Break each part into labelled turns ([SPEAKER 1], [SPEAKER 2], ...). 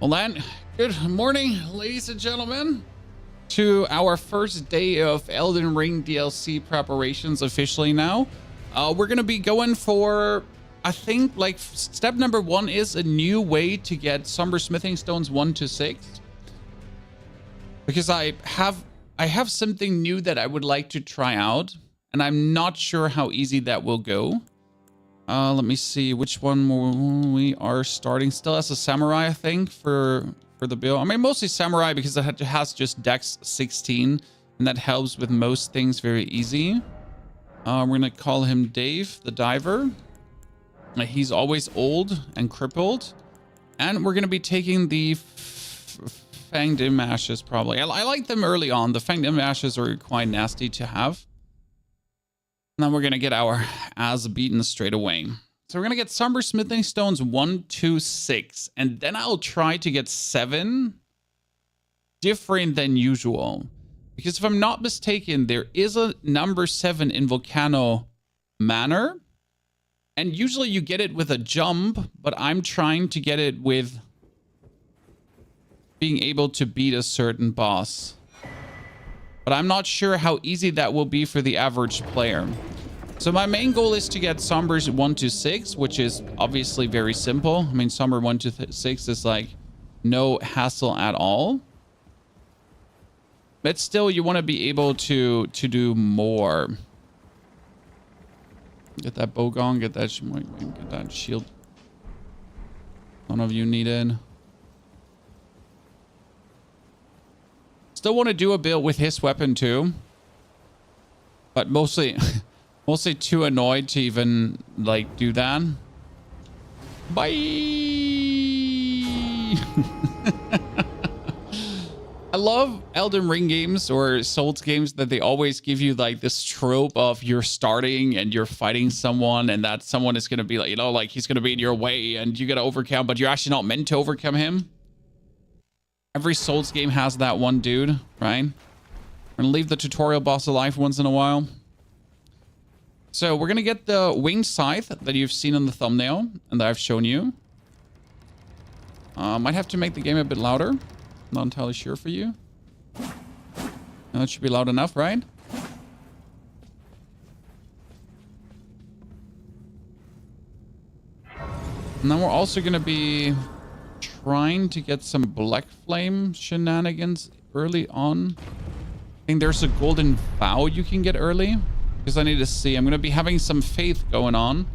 [SPEAKER 1] Well then, good morning, ladies and gentlemen, to our first day of Elden Ring DLC preparations officially now. We're going to be going for, I think, like, step number 1 is a new way to get Somber Smithing Stones 1 to 6. Because I have something new that I would like to try out, and I'm not sure how easy that will go. Let me see which one we are starting. Still as a samurai, I think, for the build. I mean, mostly samurai because it has just dex 16, and that helps with most things very easy. We're gonna call him Dave the Diver. He's always old and crippled, and we're gonna be taking the Fanged Im Ashes probably. I like them early on. The Fanged Im Ashes are quite nasty to have. And then we're going to get our ass beaten straight away. So we're going to get Somber Smithing Stones 1, 2, 6. And then I'll try to get 7 different than usual. Because if I'm not mistaken, there is a number 7 in Volcano Manor. And usually you get it with a jump. But I'm trying to get it with being able to beat a certain boss. But I'm not sure how easy that will be for the average player. So my main goal is to get Sombers 1 to 6, which is obviously very simple. I mean, Somber 1 to 6 is like no hassle at all. But still, you want to be able to do more. Get that bowgun, get that shield. None of you needed. Still want to do a build with his weapon too, but mostly too annoyed to even like do that. Bye. I love Elden Ring games or Souls games that they always give you like this trope of you're starting and you're fighting someone, and that someone is going to be like, you know, like he's going to be in your way and you got to overcome, but you're actually not meant to overcome him. Every Souls game has that one dude, right? We're gonna leave the tutorial boss alive once in a while. So we're gonna get the winged scythe that you've seen on the thumbnail and that I've shown you. Might have to make the game a bit louder. Not entirely sure for you. No, it should be loud enough, right? And then we're also gonna be trying to get some black flame shenanigans early on. I think there's a golden vow you can get early, because I need to see. I'm going to be having some faith going on,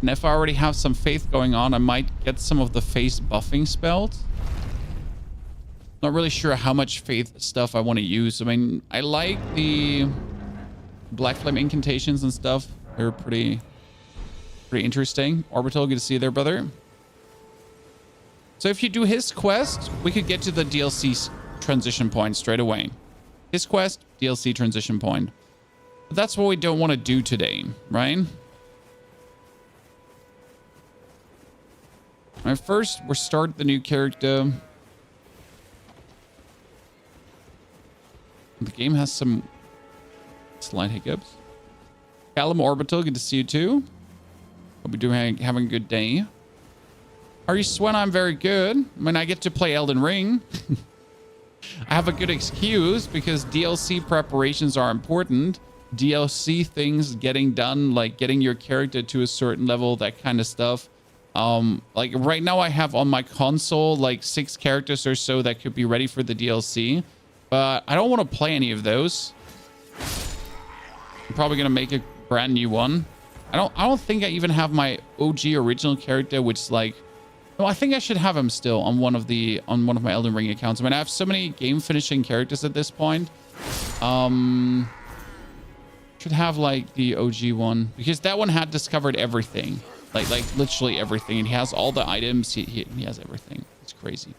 [SPEAKER 1] and if I already have some faith going on, I might get some of the face buffing spells. Not really sure how much faith stuff I want to use. I mean, I like the black flame incantations and stuff. They're pretty interesting. Orbital, good to see you there, brother. So if you do his quest, we could get to the DLC transition point straight away. His quest, DLC transition point. But that's what we don't want to do today, right? All right, first, we'll start the new character. The game has some slight hiccups. Callum Orbital, good to see you too. Hope you're having a good day. Are you, Swen? I'm very good. I mean, I get to play Elden Ring. I have a good excuse because DLC preparations are important. DLC things getting done, like getting your character to a certain level, that kind of stuff. Like right now I have on my console like 6 characters or so that could be ready for the DLC, but I don't want to play any of those. I'm probably gonna make a brand new one. I don't think I even have my OG original character, which is like, no, I think I should have him still on one of my Elden Ring accounts. I mean, I have so many game finishing characters at this point. Should have like the OG one, because that one had discovered everything, like literally everything, and he has all the items. He has everything. It's crazy.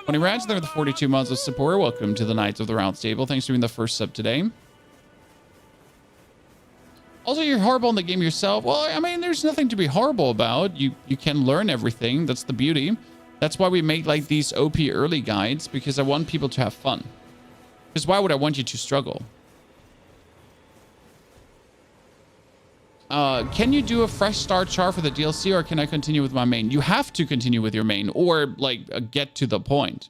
[SPEAKER 1] When he rides there, the 42 months of support. Welcome to the Knights of the Round Table. Thanks for being the first sub today. Also, you're horrible in the game yourself. Well, I mean, there's nothing to be horrible about. You can learn everything. That's the beauty. That's why we make like these OP early guides, because I want people to have fun. Because why would I want you to struggle? can you do a fresh start char for the DLC, or can I continue with my main? You have to continue with your main, or like get to the point,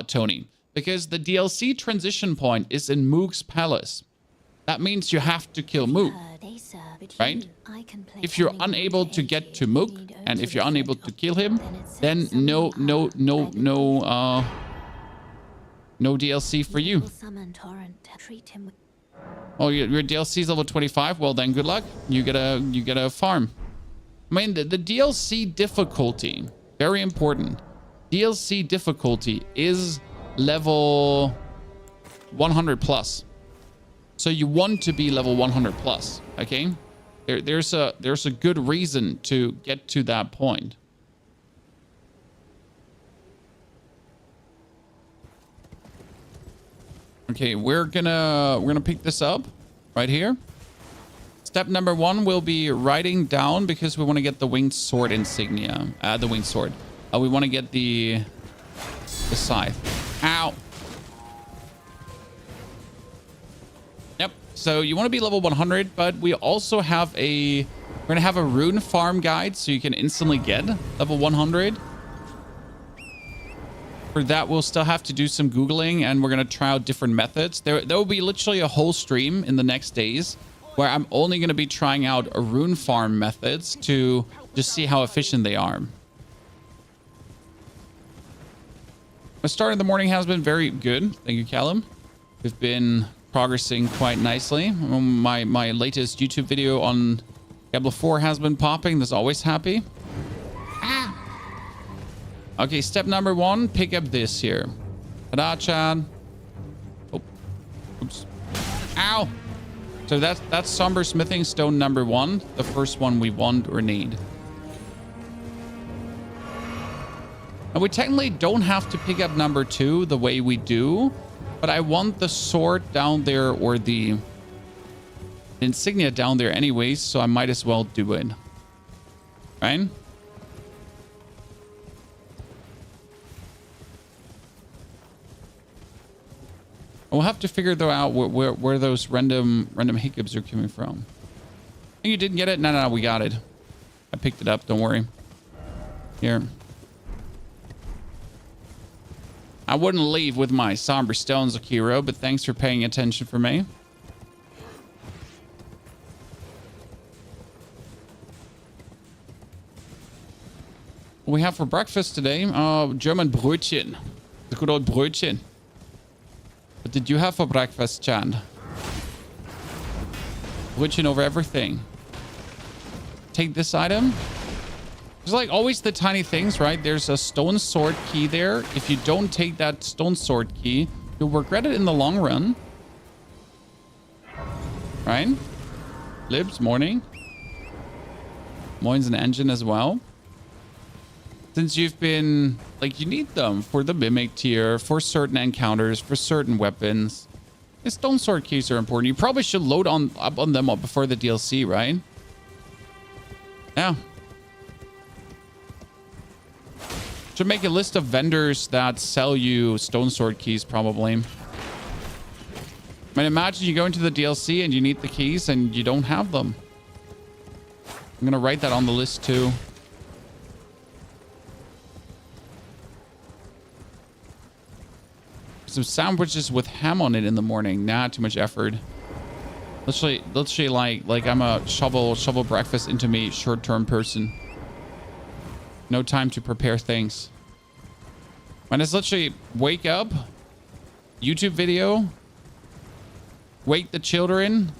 [SPEAKER 1] Tony, because the DLC transition point is in Moog's palace. That means you have to kill Moog, right? If you're unable to get to Moog, and if you're unable to kill him, then no DLC for you. Oh, your DLC is level 25. Well, then good luck. You get a farm. I mean, the DLC difficulty, very important. DLC difficulty is level 100 plus. So you want to be level 100 plus, okay? There's a good reason to get to that point. Okay, we're gonna pick this up right here. Step number 1 will be writing down, because we want to get the winged sword insignia. The winged sword. We want to get the scythe. Ow. Yep. So you want to be level 100, but we also have we're gonna have a rune farm guide, so you can instantly get level 100. For that, we'll still have to do some Googling, and we're going to try out different methods. There will be literally a whole stream in the next days where I'm only going to be trying out a rune farm methods to just see how efficient they are. My start in the morning has been very good. Thank you, Callum. We've been progressing quite nicely. My latest YouTube video on Diablo 4 has been popping. That's always happy. Okay, step number 1, pick up this here. Ta-da, Chad. Oh, oops. Ow! So that's Somber Smithing Stone number 1, the first one we want or need. And we technically don't have to pick up number 2 the way we do, but I want the sword down there, or the insignia down there anyways, so I might as well do it. Right? We'll have to figure though out where those random hiccups are coming from. You didn't get it? No, we got it. I picked it up. Don't worry. Here. I wouldn't leave with my somber stones, Akira, but thanks for paying attention for me. What we have for breakfast today? German Brötchen. The good old Brötchen. What did you have for breakfast, Chan? Brötchen over everything. Take this item. There's like always the tiny things, right? There's a stone sword key there. If you don't take that stone sword key, you'll regret it in the long run. Right? Libs, morning. Moin's an engine as well. Since you've been, like, you need them for the mimic tier, for certain encounters, for certain weapons. The stone sword keys are important. You probably should load up on them before the DLC, right? Yeah. Should make a list of vendors that sell you stone sword keys, probably. I mean, imagine you go into the DLC and you need the keys and you don't have them. I'm gonna write that on the list too. Some sandwiches with ham on it in the morning. Nah, too much effort. Literally like I'm a shovel breakfast into me short-term person. No time to prepare things. When it's literally wake up, YouTube video, wake the children,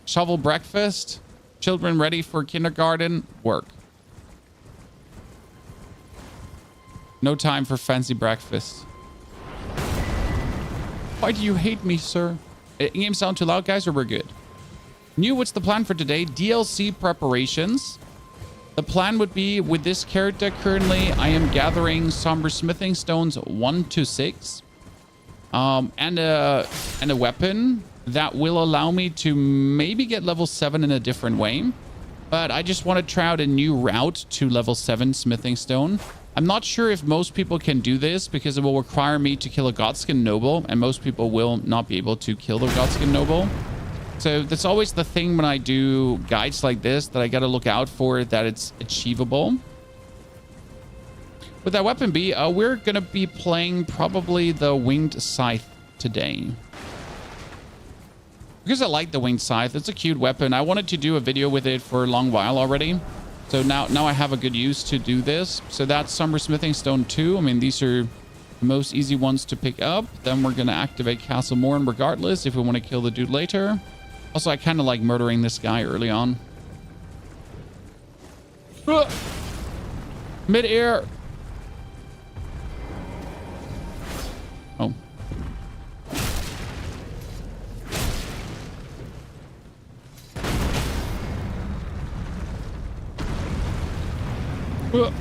[SPEAKER 1] shovel breakfast, children ready for kindergarten, work. No time for fancy breakfast. Why do you hate me, sir? In-game sound too loud, guys, or we're good? New, what's the plan for today? DLC preparations. The plan would be, with this character currently, I am gathering Somber Smithing Stones 1 to 6. And a weapon that will allow me to maybe get level 7 in a different way. But I just want to try out a new route to level 7 Smithing Stone. I'm not sure if most people can do this because it will require me to kill a Godskin Noble, and most people will not be able to kill the Godskin Noble. So that's always the thing when I do guides like this, that I got to look out for, that it's achievable. With that weapon B, we're going to be playing probably the Winged Scythe today. Because I like the Winged Scythe. It's a cute weapon. I wanted to do a video with it for a long while already. So now I have a good use to do this. So that's Somber Smithing Stone 2. I mean, these are the most easy ones to pick up. Then we're going to activate Castle Morn regardless if we want to kill the dude later. Also, I kind of like murdering this guy early on. Mid-air. Oh. Well,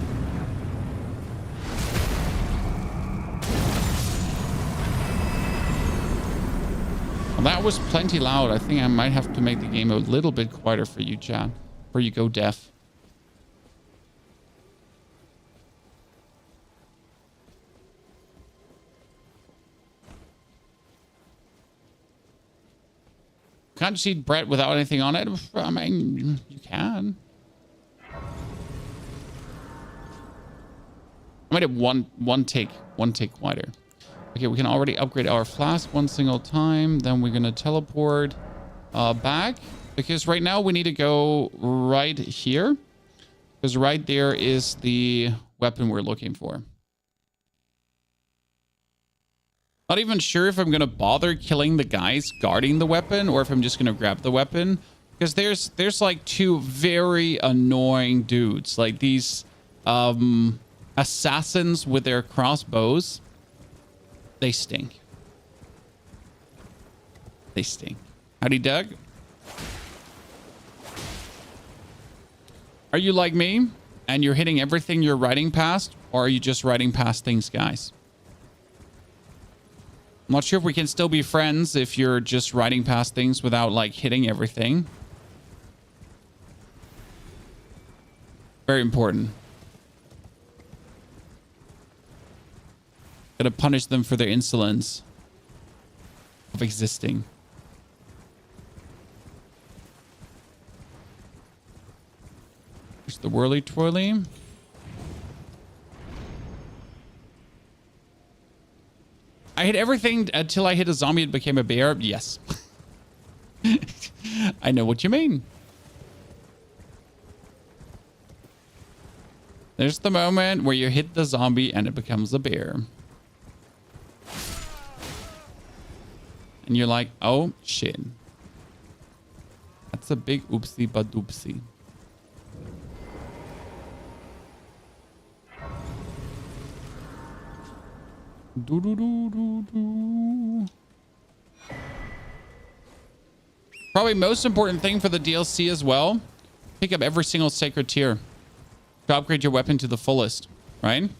[SPEAKER 1] that was plenty loud. I think I might have to make the game a little bit quieter for you, chat. Before you go deaf. Can't you eat bread without anything on it? I mean, you can. I made it one take quieter. Okay, we can already upgrade our flask one single time. Then we're gonna teleport back, because right now we need to go right here, because right there is the weapon we're looking for. Not even sure if I'm gonna bother killing the guys guarding the weapon, or if I'm just gonna grab the weapon, because there's like two very annoying dudes, like these assassins with their crossbows. They stink. They stink. Howdy, Doug. Are you like me and you're hitting everything you're riding past, or are you just riding past things, guys? I'm not sure if we can still be friends if you're just riding past things without like hitting everything. Very important. Gonna punish them for their insolence of existing. There's the whirly twirly. I hit everything until I hit a zombie and became a bear. Yes. I know what you mean. There's the moment where you hit the zombie and it becomes a bear. And you're like, oh, shit. That's a big oopsie but doopsie. Do do do do do. Probably most important thing for the DLC as well. Pick up every single sacred tier to upgrade your weapon to the fullest, right?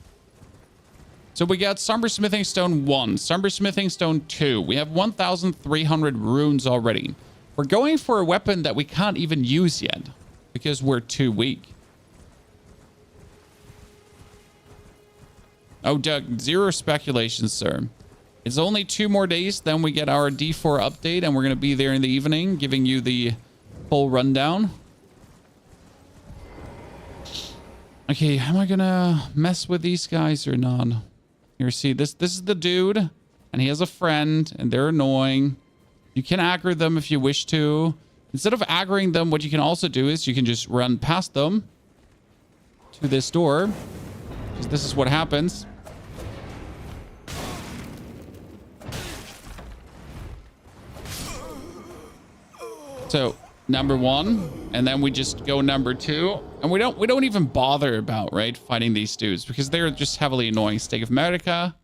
[SPEAKER 1] So we got Somber Smithing Stone 1, Somber Smithing Stone 2. We have 1,300 runes already. We're going for a weapon that we can't even use yet because we're too weak. Oh, Doug, zero speculation, sir. It's only 2 more days, then we get our D4 update, and we're going to be there in the evening, giving you the full rundown. Okay, am I going to mess with these guys or not? Here, see, this is the dude, and he has a friend, and they're annoying. You can aggro them if you wish to. Instead of aggroing them, what you can also do is you can just run past them to this door, because this is what happens. So number 1, and then we just go number 2, and we don't even bother about, right, fighting these dudes because they're just heavily annoying. Stake of America.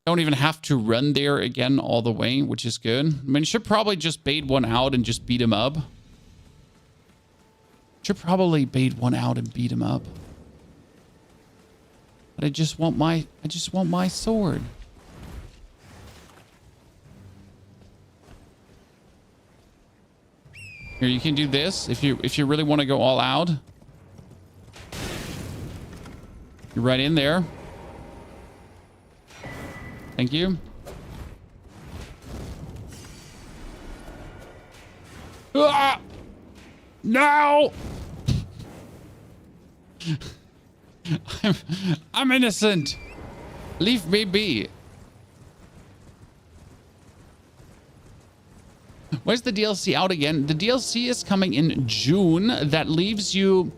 [SPEAKER 1] Don't even have to run there again all the way, which is good. I mean, should probably just bait one out and just beat him up. Should probably bait one out and beat him up. But I just want my sword. Here, you can do this if you really want to go all out. You're right in there. Thank you. Ah! No! I'm innocent. Leave me be. Where's the DLC out again? The DLC is coming in June. That leaves you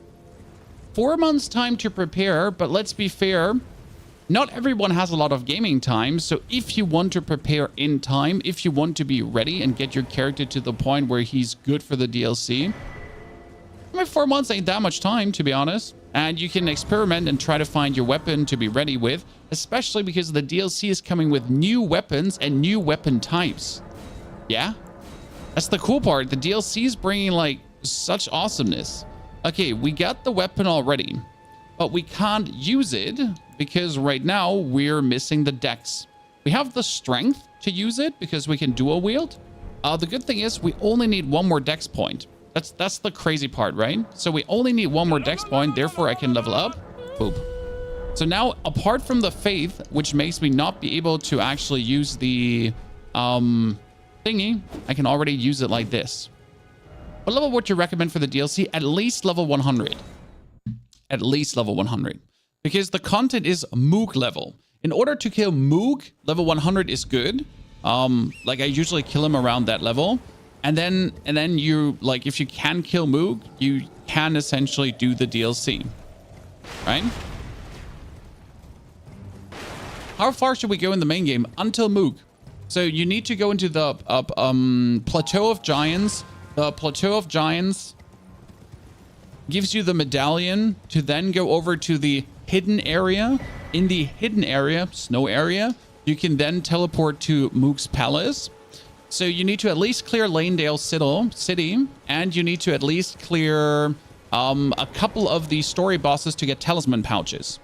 [SPEAKER 1] 4 months time to prepare, but let's be fair. Not everyone has a lot of gaming time, so if you want to prepare in time, if you want to be ready and get your character to the point where he's good for the DLC, I mean, 4 months ain't that much time, to be honest. And you can experiment and try to find your weapon to be ready with, especially because the DLC is coming with new weapons and new weapon types. Yeah? That's the cool part. The DLC is bringing, like, such awesomeness. Okay, we got the weapon already, but we can't use it because right now we're missing the dex. We have the strength to use it because we can dual wield. The good thing is we only need one more dex point. That's the crazy part, right? So we only need one more dex point, therefore I can level up. Boop. So now, apart from the faith, which makes me not be able to actually use the thingy, I can already use it like this. What level would you recommend for the DLC? At least level 100. At least level 100. Because the content is Moog level. In order to kill Moog, level 100 is good. Like I usually kill him around that level. And then you, like, if you can kill Moog, you can essentially do the DLC. Right? How far should we go in the main game? Until Moog. So you need to go into the Plateau of Giants. The Plateau of Giants gives you the medallion to then go over to the hidden area. In the hidden area, snow area, you can then teleport to Moog's Palace. So you need to at least clear Lanedale City, and you need to at least clear a couple of the story bosses to get talisman pouches.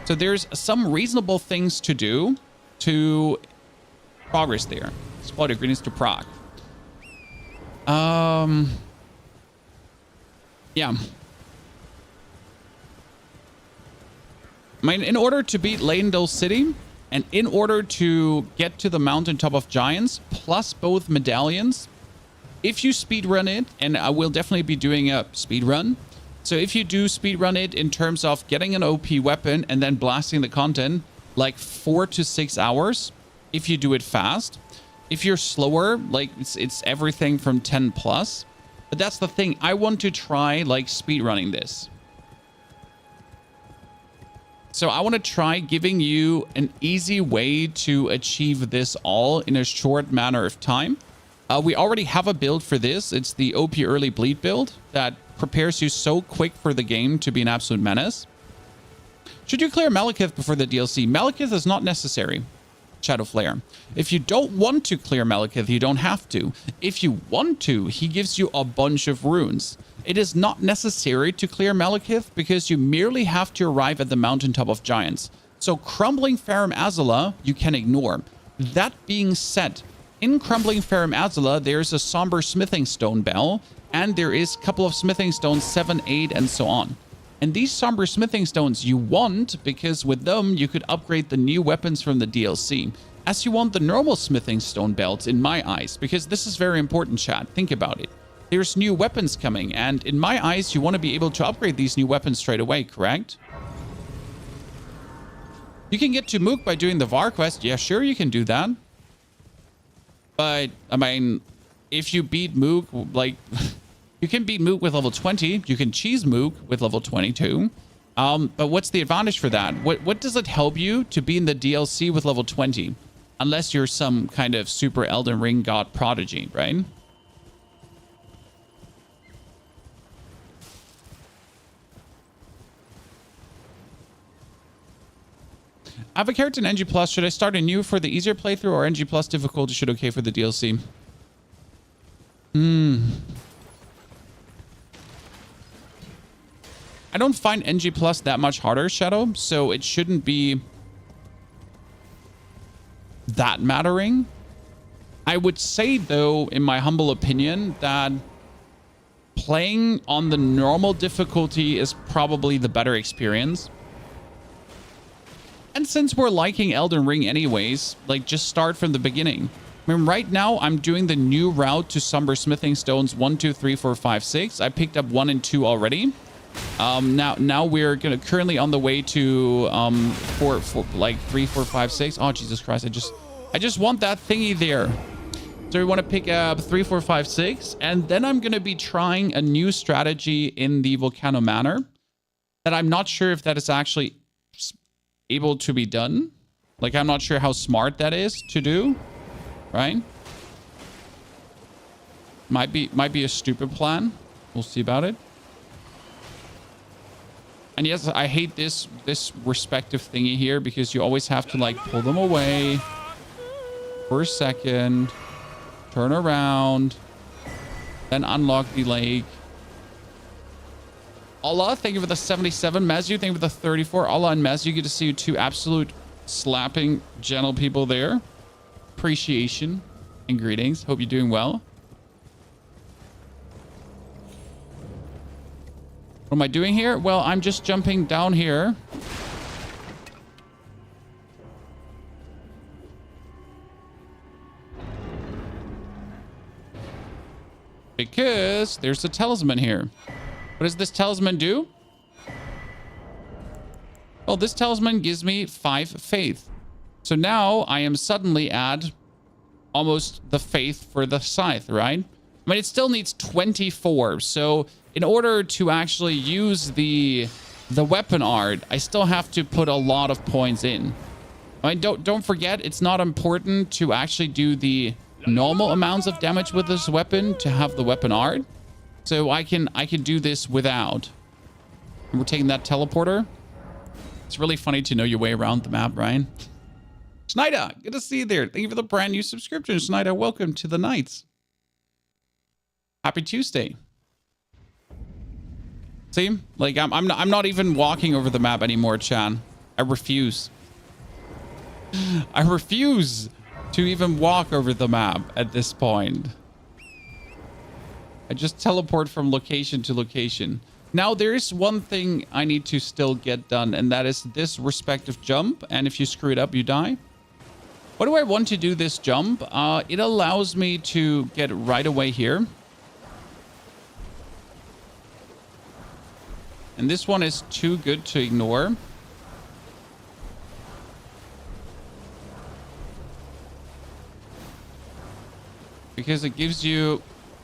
[SPEAKER 1] So there's some reasonable things to do to progress there. Exploit ingredients to proc. Yeah. I mean, in order to beat Lanedale City, and in order to get to the mountaintop of giants, plus both medallions, if you speedrun it, and I will definitely be doing a speedrun. So if you do speedrun it in terms of getting an OP weapon and then blasting the content, like 4 to 6 hours, if you do it fast. If you're slower, like it's everything from 10 plus. But that's the thing. I want to try like speedrunning this. So I want to try giving you an easy way to achieve this all in a short manner of time. We already have a build for this. It's the OP early bleed build that prepares you so quick for the game to be an absolute menace. Should you clear Malekith before the DLC? Malekith is not necessary. Shadow Flare. If you don't want to clear Malekith, you don't have to. If you want to, he gives you a bunch of runes. It is not necessary to clear Malekith because you merely have to arrive at the mountaintop of giants. So Crumbling Farum Azula, you can ignore. That being said, in Crumbling Farum Azula, there's a Somber Smithing Stone Bell, and there is a couple of Smithing Stones, 7, 8, and so on. And these Somber Smithing Stones you want because with them you could upgrade the new weapons from the DLC. As you want the normal Smithing Stone Belts in my eyes, because this is very important, chat. Think about it. There's new weapons coming, and in my eyes, you want to be able to upgrade these new weapons straight away, correct? You can get to Moog by doing the VAR quest. Yeah, sure, you can do that. But, I mean, if you beat Moog, like... You can beat Moog with level 20. You can cheese Moog with level 22. But what's the advantage for that? What does it help you to be in the DLC with level 20? Unless you're some kind of super Elden Ring god prodigy, right? I have a character in NG+. Should I start anew for the easier playthrough or NG+ difficulty should okay for the DLC? I don't find NG+ that much harder, Shadow, so it shouldn't be that mattering. I would say, though, in my humble opinion, that playing on the normal difficulty is probably the better experience. And since we're liking Elden Ring anyways, like, just start from the beginning. I mean, right now I'm doing the new route to Somber Smithing Stones 1, 2, 3, 4, 5, 6. I picked up 1 and 2 already. Now we're currently on the way to like 3, 4, 5, 6. Oh, Jesus Christ! I just want that thingy there. So we want to pick up 3, 4, 5, 6, and then I'm gonna be trying a new strategy in the Volcano manor that I'm not sure if that is actually able to be done. Like, I'm not sure how smart that is to do, right? Might be a stupid plan. We'll see about it. And yes, I hate this respective thingy here because you always have to like pull them away for a second, turn around, then unlock the lake. Allah, thank you for the 77. Mazu, thank you for the 34. Allah and Mazu, good to see you two absolute slapping gentle people there. Appreciation and greetings. Hope you're doing well. What am I doing here? Well, I'm just jumping down here. Because there's a talisman here. What does this talisman do? Well, this talisman gives me 5 faith. So now I am suddenly at almost the faith for the scythe, right? I mean, it still needs 24. So in order to actually use the weapon art, I still have to put a lot of points in. I mean, don't forget, it's not important to actually do the normal amounts of damage with this weapon to have the weapon art. So I can do this without. And we're taking that teleporter. It's really funny to know your way around the map, Ryan. Schneider, good to see you there. Thank you for the brand new subscription, Schneider. Welcome to the Knights. Happy Tuesday. See, like I'm not even walking over the map anymore, Chan. I refuse. I refuse to even walk over the map at this point. I just teleport from location to location. Now, there is one thing I need to still get done, and that is this respective jump. And if you screw it up, you die. Why do I want to do this jump? It allows me to get right away here. And this one is too good to ignore. Because it gives you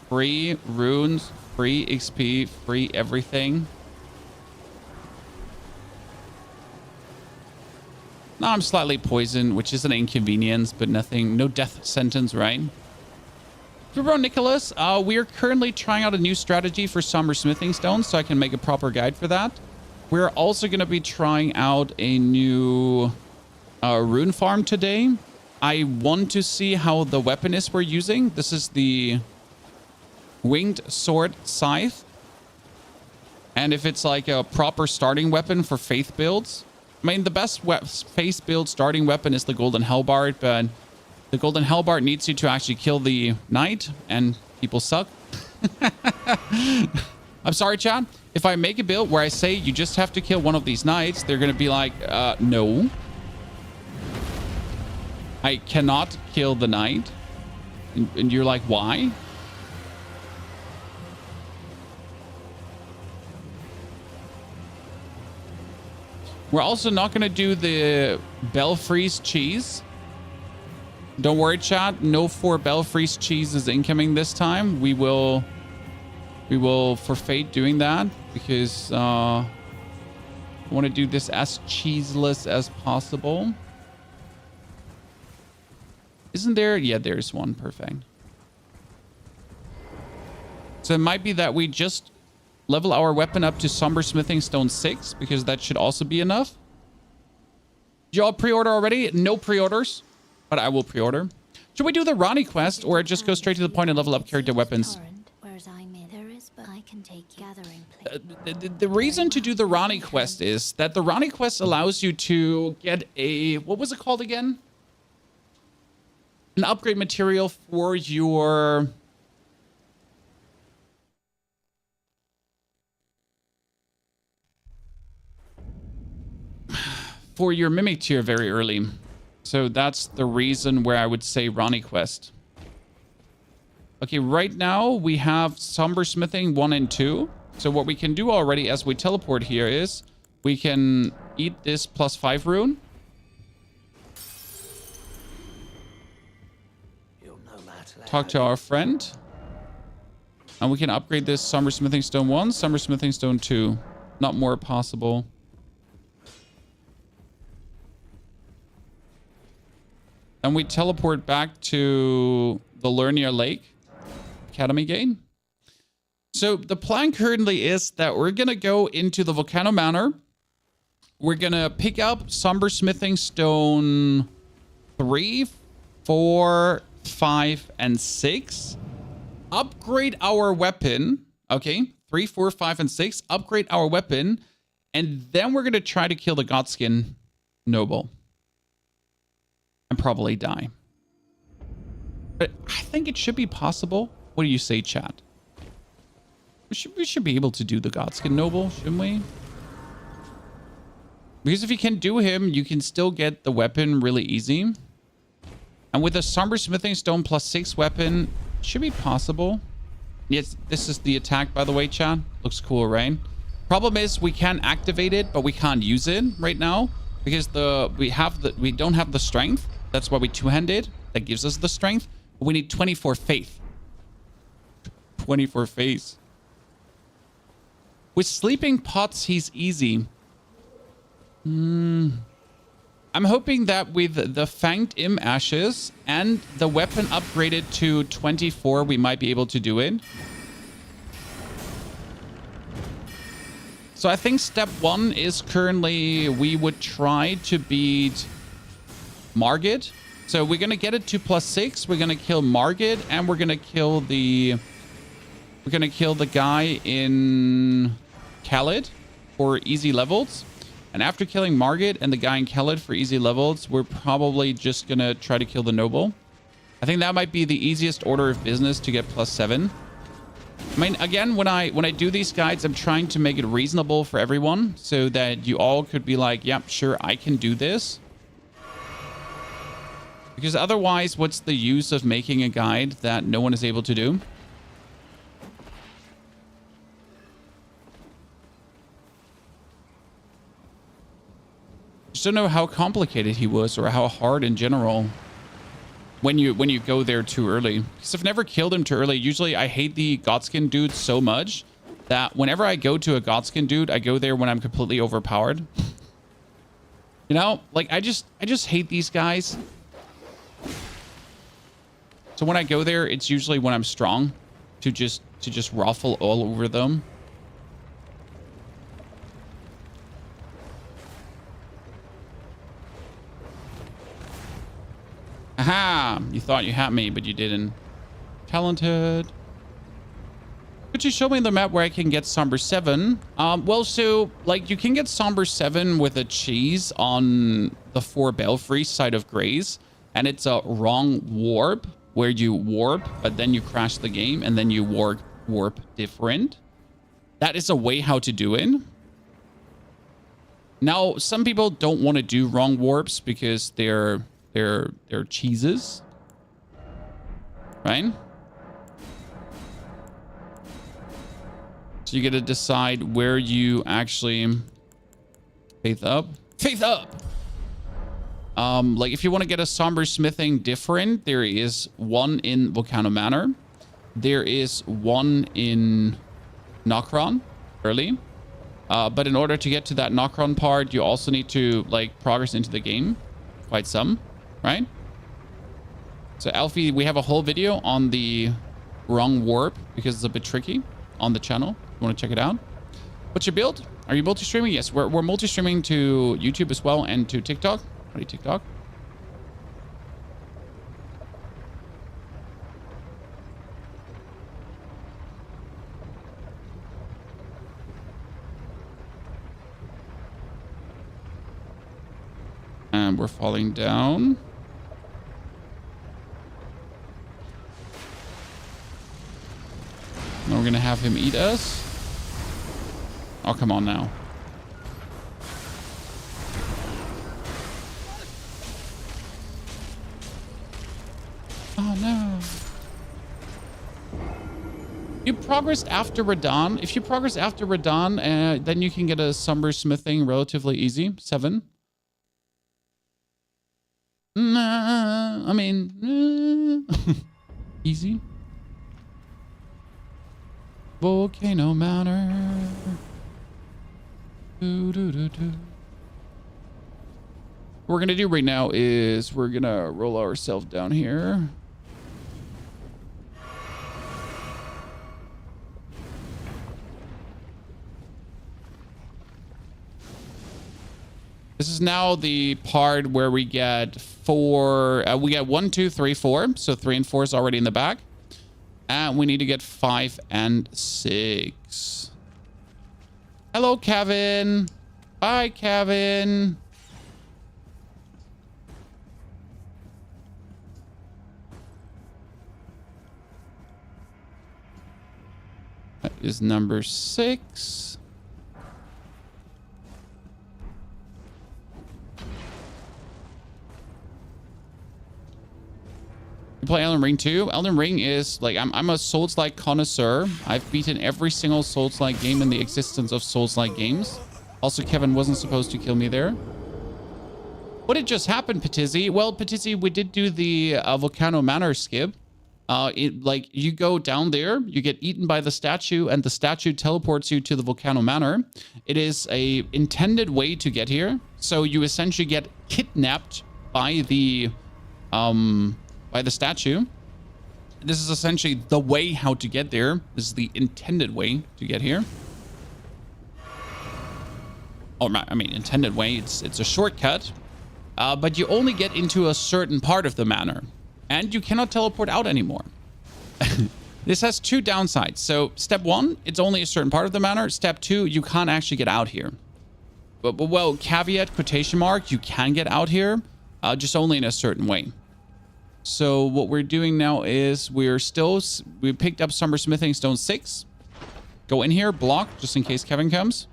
[SPEAKER 1] free runes, free XP, free everything. Now I'm slightly poisoned, which is an inconvenience, but nothing, no death sentence, right? Bro Nicholas, we are currently trying out a new strategy for Somber Smithing Stones, so I can make a proper guide for that. We're also going to be trying out a new rune farm today. I want to see how the weapon is we're using. This is the winged sword scythe. And if it's like a proper starting weapon for faith builds. I mean, the best faith build starting weapon is the golden halberd, but the golden halberd needs you to actually kill the knight, and people suck. I'm sorry, chat. If I make a build where I say you just have to kill one of these knights, they're going to be like, no. I cannot kill the knight. And you're like, why? We're also not going to do the Belfries cheese. Don't worry, chat. No 4 Belfries cheese is incoming this time. We will forfeit doing that because I want to do this as cheeseless as possible. Isn't there? Yeah, there's one. Perfect. So it might be that we just level our weapon up to Somber Smithing Stone 6 because that should also be enough. Did y'all pre-order already? No pre-orders, but I will pre-order. Should we do the Ronnie quest or just go straight to the point and level up character weapons? The reason to do the Ronnie quest is that the Ronnie quest allows you to get a... What was it called again? An upgrade material for your... for your mimic tier very early. So that's the reason where I would say Ronnie quest. Okay, right now we have Somber Smithing 1 and 2. So what we can do already as we teleport here is we can eat this +5 rune. Talk to our friend. And we can upgrade this Somber Smithing Stone 1, Somber Smithing Stone 2. Not more possible. And we teleport back to the Lernia Lake Academy Gate. So the plan currently is that we're going to go into the Volcano Manor. We're going to pick up Somber Smithing Stone 3, 4, 5, and 6. Upgrade our weapon. Okay, 3, 4, 5, and 6. Upgrade our weapon. And then we're going to try to kill the Godskin Noble. And probably die. But I think it should be possible. What do you say, chat? We should be able to do the Godskin Noble, shouldn't we? Because if you can do him, you can still get the weapon really easy. And with a Somber Smithing Stone +6 weapon, it should be possible. Yes, this is the attack, by the way, chat. Looks cool, right? Problem is we can activate it, but we can't use it right now because we don't have the strength. That's why we two-handed. That gives us the strength. But we need 24 faith. 24 faith. With sleeping pots, he's easy. I'm hoping that with the Fanged Im Ashes and the weapon upgraded to 24, we might be able to do it. So I think step 1 is currently we would try to beat Margit. So we're going to get it to +6. We're going to kill Margit and we're going to kill the guy in Khalid for easy levels. And after killing Margit and the guy in Khalid for easy levels, we're probably just going to try to kill the Noble. I think that might be the easiest order of business to get +7. I mean, again, when I do these guides, I'm trying to make it reasonable for everyone so that you all could be like, yep, sure, I can do this. Because otherwise, what's the use of making a guide that no one is able to do? Just don't know how complicated he was or how hard in general when you go there too early. Because I've never killed him too early. Usually I hate the Godskin dude so much that whenever I go to a Godskin dude, I go there when I'm completely overpowered. You know, like I just hate these guys. So when I go there, it's usually when I'm strong to just ruffle all over them. Aha! You thought you had me, but you didn't. Talented. Could you show me the map where I can get Somber 7? Well, so, like, you can get Somber 7 with a cheese on the 4 Belfry side of Grays. And it's a wrong warp, where you warp, but then you crash the game, and then you warp different. That is a way how to do it. Now, some people don't want to do wrong warps because they're cheeses, right? So you get to decide where you actually faith up. Like if you want to get a Somber Smithing different, there is one in Volcano Manor. There is one in Nokron early. But in order to get to that Nokron part, you also need to like progress into the game quite some. Right? So Alfie, we have a whole video on the wrong warp because it's a bit tricky on the channel. You want to check it out? What's your build? Are you multi-streaming? Yes, we're multi-streaming to YouTube as well and to TikTok. Ready, TikTok? And we're falling down. Now we're gonna have him eat us. Oh, come on now. Oh no. You progressed after Radon. If you progress after Radon, then you can get a Somber Smithing relatively easy. 7. Nah, I mean, easy. Volcano manor. What we're gonna do right now is we're gonna roll ourselves down here. This is now the part where we get 4. We get 1, 2, 3, 4. So 3 and 4 is already in the back. And we need to get 5 and 6. Hello, Kevin. Bye, Kevin. That is number 6. Play Elden Ring 2. Elden Ring is like I'm a Souls-like connoisseur. I've beaten every single Souls-like game in the existence of Souls-like games. Also, Kevin wasn't supposed to kill me there. What had just happened, Patizzi? Well, Patizzi, we did do the Volcano Manor skip. Like you go down there, you get eaten by the statue, and the statue teleports you to the Volcano Manor. It is a intended way to get here. So you essentially get kidnapped by the statue. This is essentially the way how to get there. This is the intended way to get here. Oh, I mean, intended way. It's a shortcut, but you only get into a certain part of the manor, and you cannot teleport out anymore. This has 2 downsides. So step 1, it's only a certain part of the manor. Step 2, you can't actually get out here. But well, caveat, quotation mark, you can get out here, just only in a certain way. So what we're doing now is we picked up Somber Smithing Stone 6. Go in here, block, just in case Kevin comes.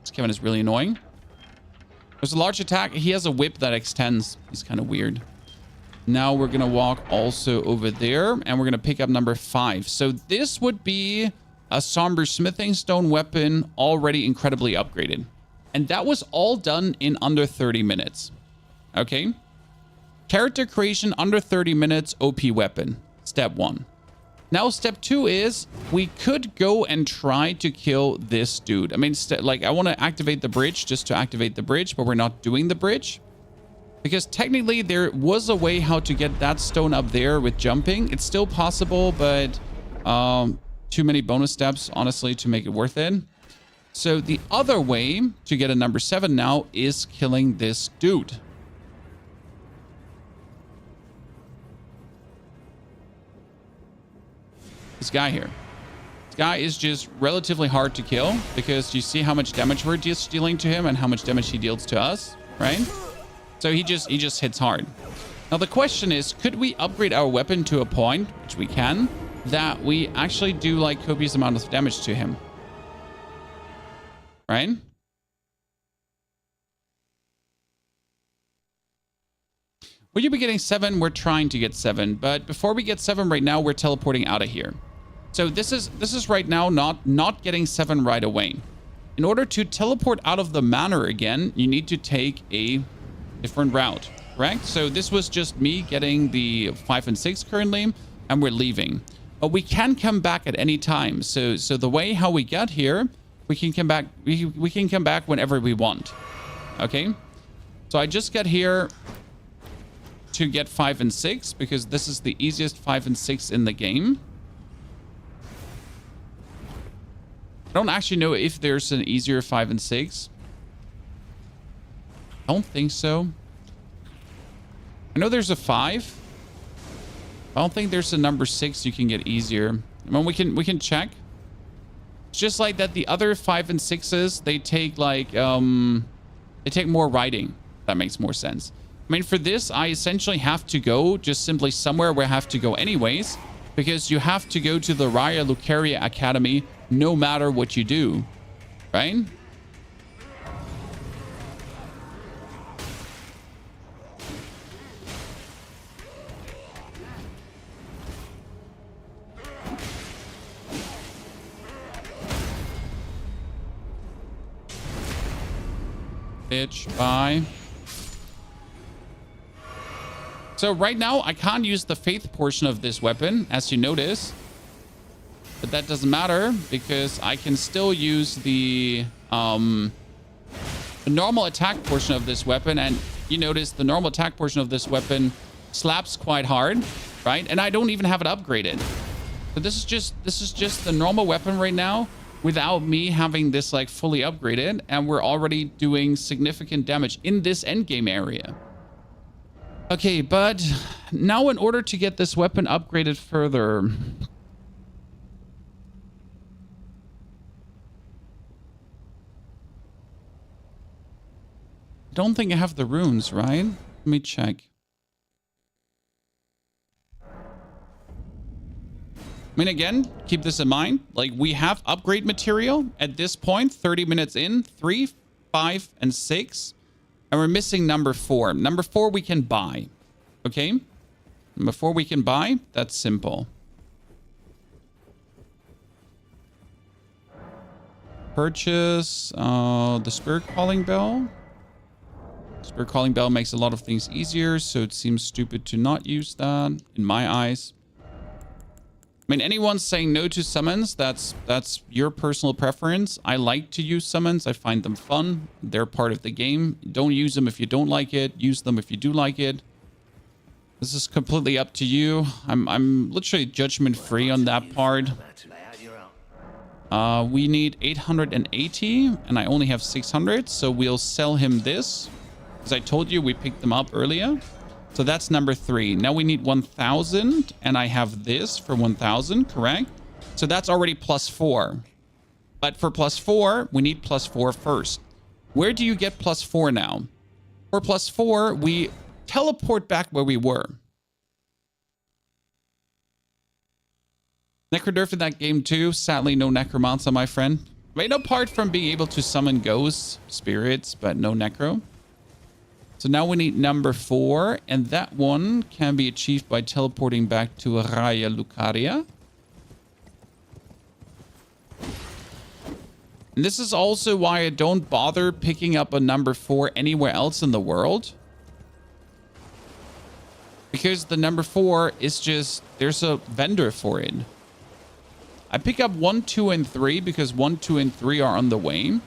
[SPEAKER 1] This Kevin is really annoying. There's a large attack. He has a whip that extends. He's kind of weird. Now we're going to walk also over there, and we're going to pick up number 5. So this would be a Somber Smithing Stone weapon already incredibly upgraded. And that was all done in under 30 minutes. Okay? Character creation under 30 minutes, OP weapon. Step 1. Now, step 2 is we could go and try to kill this dude. I mean, like, I want to activate the bridge just to activate the bridge, but we're not doing the bridge. Because technically, there was a way how to get that stone up there with jumping. It's still possible, but too many bonus steps, honestly, to make it worth it. So the other way to get a number 7 now is killing this dude. This guy here. This guy is just relatively hard to kill because you see how much damage we're just dealing to him and how much damage he deals to us, right? So he just hits hard. Now the question is, could we upgrade our weapon to a point, which we can, that we actually do like copious amount of damage to him? Right? Will you be getting 7? We're trying to get 7, but before we get 7 right now, we're teleporting out of here. So this is right now not getting 7 right away. In order to teleport out of the manor again, you need to take a different route, correct? So this was just me getting the 5 and 6 currently, and we're leaving. But we can come back at any time. So the way how we get here, we can come back. We can come back whenever we want. Okay. So I just got here to get 5 and 6 because this is the easiest 5 and 6 in the game. I don't actually know if there's an easier 5 and 6. I don't think so. I know there's a 5. I don't think there's a number 6 you can get easier. I mean, we can check. It's just like that the other 5 and 6s, they take like they take more riding. That makes more sense. I mean, for this, I essentially have to go just simply somewhere where I have to go anyways, because you have to go to the Raya Lucaria Academy no matter what you do, right? Bitch, bye. So right now, I can't use the faith portion of this weapon, as you notice. But that doesn't matter, because I can still use the normal attack portion of this weapon. And you notice the normal attack portion of this weapon slaps quite hard, right? And I don't even have it upgraded. So this is just the normal weapon right now without me having this like fully upgraded. And we're already doing significant damage in this endgame area. Okay, but now in order to get this weapon upgraded further, I don't think I have the runes, right? Let me check. I mean, again, keep this in mind. Like, we have upgrade material at this point, 30 minutes in, 3, 5, and 6. And we're missing number 4. Number 4 we can buy. Okay? Number 4 we can buy. That's simple. Purchase the Spirit Calling Bell. Spirit Calling Bell makes a lot of things easier, so it seems stupid to not use that, in my eyes. I mean, anyone saying no to summons, that's your personal preference. I like to use summons. I find them fun. They're part of the game. Don't use them if you don't like it. Use them if you do like it. This is completely up to you. I'm literally judgment free on that part. We need 880, and I only have 600, so we'll sell him this. As I told you, we picked them up earlier. So that's number 3. Now we need 1,000, and I have this for 1,000, correct? So that's already +4. But for +4, we need +4 first. Where do you get +4 now? For +4, we teleport back where we were. Necroderf in that game too. Sadly, no Necromancer, my friend. I mean, apart from being able to summon ghosts, spirits, but no Necro. So now we need number 4, and that one can be achieved by teleporting back to Raya Lucaria. And this is also why I don't bother picking up a number 4 anywhere else in the world. Because the number 4 is just, there's a vendor for it. I pick up 1, 2, and 3 because 1, 2, and 3 are on the way.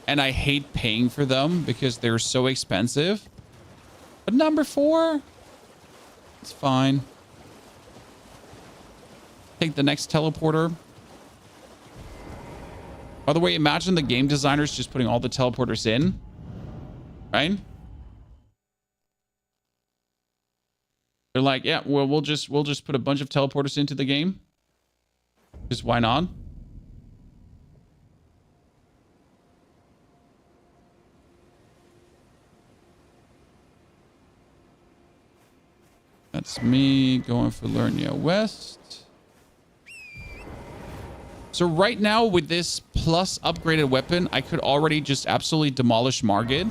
[SPEAKER 1] And I hate paying for them because they're so expensive. But number 4, it's fine. Take the next teleporter. By the way, imagine the game designers just putting all the teleporters in. Right? They're like, yeah, well, we'll just put a bunch of teleporters into the game. Just why not? That's me going for Lernia West. So right now with this plus upgraded weapon, I could already just absolutely demolish Margit.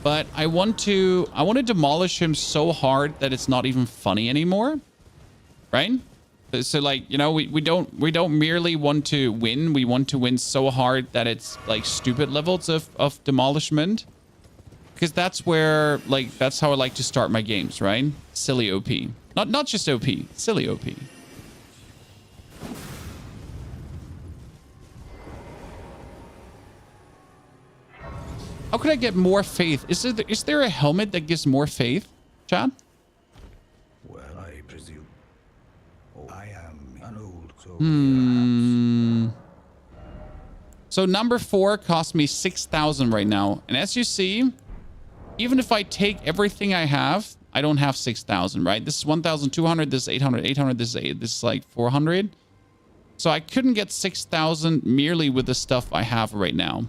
[SPEAKER 1] But I want to demolish him so hard that it's not even funny anymore. Right? So like, you know, we don't merely want to win. We want to win so hard that it's like stupid levels of demolishment. Because that's where, like, that's how I like to start my games, right? Silly OP. Not just OP, silly OP. How could I get more faith? Is there a helmet that gives more faith, Chad?
[SPEAKER 2] Well, I presume. Oh, I am an old
[SPEAKER 1] So number 4 cost me 6,000 right now. And as you see, even if I take everything I have, I don't have 6,000, right? This is 1,200, this is 800, 800, this is like 400. So I couldn't get 6,000 merely with the stuff I have right now.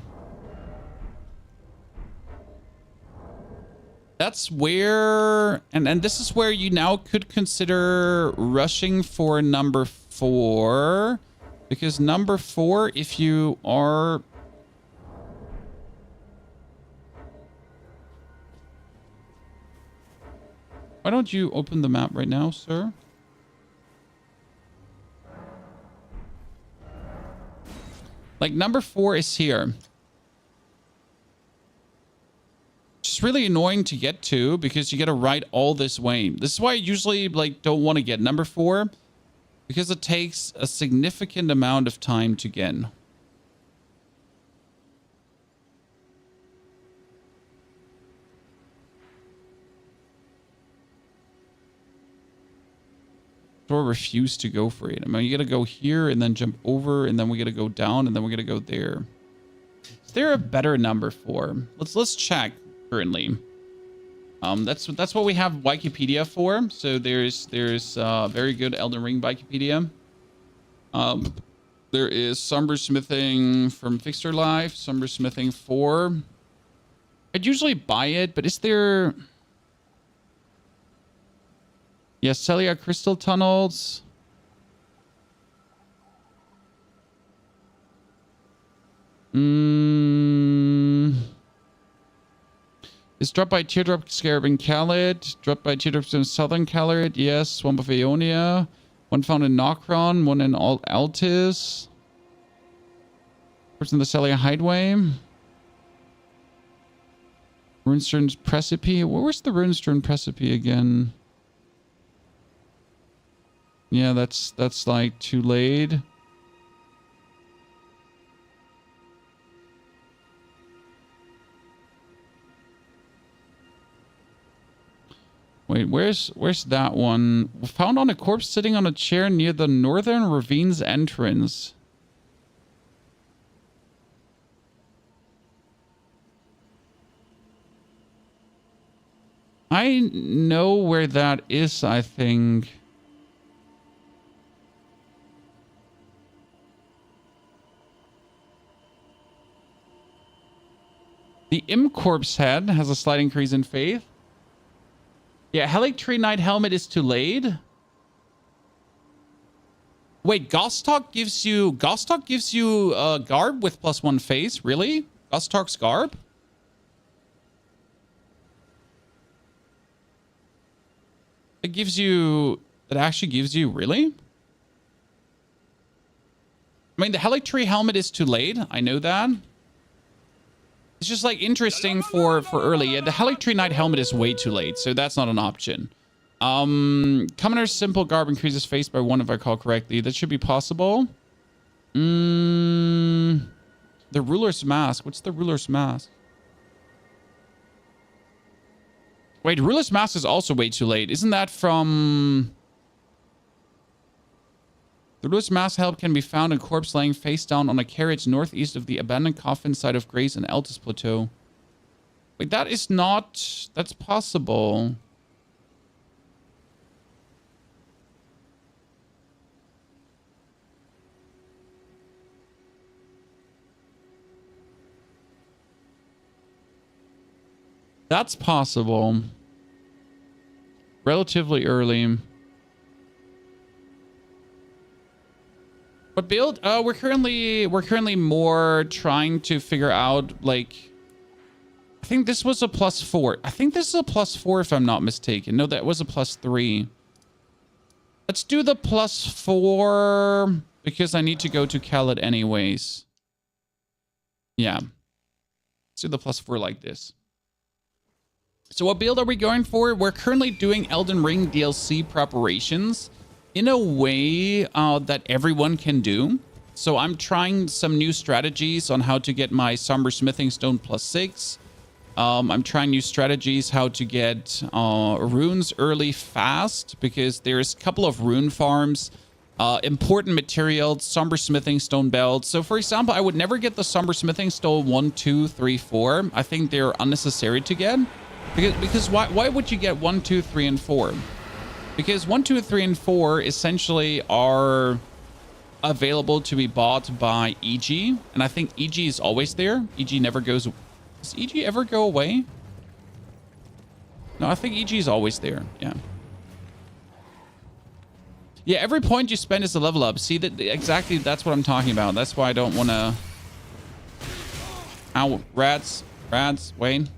[SPEAKER 1] That's where, and this is where you now could consider rushing for number 4. Because number 4, if you are... Why don't you open the map right now, sir? Like, number 4 is here. is really annoying to get to because you got to ride all this way. This is why I usually like don't want to get number 4 because it takes a significant amount of time to get. Or refuse to go for it. I mean, you gotta go here and then jump over, and then we gotta go down, and then we gotta go there. Is there a better number for? Let's check currently. That's what we have Wikipedia for. So there's very good Elden Ring Wikipedia. There is Somber Smithing from Fixer Life, Somber Smithing 4. I'd usually buy it, but is there? Yes, Celia Crystal Tunnels. It's dropped by Teardrop Scarab in Khalid. Dropped by Teardrop in Southern Khalid. Yes, Swamp of Aeonia. One found in Nokron. One in Altis. Where's in the Celia Hideaway? Runestone Precipice. Where's the Runestone Precipice again? Yeah, that's like too late. Wait, where's that one? Found on a corpse sitting on a chair near the northern ravines entrance. I know where that is, I think. The Imcorpse head has a slight increase in faith. Yeah, Erdtree Knight helmet is too late. Wait, Gostok gives you garb with +1 face? Really? Gostok's garb? It actually gives you, really? I mean, the Erdtree helmet is too late. I know that. It's just like interesting for early. Yeah, the Erdtree Knight helmet is way too late, so that's not an option. Commoner's simple garb increases face by 1 if I recall correctly. That should be possible. The Ruler's Mask. What's the Ruler's Mask? Wait, Ruler's Mask is also way too late. Isn't that from... The Ruler's Mask help can be found in corpse laying face down on a carriage northeast of the abandoned coffin site of Grace and Altus Plateau. Wait, that is not... That's possible. That's possible. Relatively early. What build? We're currently more trying to figure out, like, I think this was a +4. I think this is a +4 if I'm not mistaken. No, that was a +3. Let's do the +4 because I need to go to Khalid anyways. Yeah. Let's do the +4 like this. So what build are we going for? We're currently doing Elden Ring DLC preparations in a way that everyone can do. So I'm trying some new strategies on how to get my Somber Smithing Stone +6. I'm trying new strategies how to get runes early fast, because there's a couple of rune farms, important materials, Somber Smithing Stone Bells. So for example, I would never get the Somber Smithing Stone 1, 2, 3, 4. I think they're unnecessary to get. Because why would you get 1, 2, 3, and 4? Because 1, 2, 3, and 4 essentially are available to be bought by EG. And I think EG is always there. EG never goes... Does EG ever go away? No, I think EG is always there. Yeah. Yeah, every point you spend is a level up. See, that exactly that's what I'm talking about. That's why I don't want to... Ow, rats. Rats, Wayne.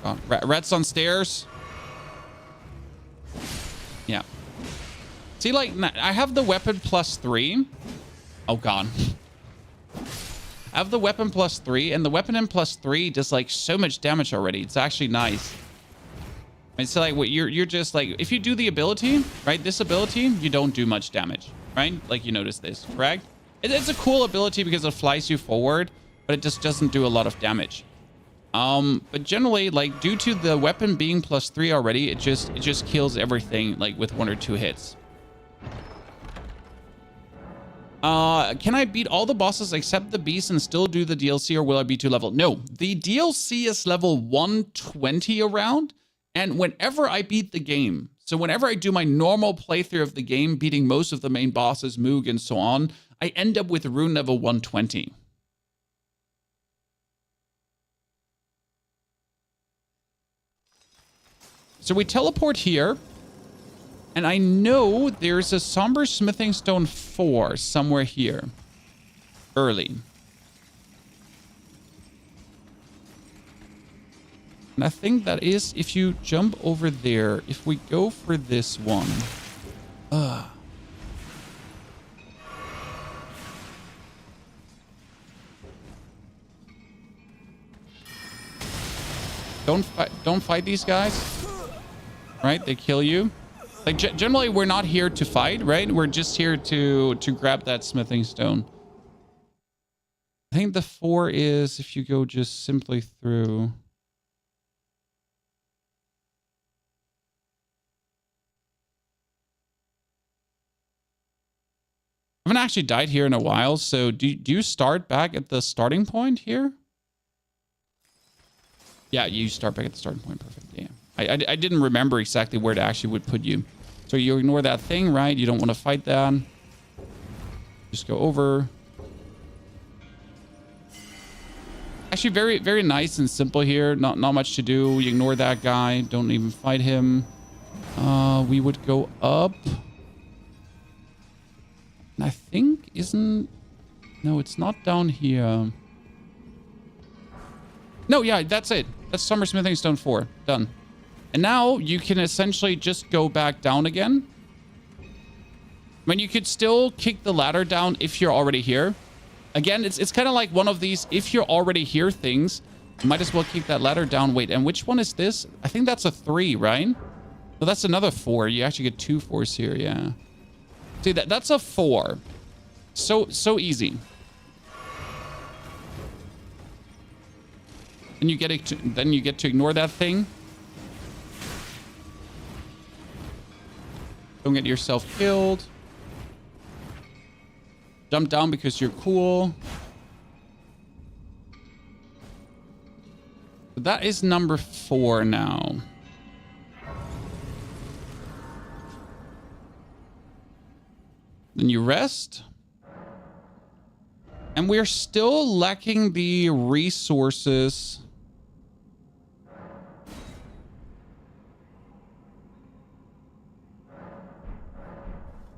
[SPEAKER 1] Oh god, rats on stairs. Yeah. See, like, I have the weapon +3. Oh god. have the weapon +3, and the weapon in +3 does like so much damage already. It's actually nice. It's like what you're just like, if you do the ability, right? This ability, you don't do much damage, right? Like you notice this, correct? It's a cool ability because it flies you forward, but it just doesn't do a lot of damage. But generally, like due to the weapon being +3 already, it just kills everything like with 1 or 2 hits. Can I beat all the bosses except the beast and still do the DLC, or will I be too level? No, the DLC is level 120 around, and whenever I beat the game, so whenever I do my normal playthrough of the game, beating most of the main bosses, Moog and so on, I end up with rune level 120. So we teleport here. And I know there's a Somber Smithing Stone 4 somewhere here. Early. And I think that is if you jump over there. If we go for this one. Don't fight these guys. Right? They kill you. Like, generally, we're not here to fight, right? We're just here to grab that smithing stone. I think the 4 is if you go just simply through. I haven't actually died here in a while, so do you start back at the starting point here? Yeah, you start back at the starting point. Perfect. Yeah. I didn't remember exactly where it actually would put you. So you ignore that thing, right? You don't want to fight that. Just go over. Actually, very, very nice and simple here. Not much to do. You ignore that guy. Don't even fight him. We would go up. And I think no, it's not down here. No, yeah, that's it. That's Somber Smithing Stone 4. Done. And now you can essentially just go back down again. I mean, you could still kick the ladder down if you're already here. Again, it's kind of like one of these, if you're already here things, you might as well kick that ladder down. Wait, and which one is this? I think that's a 3, right? So that's another 4. You actually get 2 4s here, yeah. See, that's a 4. So easy. And you get then you get to ignore that thing. Don't get yourself killed. Jump down because you're cool. But that is number 4 now. Then you rest. And we're still lacking the resources.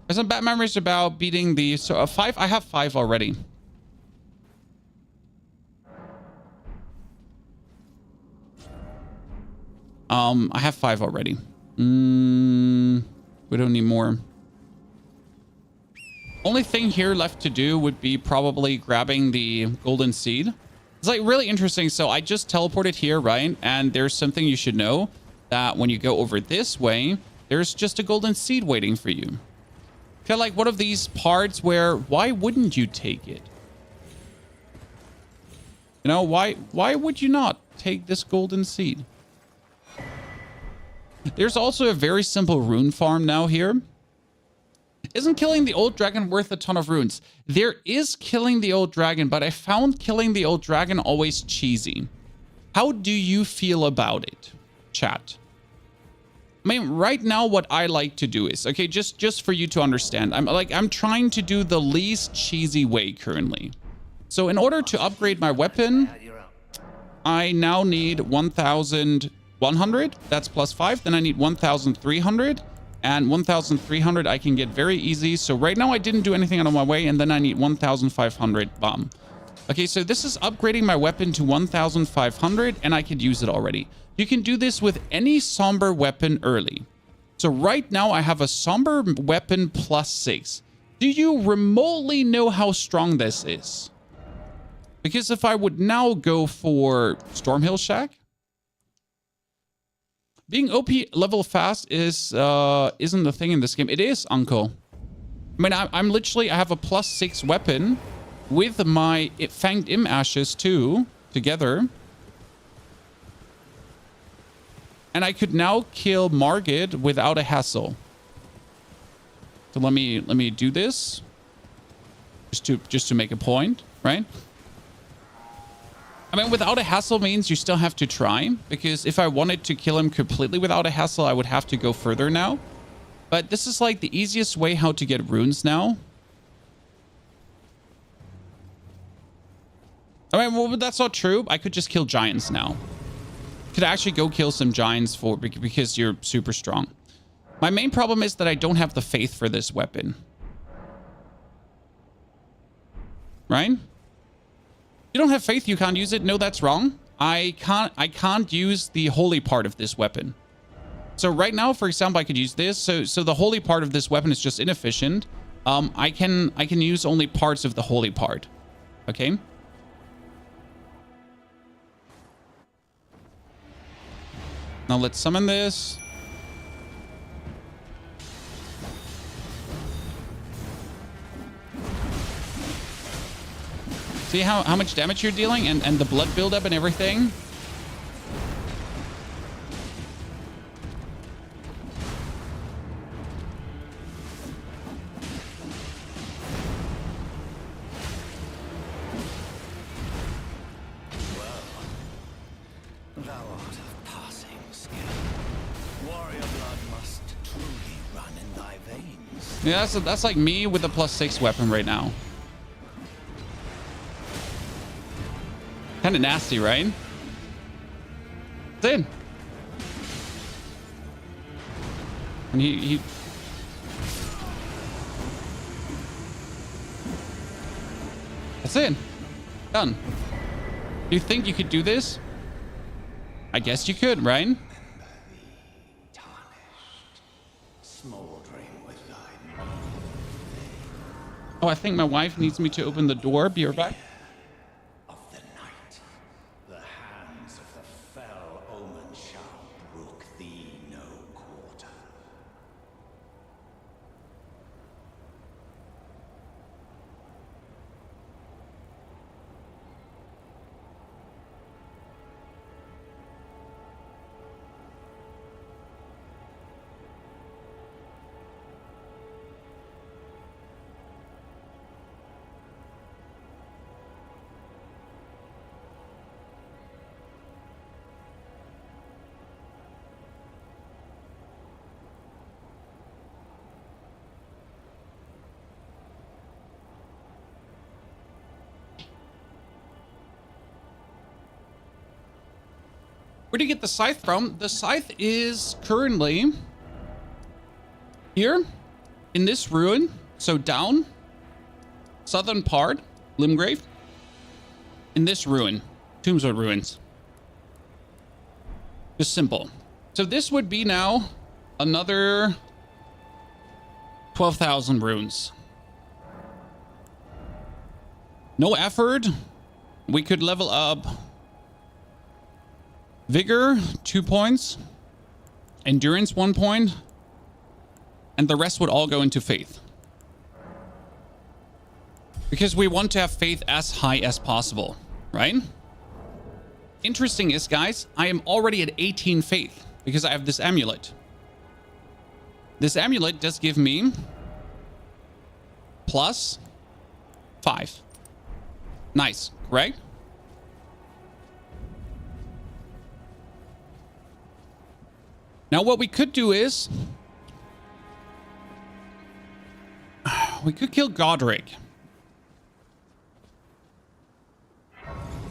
[SPEAKER 1] There's some bad memories about beating the... So 5, I have 5 already. I have 5 already. We don't need more. Only thing here left to do would be probably grabbing the golden seed. It's like really interesting. So I just teleported here, right? And there's something you should know, that when you go over this way, there's just a golden seed waiting for you. Kind of like one of these parts where, why wouldn't you take it? You know, why would you not take this golden seed? There's also a very simple rune farm now here. Isn't killing the old dragon worth a ton of runes? There is killing the old dragon, but I found killing the old dragon always cheesy. How do you feel about it, chat? I mean, right now, what I like to do is, okay, just for you to understand, I'm trying to do the least cheesy way currently. So in order to upgrade my weapon, I now need 1,100. That's +5. Then I need 1,300. And 1,300 I can get very easy. So right now I didn't do anything out of my way. And then I need 1,500. Bam. Okay, so this is upgrading my weapon to 1,500. And I could use it already. You can do this with any somber weapon early. So right now I have a somber weapon +6. Do you remotely know how strong this is? Because if I would now go for Stormhill Shack, being OP level fast is isn't the thing in this game. It is, Uncle. I mean, I'm literally, I have a +6 weapon with my Fanged Im Ashes too, together. And I could now kill Margit without a hassle. So let me do this. Just to make a point, right? I mean, without a hassle means you still have to try, because if I wanted to kill him completely without a hassle, I would have to go further now. But this is like the easiest way how to get runes now. I mean, well, that's not true. I could just kill giants now. Could actually go kill some giants because you're super strong. My main problem is that I don't have the faith for this weapon. Right? You don't have faith, you can't use it. No, that's wrong. I can't use the holy part of this weapon. So right now, for example, I could use this. So the holy part of this weapon is just inefficient. I can use only parts of the holy part. Okay? Now let's summon this. See how much damage you're dealing and the blood buildup and everything?
[SPEAKER 2] Thou art of passing skill. Warrior blood must truly run in thy veins.
[SPEAKER 1] Yeah, that's like me with a +6 weapon right now. Kind of nasty, right? That's it. And he... That's it. Done. Do you think you could do this? I guess you could, right? Oh, I think my wife needs me to open the door. Be right back.
[SPEAKER 2] Of the night, the hands of the fell omen shall brook thee no quarter.
[SPEAKER 1] Where do you get the scythe from? The scythe is currently here in this ruin. So down, southern part, Limgrave, in this ruin, Tombstone Ruins. Just simple. So this would be now another 12,000 runes. No effort. We could level up Vigor, 2 points. Endurance, 1 point. And the rest would all go into faith. Because we want to have faith as high as possible, right? Interesting is, guys, I am already at 18 faith because I have this amulet. This amulet does give me +5. Nice, right? Now what we could do is we could kill Godrick.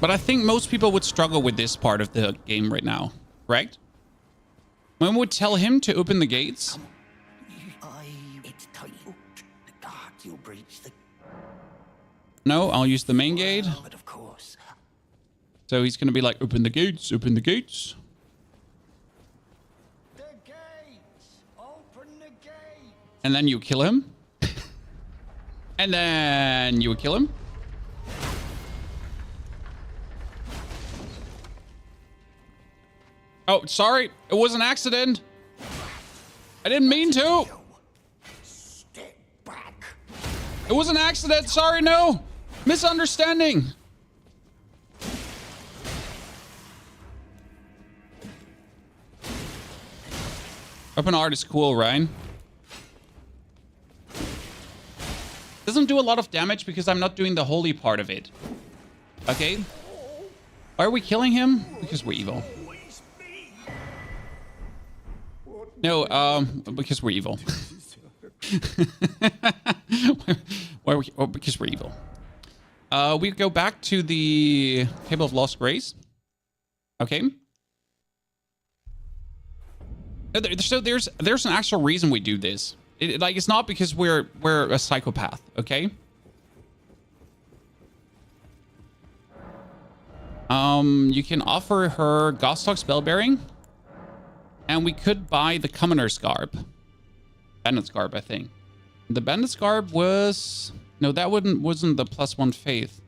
[SPEAKER 1] But I think most people would struggle with this part of the game right now, right? When we would tell him to open the gates.
[SPEAKER 2] It's tight. The guard, you'll breach the...
[SPEAKER 1] No, I'll use the main gate.
[SPEAKER 2] But of course.
[SPEAKER 1] So he's going to be like, open the gates, open the gates.
[SPEAKER 2] The gates! Open the gates!
[SPEAKER 1] And then you kill him. And then you would kill him. Oh, sorry. It was an accident. I didn't mean to.
[SPEAKER 2] Step back.
[SPEAKER 1] It was an accident. Sorry, no. Misunderstanding. Open art is cool, right? Doesn't do a lot of damage because I'm not doing the holy part of it. Okay. Why are we killing him? Because we're evil. No, because we're evil. Why are we? Oh, because we're evil. We go back to the Table of Lost Grace. Okay. So there's an actual reason we do this. It's not because we're a psychopath. Okay. You can offer her Gostock Spellbearing. And we could buy the Commoner's Garb. Bandit's Garb, I think. The Bandit's Garb was... No, that wasn't the +1 faith.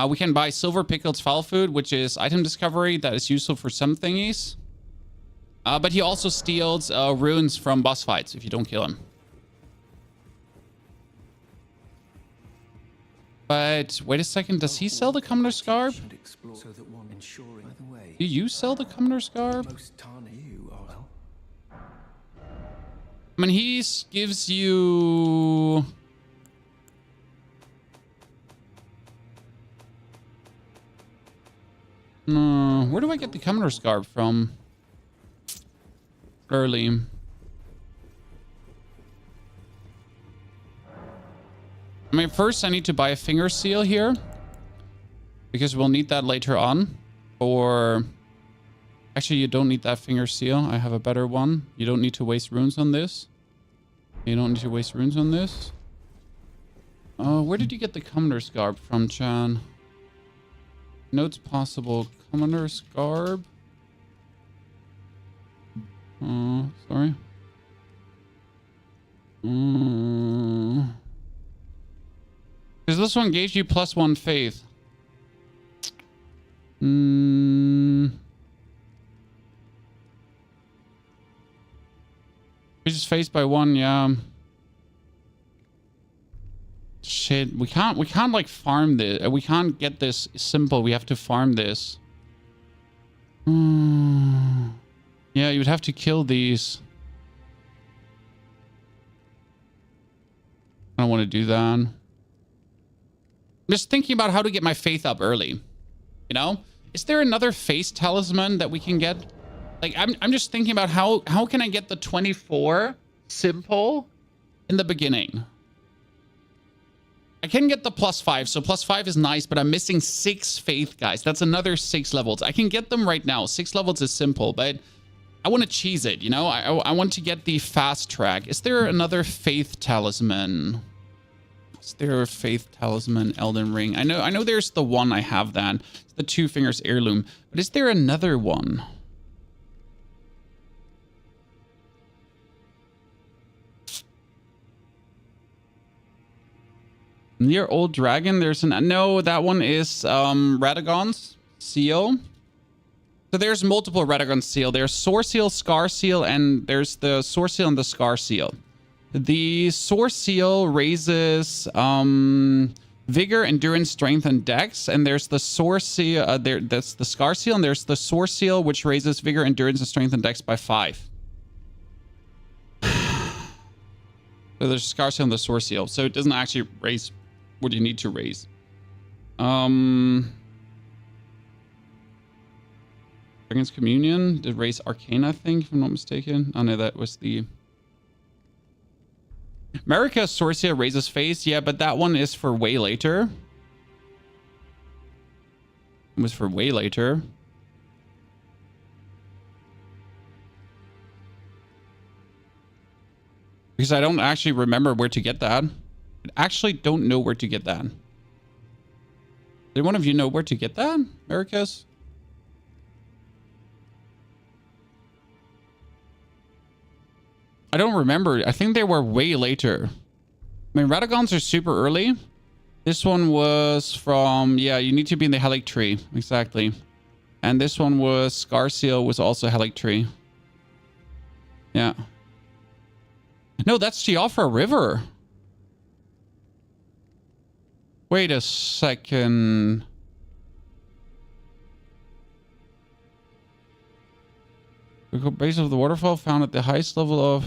[SPEAKER 1] We can buy Silver Pickled Foul Food, which is item discovery that is useful for some thingies. But he also steals runes from boss fights if you don't kill him. But wait a second, does he sell the Commoner's Garb? Do you sell the Commoner's Garb? I mean, he gives you... where do I get the Commoner's Garb from? Early. I mean, first I need to buy a finger seal here. Because we'll need that later on. Or... Actually, you don't need that finger seal. I have a better one. You don't need to waste runes on this. You don't need to waste runes on this. Where did you get the Commoner's Garb from, Chan? Notes possible. Commoner's Garb. Sorry. Because this one gave you +1 faith. We just faced by 1, yeah. Shit, we can't like farm this. We can't get this simple. We have to farm this. Yeah, you would have to kill these. I don't want to do that. I'm just thinking about how to get my faith up early. You know? Is there another face talisman that we can get? Like, I'm just thinking about how can I get the 24 simple in the beginning? I can get the +5, so +5 is nice, but I'm missing 6 faith, guys. That's another 6 levels. I can get them right now. 6 levels is simple, but I want to cheese it, you know? I want to get the fast track. Is there another faith talisman? Is there a faith talisman Elden Ring? I know there's the one I have that. It's the 2 fingers heirloom. But is there another one? Near Old Dragon, there's an... No, that one is Radagon's seal. So there's multiple Radagon seal. There's Sword Seal, Scar Seal, and there's the Sword Seal and the Scar Seal. The Sword Seal raises Vigor, Endurance, Strength, and Dex. And there's the Sword Seal... that's the Scar Seal, and there's the Sword Seal, which raises Vigor, Endurance, and Strength, and Dex by 5. So there's Scar Seal and the Sword Seal. So it doesn't actually raise... what you need to raise. Dragon's Communion did raise Arcane, I think, if I'm not mistaken. Oh no, that was the... America's Sorcia raises face, yeah, but that one is for way later. It was for way later. Because I don't actually remember where to get that. I actually don't know where to get that. Did one of you know where to get that, Americas? I don't remember. I think they were way later. I mean, Radagons are super early. This one was from, yeah, you need to be in the Erdtree. Exactly. And this one was Scarseal, was also Erdtree. Yeah. No, that's Geoffra River. Wait a second. The base of the waterfall found at the highest level of...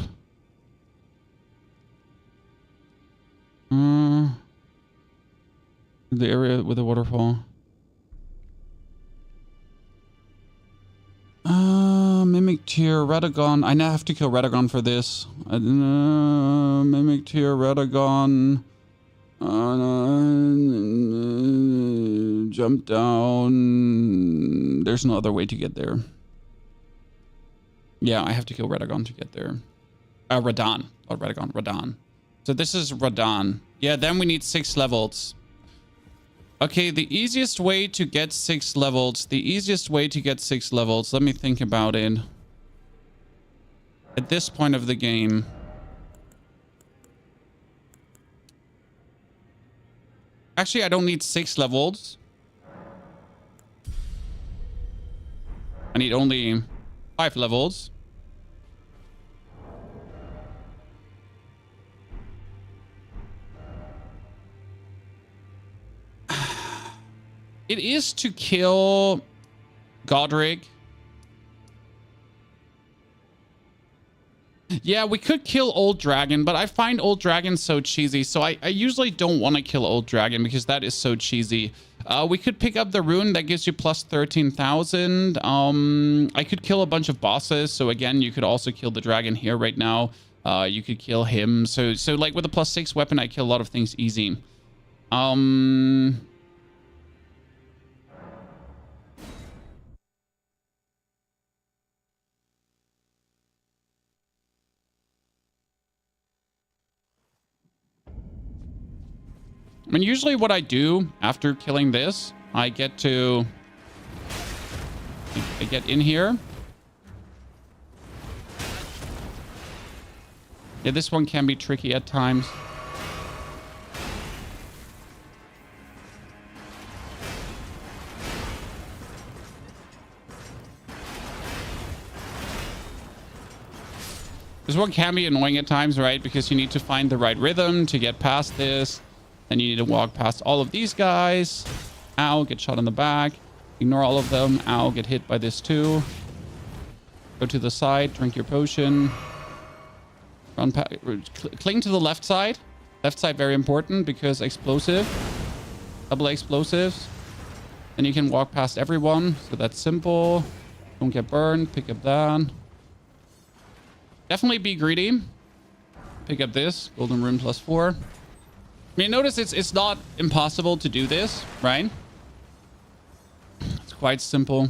[SPEAKER 1] the area with the waterfall. Mimic Tier, Radagon. I now have to kill Radagon for this. Mimic Tier, Radagon. Jump down. There's no other way to get there. Yeah, I have to kill Radagon to get there. Radon. Oh, Radagon. Radon. So this is Radon. Yeah, then we need 6 levels. Okay, the easiest way to get 6 levels. The easiest way to get 6 levels. Let me think about it. At this point of the game. Actually, I don't need 6 levels. I need only 5 levels. It is to kill Godrick. Yeah, we could kill Old Dragon, but I find Old Dragon so cheesy. So I usually don't want to kill Old Dragon because that is so cheesy. We could pick up the rune that gives you plus 13,000. I could kill a bunch of bosses. So again, you could also kill the dragon here right now. You could kill him. So like with a plus 6 weapon, I kill a lot of things easy. I mean, usually what I do after killing this, I get in here. Yeah, this one can be tricky at times. This one can be annoying at times, right? Because you need to find the right rhythm to get past this. Then you need to walk past all of these guys. Ow, get shot in the back. Ignore all of them. Ow, get hit by this too. Go to the side, drink your potion. Run cling to the left side. Left side very important because explosive. Double explosives. Then you can walk past everyone. So that's simple. Don't get burned. Pick up that. Definitely be greedy. Pick up this. Golden rune plus 4. I mean, notice it's not impossible to do this, right? It's quite simple.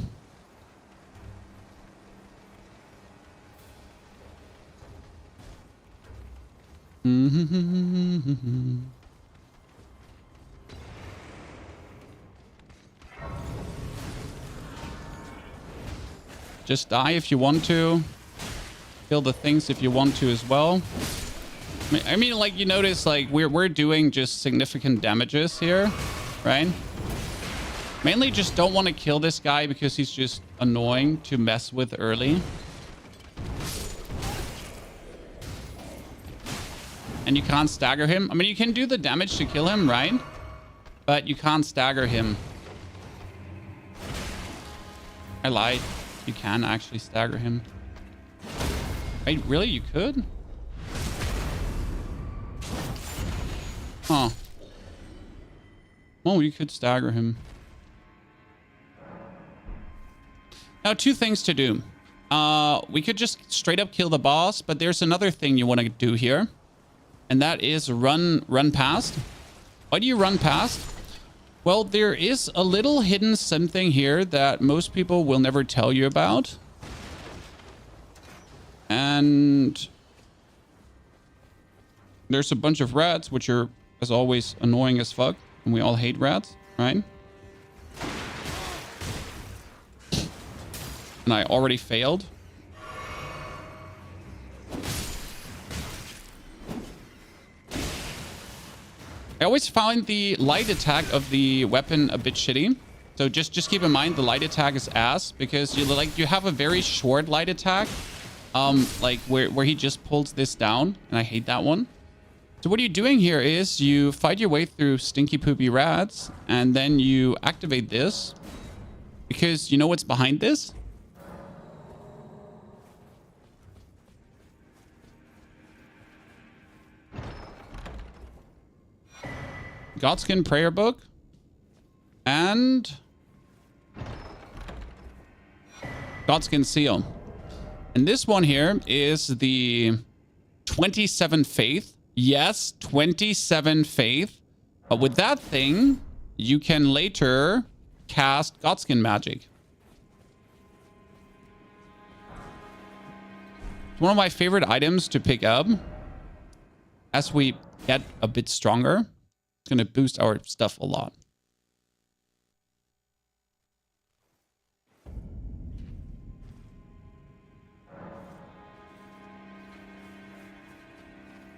[SPEAKER 1] Just die if you want to. Kill the things if you want to as well. I mean, like, you notice, like, we're doing just significant damages here, right? Mainly just don't want to kill this guy because he's just annoying to mess with early. And you can't stagger him. I mean, you can do the damage to kill him, right? But you can't stagger him. I lied. You can actually stagger him. Wait, really? You could? Huh. Oh, you could stagger him. Now, 2 things to do. We could just straight up kill the boss, but there's another thing you want to do here. And that is run past. Why do you run past? Well, there is a little hidden something here that most people will never tell you about. And there's a bunch of rats, which are, as always, annoying as fuck. And we all hate rats, right? And I already failed. I always found the light attack of the weapon a bit shitty. So just keep in mind the light attack is ass because you have a very short light attack. Like where he just pulls this down, and I hate that one. So what you're doing here is you fight your way through stinky poopy rats, and then you activate this because you know what's behind this? Godskin prayer book and Godskin seal. And this one here is the 27 faith. Yes, 27 faith. But with that thing, you can later cast Godskin magic. It's one of my favorite items to pick up as we get a bit stronger. It's going to boost our stuff a lot.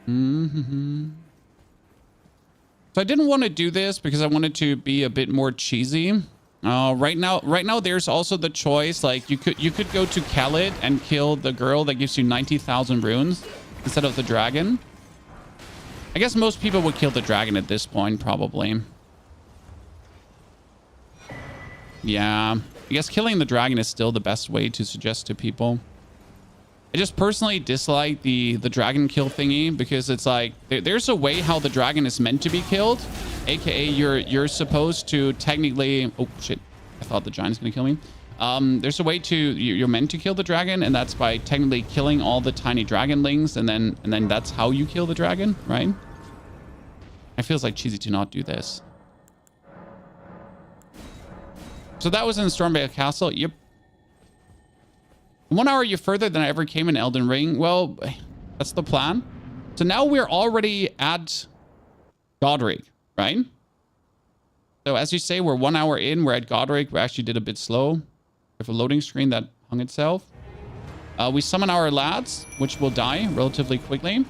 [SPEAKER 1] So I didn't want to do this because I wanted to be a bit more cheesy. Right now there's also the choice, like you could go to Khalid and kill the girl that gives you 90,000 runes instead of the dragon. I guess most people would kill the dragon at this point, probably. Yeah, I guess killing the dragon is still the best way to suggest to people. I just personally dislike the dragon kill thingy because it's like there's a way how the dragon is meant to be killed, aka you're supposed to technically, oh shit, I thought the giant's gonna kill me. There's a way to you're meant to kill the dragon, and that's by technically killing all the tiny dragonlings, and then that's how you kill the dragon, right? It feels like cheesy to not do this. So that was in Stormvale Castle. Yep. 1 hour you're further than I ever came in Elden Ring. Well, that's the plan. So now we're already at Godrick, right? So as you say, we're 1 hour in. We're at Godrick. We actually did a bit slow. We have a loading screen that hung itself. We summon our lads, which will die relatively quickly.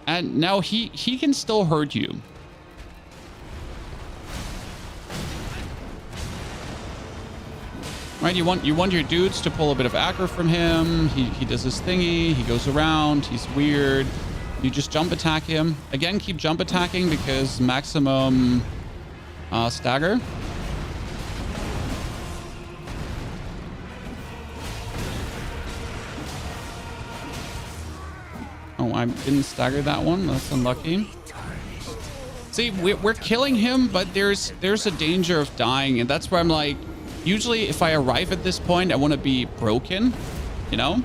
[SPEAKER 1] And now he can still hurt you. Right, you want your dudes to pull a bit of aggro from him. He does his thingy. He goes around. He's weird. You just jump attack him. Again, keep jump attacking because maximum stagger. Oh, I didn't stagger that one. That's unlucky. See, we're killing him, but there's a danger of dying, and that's where I'm like, usually if I arrive at this point, I want to be broken, you know?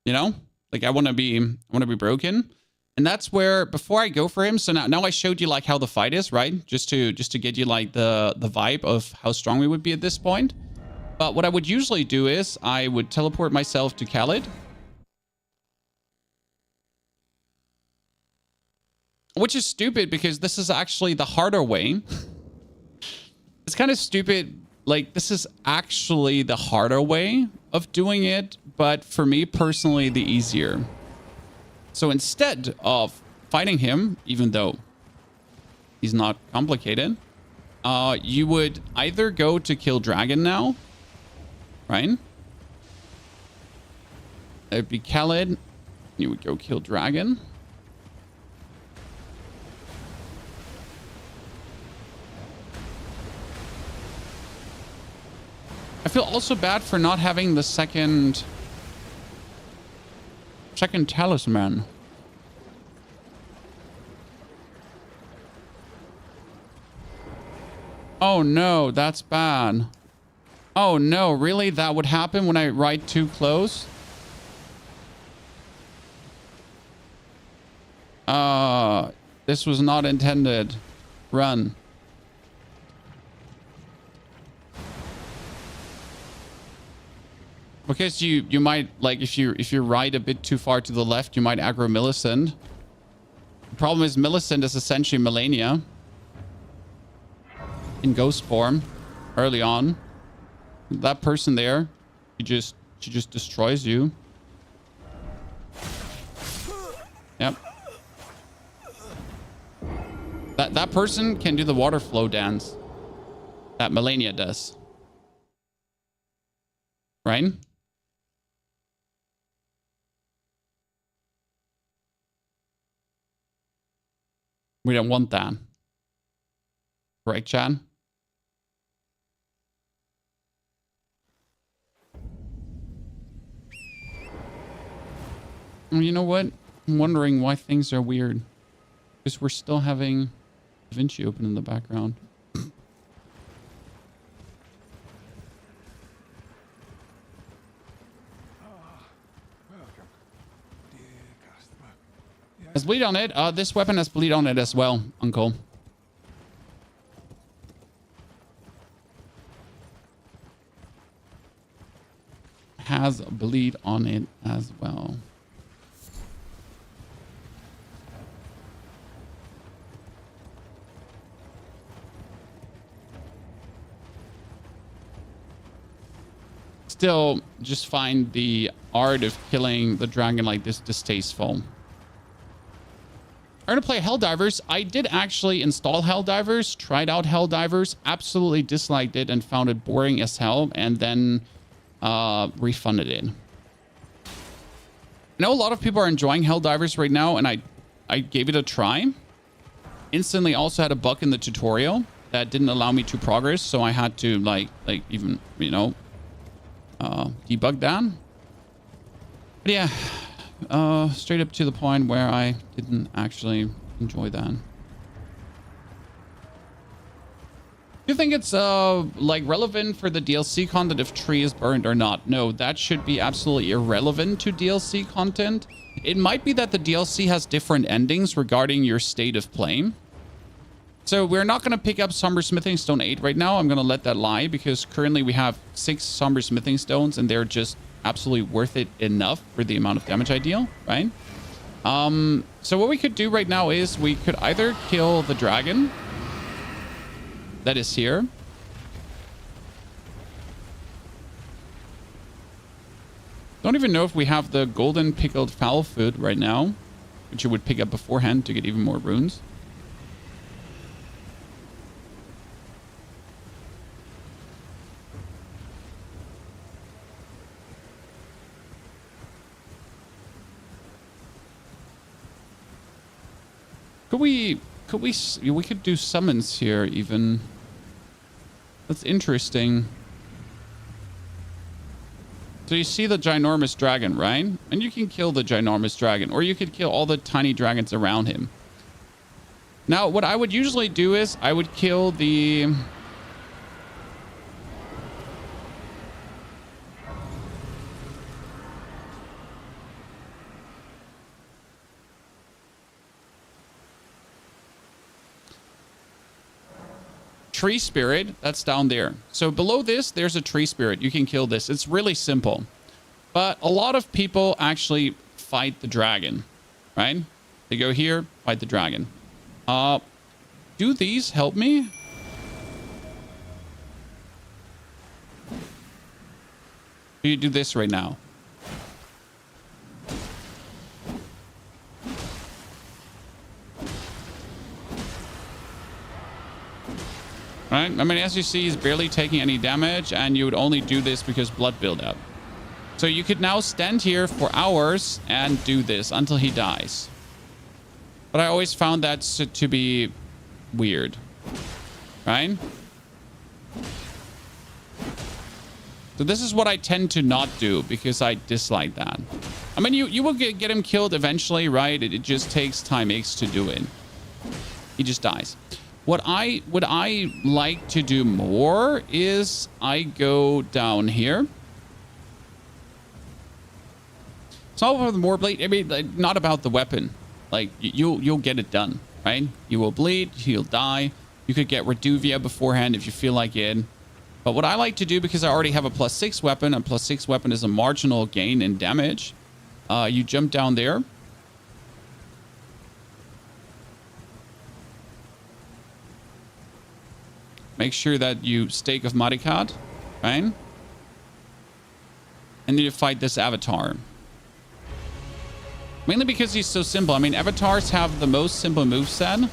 [SPEAKER 1] You know? Like I want to be broken. And that's where, before I go for him, so now I showed you like how the fight is, right? Just to get you like the vibe of how strong we would be at this point. But what I would usually do is I would teleport myself to Khalid. Which is stupid because this is actually the harder way. It's kind of stupid. Like, this is actually the harder way of doing it, but for me personally, the easier. So instead of fighting him, even though he's not complicated, you would either go to kill dragon now, right? It'd be Khalid. You would go kill dragon. I feel also bad for not having the second talisman. Oh no, that's bad. Oh no, really? That would happen when I ride too close? This was not intended. Run. Because you might, like, if you ride a bit too far to the left, you might aggro Millicent. The problem is Millicent is essentially Melania in ghost form early on. That person there, you just She just destroys you. Yep. That person can do the water flow dance. That Melania does. Right? We don't want that. Correct, Chad? You know what? I'm wondering why things are weird. Because we're still having Da Vinci open in the background. Has bleed on it? This weapon has bleed on it as well, Uncle. Has bleed on it as well. Still, just find the art of killing the dragon like this distasteful. I'm going to play Helldivers. I did actually install Helldivers, tried out Helldivers, absolutely disliked it and found it boring as hell, and then refunded it. I know a lot of people are enjoying Helldivers right now, and I gave it a try. Instantly also had a bug in the tutorial that didn't allow me to progress, so I had to like even, you know, debug that. But yeah, straight up to the point where I didn't actually enjoy that. Do you think it's like relevant for the DLC content if tree is burned or not? No, that should be absolutely irrelevant to DLC content. It might be that the DLC has different endings regarding your state of play. So we're not going to pick up Somber Smithing Stone 8 right now. I'm going to let that lie because currently we have 6 Somber Smithing Stones and they're just absolutely worth it enough for the amount of damage I deal, right? So what we could do right now is we could either kill the dragon that is here. Don't even know if we have the golden pickled fowl food right now, which you would pick up beforehand to get even more runes. We could do summons here even. That's interesting. So you see the ginormous dragon, right? And you can kill the ginormous dragon, or you could kill all the tiny dragons around him. Now, what I would usually do is I would kill the tree spirit that's down there. So below this, there's a tree spirit. You can kill this. It's really simple. But a lot of people actually fight the dragon, right? They go here, fight the dragon. Do these help me? Do you do this right now? Right? I mean, as you see, he's barely taking any damage, and you would only do this because blood buildup. So you could now stand here for hours and do this until he dies. But I always found that to be weird. Right? So this is what I tend to not do because I dislike that. I mean, you will get him killed eventually, right? It just takes time X to do it. He just dies. What I like to do more is I go down here. It's all about the more bleed. I mean, like, not about the weapon. Like you'll get it done, right? You will bleed. You'll die. You could get Reduvia beforehand if you feel like it. But what I like to do, because I already have a +6 weapon, and +6 weapon is a marginal gain in damage. You jump down there. Make sure that you stake of Marikat, right? and then you fight this avatar. Mainly because he's so simple. I mean, avatars have the most simple moveset.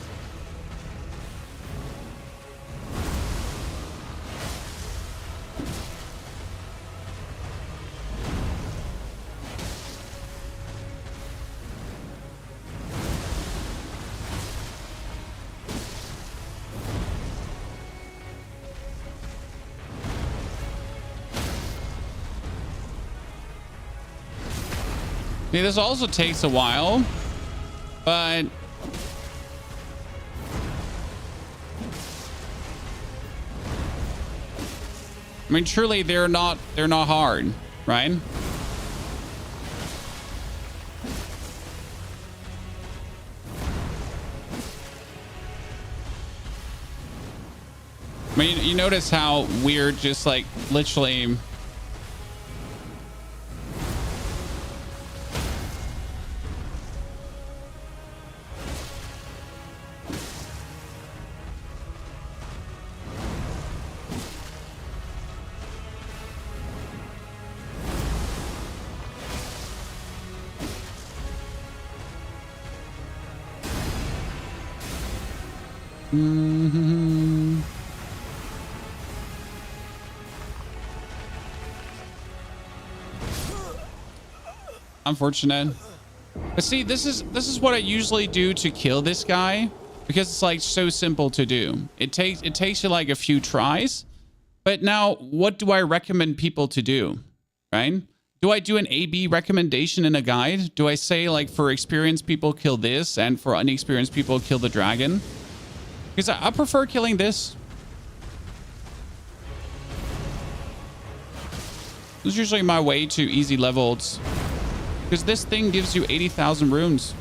[SPEAKER 1] Yeah, this also takes a while, but I mean, truly, they're not hard, right? I mean, you notice how we're just like literally. Unfortunate. But see, this is what I usually do to kill this guy, because it's like so simple to do. It takes you like a few tries. But now, what do I recommend people to do? Right? Do I do an A/B recommendation in a guide? Do I say like for experienced people kill this, and for inexperienced people kill the dragon? Because I prefer killing this. This is usually my way to easy levels. Because this thing gives you 80,000 runes.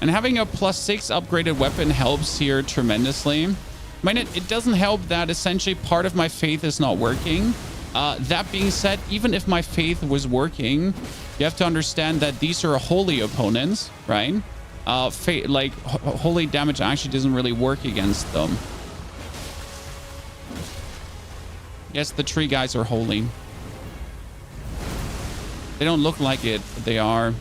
[SPEAKER 1] And having a +6 upgraded weapon helps here tremendously. I mean, it doesn't help that essentially part of my faith is not working. That being said, even if my faith was working, you have to understand that these are holy opponents, right? Holy damage actually doesn't really work against them. Yes, the tree guys are holy. They don't look like it, but they are.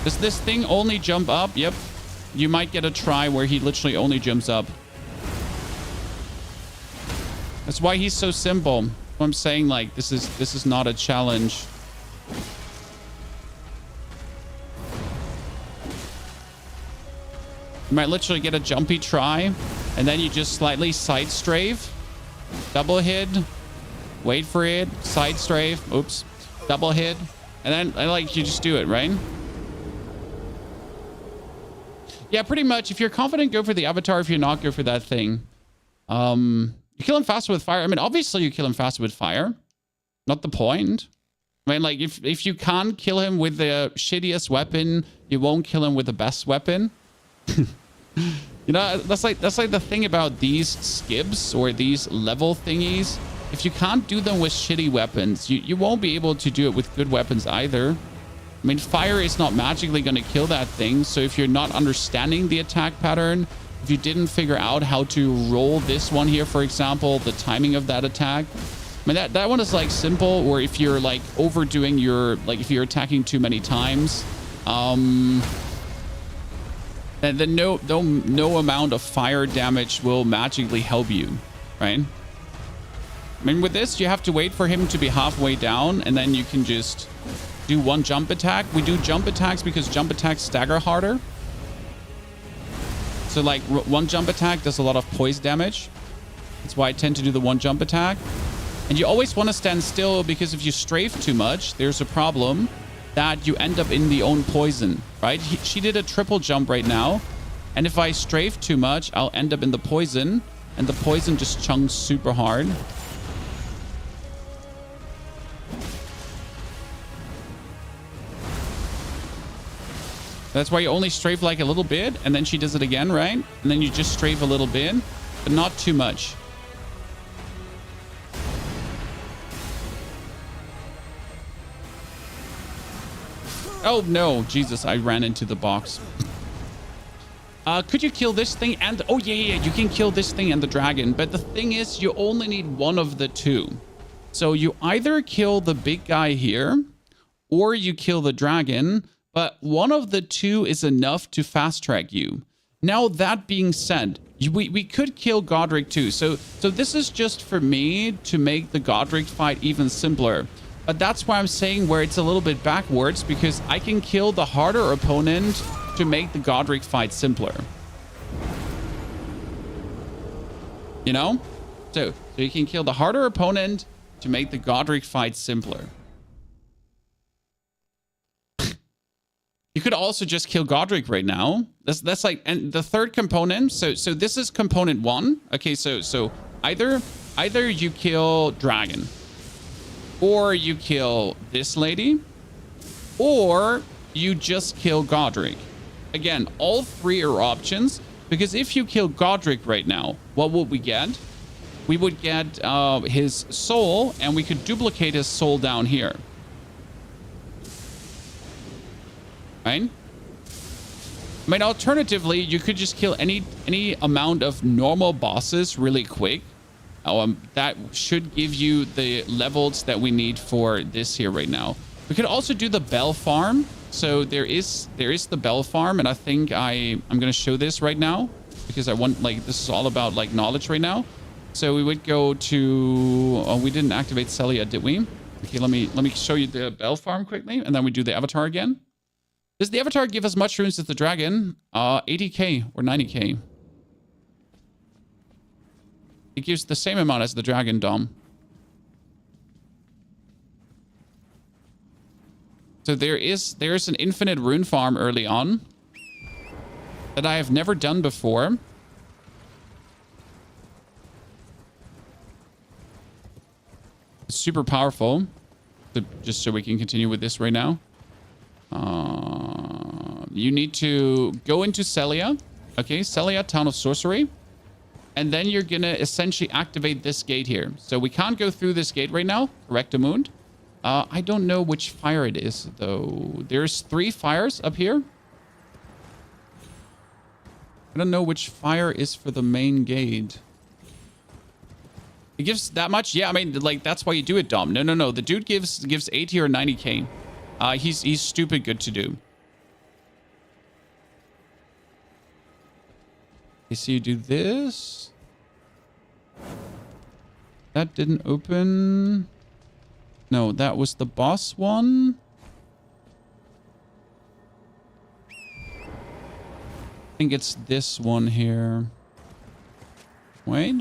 [SPEAKER 1] Does this thing only jump up? Yep. You might get a try where he literally only jumps up. That's why he's so simple. I'm saying, like, this is not a challenge. You might literally get a jumpy try, and then you just slightly side strafe, double hit, wait for it, side strafe, oops, double hit, and then like you just do it, right? Yeah, pretty much. If you're confident, go for the avatar. If you're not, go for that thing. You kill him faster with fire. I mean, obviously you kill him faster with fire. Not the point. I mean, like if you can't kill him with the shittiest weapon, you won't kill him with the best weapon. You know, that's like the thing about these skibs or these level thingies. If you can't do them with shitty weapons, you won't be able to do it with good weapons either. I mean, fire is not magically going to kill that thing. So if you're not understanding the attack pattern, if you didn't figure out how to roll this one here, for example, the timing of that attack, I mean, that one is like simple. Or if you're like overdoing your, like if you're attacking too many times, then no amount of fire damage will magically help you, right? I mean, with this, you have to wait for him to be halfway down, and then you can just do one jump attack. We do jump attacks because jump attacks stagger harder. So like one jump attack does a lot of poise damage. That's why I tend to do the one jump attack. And you always want to stand still, because if you strafe too much, there's a problem that you end up in the own poison, right? She did a triple jump right now. And if I strafe too much, I'll end up in the poison, and the poison just chunks super hard. That's why you only strafe like a little bit, and then she does it again, right? And then you just strafe a little bit, but not too much. Oh no, Jesus, I ran into the box. Could you kill this thing and... Oh, yeah, you can kill this thing and the dragon. But the thing is, you only need one of the two. So you either kill the big guy here, or you kill the dragon, but one of the two is enough to fast track you. Now, that being said, we could kill Godrick too. So this is just for me to make the Godrick fight even simpler. But that's why I'm saying where it's a little bit backwards, because I can kill the harder opponent to make the Godrick fight simpler. You know? So you can kill the harder opponent to make the Godrick fight simpler. You could also just kill Godrick right now. That's like, and the third component. So this is component 1. Okay, so either you kill dragon, or you kill this lady, or you just kill Godrick. Again, all three are options, because if you kill Godrick right now, what would we get? We would get his soul, and we could duplicate his soul down here. Right? I mean, alternatively, you could just kill any amount of normal bosses really quick. That should give you the levels that we need for this here right now. We could also do the bell farm. So there is the bell farm, and I think I'm gonna show this right now, because I want, like, this is all about like knowledge right now. So we would go to, oh, we didn't activate Celia, did we? Okay, let me show you the bell farm quickly, and then we do the avatar again. Does the avatar give us much runes as the dragon? 80k or 90k. It gives the same amount as the dragon, Dom. So there's an infinite rune farm early on that I have never done before. It's super powerful. Just so we can continue with this right now. You need to go into Celia. Okay, Celia, Town of Sorcery. And then you're going to essentially activate this gate here. So we can't go through this gate right now. Correct, Amund. I don't know which fire it is, though. There's 3 fires up here. I don't know which fire is for the main gate. It gives that much? Yeah, I mean, like, that's why you do it, Dom. No. The dude gives 80 or 90k. He's stupid good to do. Okay, so you do this. That didn't open. No, that was the boss one. I think it's this one here. Wait.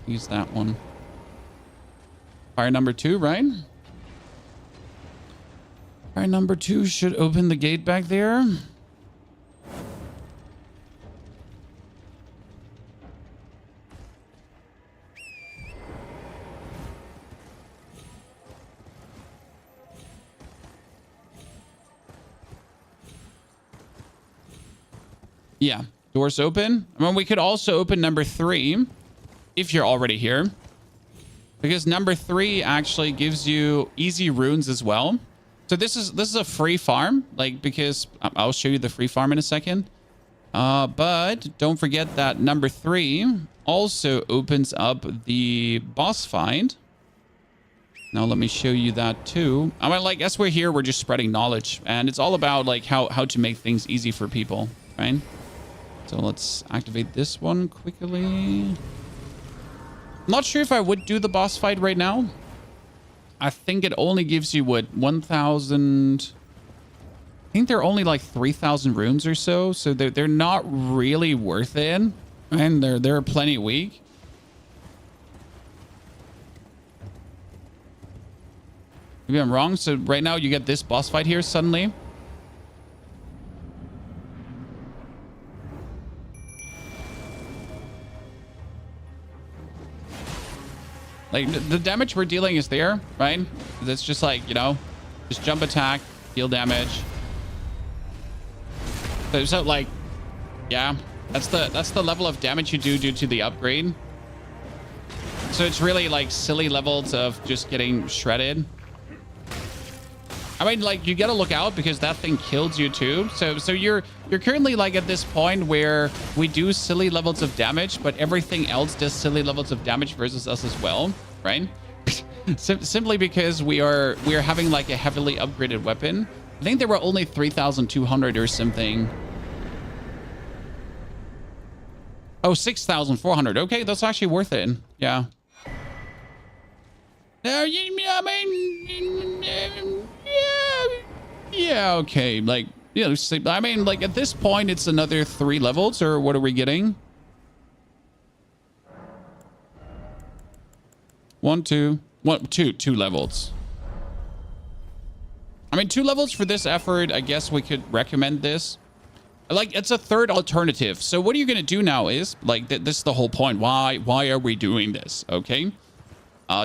[SPEAKER 1] Use that one. Fire number 2, right? Fire number 2 should open the gate back there. Yeah, doors open. I mean, we could also open number 3 if you're already here, because number 3 actually gives you easy runes as well. So this is a free farm, like, because I'll show you the free farm in a second. But don't forget that number 3 also opens up the boss fight. Now let me show you that too. I mean, like, as we're here, we're just spreading knowledge, and it's all about like how to make things easy for people, right? So let's activate this one quickly. I'm not sure if I would do the boss fight right now. I think it only gives you, what, 1,000... I think they're only like 3,000 runes or so. So they're not really worth it. And they're plenty weak. Maybe I'm wrong. So right now you get this boss fight here suddenly. Like, the damage we're dealing is there, right? It's just like, you know, just jump attack, deal damage. So like, yeah, that's the level of damage you do due to the upgrade. So it's really like silly levels of just getting shredded. I mean, like, you gotta look out because that thing kills you too. So you're currently like at this point where we do silly levels of damage, but everything else does silly levels of damage versus us as well, right? Simply because we are having like a heavily upgraded weapon. I think there were only 3,200 or something. Oh, 6,400. Okay, that's actually worth it. Yeah. I mean, yeah, okay. Like, you know, I mean, like at this point, it's another 3 levels, or what are we getting? 2 levels. I mean, 2 levels for this effort. I guess we could recommend this. Like, it's a third alternative. So what are you going to do now is, like, this is the whole point. Why are we doing this? Okay.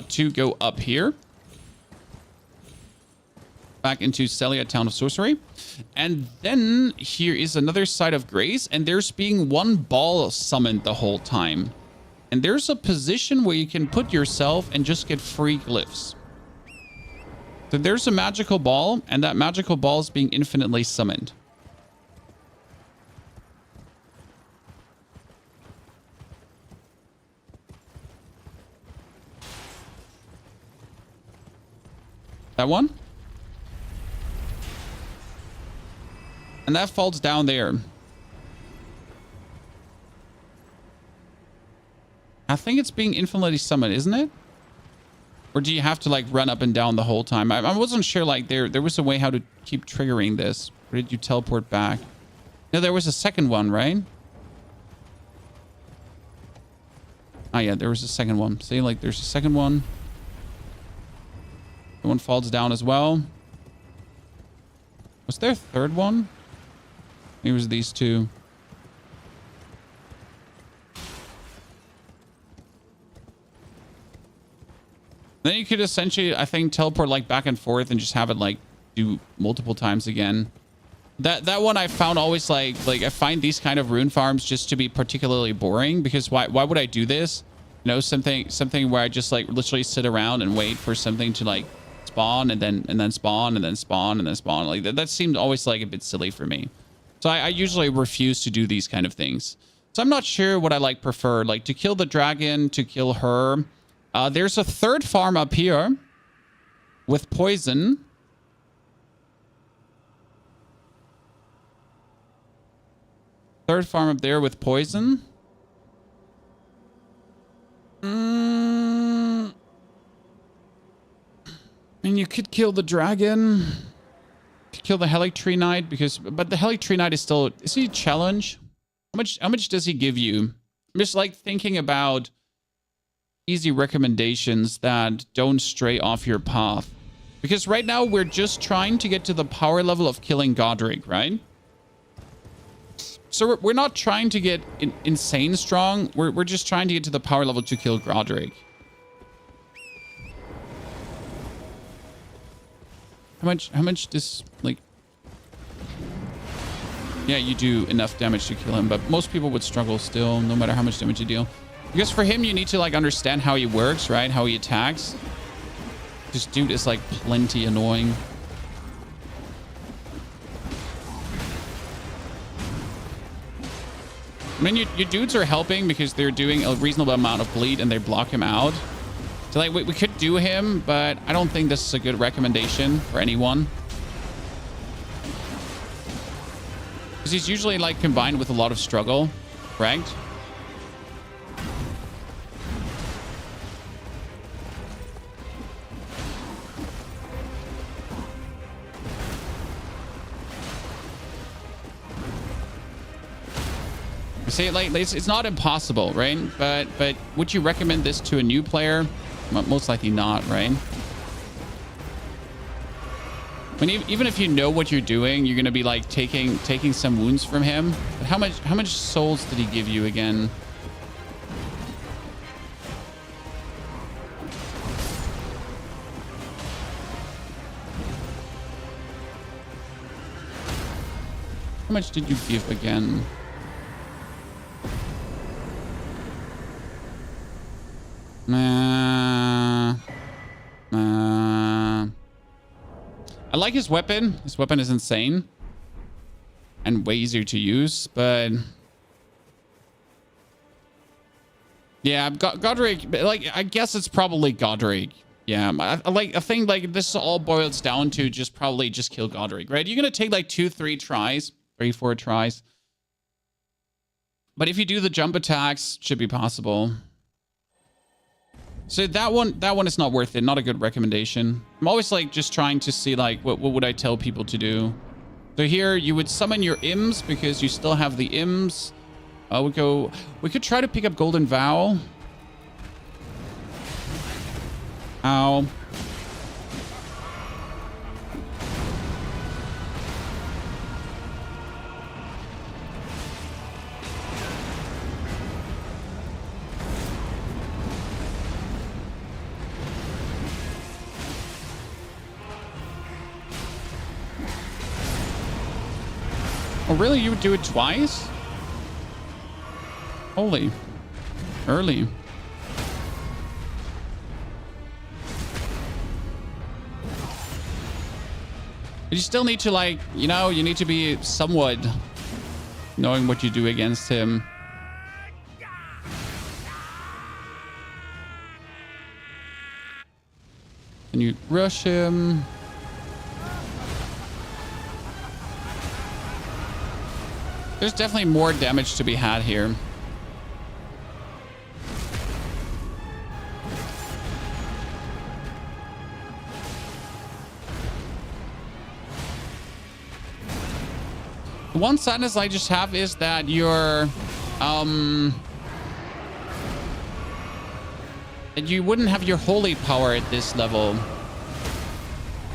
[SPEAKER 1] To go up here. Back into Celia, Town of Sorcery. And then here is another site of grace. And there's being 1 ball summoned the whole time. And there's a position where you can put yourself and just get free glyphs. So there's a magical ball. And that magical ball is being infinitely summoned. That one? And that falls down there. I think it's being infinitely summoned, isn't it? Or do you have to like run up and down the whole time? I wasn't sure, like there was a way how to keep triggering this. Or did you teleport back? No, there was a second one, right? Oh yeah, there was a second one. See, like there's a second one. The one falls down as well. Was there a third one? It was these 2. Then you could essentially, I think, teleport like back and forth and just have it like do multiple times again. That one I found always like I find these kind of rune farms just to be particularly boring, because why would I do this? You know, something where I just like literally sit around and wait for something to like spawn and then spawn and then spawn and then spawn. Like that seemed always like a bit silly for me. So I usually refuse to do these kind of things. So I'm not sure what I like prefer, like to kill the dragon, to kill her. There's a third farm up here with poison. Third farm up there with poison. And you could kill the dragon. Kill the Erdtree Knight, but the Erdtree Knight is still, is he a challenge? How much does he give you? I'm just like thinking about easy recommendations that don't stray off your path. Because right now we're just trying to get to the power level of killing Godrick, right? So we're not trying to get insane strong. We're just trying to get to the power level to kill Godrick. How much does, like... Yeah, you do enough damage to kill him, but most people would struggle still, no matter how much damage you deal. Because for him, you need to, like, understand how he works, right? How he attacks. This dude is, like, plenty annoying. I mean, your dudes are helping because they're doing a reasonable amount of bleed and they block him out. So, like, we could do him, but I don't think this is a good recommendation for anyone. Because he's usually, like, combined with a lot of struggle, correct? See, like, it's not impossible, right? But would you recommend this to a new player? Most likely not, right? I mean, even if you know what you're doing, you're gonna be like taking some wounds from him. But how much souls did he give you again? How much did you give again? I like his weapon. His weapon is insane and way easier to use, but yeah, Godrick, like, I guess it's probably Godrick. Yeah, I think like this all boils down to just probably just kill Godrick, right? You're gonna take like 2-3 tries, 3-4 tries. But if you do the jump attacks, should be possible. So that one is not worth it. Not a good recommendation. I'm always like just trying to see like what would I tell people to do. So here you would summon your imps because you still have the imps. We could try to pick up Golden Vow. Ow. Oh, really? You would do it twice? Holy. Early. But you still need to, like, you know, you need to be somewhat knowing what you do against him. And you rush him. There's definitely more damage to be had here. The one sadness I just have is that that you wouldn't have your holy power at this level.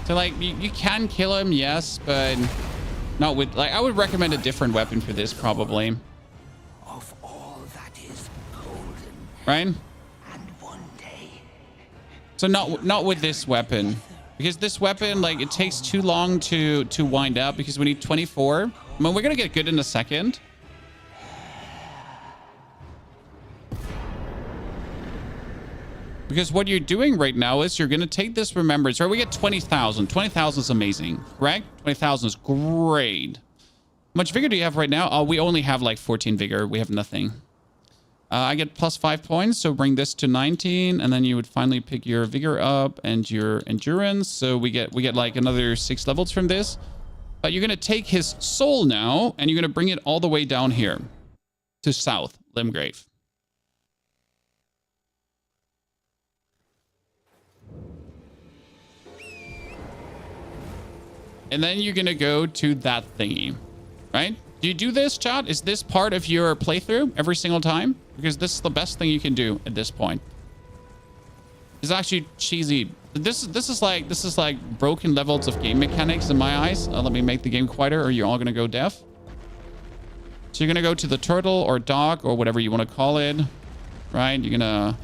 [SPEAKER 1] So like you can kill him, yes, but not with, like, I would recommend a different weapon for this probably.
[SPEAKER 2] Of all that is golden,
[SPEAKER 1] right?
[SPEAKER 2] and one day.
[SPEAKER 1] So not with this weapon, because this weapon, like, it takes too long to wind up because we need 24. I mean, we're gonna get good in a second. Because what you're doing right now is you're going to take this remembrance, right? We get 20,000. 20,000 is amazing, correct? 20,000 is great. How much vigor do you have right now? Oh, we only have like 14 vigor. We have nothing. I get plus 5 points, so bring this to 19, and then you would finally pick your vigor up and your endurance. So we get like another 6 levels from this. But you're going to take his soul now, and you're going to bring it all the way down here to South Limgrave. And then you're going to go to that thingy, right? Do you do this, chat? Is this part of your playthrough every single time? Because this is the best thing you can do at this point. It's actually cheesy. This is like broken levels of game mechanics in my eyes. Let me make the game quieter or you're all going to go deaf. So you're going to go to the turtle or dog or whatever you want to call it, right? You're going to...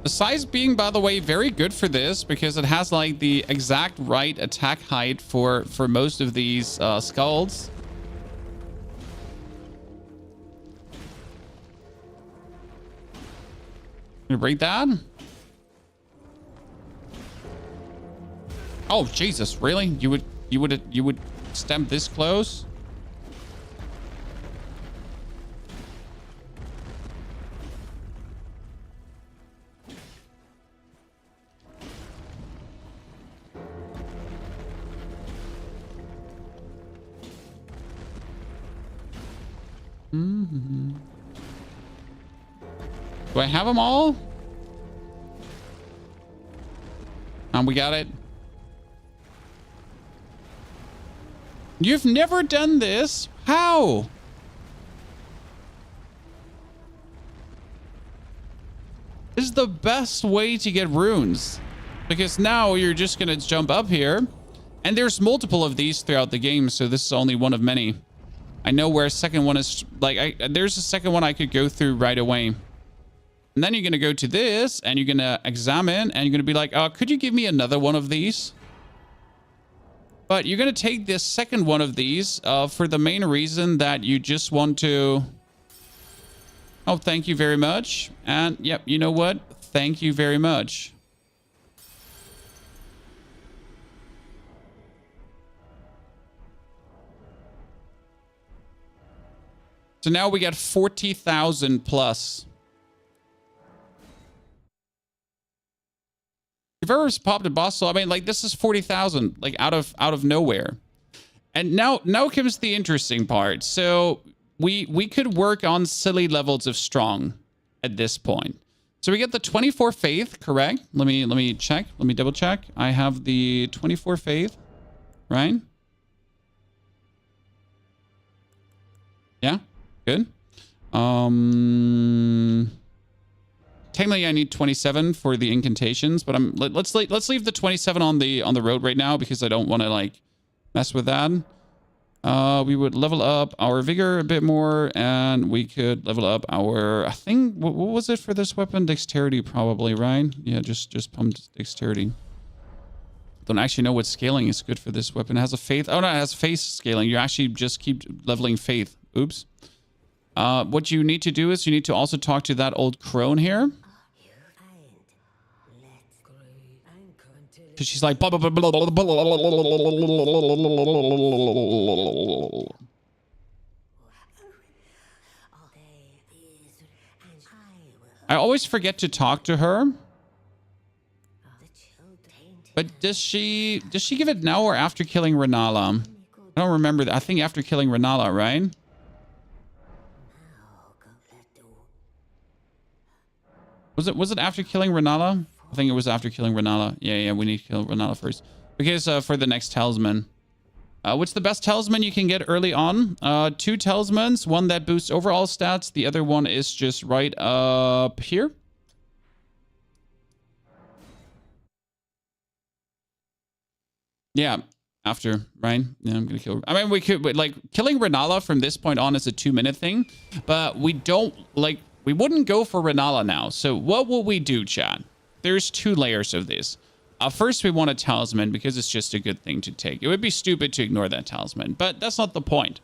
[SPEAKER 1] The size being, by the way, very good for this because it has like the exact right attack height for most of these skulls. You break that? Oh Jesus! Really? You would stamp this close? Mm-hmm. Do I have them all? We got it. You've never done this? How? This is the best way to get runes. Because now you're just going to jump up here. And there's multiple of these throughout the game, so this is only one of many. I know where a second one is. Like, there's a second one I could go through right away. And then you're going to go to this, and you're going to examine, and you're going to be like, could you give me another one of these? But you're going to take this second one of these for the main reason that you just want to... Oh, thank you very much. And yep, you know what? Thank you very much. So now we got 40,000 plus. If ever popped a boss, so I mean, like, this is 40,000, like, out of nowhere. And now comes the interesting part. So we could work on silly levels of strong at this point. So we get the 24 faith, correct? Let me check. Let me double check. I have the 24 faith, right? Yeah, good. Technically I need 27 for the incantations, but let's leave the 27 on the road right now because I don't want to like mess with that. We would level up our vigor a bit more, and we could level up our, I think, what was it for this weapon? Dexterity, probably, right? Yeah, just pumped dexterity. Don't actually know what scaling is good for this weapon. It has a faith. Oh, no, it has faith scaling. You actually just keep leveling faith. Oops. What you need to do is you need to also talk to that old crone here. Because she's like, blah, blah, blah, blah, blah, blah, blah. I always forget to talk to her. But does she give it now or after killing Renala? I don't remember. I think after killing Renala, right? Was it after killing Renala? I think it was after killing Renala. Yeah, we need to kill Renala first. Because for the next talisman. What's the best talisman you can get early on? 2 talismans. One that boosts overall stats. The other one is just right up here. Yeah, after, right? Yeah, I'm gonna kill. I mean, we could, like, killing Renala from this point on is a 2-minute thing, but we don't, like, we wouldn't go for Renala now. So what will we do, chat? There's 2 layers of this. First, we want a talisman because it's just a good thing to take. It would be stupid to ignore that talisman, but that's not the point.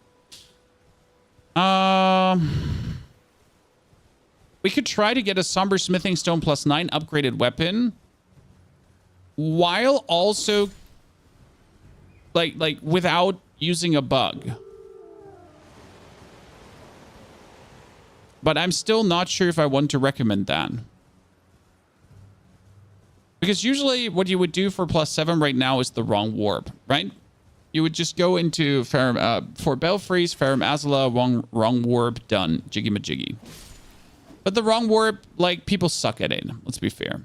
[SPEAKER 1] We could try to get a Somber Smithing Stone +9 upgraded weapon while also like without using a bug. But I'm still not sure if I want to recommend that. Because usually what you would do for +7 right now is the wrong warp, right? You would just go into for Belfries, Farum Azula, wrong warp, done, jiggy majiggy. But the wrong warp, like, people suck at it. Let's be fair.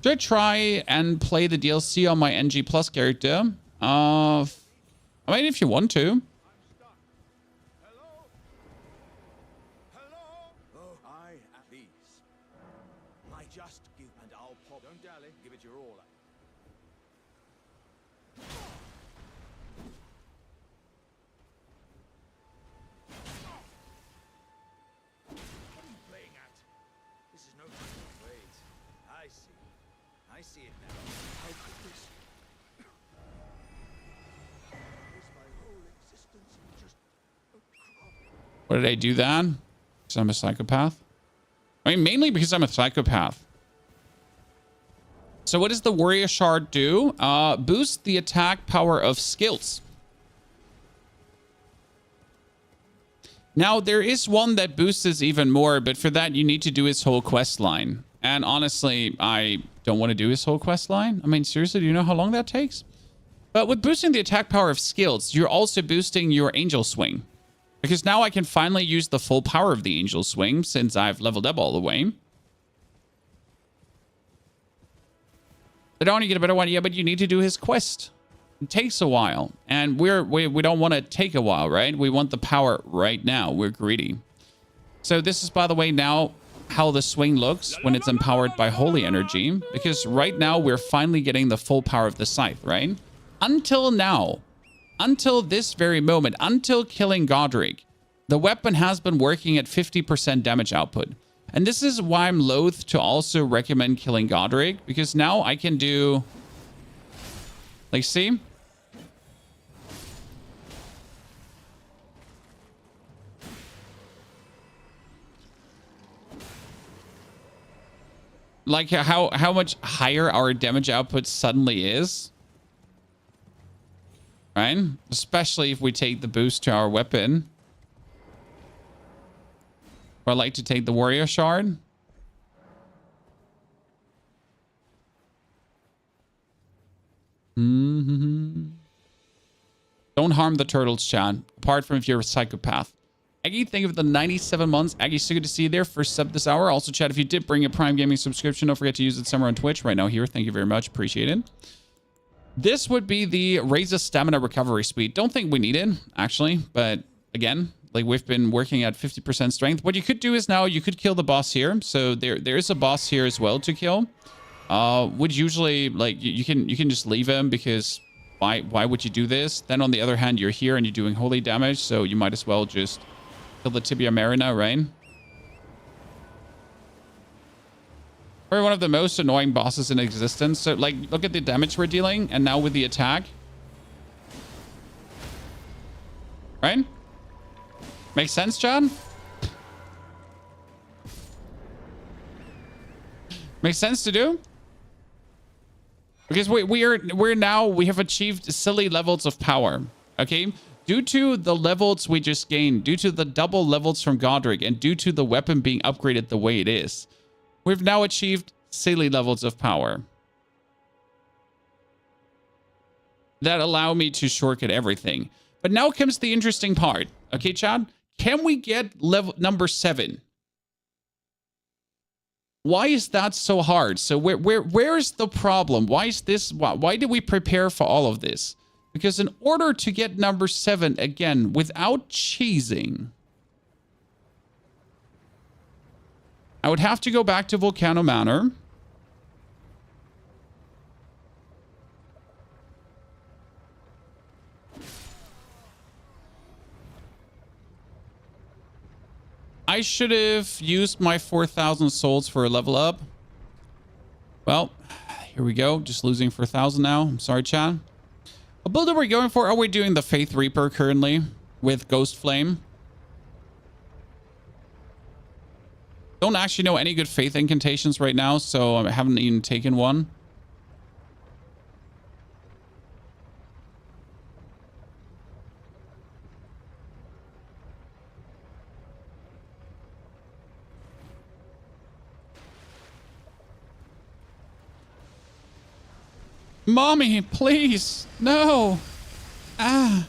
[SPEAKER 1] Should I try and play the DLC on my NG Plus character? I mean, if you want to. Why did I do that? Because I'm a psychopath? I mean, mainly because I'm a psychopath. So what does the Warrior Shard do? Boost the attack power of skills. Now, there is one that boosts this even more, but for that, you need to do his whole quest line. And honestly, I don't want to do his whole quest line. I mean, seriously, do you know how long that takes? But with boosting the attack power of skills, you're also boosting your Angel Swing. Because now I can finally use the full power of the Angel Swing since I've leveled up all the way. But don't you get a better one? Yeah, but you need to do his quest. It takes a while. And we don't want to take a while, right? We want the power right now. We're greedy. So this is, by the way, now how the swing looks when it's empowered by holy energy. Because right now we're finally getting the full power of the scythe, right? Until now. Until this very moment, until killing Godrick, the weapon has been working at 50% damage output. And this is why I'm loath to also recommend killing Godrick, because now I can do, like, see? Like how much higher our damage output suddenly is. Right? Especially if we take the boost to our weapon. Or I like to take the warrior shard. Don't harm the turtles, Chad. Apart from if you're a psychopath. Aggie, thank you for the 97 months. Aggie, so good to see you there. First sub this hour. Also, Chad, if you did bring a Prime Gaming subscription, don't forget to use it somewhere on Twitch right now here. Thank you very much. Appreciate it. This would be the Raise a Stamina Recovery Speed. Don't think we need it, actually. But again, like we've been working at 50% strength. What you could do is now you could kill the boss here. So there is a boss here as well to kill. Would usually, like, you can just leave him because why would you do this? Then on the other hand, you're here and you're doing holy damage. So you might as well just kill the Tibia Marina, right? Probably one of the most annoying bosses in existence. So, like, look at the damage we're dealing. And now with the attack. Right? Makes sense, John? Makes sense to do? Because we have achieved silly levels of power. Okay? Due to the levels we just gained, due to the double levels from Godrick, and due to the weapon being upgraded the way it is, we've now achieved silly levels of power that allow me to shortcut everything. But now comes the interesting part. Okay, Chad? Can we get level number 7? Why is that so hard? So where's the problem? Why is this? Why did we prepare for all of this? Because in order to get number 7, again, without cheesing, I would have to go back to Volcano Manor. I should have used my 4,000 souls for a level up. Well, here we go. Just losing 4,000 now. I'm sorry, Chad. What build are we going for? Are we doing the Faith Reaper currently with Ghost Flame? Don't actually know any good Faith incantations right now, so I haven't even taken one. Mommy, please. No. Ah.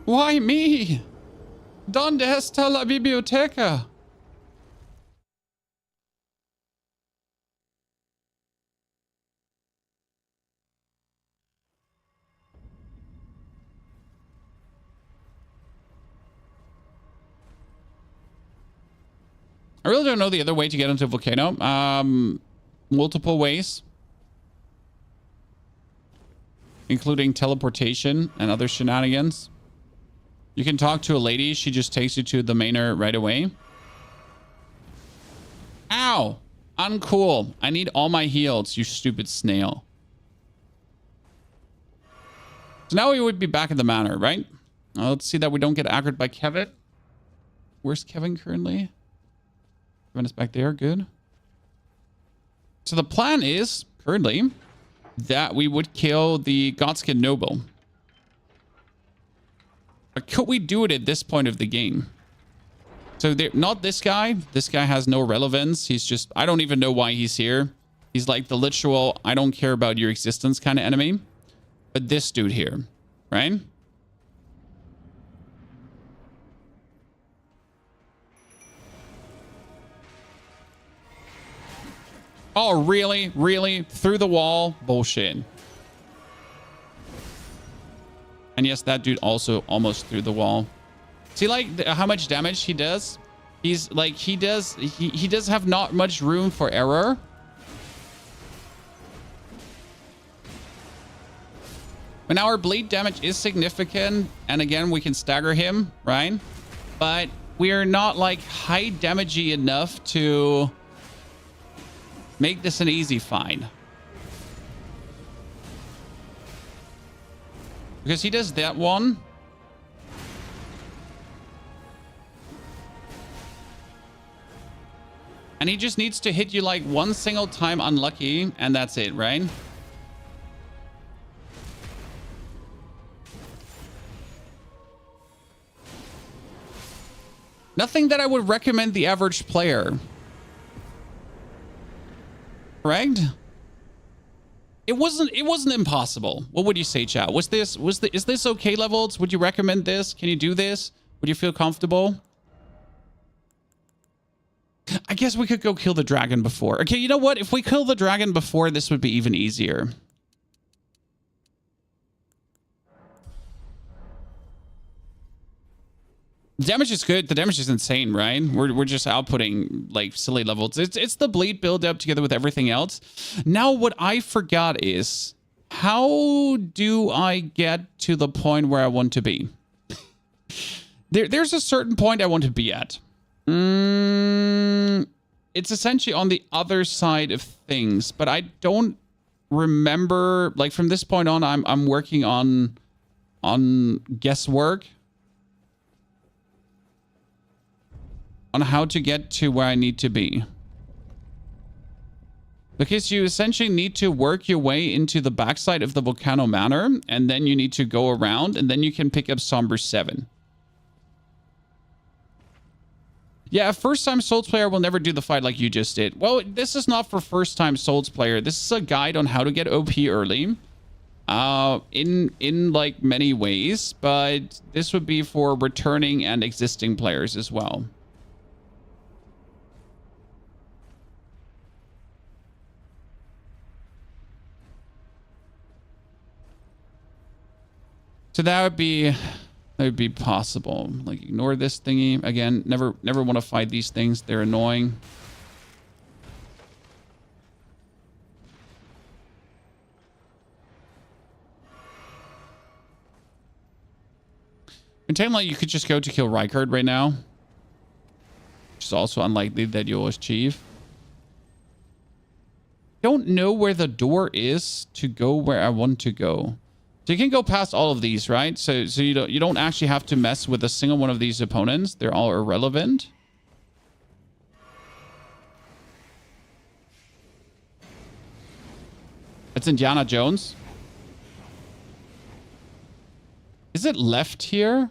[SPEAKER 1] Why me? ¿Dónde está la biblioteca? I really don't know the other way to get into Volcano. Multiple ways. Including teleportation and other shenanigans. You can talk to a lady. She just takes you to the manor right away. Ow! Uncool. I need all my heals, you stupid snail. So now we would be back at the manor, right? Let's see that we don't get aggroed by Kevin. Where's Kevin currently? Kevin is back there. Good. So the plan is, currently, that we would kill the Godskin Noble. But could we do it at this point of the game? So not this guy. This guy has no relevance. He's just, I don't even know why he's here. He's like the literal, I don't care about your existence kind of enemy. But this dude here, right? Oh, really? Really? Through the wall? Bullshit. And yes, that dude also almost through the wall. See, like, how much damage he does? He's like, he does have not much room for error. But our bleed damage is significant. And again, we can stagger him, right? But we are not, like, high damagey enough to make this an easy find. Because he does that one. And he just needs to hit you like one single time unlucky, and that's it, right? Nothing that I would recommend the average player. Correct? It wasn't impossible. What would you say, chat? Is this okay levels? Would you recommend this? Can you do this? Would you feel comfortable? I guess we could go kill the dragon before. Okay, you know what? If we kill the dragon before, this would be even easier. The damage is good. The damage is insane, right? We're just outputting like silly levels. It's the bleed build up together with everything else. Now what I forgot is, how do I get to the point where I want to be? There's a certain point I want to be at. It's essentially on the other side of things, but I don't remember. Like from this point on, I'm working on guesswork on how to get to where I need to be. Because you essentially need to work your way into the backside of the Volcano Manor, and then you need to go around, and then you can pick up Somber 7. Yeah, a first-time Souls player will never do the fight like you just did. Well, this is not for first-time Souls player. This is a guide on how to get OP early. In like many ways, but this would be for returning and existing players as well. So that would be possible. Like, ignore this thingy. Again, never want to fight these things. They're annoying. In Tameline, you could just go to kill Rykard right now. Which is also unlikely that you'll achieve. Don't know where the door is to go where I want to go. So you can go past all of these, right? So you don't actually have to mess with a single one of these opponents. They're all irrelevant. It's Indiana Jones. Is it left here?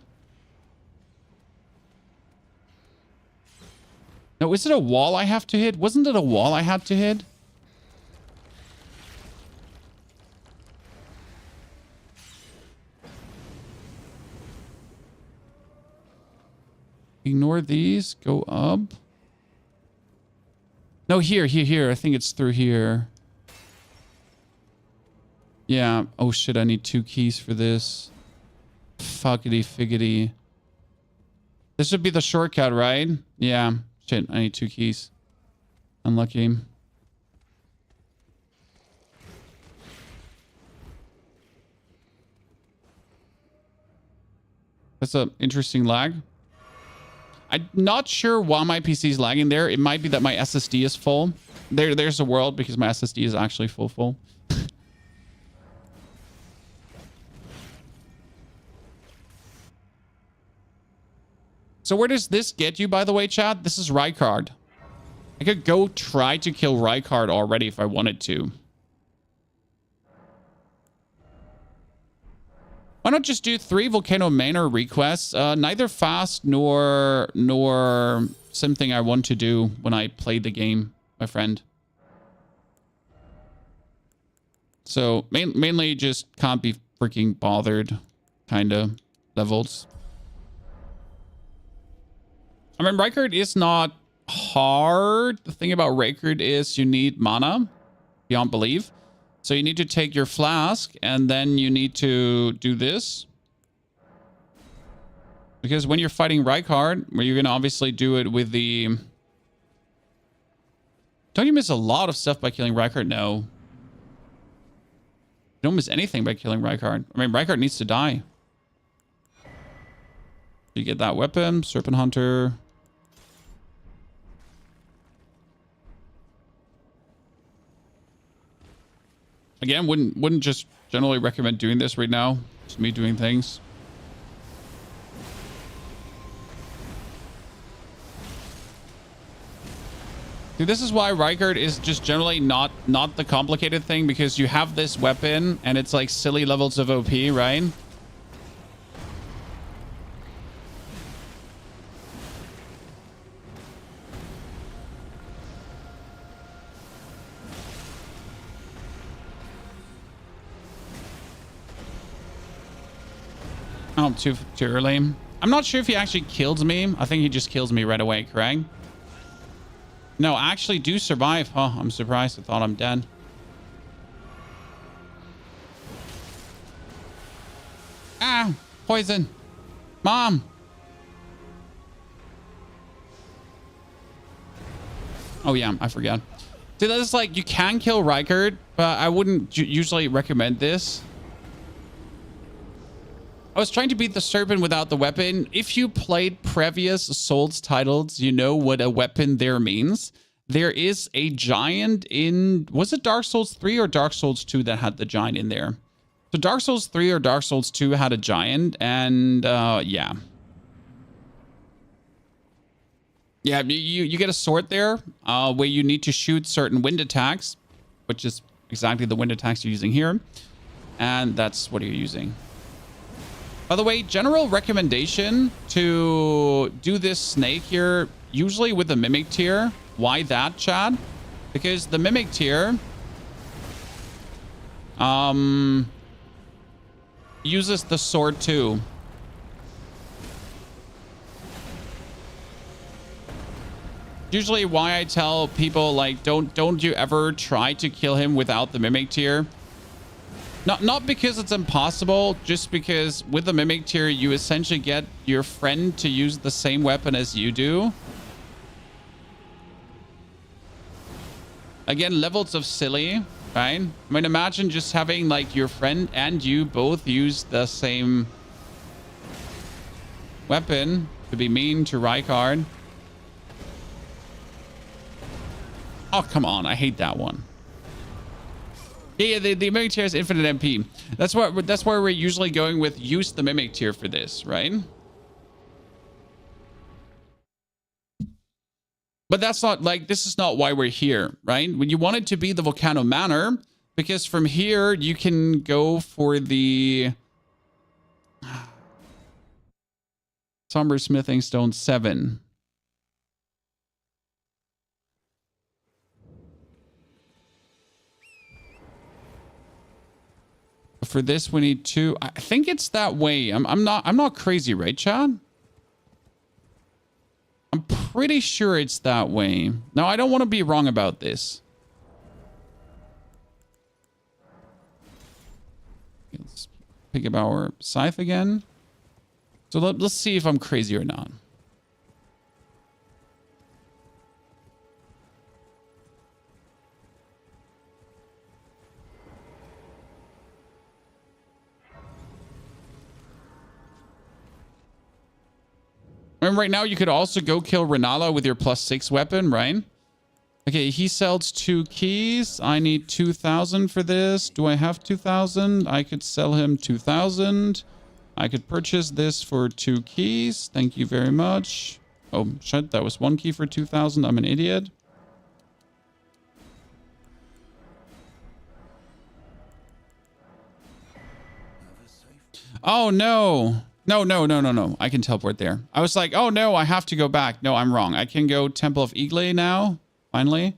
[SPEAKER 1] No, is it a wall I have to hit? Wasn't it a wall I had to hit? Ignore these. Go up. No, here. I think it's through here. Yeah. Oh, shit. I need 2 keys for this. Fuckity figgity. This would be the shortcut, right? Yeah. Shit. I need 2 keys. Unlucky. That's an interesting lag. I'm not sure why my PC is lagging there. It might be that my SSD is full. There's a world because my SSD is actually full. So where does this get you, by the way, chat? This is Rykard. I could go try to kill Rykard already if I wanted to. Why not just do 3 Volcano Manor requests? Neither fast nor something I want to do when I play the game, my friend. So mainly just can't be freaking bothered kind of levels. I mean, Rykard is not hard. The thing about Rykard is you need mana beyond belief. So you need to take your flask and then you need to do this. Because when you're fighting Rykard, where you're going to obviously do it with the... Don't you miss a lot of stuff by killing Rykard? No. You don't miss anything by killing Rykard. I mean, Rykard needs to die. You get that weapon, Serpent Hunter. Again, wouldn't just generally recommend doing this right now. Just me doing things. Dude, this is why Rykard is just generally not the complicated thing, because you have this weapon and it's like silly levels of OP, right? Oh, too early. I'm not sure if he actually kills me. I think he just kills me right away, correct? No, I actually do survive. Oh, I'm surprised. I thought I'm dead. Ah, poison. Mom. Oh, yeah, I forgot. Dude, that is like, you can kill Rykard, but I wouldn't usually recommend this. I was trying to beat the serpent without the weapon. If you played previous Souls titles, you know what a weapon there means. There is a giant in... Was it Dark Souls 3 or Dark Souls 2 that had the giant in there? So Dark Souls 3 or Dark Souls 2 had a giant, and yeah. Yeah, you get a sword there where you need to shoot certain wind attacks, which is exactly the wind attacks you're using here. And that's what you're using. By the way, general recommendation to do this snake here, usually with the Mimic tier. Why that, Chad? Because the Mimic tier uses the sword too. Usually why I tell people, like, don't you ever try to kill him without the Mimic tier. Not because it's impossible, just because with the Mimic tier, you essentially get your friend to use the same weapon as you do. Again, levels of silly, right? I mean, imagine just having, like, your friend and you both use the same weapon to be mean to Rykard. Oh, come on. I hate that one. Yeah, the Mimic tier is infinite MP. That's why we're usually going with use the Mimic tier for this, right? But that's not, like, this is not why we're here, right? When you want it to be the Volcano Manor, because from here you can go for the Somber Smithing Stone 7. For this, we need 2. I think it's that way. I'm not crazy, right, Chad? I'm pretty sure it's that way. Now, I don't want to be wrong about this. Let's pick up our scythe again. So let's see if I'm crazy or not. And right now, you could also go kill Renala with your +6 weapon, right? Okay, he sells 2 keys. I need 2,000 for this. Do I have 2,000? I could sell him 2,000. I could purchase this for 2 keys. Thank you very much. Oh, shit. That was 1 key for 2,000. I'm an idiot. Oh, no. No. I can teleport there. I was like, oh, no, I have to go back. No, I'm wrong. I can go Temple of Igle now. Finally.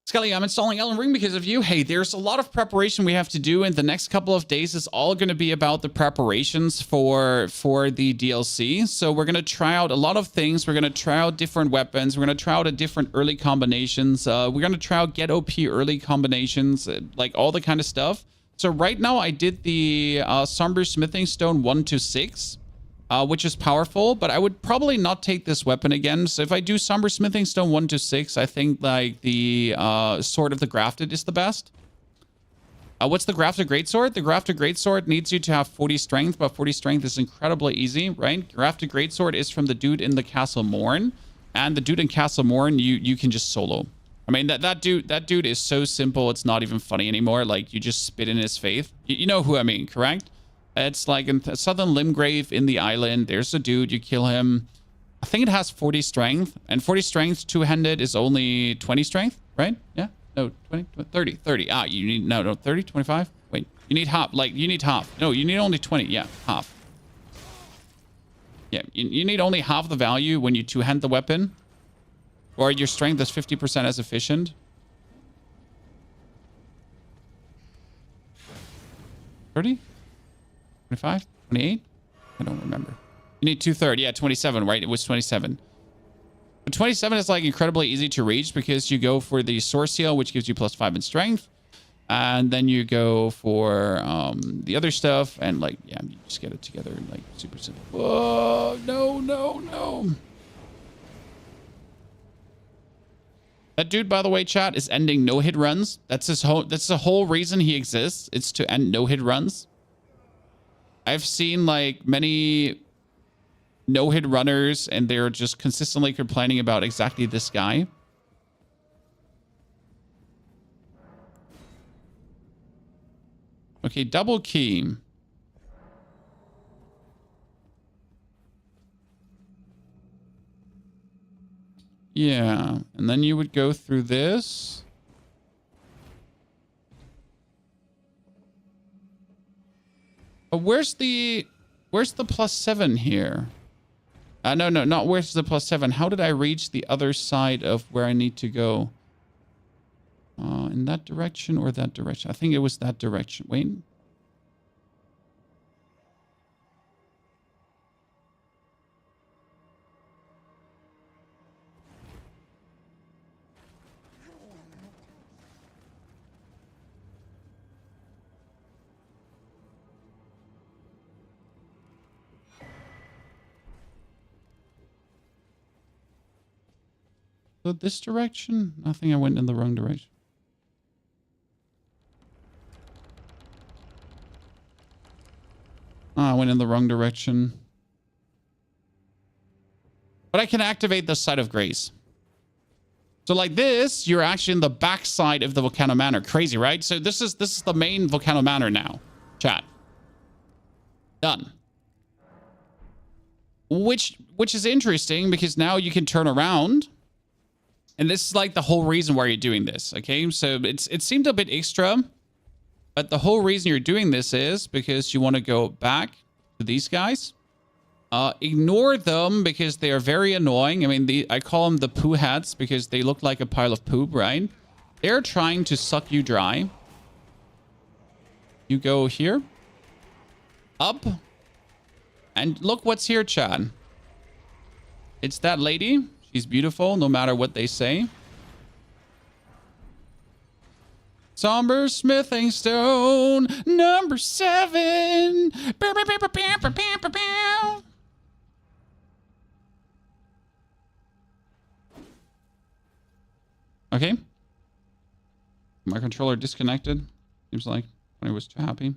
[SPEAKER 1] Skelly, I'm installing Elden Ring because of you. Hey, there's a lot of preparation we have to do, and the next couple of days is all going to be about the preparations for the DLC. So we're going to try out a lot of things. We're going to try out different weapons. We're going to try out different early combinations. We're going to try out get OP early combinations, like all the kind of stuff. So right now I did the Somber Smithing Stone 1 to 6, which is powerful, but I would probably not take this weapon again. So if I do Somber Smithing Stone 1 to 6, I think like the Sword of the Grafted is the best. What's the Grafted Greatsword? The Grafted Greatsword needs you to have 40 strength, but 40 strength is incredibly easy, right? Grafted Greatsword is from the dude in the Castle Morn, and the dude in Castle Morn you can just solo. I mean, that dude is so simple. It's not even funny anymore. Like, you just spit in his face. You know who I mean, correct? It's like in Southern Limgrave in the island. There's a dude. You kill him. I think it has 40 strength. And 40 strength two-handed is only 20 strength, right? Yeah. No, 20, 30, 30. Ah, you need, no, 30, 25. Wait, you need half. Like, you need half. No, you need only 20. Yeah, half. Yeah, you need only half the value when you two-hand the weapon. Or your strength is 50% as efficient. 30? 25? 28? I don't remember. You need 2/3. Yeah, 27, right? It was 27. But 27 is like incredibly easy to reach because you go for the Sword Seal, which gives you +5 in strength. And then you go for the other stuff. And like, yeah, you just get it together. Like, super simple. Whoa, no, no, no. That dude, by the way, chat, is ending no-hit runs. That's the whole reason he exists. It's to end no-hit runs. I've seen like many no-hit runners, and they're just consistently complaining about exactly this guy. Okay, double key. Yeah, and then you would go through this. But where's the +7 here? No, not where's the +7. How did I reach the other side of where I need to go? In that direction or that direction? I think it was that direction. Wait. So this direction? I think I went in the wrong direction. Oh, I went in the wrong direction. But I can activate the Site of Grace. So like this, you're actually in the backside of the Volcano Manor. Crazy, right? So this is the main Volcano Manor now. Chat. Done. Which is interesting because now you can turn around. And this is like the whole reason why you're doing this, okay? So it seemed a bit extra, but the whole reason you're doing this is because you want to go back to these guys. Ignore them because they are very annoying. I mean, I call them the poo hats because they look like a pile of poop, right? They're trying to suck you dry. You go here. Up. And look what's here, Chad. It's that lady. She's beautiful, no matter what they say. Somber Smithing Stone, number 7. Okay. My controller disconnected. Seems like I was too happy.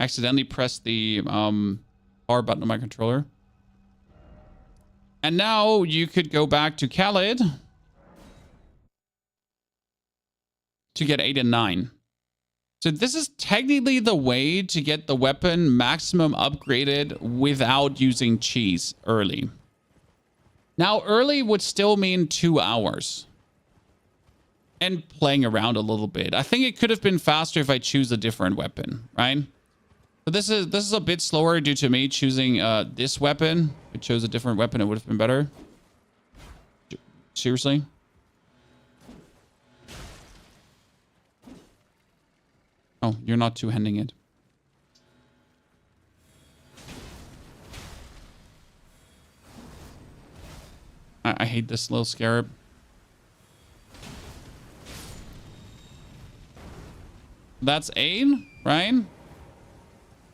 [SPEAKER 1] Accidentally pressed the power button on my controller. And now you could go back to Khalid to get 8 and 9. So this is technically the way to get the weapon maximum upgraded without using cheese early. Now, early would still mean 2 hours. And playing around a little bit. I think it could have been faster if I choose a different weapon, right? But this is a bit slower due to me choosing this weapon. If I chose a different weapon, it would have been better. Seriously? Oh, you're not two-handing it. I hate this little scarab. That's 8, right?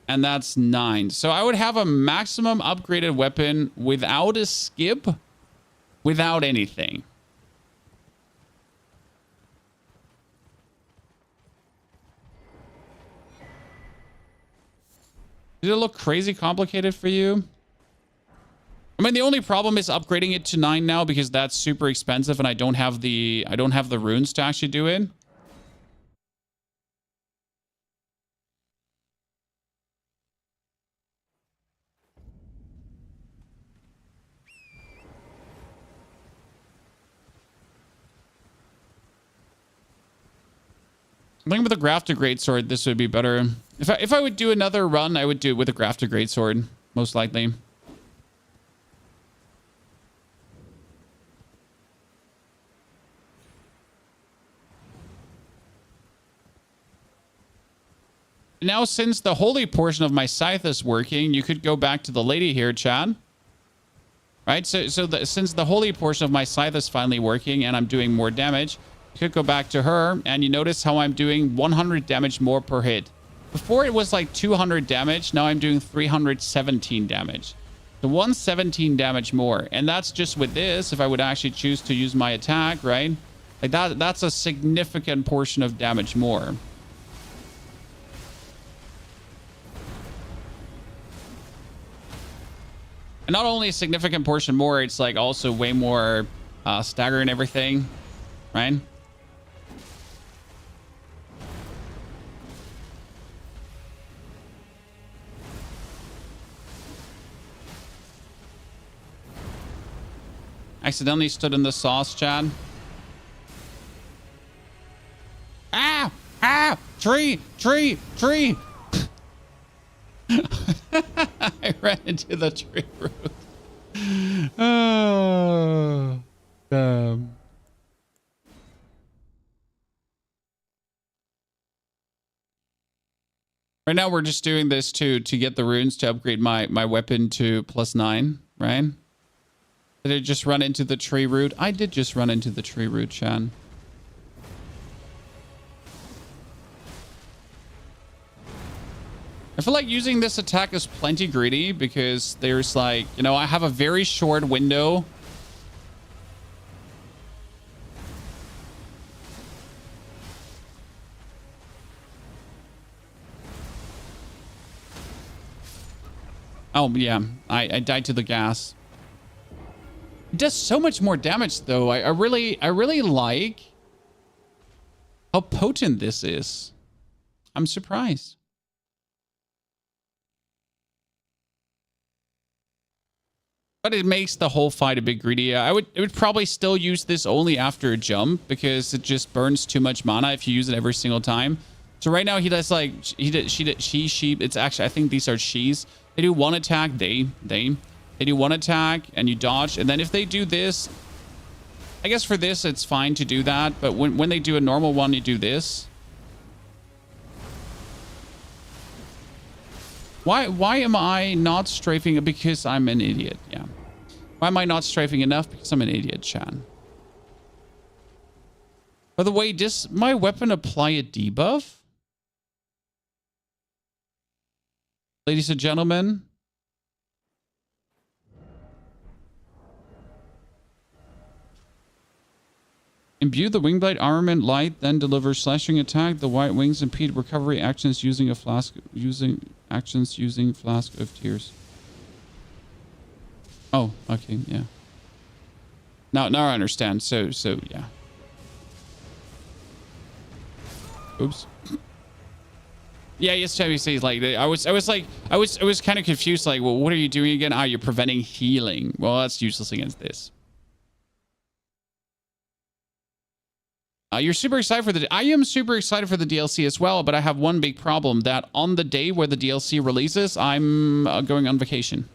[SPEAKER 1] And that's 9. So I would have a maximum upgraded weapon without a skip, without anything. Did it look crazy complicated for you? I mean, the only problem is upgrading it to 9 now because that's super expensive and I don't have the runes to actually do it. I think with a grafted greatsword, this would be better. If I would do another run, I would do it with a grafted greatsword, most likely. Now, since the holy portion of my scythe is working, you could go back to the lady here, Chad. Right? Since the holy portion of my scythe is finally working and I'm doing more damage, you could go back to her and you notice how I'm doing 100 damage more per hit. Before it was like 200 damage. Now I'm doing 317 damage. So 117 damage more. And that's just with this. If I would actually choose to use my attack, right? Like that's a significant portion of damage more. And not only a significant portion more, it's like also way more stagger and everything, right? Accidentally stood in the sauce, Chad. Ah! Ah! Tree! Tree! Tree! I ran into the tree root. Oh, damn. Right now, we're just doing this to get the runes to upgrade my weapon to +9, right? Did I just run into the tree root? I did just run into the tree root, Shan. I feel like using this attack is plenty greedy because there's like, you know, I have a very short window. Oh, yeah. I died to the gas. It does so much more damage, though. I really like how potent this is. I'm surprised. But it makes the whole fight a bit greedy. I would probably still use this only after a jump because it just burns too much mana if you use it every single time. So right now he does like she. It's actually, I think these are she's. They do one attack. They do one attack and you dodge. And then if they do this, I guess for this it's fine to do that. But when they do a normal one, you do this. Why am I not strafing? Because I'm an idiot. Yeah. Why am I not strafing enough? Because I'm an idiot, Chan. By the way, does my weapon apply a debuff? Ladies and gentlemen. Imbue the wingblade armament light, then deliver slashing attack. The white wings impede recovery actions using flask of tears. Oh, okay, yeah. Now I understand. So yeah. Oops. Yeah, yes, Chevy says like I was kind of confused. Like, well, what are you doing again? Ah, you're preventing healing. Well, that's useless against this. You're super excited for I am super excited for the DLC as well, but I have one big problem that on the day where the DLC releases, I'm going on vacation.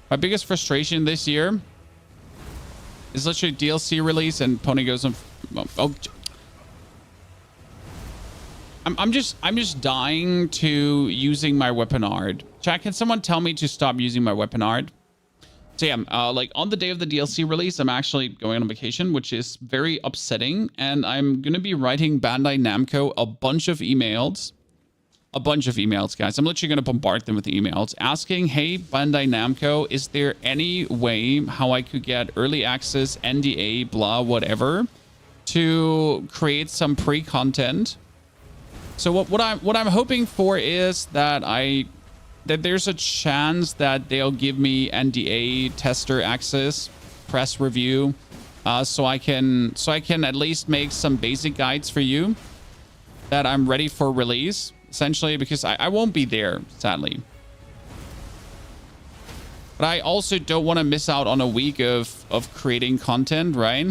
[SPEAKER 1] My biggest frustration this year is literally DLC release and Pony goes on. Oh, I'm just dying to using my weapon art. Chat, can someone tell me to stop using my weapon art? So yeah, like on the day of the DLC release, I'm actually going on vacation, which is very upsetting. And I'm going to be writing Bandai Namco a bunch of emails. A bunch of emails, guys. I'm literally going to bombard them with emails asking, hey, Bandai Namco, is there any way how I could get early access, NDA, blah, whatever, to create some pre-content So what I'm hoping for is that there's a chance that they'll give me NDA tester access, press review, so I can at least make some basic guides for you that I'm ready for release, essentially, because I won't be there, sadly. But I also don't want to miss out on a week of creating content, right?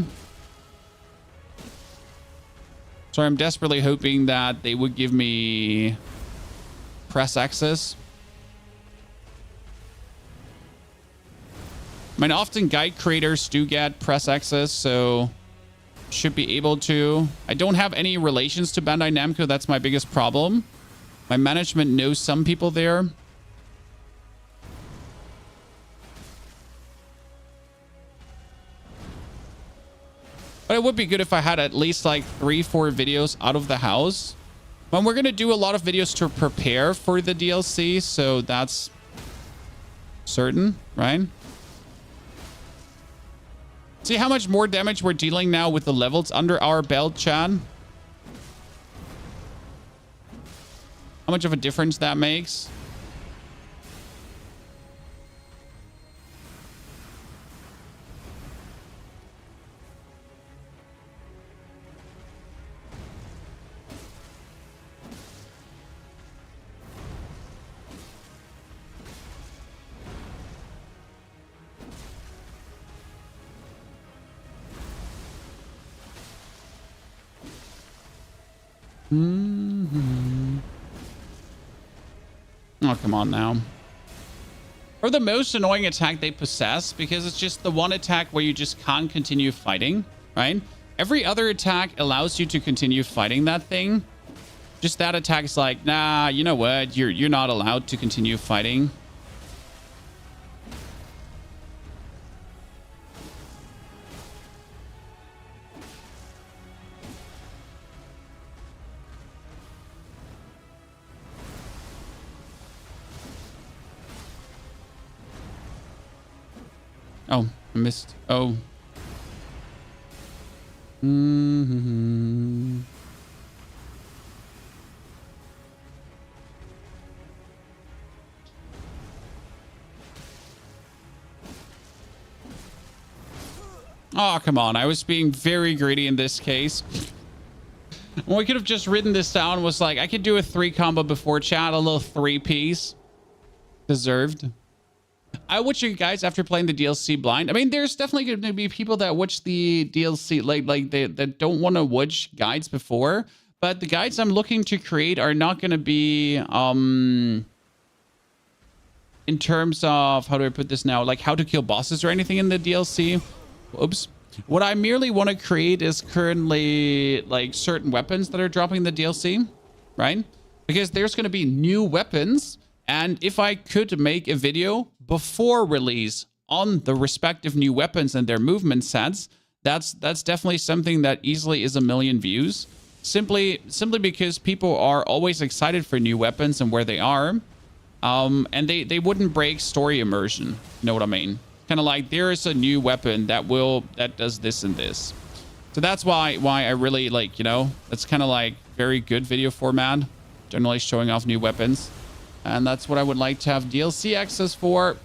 [SPEAKER 1] So I'm desperately hoping that they would give me press access. I mean, often guide creators do get press access, so should be able to. I don't have any relations to Bandai Namco. That's my biggest problem. My management knows some people there. But it would be good if I had at least like 3-4 videos out of the house. But we're going to do a lot of videos to prepare for the DLC, so that's certain, right? See how much more damage we're dealing now with the levels under our belt, Chad? How much of a difference that makes? Oh, come on now. Or the most annoying attack they possess, because it's just the one attack where you just can't continue fighting, right? Every other attack allows you to continue fighting that thing. Just that attack is like, nah, you know what? You're not allowed to continue fighting. Oh, I missed. Oh. Oh, come on. I was being very greedy in this case. We could have just written this down. Was like, I could do a 3 combo before chat. A little 3-piece. Deserved. I watch you guys after playing the DLC blind. I mean, there's definitely going to be people that watch the DLC like they that don't want to watch guides before, but the guides I'm looking to create are not going to be in terms of, how do I put this now, like how to kill bosses or anything in the DLC. Oops. What I merely want to create is currently like certain weapons that are dropping in the DLC, right? Because there's going to be new weapons, and if I could make a video before release on the respective new weapons and their movement sets, that's definitely something that easily is 1 million views. Simply because people are always excited for new weapons and where they are. And they wouldn't break story immersion. You know what I mean? Kind of like, there is a new weapon that does this and this. So that's why I really like, you know, that's kind of like very good video format, generally showing off new weapons. And that's what I would like to have DLC access for.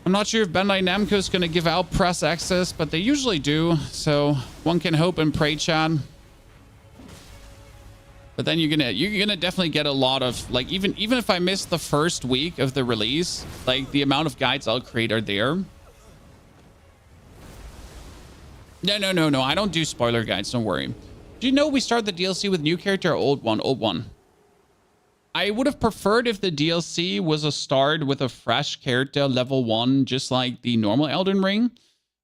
[SPEAKER 1] I'm not sure if Bandai Namco is going to give out press access, but they usually do. So one can hope and pray, Chad. But then you're gonna definitely get a lot of, like, even if I miss the first week of the release, like the amount of guides I'll create are there. No. I don't do spoiler guides. Don't worry. Do you know we start the DLC with new character or old one? Old one. I would have preferred if the DLC was a start with a fresh character, level 1, just like the normal Elden Ring.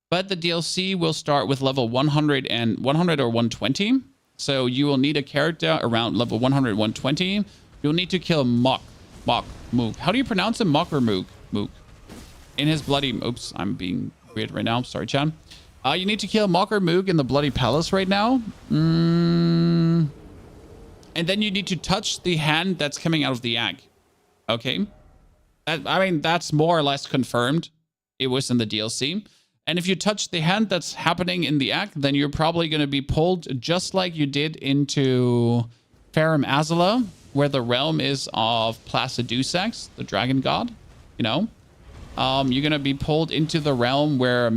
[SPEAKER 1] But the DLC will start with level 100 or 120. So you will need a character around level 100, 120. You'll need to kill Mook. How do you pronounce him? Mook or Mook? Mook. In his bloody... Oops, I'm being weird right now. Sorry, Chan. You need to kill Mook or Mook in the Bloody Palace right now. And then you need to touch the hand that's coming out of the egg. Okay. I mean, that's more or less confirmed. It was in the DLC. And if you touch the hand that's happening in the act, then you're probably going to be pulled just like you did into Farum Azula, where the realm is of Placidusax, the dragon god, you know. You're going to be pulled into the realm where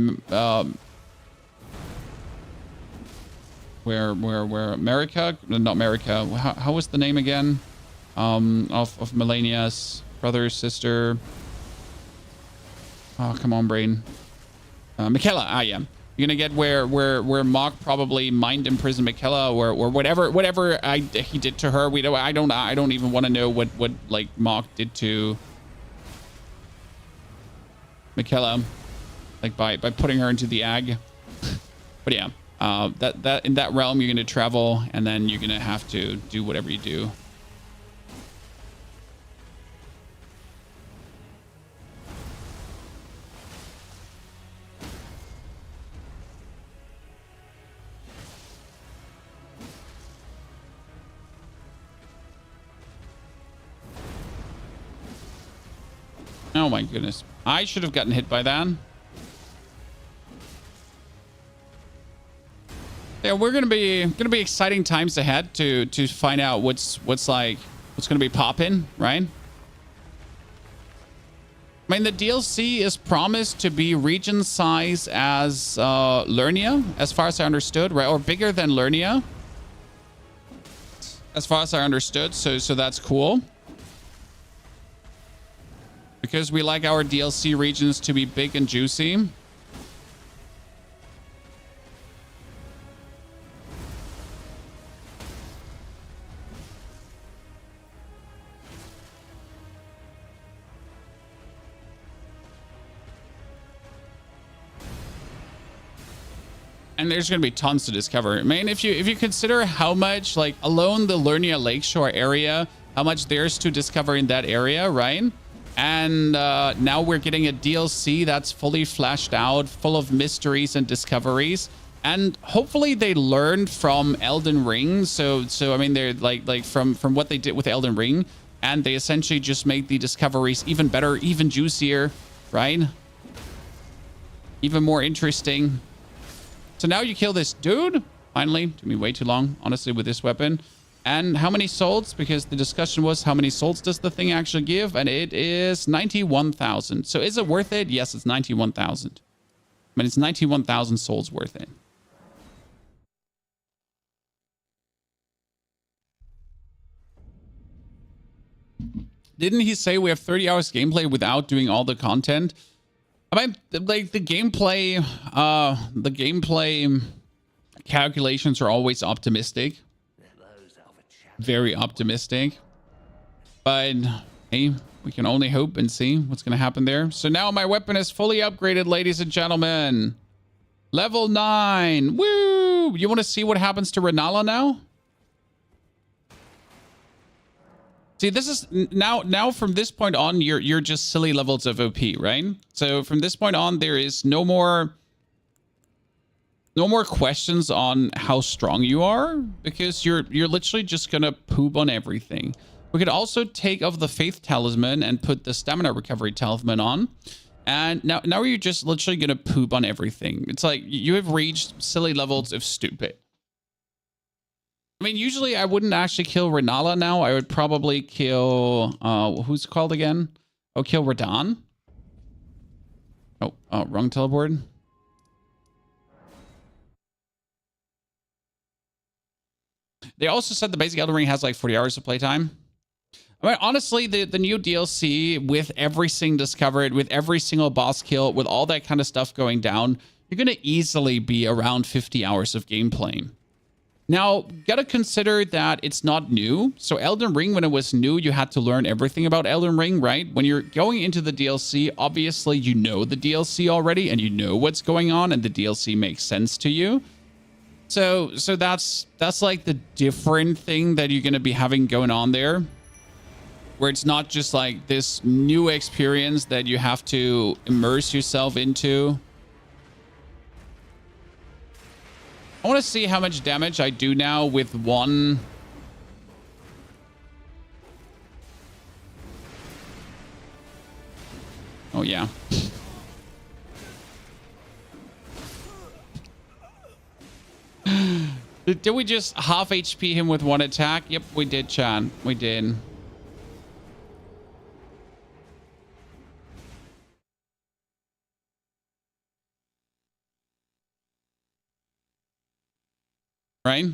[SPEAKER 1] America, not America, how was the name again? Of Melania's brother, sister. Oh, come on, brain. Michaela, yeah. You're gonna get where Mock probably mind imprisoned Michaela or whatever he did to her. I don't even want to know what like Mock did to Michaela, like by putting her into the ag. But yeah, that in that realm you're gonna travel, and then you're gonna have to do whatever you do. Oh my goodness. I should have gotten hit by that. Yeah, we're gonna be exciting times ahead to find out what's gonna be popping, right? I mean, the DLC is promised to be region size as Lernia, as far as I understood, right? Or bigger than Lernia, as far as I understood. So that's cool. Because we like our DLC regions to be big and juicy. And there's going to be tons to discover. I mean, if you consider how much, like, alone the Lernia Lakeshore area, how much there's to discover in that area, right? And now we're getting a DLC that's fully fleshed out, full of mysteries and discoveries. And hopefully they learned from Elden Ring. So I mean, they're like from what they did with Elden Ring, and they essentially just make the discoveries even better, even juicier, right? Even more interesting. So now you kill this dude. Finally, took me way too long, honestly, with this weapon. And how many souls? Because the discussion was how many souls does the thing actually give? And it is 91,000. So is it worth it? Yes, it's 91,000. I mean, it's 91,000 souls worth it. Didn't he say we have 30 hours gameplay without doing all the content? I mean, like the gameplay calculations are always optimistic. Very optimistic, but hey, we can only hope and see what's going to happen there. So now my weapon is fully upgraded, ladies and gentlemen. Level 9. Woo! You want to see what happens to Renala now? See, this is now from this point on, you're just silly levels of OP, right? So from this point on, there is no more questions on how strong you are, because you're literally just gonna poop on everything. We could also take off the faith talisman and put the stamina recovery talisman on, and now you're just literally gonna poop on everything. It's like you have reached silly levels of stupid. I mean, usually I wouldn't actually kill Renala now. I would probably kill who's it called again? Oh, kill Radahn. Oh, wrong teleport. They also said the basic Elden Ring has like 40 hours of playtime. I mean, honestly, the new DLC, with everything discovered, with every single boss kill, with all that kind of stuff going down, you're going to easily be around 50 hours of gameplay. Now, gotta consider that it's not new. So Elden Ring, when it was new, you had to learn everything about Elden Ring, right? When you're going into the DLC, obviously you know the DLC already, and you know what's going on, and the DLC makes sense to you. So that's like the different thing that you're going to be having going on there, where it's not just like this new experience that you have to immerse yourself into. I want to see how much damage I do now with one. Oh, yeah. Did we just half HP him with one attack? Yep, we did, Chan. We did. Right?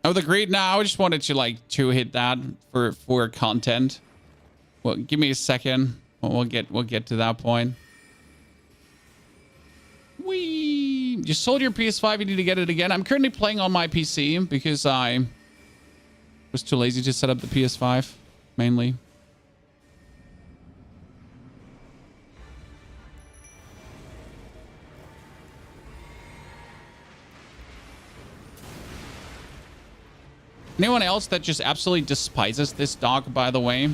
[SPEAKER 1] Oh, the greed? Nah, I just wanted to like to hit that for content. Well, give me a second. We'll get to that point. Whee! You sold your PS5. You need to get it again. I'm currently playing on my PC because I was too lazy to set up the PS5 mainly. Anyone else that just absolutely despises this dog, by the way?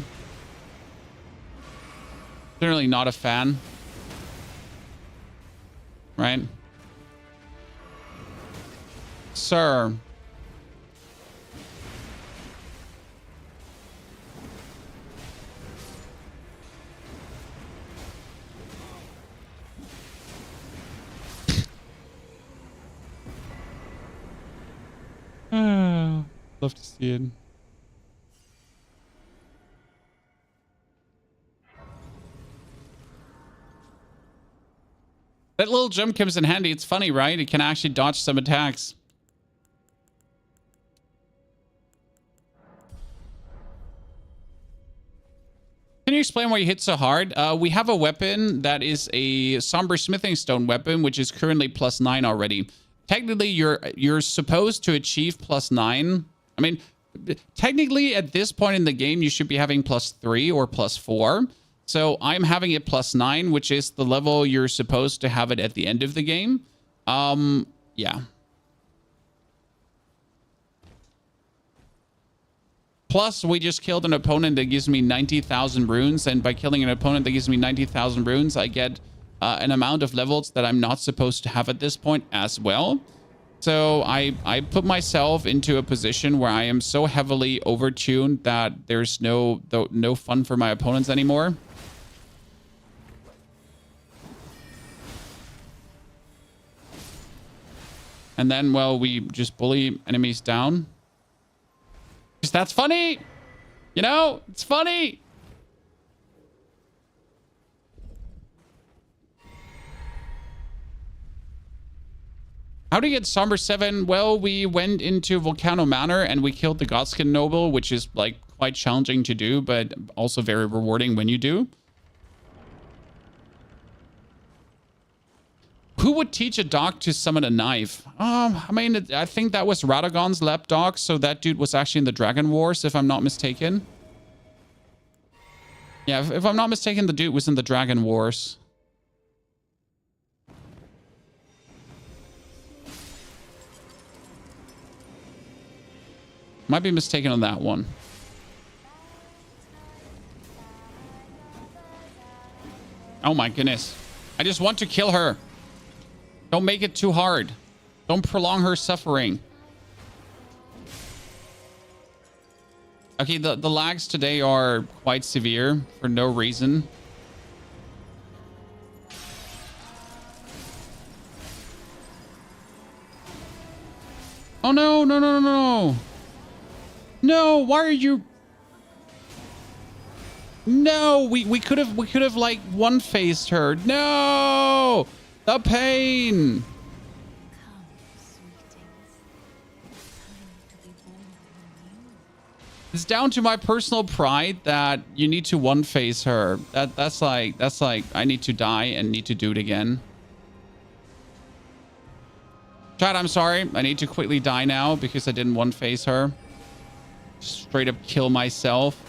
[SPEAKER 1] Generally not a fan. Right? Sir. Love to see it. That little jump comes in handy. It's funny, right? It can actually dodge some attacks. Can you explain why you hit so hard? We have a weapon that is a Somber Smithing Stone weapon, which is currently +9 already. Technically, you're supposed to achieve +9. I mean, technically, at this point in the game, you should be having +3 or +4. So I'm having it +9, which is the level you're supposed to have it at the end of the game. Yeah. Plus, we just killed an opponent that gives me 90,000 runes. And by killing an opponent that gives me 90,000 runes, I get an amount of levels that I'm not supposed to have at this point as well. So I put myself into a position where I am so heavily overtuned that there's no fun for my opponents anymore. And then, well, we just bully enemies down. Because that's funny. You know, it's funny. How do you get Somber 7? Well, we went into Volcano Manor and we killed the Godskin Noble, which is like quite challenging to do, but also very rewarding when you do. Who would teach a dog to summon a knife? I mean, I think that was Radagon's lapdog, so that dude was actually in the Dragon Wars, if I'm not mistaken. Yeah, if I'm not mistaken, the dude was in the Dragon Wars. Might be mistaken on that one. Oh my goodness. I just want to kill her. Don't make it too hard. Don't prolong her suffering. Okay, the lags today are quite severe for no reason. Oh no, no, no, no, no. No, why are you... No, we could have like one-faced her. No! The pain. It's down to my personal pride that you need to one-face her. That's like I need to die and need to do it again. Chat, I'm sorry. I need to quickly die now because I didn't one-face her. Straight up kill myself.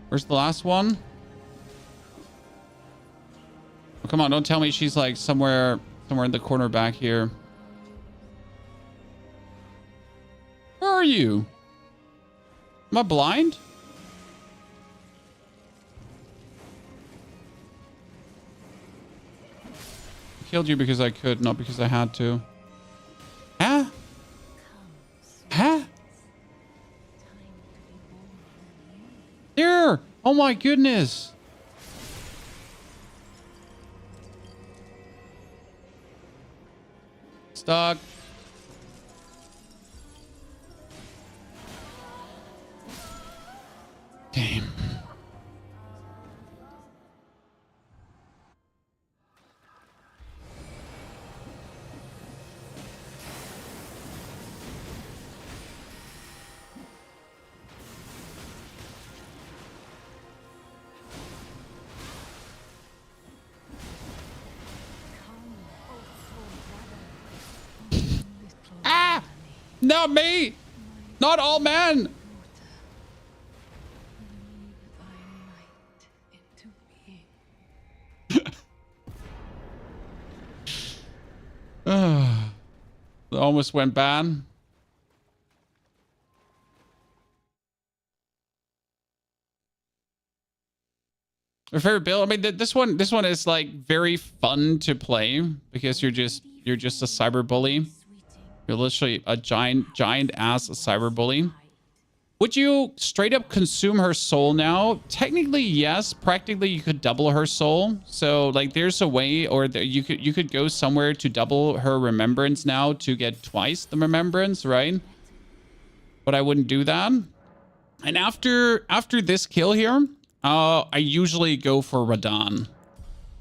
[SPEAKER 1] Where's the last one? Oh, come on, don't tell me she's like somewhere in the corner back here. Where are you? Am I blind? killed you because I could, not because I had to. Huh? Huh? There! Oh my goodness! Stuck. Damn. Ah! Not me! Not all men! Almost went bad. My favorite build. I mean, this one is like very fun to play because you're just a cyber bully. You're literally a giant ass cyber bully. Would you straight up consume her soul now? Technically, yes. Practically, you could double her soul. So, like, there's a way, or you could go somewhere to double her remembrance now to get twice the remembrance, right? But I wouldn't do that. And after this kill here, I usually go for Radahn.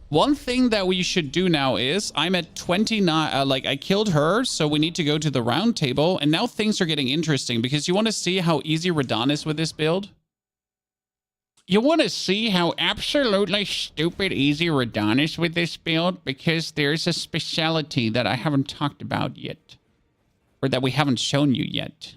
[SPEAKER 1] One thing that we should do now is I'm at 29, like I killed her, so we need to go to the round table. And now things are getting interesting because you want to see how easy Radahn is with this build. You want to see how absolutely stupid easy Radahn is with this build because there's a speciality that I haven't talked about yet. Or that we haven't shown you yet.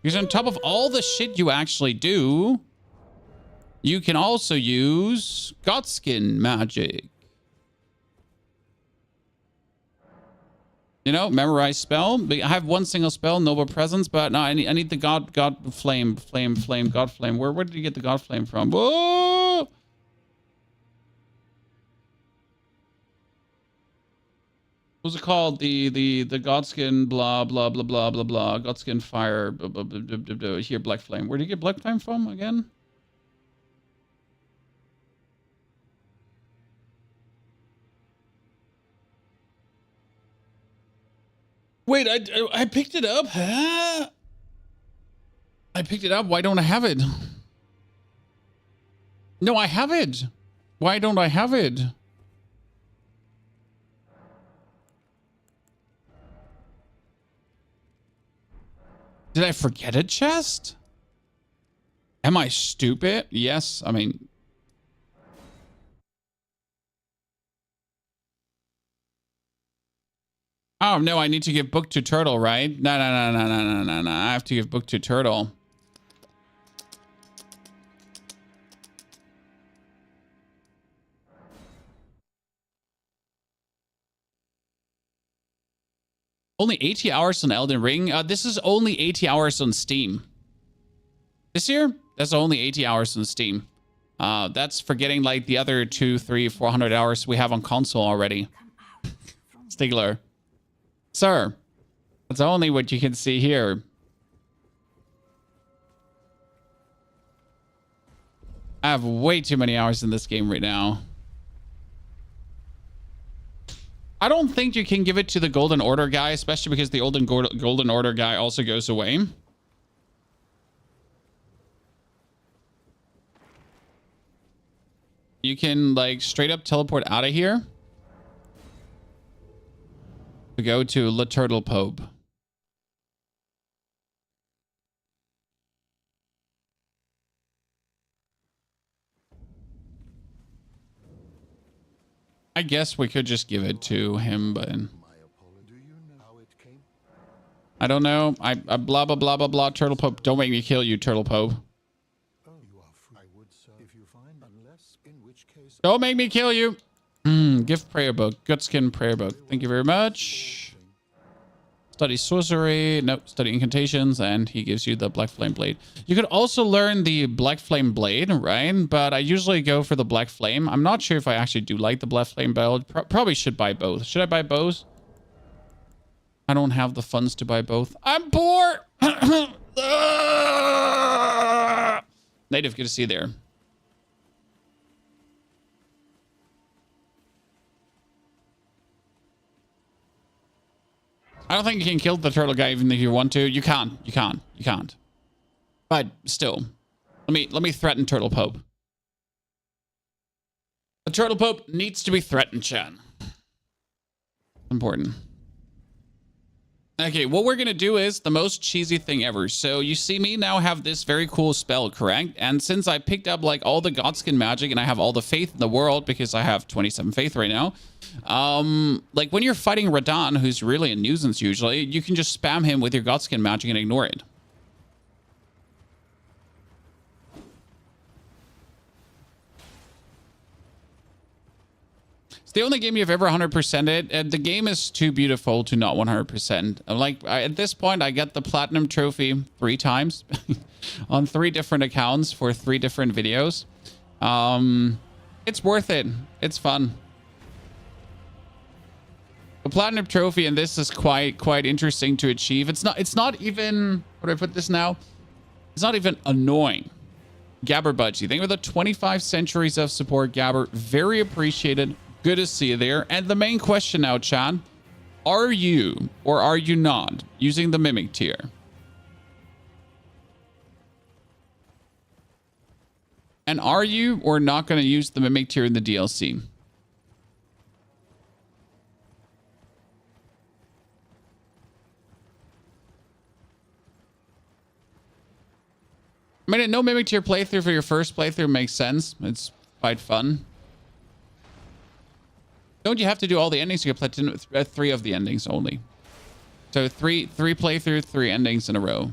[SPEAKER 1] Because on top of all the shit you actually do, you can also use Godskin magic. You know, memorize spell. I have one single spell, Noble Presence, but no, I need the God Flame, God Flame. Where did you get the God Flame from? Whoa! What's it called? The Godskin blah blah blah blah blah blah. Godskin fire. Blah, blah, blah, blah, blah, blah. Here, Black Flame. Where do you get Black Flame from again? Wait, I picked it up? Huh? I picked it up. Why don't I have it? No, I have it. Why don't I have it? Did I forget a chest? Am I stupid? Yes. I mean... Oh, no, I need to give book to Turtle, right? No. I have to give book to Turtle. Only 80 hours on Elden Ring. This is only 80 hours on Steam. This year, that's only 80 hours on Steam. That's forgetting like the other 200, 300, 400 hours we have on console already. Stigler. Sir, that's only what you can see here. I have way too many hours in this game right now. I don't think you can give it to the Golden Order guy, especially because the Golden Order guy also goes away. You can, like, straight up teleport out of here to go to Le Turtle Pope. I guess we could just give it to him, but I don't know. I blah blah blah blah blah. Turtle Pope, don't make me kill you, Turtle Pope. Don't make me kill you. Gift prayer book, Gutskin prayer book. Thank you very much. Study sorcery. Nope. Study incantations. And he gives you the Black Flame Blade. You could also learn the Black Flame Blade, right? But I usually go for the Black Flame. I'm not sure if I actually do like the Black Flame build. Probably should buy both. Should I buy both? I don't have the funds to buy both. I'm poor. Native, good to see you there. I don't think you can kill the turtle guy even if you want to. You can't. You can't. You can't. But still, let me threaten Turtle Pope. The Turtle Pope needs to be threatened, Chan. Important. Okay, what we're going to do is the most cheesy thing ever. So you see me now have this very cool spell, correct? And since I picked up like all the Godskin magic and I have all the faith in the world because I have 27 faith right now. Like when you're fighting Radahn, who's really a nuisance usually, you can just spam him with your Godskin magic and ignore it. The only game you've ever 100%ed. The game is too beautiful to not 100%. Like at this point, I get the platinum trophy 3 times on 3 different accounts for 3 different videos. It's worth it. It's fun. The platinum trophy, and this is quite interesting to achieve. It's not even, how do I put this now? It's not even annoying. Gabber Budgie, thank you for the 25 centuries of support, Gabber. Very appreciated. Good to see you there. And the main question now, Chan, are you or are you not using the Mimic tier? And are you or not going to use the Mimic tier in the DLC? I mean, a no Mimic tier playthrough for your first playthrough makes sense. It's quite fun. Don't you have to do all the endings? You can play 3 of the endings only. So three playthrough, 3 endings in a row.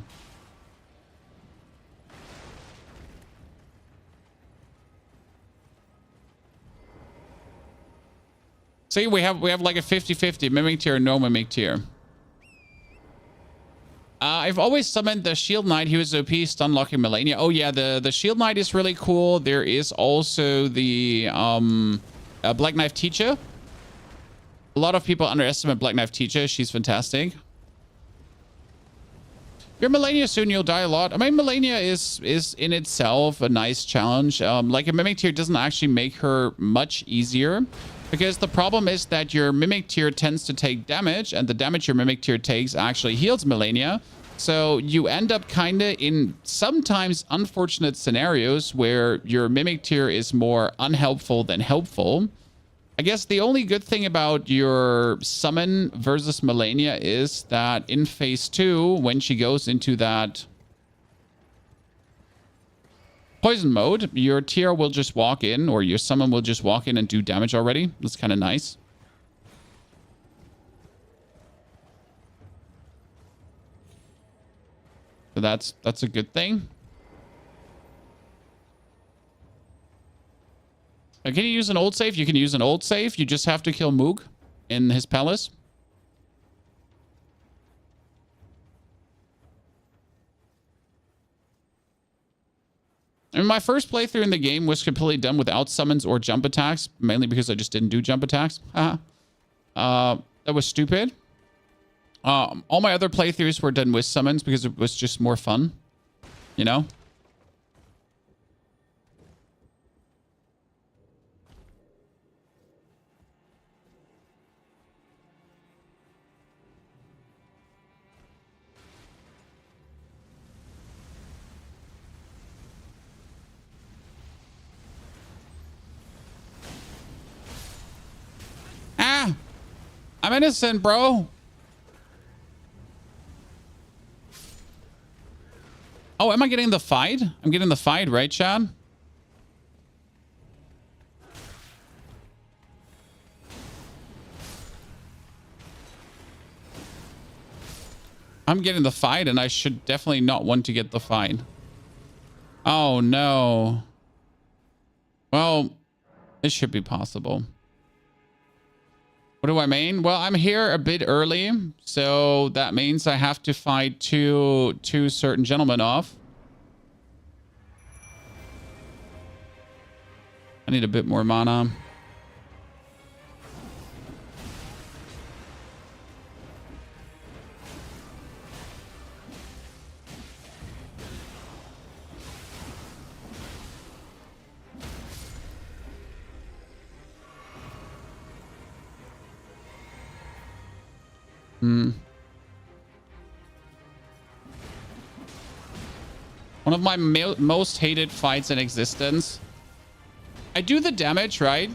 [SPEAKER 1] See, we have like a 50-50 Mimic tier, no Mimic tier. I've always summoned the Shield Knight. He was OP, stun locking Melania. Oh yeah, the Shield Knight is really cool. There is also the Black Knife Teacher. A lot of people underestimate Black Knife Teacher. She's fantastic. You're Melania soon, you'll die a lot. I mean, Melania is in itself a nice challenge. Like a Mimic tier doesn't actually make her much easier. Because the problem is that your Mimic tier tends to take damage. And the damage your Mimic tier takes actually heals Melania. So you end up kind of in sometimes unfortunate scenarios where your Mimic tier is more unhelpful than helpful. I guess the only good thing about your summon versus Melania is that in phase 2, when she goes into that poison mode, your tier will just walk in, or your summon will just walk in and do damage already. That's kind of nice. So that's a good thing. Can you use an old save? You can use an old save. You just have to kill Moog in his palace. And my first playthrough in the game was completely done without summons or jump attacks, mainly because I just didn't do jump attacks. That was stupid. All my other playthroughs were done with summons because it was just more fun, you know? Ah! I'm innocent, bro. Oh, am I getting the fight? I'm getting the fight, right, Chad? I'm getting the fight, and I should definitely not want to get the fight. Oh, no. Well, it should be possible. What do I mean? Well, I'm here a bit early, so that means I have to fight two certain gentlemen off. I need a bit more mana. One of my most hated fights in existence. I do the damage, right?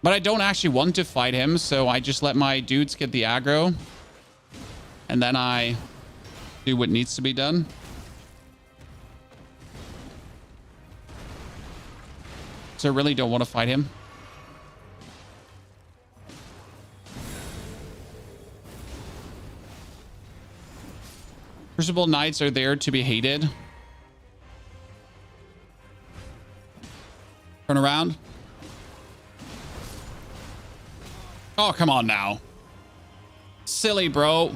[SPEAKER 1] But I don't actually want to fight him, so I just let my dudes get the aggro. And then I do what needs to be done. So I really don't want to fight him. Crucible Knights are there to be hated. Turn around. Oh, come on now. Silly, bro.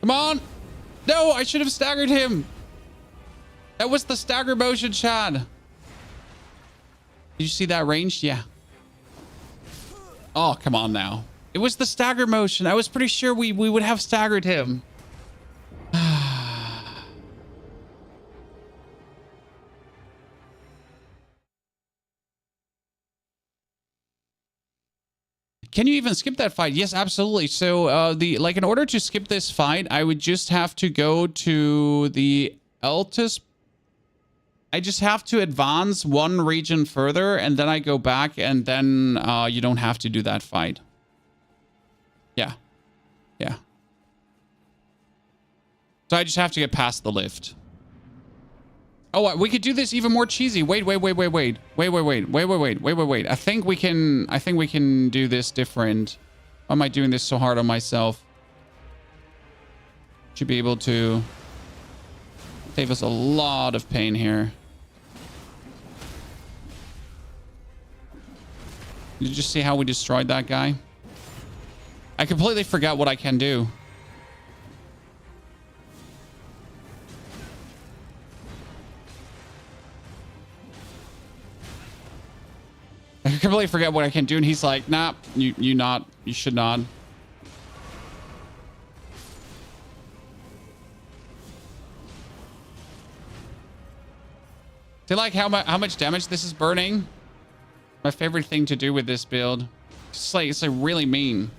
[SPEAKER 1] Come on. No, I should have staggered him. That was the stagger motion, Chad. Did you see that ranged? Yeah. Oh, come on now. It was the stagger motion. I was pretty sure we would have staggered him. Can you even skip that fight? Yes, absolutely. So in order to skip this fight, I would just have to go to the Altus. I just have to advance one region further, and then I go back, and then you don't have to do that fight. Yeah. Yeah. So I just have to get past the lift. Oh, we could do this even more cheesy. Wait. I think we can do this different. Why am I doing this so hard on myself? Should be able to save us a lot of pain here. Did you just see how we destroyed that guy? I completely forgot what I can do. I completely forget what I can do, and he's like, nah, you should not. Do you like how much damage this is burning? My favorite thing to do with this build. It's like really mean.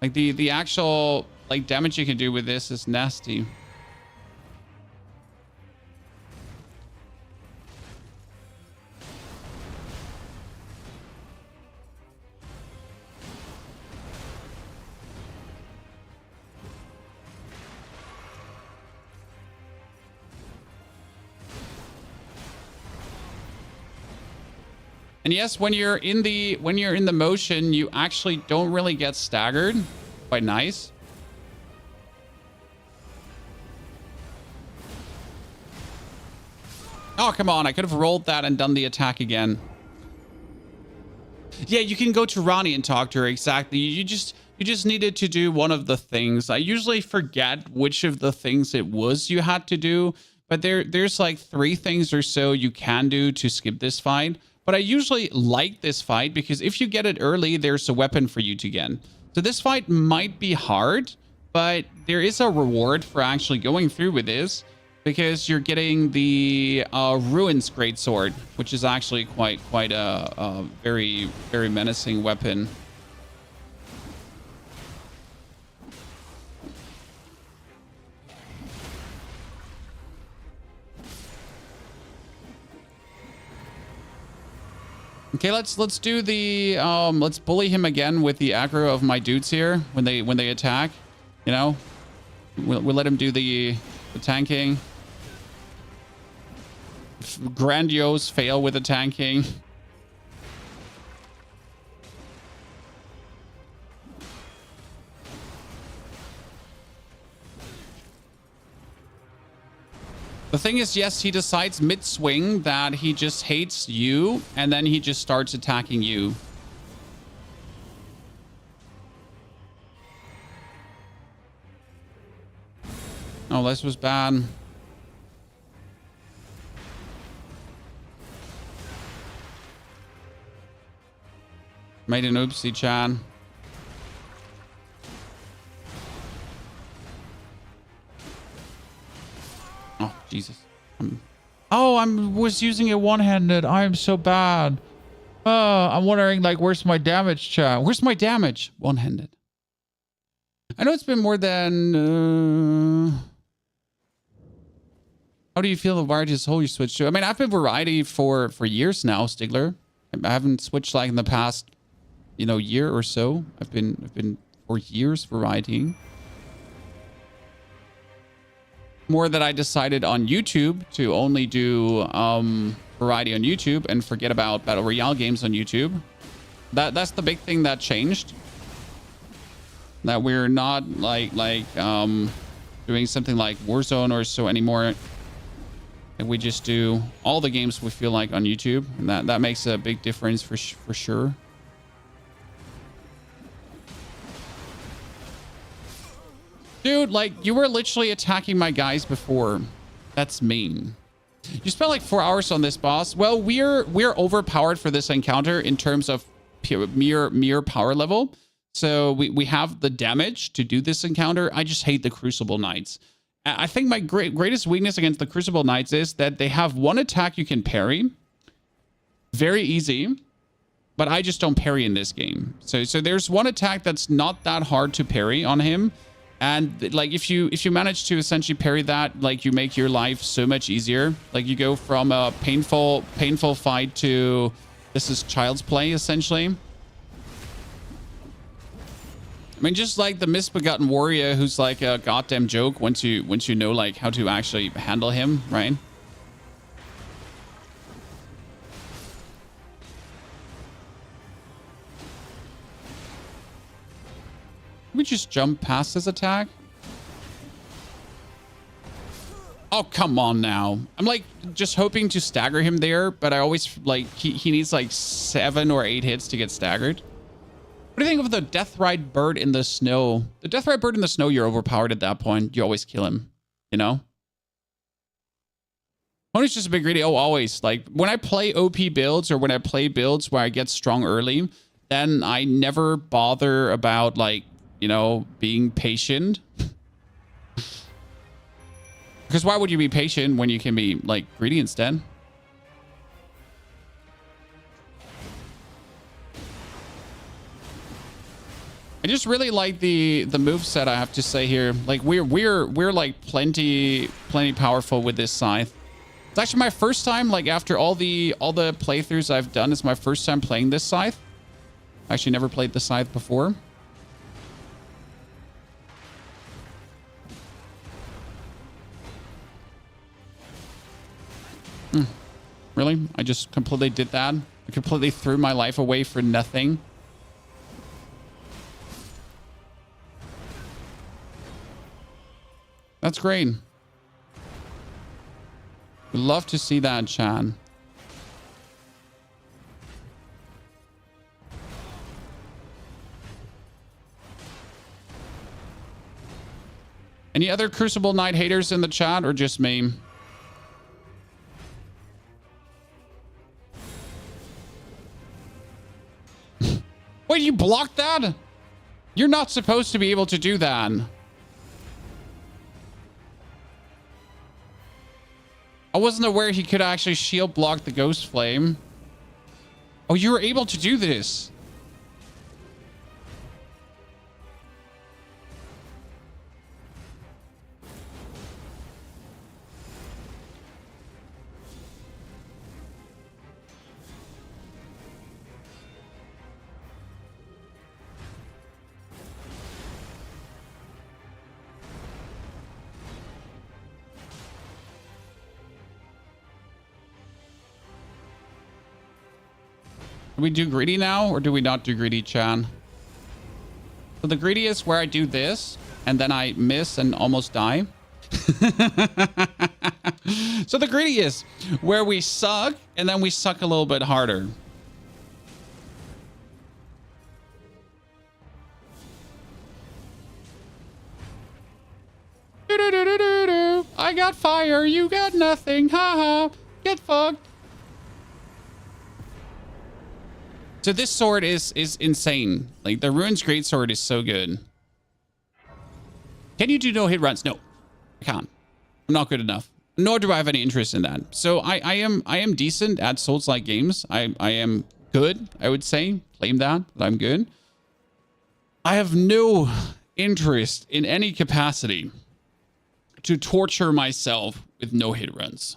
[SPEAKER 1] Like the actual like damage you can do with this is nasty. And yes, when you're in the motion, you actually don't really get staggered. Quite nice. Oh, come on. I could have rolled that and done the attack again. Yeah, you can go to Ronnie and talk to her. Exactly. You just needed to do one of the things. I usually forget which of the things it was you had to do, but there's like 3 things or so you can do to skip this fight. But I usually like this fight because if you get it early, there's a weapon for you to get. So this fight might be hard, but there is a reward for actually going through with this because you're getting the Ruins Greatsword, which is actually quite a very, very menacing weapon. Okay, let's do the let's bully him again with the aggro of my dudes here when they attack. You know, we'll let him do the tanking. Grandiose fail with the tanking. The thing is, yes, he decides mid-swing that he just hates you, and then he just starts attacking you. Oh, this was bad. Made an oopsie, Chan. Oh, Jesus. I was using it one-handed. I am so bad. I'm wondering, like, where's my damage, chat? Where's my damage? One-handed. I know it's been more than... How do you feel the variety as a whole you switched to? I mean, I've been variety for years now, Stigler. I haven't switched, like, in the past, you know, year or so. I've been for years varietying. More that I decided on YouTube to only do variety on YouTube and forget about Battle Royale games on YouTube. That's the big thing that changed. That we're not doing something like Warzone or so anymore. And we just do all the games we feel like on YouTube. And that makes a big difference for sure. Dude, like, you were literally attacking my guys before. That's mean. You spent like 4 hours on this boss. Well, we're overpowered for this encounter in terms of mere power level. So we have the damage to do this encounter. I just hate the Crucible Knights. I think my greatest weakness against the Crucible Knights is that they have one attack you can parry. Very easy. But I just don't parry in this game. So there's one attack that's not that hard to parry on him. And like if you manage to essentially parry that, like you make your life so much easier. Like you go from a painful fight to this is child's play essentially. I mean, just like the misbegotten warrior who's like a goddamn joke once you know like how to actually handle him, right? Can we just jump past his attack? Oh, come on now. I'm like just hoping to stagger him there, but I always like he needs like 7 or 8 hits to get staggered. What do you think of the Deathrite bird in the snow? The Deathrite bird in the snow, you're overpowered at that point. You always kill him, you know? Honey's just a bit greedy. Oh, always. Like when I play OP builds or when I play builds where I get strong early, then I never bother about like, you know, being patient. Because why would you be patient when you can be like greedy instead? I just really like the moveset, I have to say here. Like we're like plenty powerful with this scythe. It's actually my first time, like after all the playthroughs I've done, it's my first time playing this scythe. I actually never played the scythe before. Really? I just completely did that? I completely threw my life away for nothing. That's great. We'd love to see that, Chan. Any other Crucible Knight haters in the chat or just me? Wait, you blocked that? You're not supposed to be able to do that. I wasn't aware he could actually shield block the Ghost Flame. Oh, you were able to do this. Do we do greedy now or do we not do greedy, Chan? So the greedy is where I do this and then I miss and almost die. So the gritty is where we suck, and then we suck a little bit harder. I got fire, you got nothing. Haha. Get fucked. So this sword is insane. Like the Rune's Greatsword is so good. Can you do no hit runs? No, I can't. I'm not good enough. Nor do I have any interest in that. So I am decent at Souls-like games. I am good, I would say. Claim that I'm good. I have no interest in any capacity to torture myself with no hit runs.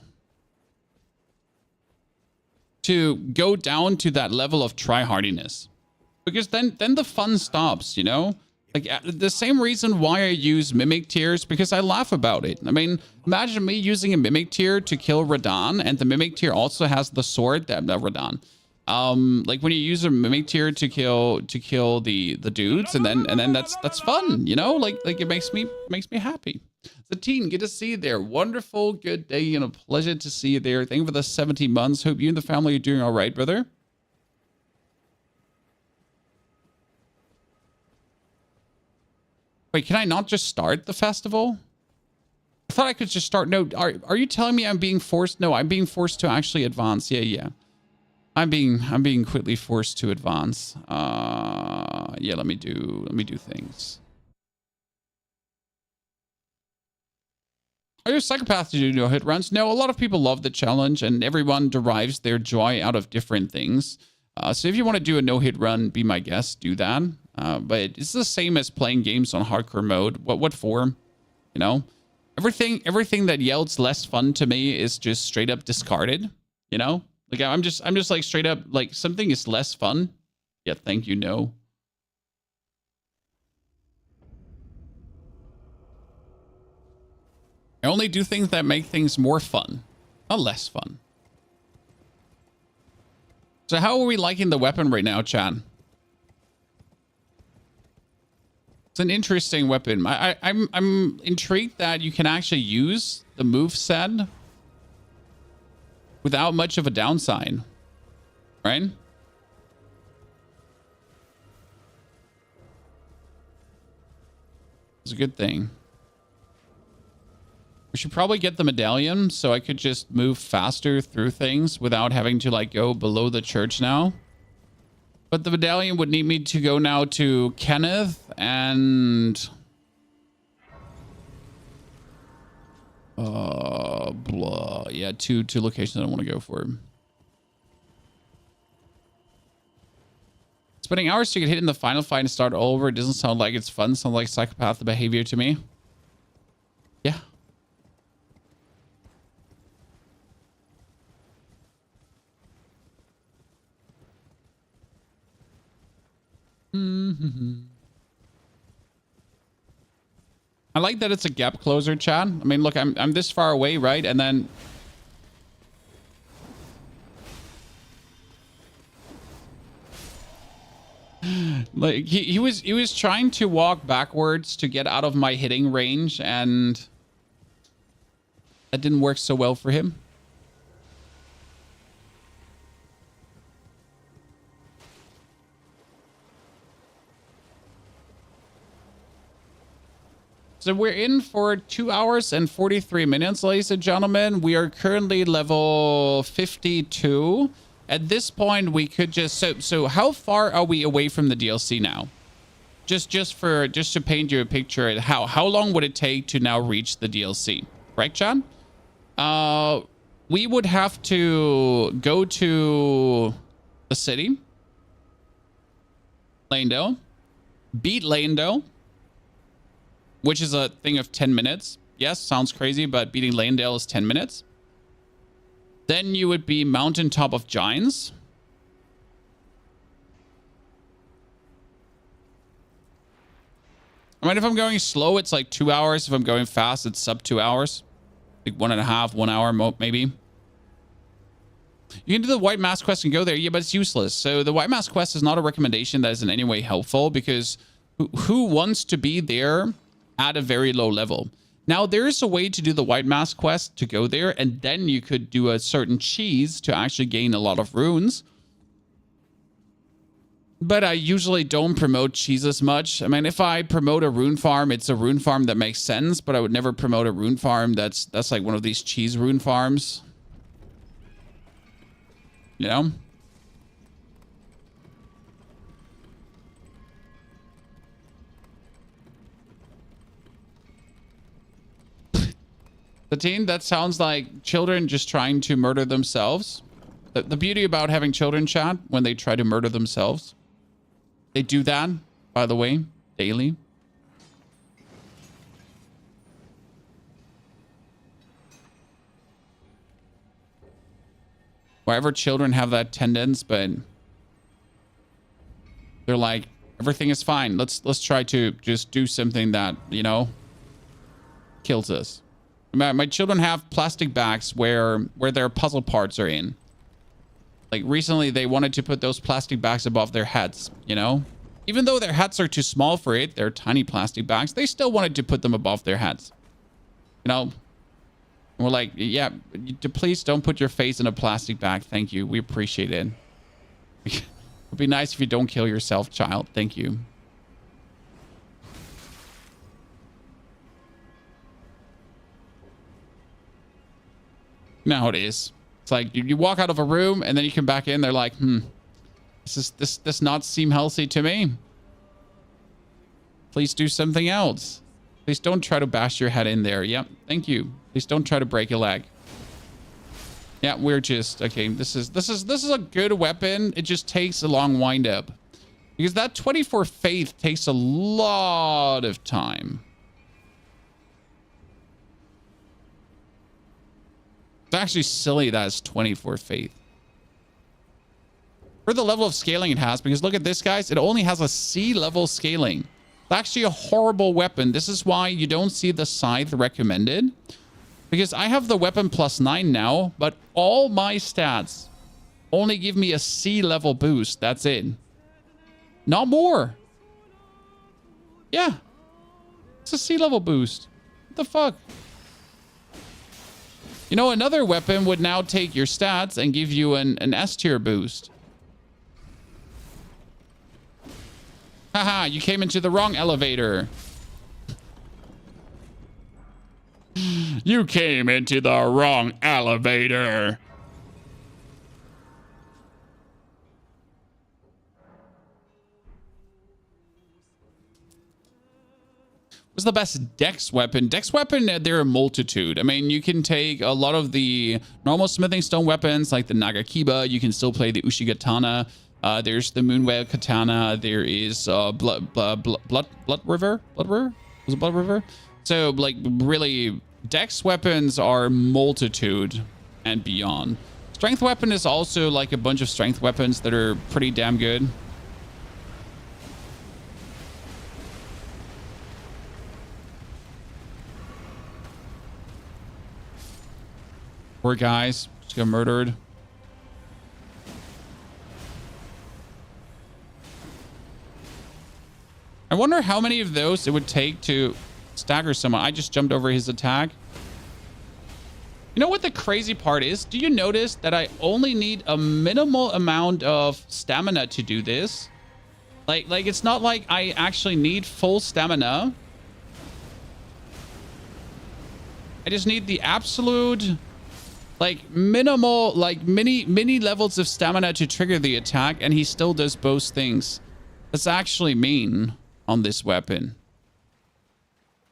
[SPEAKER 1] To go down to that level of tryhardiness. Because then the fun stops, you know? Like the same reason why I use Mimic Tears, because I laugh about it. I mean, imagine me using a Mimic Tear to kill Radahn, and the Mimic Tear also has the sword that Radahn. Like when you use a Mimic Tear to kill the dudes, and then that's fun, you know? Like it makes me happy. Satine, good to see you there. Wonderful, good day, and a pleasure to see you there. Thank you for the 70 months. Hope you and the family are doing all right, brother. Wait, can I not just start the festival? I thought I could just start. No, are you telling me I'm being forced? No, I'm being forced to actually advance. Yeah. I'm being quickly forced to advance. Yeah, let me do things. Are you a psychopath to do no hit runs? No, a lot of people love the challenge, and everyone derives their joy out of different things. So if you want to do a no hit run, be my guest, do that. But it's the same as playing games on hardcore mode. What for? You know, everything that yells less fun to me is just straight up discarded. You know, like I'm just like straight up like something is less fun. Yeah, thank you. No. I only do things that make things more fun, not less fun. So how are we liking the weapon right now, Chan? It's an interesting weapon. I'm intrigued that you can actually use the moveset without much of a downside, right? It's a good thing. We should probably get the medallion so I could just move faster through things without having to like go below the church now. But the medallion would need me to go now to Kenneth and blah. Yeah, two locations I want to go for. Spending hours to get hit in the final fight and start all over. It doesn't sound like it's fun. Sounds like psychopath behavior to me. Yeah. I like that it's a gap closer, Chad. I mean, look, I'm this far away, right? And then like he was trying to walk backwards to get out of my hitting range, and that didn't work so well for him. So we're in for 2 hours and 43 minutes, ladies and gentlemen. We are currently level 52. At this point, we could just... So how far are we away from the DLC now? Just to paint you a picture, how long would it take to now reach the DLC? Right, John? We would have to go to the city. Landau. Beat Landau. Which is a thing of 10 minutes. Yes, sounds crazy, but beating Landale is 10 minutes. Then you would be Mountaintop of Giants. I mean, if I'm going slow, it's like 2 hours. If I'm going fast, it's sub 2 hours. Like 1.5, 1 hour, maybe. You can do the White Mask quest and go there. Yeah, but it's useless. So the White Mask quest is not a recommendation that is in any way helpful, because who wants to be there at a very low level? Now, there is a way to do the White Mask quest to go there, and then you could do a certain cheese to actually gain a lot of runes. But I usually don't promote cheeses much. I mean, if I promote a rune farm, it's a rune farm that makes sense, but I would never promote a rune farm that's like one of these cheese rune farms. You know? Satine, that sounds like children just trying to murder themselves. The beauty about having children chat when they try to murder themselves. They do that, by the way, daily. Wherever children have that tendency, but they're like, everything is fine. Let's try to just do something that, you know, kills us. My children have plastic bags where their puzzle parts are in. Like recently they wanted to put those plastic bags above their heads, you know? Even though their heads are too small for it, they're tiny plastic bags, they still wanted to put them above their heads. You know? We're like, yeah, please don't put your face in a plastic bag. Thank you. We appreciate it. It would be nice if you don't kill yourself, child. Thank you. You know how it is. It's like you walk out of a room and then you come back in. They're like, this not seem healthy to me. Please do something else. Please don't try to bash your head in there. Yep. Thank you. Please don't try to break a leg. Yeah, we're just okay. This is a good weapon. It just takes a long wind up because that 24 faith takes a lot of time. It's actually silly that it's 24 faith. For the level of scaling it has, because look at this, guys. It only has a C level scaling. It's actually a horrible weapon. This is why you don't see the scythe recommended. Because I have the weapon +9 now, but all my stats only give me a C level boost. That's it. Not more. Yeah. It's a C level boost. What the fuck? You know, another weapon would now take your stats and give you an S tier boost. Haha, you came into the wrong elevator. You came into the wrong elevator. What's the best dex weapon? Dex weapon, there are a multitude. I mean, you can take a lot of the normal smithing stone weapons like the Nagakiba. You can still play the Ushigatana. There's the Moonwave Katana. There is Blood River. Was it Blood River? So, like, really, dex weapons are multitude and beyond. Strength weapon is also like a bunch of strength weapons that are pretty damn good. Poor guys just got murdered. I wonder how many of those it would take to stagger someone. I just jumped over his attack. You know what the crazy part is? Do you notice that I only need a minimal amount of stamina to do this? Like it's not like I actually need full stamina. I just need the absolute, like, minimal, like mini levels of stamina to trigger the attack, and he still does both things. That's actually mean on this weapon,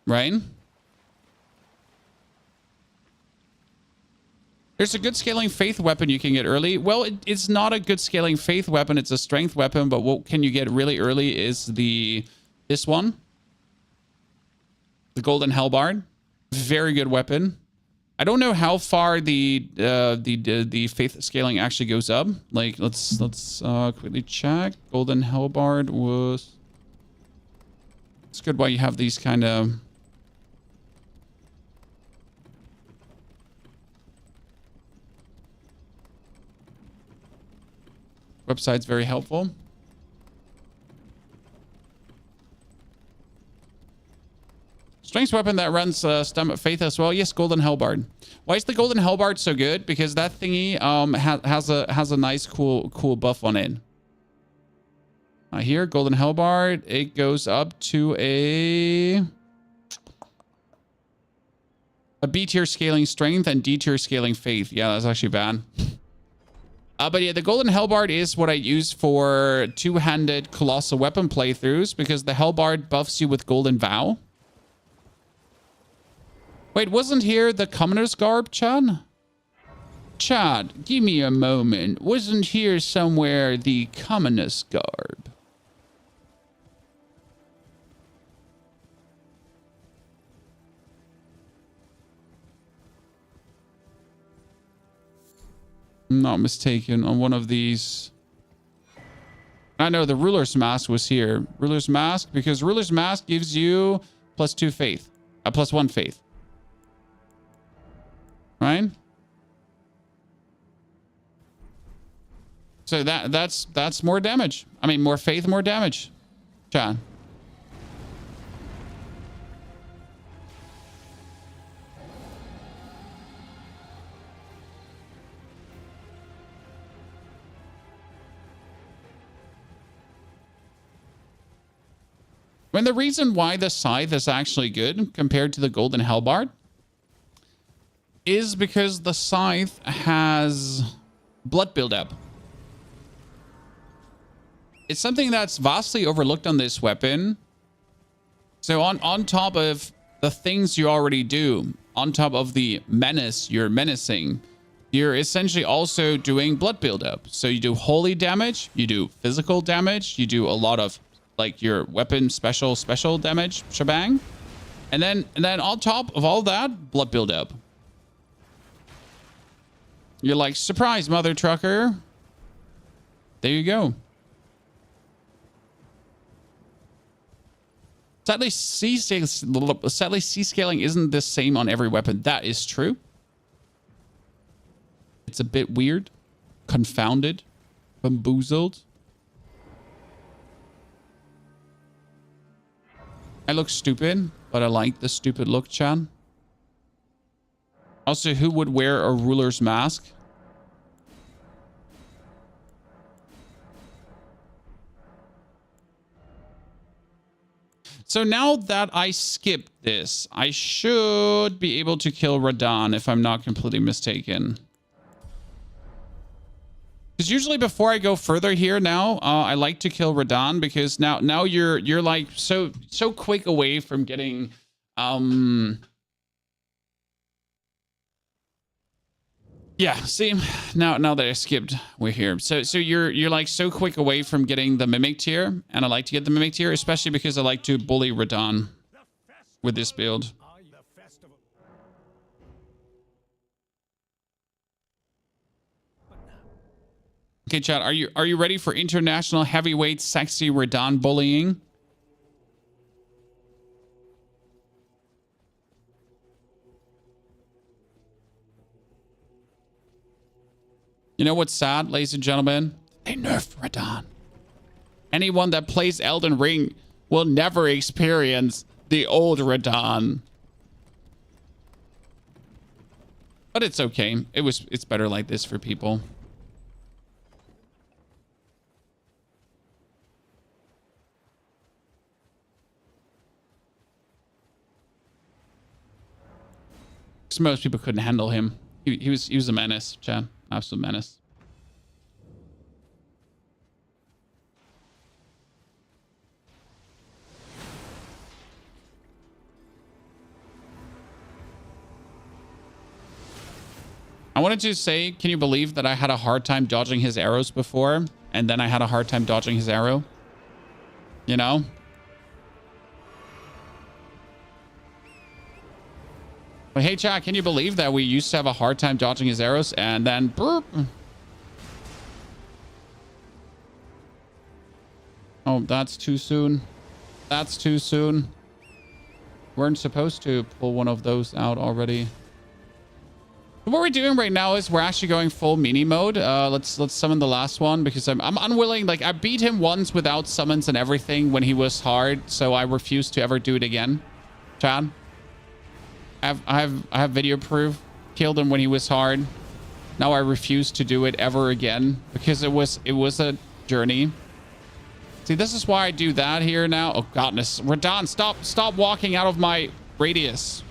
[SPEAKER 1] right? There's a good scaling faith weapon you can get early. Well, it's not a good scaling faith weapon. It's a strength weapon, but what can you get really early is this one, the Golden Hellbard. Very good weapon. I don't know how far the faith scaling actually goes up. Like, let's quickly check. Golden Hellbard was. It's good while you have these kind of. Website's very helpful. Strength weapon that runs stomach faith as well. Yes, golden hellbard. Why is the golden hellbard so good? Because that thingy has a nice cool buff on it. Here, golden hellbard. It goes up to a B tier scaling strength and D tier scaling faith. Yeah, that's actually bad. But yeah, the golden hellbard is what I use for two-handed colossal weapon playthroughs because the hellbard buffs you with golden vow. Wait, wasn't here the commoner's garb, Chad? Chad, give me a moment. Wasn't here somewhere the commoner's garb? I'm not mistaken on one of these. I know the ruler's mask was here. Ruler's mask, because ruler's mask gives you +2 faith, +1 faith. Right? So that's more damage. I mean, more faith, more damage. Chad. And the reason why the scythe is actually good compared to the golden hellbard is because the scythe has blood buildup. It's something that's vastly overlooked on this weapon. So on top of the things you already do, on top of the menace you're menacing, you're essentially also doing blood buildup. So you do holy damage, you do physical damage, you do a lot of like your weapon special damage shebang. And then on top of all that, blood buildup. You're like, surprise, mother trucker. There you go. Sadly, C-scaling isn't the same on every weapon. That is true. It's a bit weird. Confounded. Bamboozled. I look stupid, but I like the stupid look, Chan. Also, who would wear a ruler's mask? So now that I skipped this, I should be able to kill Radahn if I'm not completely mistaken. Because usually before I go further here now, I like to kill Radahn because now you're like so quick away from getting yeah, see, now that I skipped, we're here. So you're like so quick away from getting the mimic tier, and I like to get the mimic tier, especially because I like to bully Radahn with this build. Okay, chat, are you ready for international heavyweight sexy Radahn bullying? You know what's sad, ladies and gentlemen? They nerfed Radahn. Anyone that plays Elden Ring will never experience the old Radahn. But it's okay. It's better like this for people. Most people couldn't handle him. He was a menace, Chad. Absolute menace. I wanted to say, can you believe that I had a hard time dodging his arrows before, and then I had a hard time dodging his arrow? You know? But hey, chat, can you believe that we used to have a hard time dodging his arrows and then burp? Oh, that's too soon. That's too soon. Weren't supposed to pull one of those out already. What we're doing right now is we're actually going full mini mode. Let's summon the last one because I'm unwilling. Like, I beat him once without summons and everything when he was hard, so I refuse to ever do it again. Chad? I have video proof. Killed him when he was hard. Now I refuse to do it ever again because it was a journey. See, this is why I do that here now. Oh godness, Radon, stop walking out of my radius.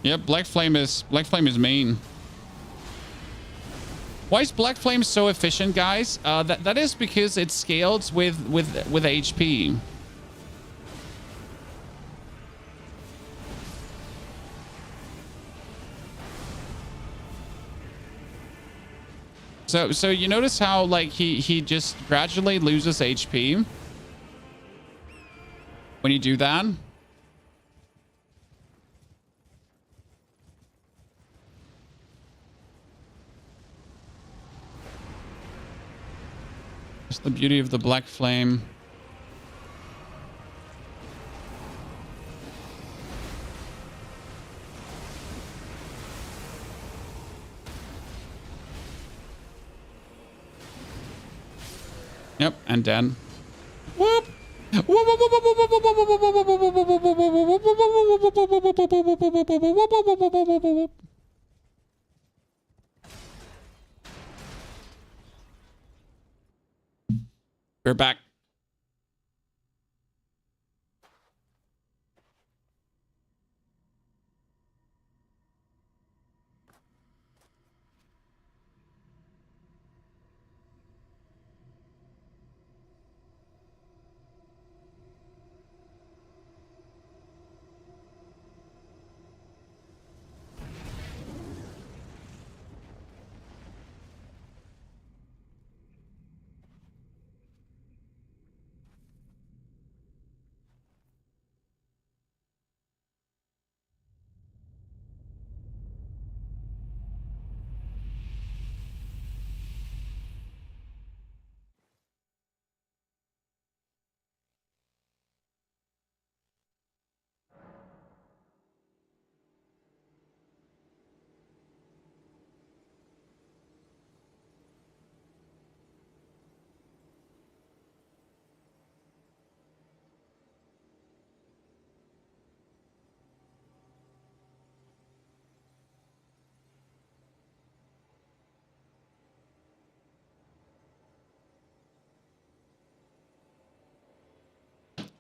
[SPEAKER 1] Yep, Black Flame is mean. Why is Black Flame so efficient, guys? That is because it scales with HP. So you notice how like he just gradually loses HP when you do that. That's the beauty of the Black Flame. Yep, and then whoop. We're back.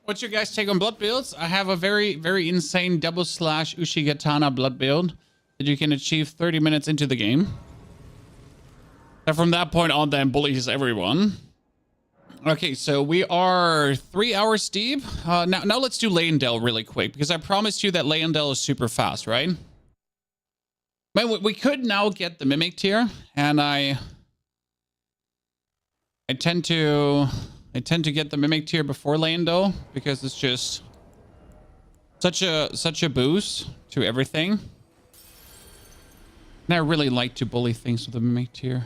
[SPEAKER 1] What's your guys' take on blood builds? I have a very, very insane double slash Ushigatana blood build that you can achieve 30 minutes into the game. And from that point on, then bullies everyone. Okay, so we are 3 hours deep. Now let's do Leyendell really quick because I promised you that Leyendell is super fast, right? Man, we could now get the Mimic tier, and I tend to get the Mimic tier before Leyendell because it's just such a boost to everything. And I really like to bully things with the Mimic tier.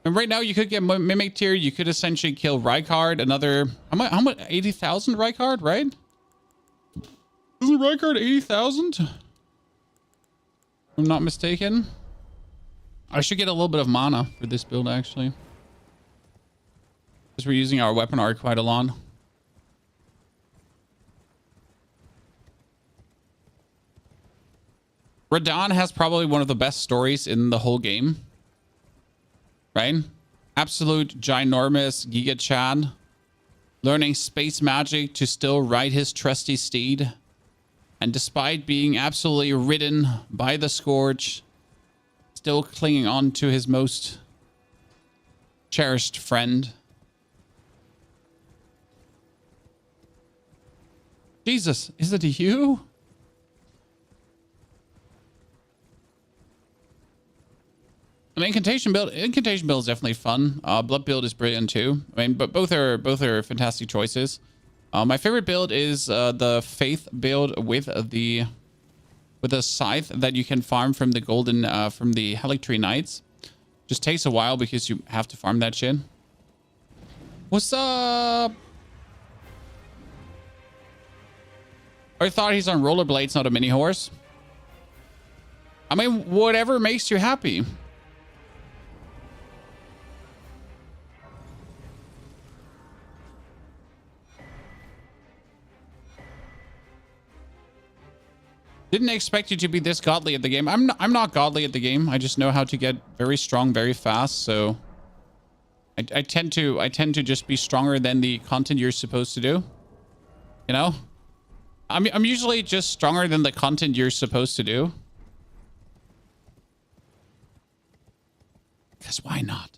[SPEAKER 1] And right now you could get Mimic tier. You could essentially kill Rykard. Another how much 80,000 Rykard, right? Isn't Rykard 80,000? If I'm not mistaken. I should get a little bit of mana for this build actually. Because we're using our weapon art quite a lot. Radon has probably one of the best stories in the whole game. Right? Absolute ginormous Giga Chad. Learning space magic to still ride his trusty steed. And despite being absolutely ridden by the Scourge, still clinging on to his most cherished friend. Jesus, is it you? I mean, incantation build is definitely fun. Blood build is brilliant too. I mean, but both are fantastic choices. My favorite build is the Faith build with the scythe that you can farm from the golden from the Erdtree Knights. Just takes a while because you have to farm that shit. What's up? I thought he's on rollerblades, not a mini horse. I mean, whatever makes you happy. Didn't expect you to be this godly at the game. I'm not godly at the game. I just know how to get very strong very fast. So I tend to just be stronger than the content you're supposed to do. You know? I'm usually just stronger than the content you're supposed to do. Because why not?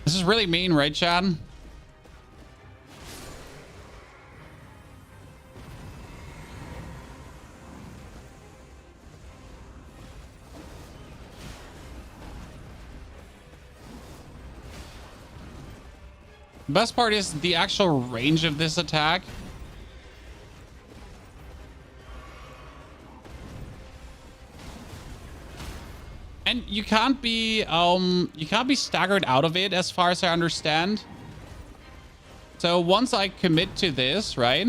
[SPEAKER 1] This is really mean, right, Chad? The best part is the actual range of this attack. And you can't be staggered out of it as far as I understand. So once I commit to this, right?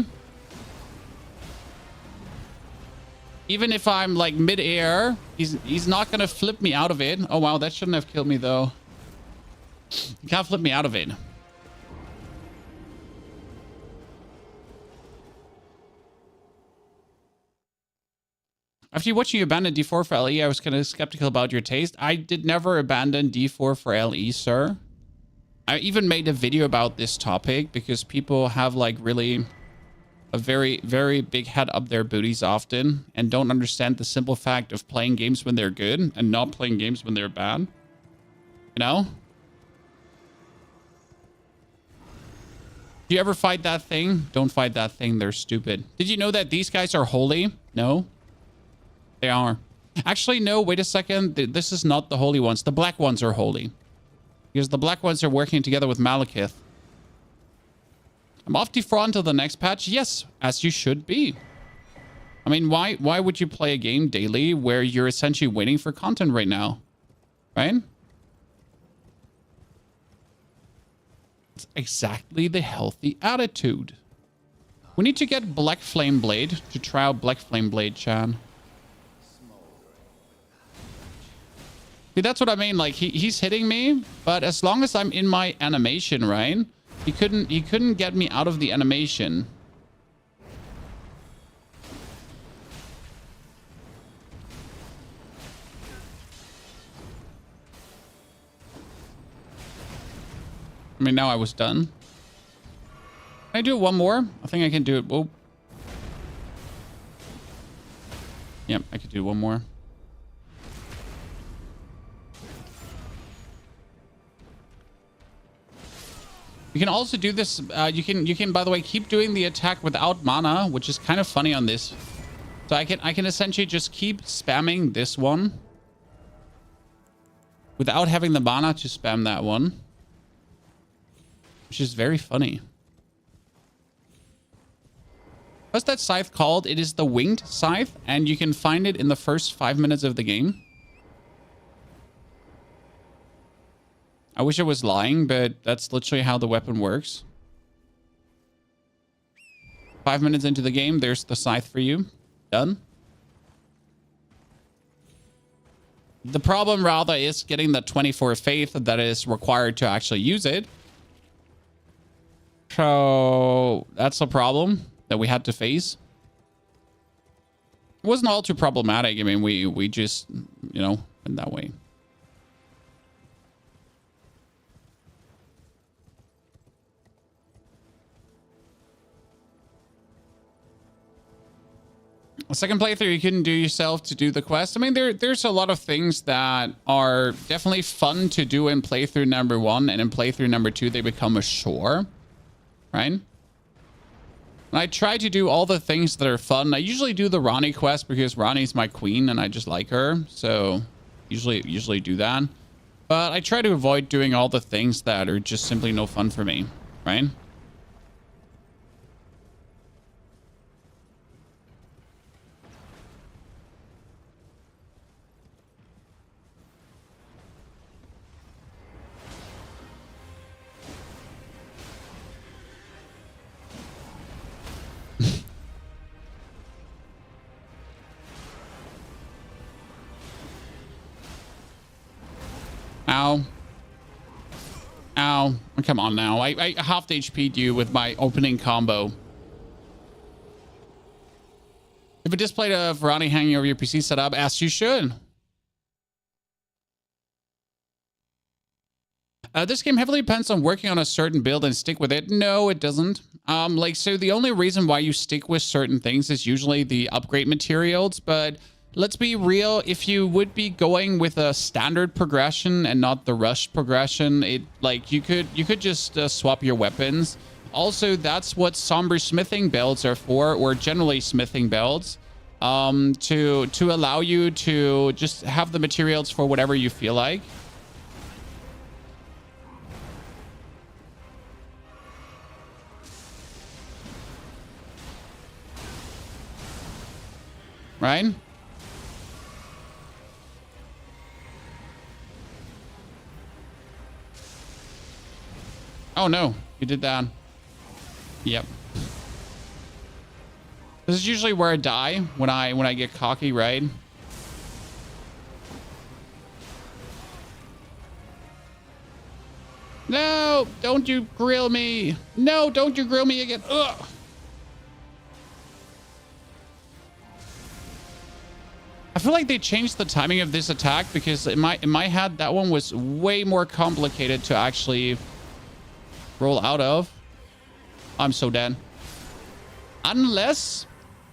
[SPEAKER 1] Even if I'm like mid-air, he's not gonna flip me out of it. Oh wow, that shouldn't have killed me though. He can't flip me out of it. After watching you abandon D4 for LE, I was kind of skeptical about your taste. I did never abandon D4 for LE, sir. I even made a video about this topic because people have like really a very, very big head up their booties often and don't understand the simple fact of playing games when they're good and not playing games when they're bad. You know? Do you ever fight that thing? Don't fight that thing. They're stupid. Did you know that these guys are holy? No. They are. Actually, no, wait a second. This is not the holy ones. The black ones are holy. Because the black ones are working together with Malekith. I'm off D4 until the next patch. Yes, as you should be. I mean, why would you play a game daily where you're essentially waiting for content right now? Right? It's exactly the healthy attitude. We need to get Black Flame Blade to try out Black Flame Blade, Chan. See, that's what I mean. Like he's hitting me, but as long as I'm in my animation, right? He couldn't get me out of the animation. I mean, now I was done. Can I do it one more? I think I can do it. Whoa. Yep, I could do one more. You can also do this. You can, by the way, keep doing the attack without mana, which is kind of funny on this. So I can essentially just keep spamming this one without having the mana to spam that one, which is very funny. What's that scythe called? It is the winged scythe, and you can find it in the first 5 minutes of the game. I wish I was lying, but that's literally how the weapon works. 5 minutes into the game, there's the scythe for you. Done. The problem, rather, is getting the 24 faith that is required to actually use it. So that's a problem that we had to face. It wasn't all too problematic. I mean, we just, you know, went that way. A second playthrough you couldn't do yourself to do the quest. I mean, there's a lot of things that are definitely fun to do in playthrough number 1, and in playthrough number 2 they become a chore, right? And I try to do all the things that are fun. I usually do the Ronnie quest because Ronnie's my queen and I just like her, so usually do that. But I try to avoid doing all the things that are just simply no fun for me, right? Oh, come on now. I half HP'd you with my opening combo. If it displayed a Verani hanging over your PC setup, as you should. This game heavily depends on working on a certain build and stick with it. No, it doesn't. So the only reason why you stick with certain things is usually the upgrade materials. But let's be real. If you would be going with a standard progression and not the rushed progression, you could just swap your weapons. Also, that's what Somber Smithing Bells are for, or generally Smithing Bells, to allow you to just have the materials for whatever you feel like. Right? Oh no, you did that. Yep. This is usually where I die when I get cocky, right? No, don't you grill me. No, don't you grill me again. Ugh. I feel like they changed the timing of this attack because in my head, that one was way more complicated to actually roll out of. I'm so dead. Unless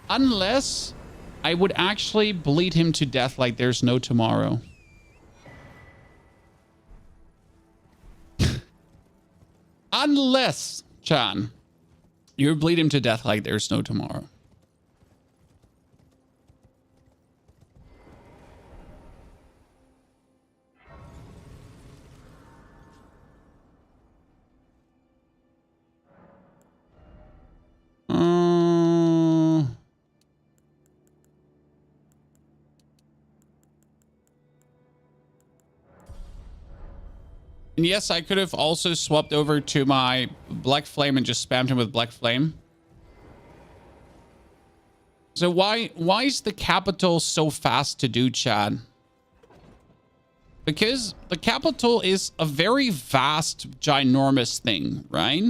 [SPEAKER 1] I would actually bleed him to death like there's no tomorrow. Unless, Chan, you would bleed him to death like there's no tomorrow. And yes, I could have also swapped over to my Black Flame and just spammed him with Black Flame. So why is the capital so fast to do, Chad? Because the capital is a very vast, ginormous thing, right?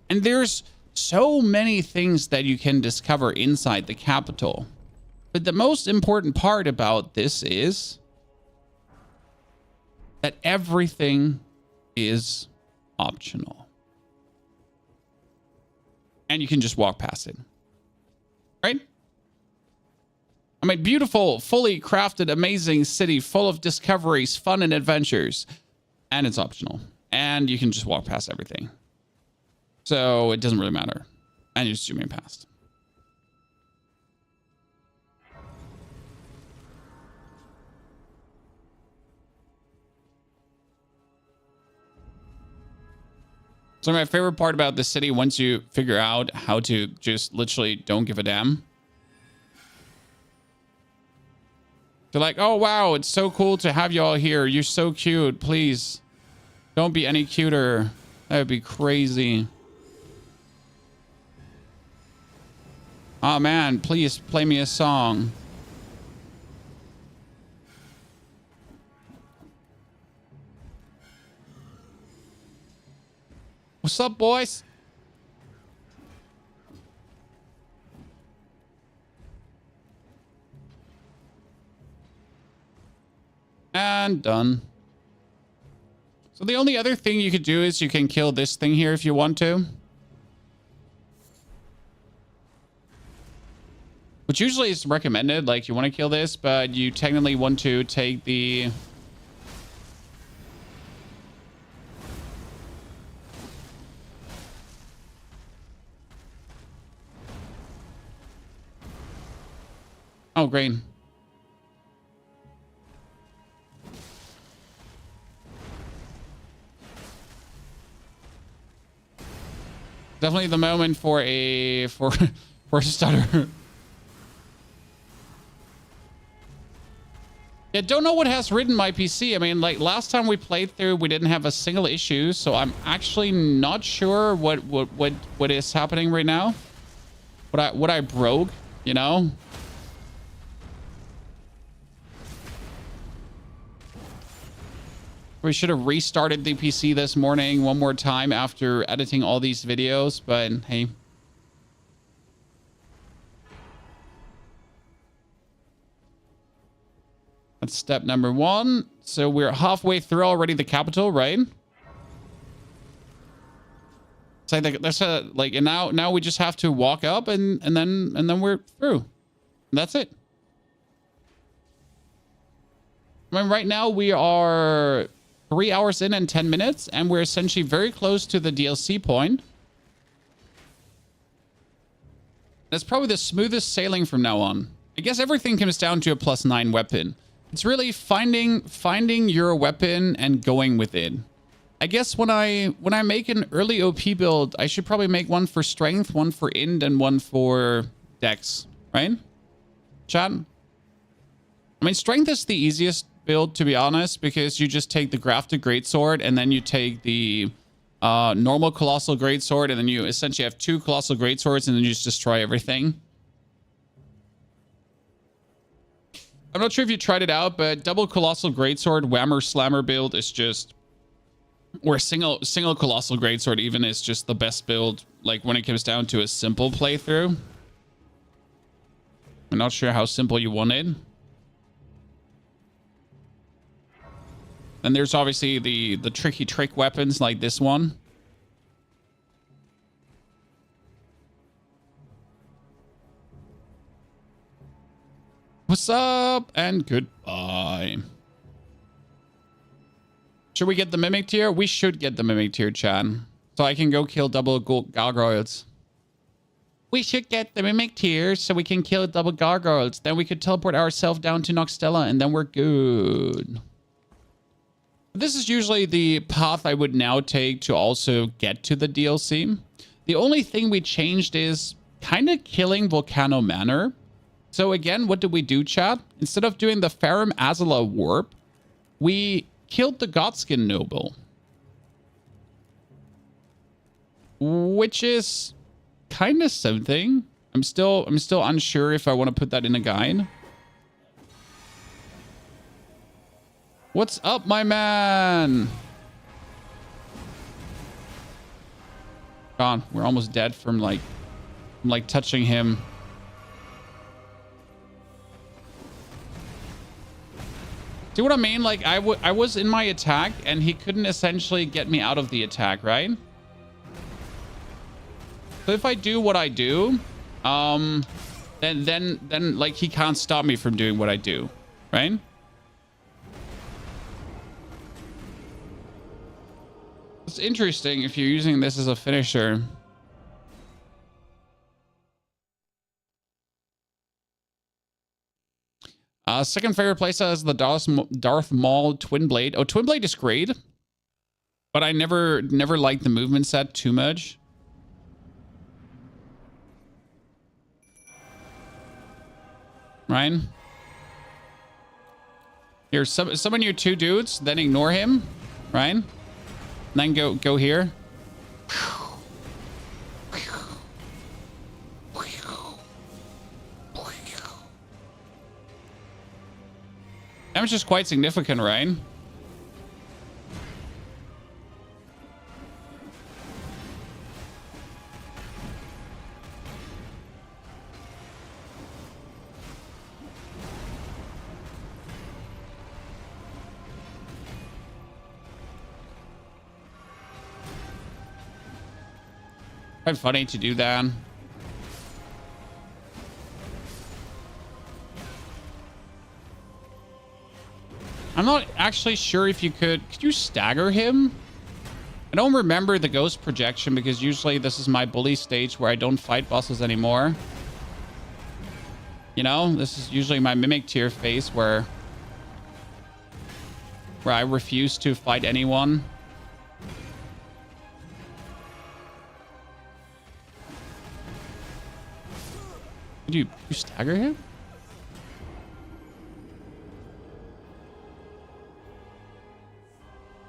[SPEAKER 1] And there's so many things that you can discover inside the capital. But the most important part about this is that everything is optional. And you can just walk past it. Right? I mean, beautiful, fully crafted, amazing city full of discoveries, fun, and adventures. And it's optional. And you can just walk past everything. So it doesn't really matter. And you just zoom in past. So my favorite part about this city, once you figure out how to just literally don't give a damn. They're like, oh, wow, it's so cool to have you all here. You're so cute. Please don't be any cuter. That would be crazy. Oh, man, please play me a song. What's up, boys? And done. So the only other thing you could do is you can kill this thing here if you want to. Which usually is recommended, like you want to kill this, but you technically want to take the... Oh, great. Definitely the moment for a stutter. Yeah, don't know what has ridden my PC. I mean, like last time we played through, we didn't have a single issue, so I'm actually not sure what is happening right now. What I broke, you know? We should have restarted the PC this morning one more time after editing all these videos, but hey. That's step number 1. So we're halfway through already the capital, right? So that's and now we just have to walk up and then we're through. And that's it. I mean, right now we are 3 hours in and 10 minutes, and we're essentially very close to the DLC point. That's probably the smoothest sailing from now on. I guess everything comes down to a +9 weapon. It's really finding your weapon and going with it. I guess when I make an early OP build, I should probably make one for strength, one for int, and one for dex, right? Chat? I mean, strength is the easiest build, to be honest, because you just take the grafted greatsword and then you take the normal colossal greatsword, and then you essentially have 2 colossal greatswords and then you just destroy everything. I'm not sure if you tried it out, but double colossal greatsword whammer slammer build is just, or single colossal greatsword even, is just the best build, like when it comes down to a simple playthrough. I'm not sure how simple you want it. Then there's obviously the tricky trick weapons like this one. What's up and goodbye. Should we get the mimic tier? We should get the mimic tier, Chad. So I can go kill double gargoyles. We should get the mimic tier so we can kill double gargoyles. Then we could teleport ourselves down to Noxtella and then we're good. This is usually the path I would now take to also get to the DLC. The only thing we changed is kind of killing Volcano Manor. So again, what did we do, chat? Instead of doing the Farum Azula warp, we killed the Godskin Noble. Which is kind of something. I'm still unsure if I want to put that in a guide. What's up, my man? God, we're almost dead from like touching him. See what I mean? Like I was in my attack and he couldn't essentially get me out of the attack, right? So if I do what I do, then like he can't stop me from doing what I do, right? It's interesting if you're using this as a finisher. Second favorite playset is the Darth Maul Twin Blade. Oh, Twin Blade is great, but I never liked the movement set too much. Ryan, here, summon your 2 dudes, then ignore him, Ryan. Then go here. Damage is quite significant, right? Quite funny to do that. I'm not actually sure if you could you stagger him? I don't remember the ghost projection because usually this is my bully stage where I don't fight bosses anymore. You know, this is usually my mimic tier phase where I refuse to fight anyone. Did you stagger him?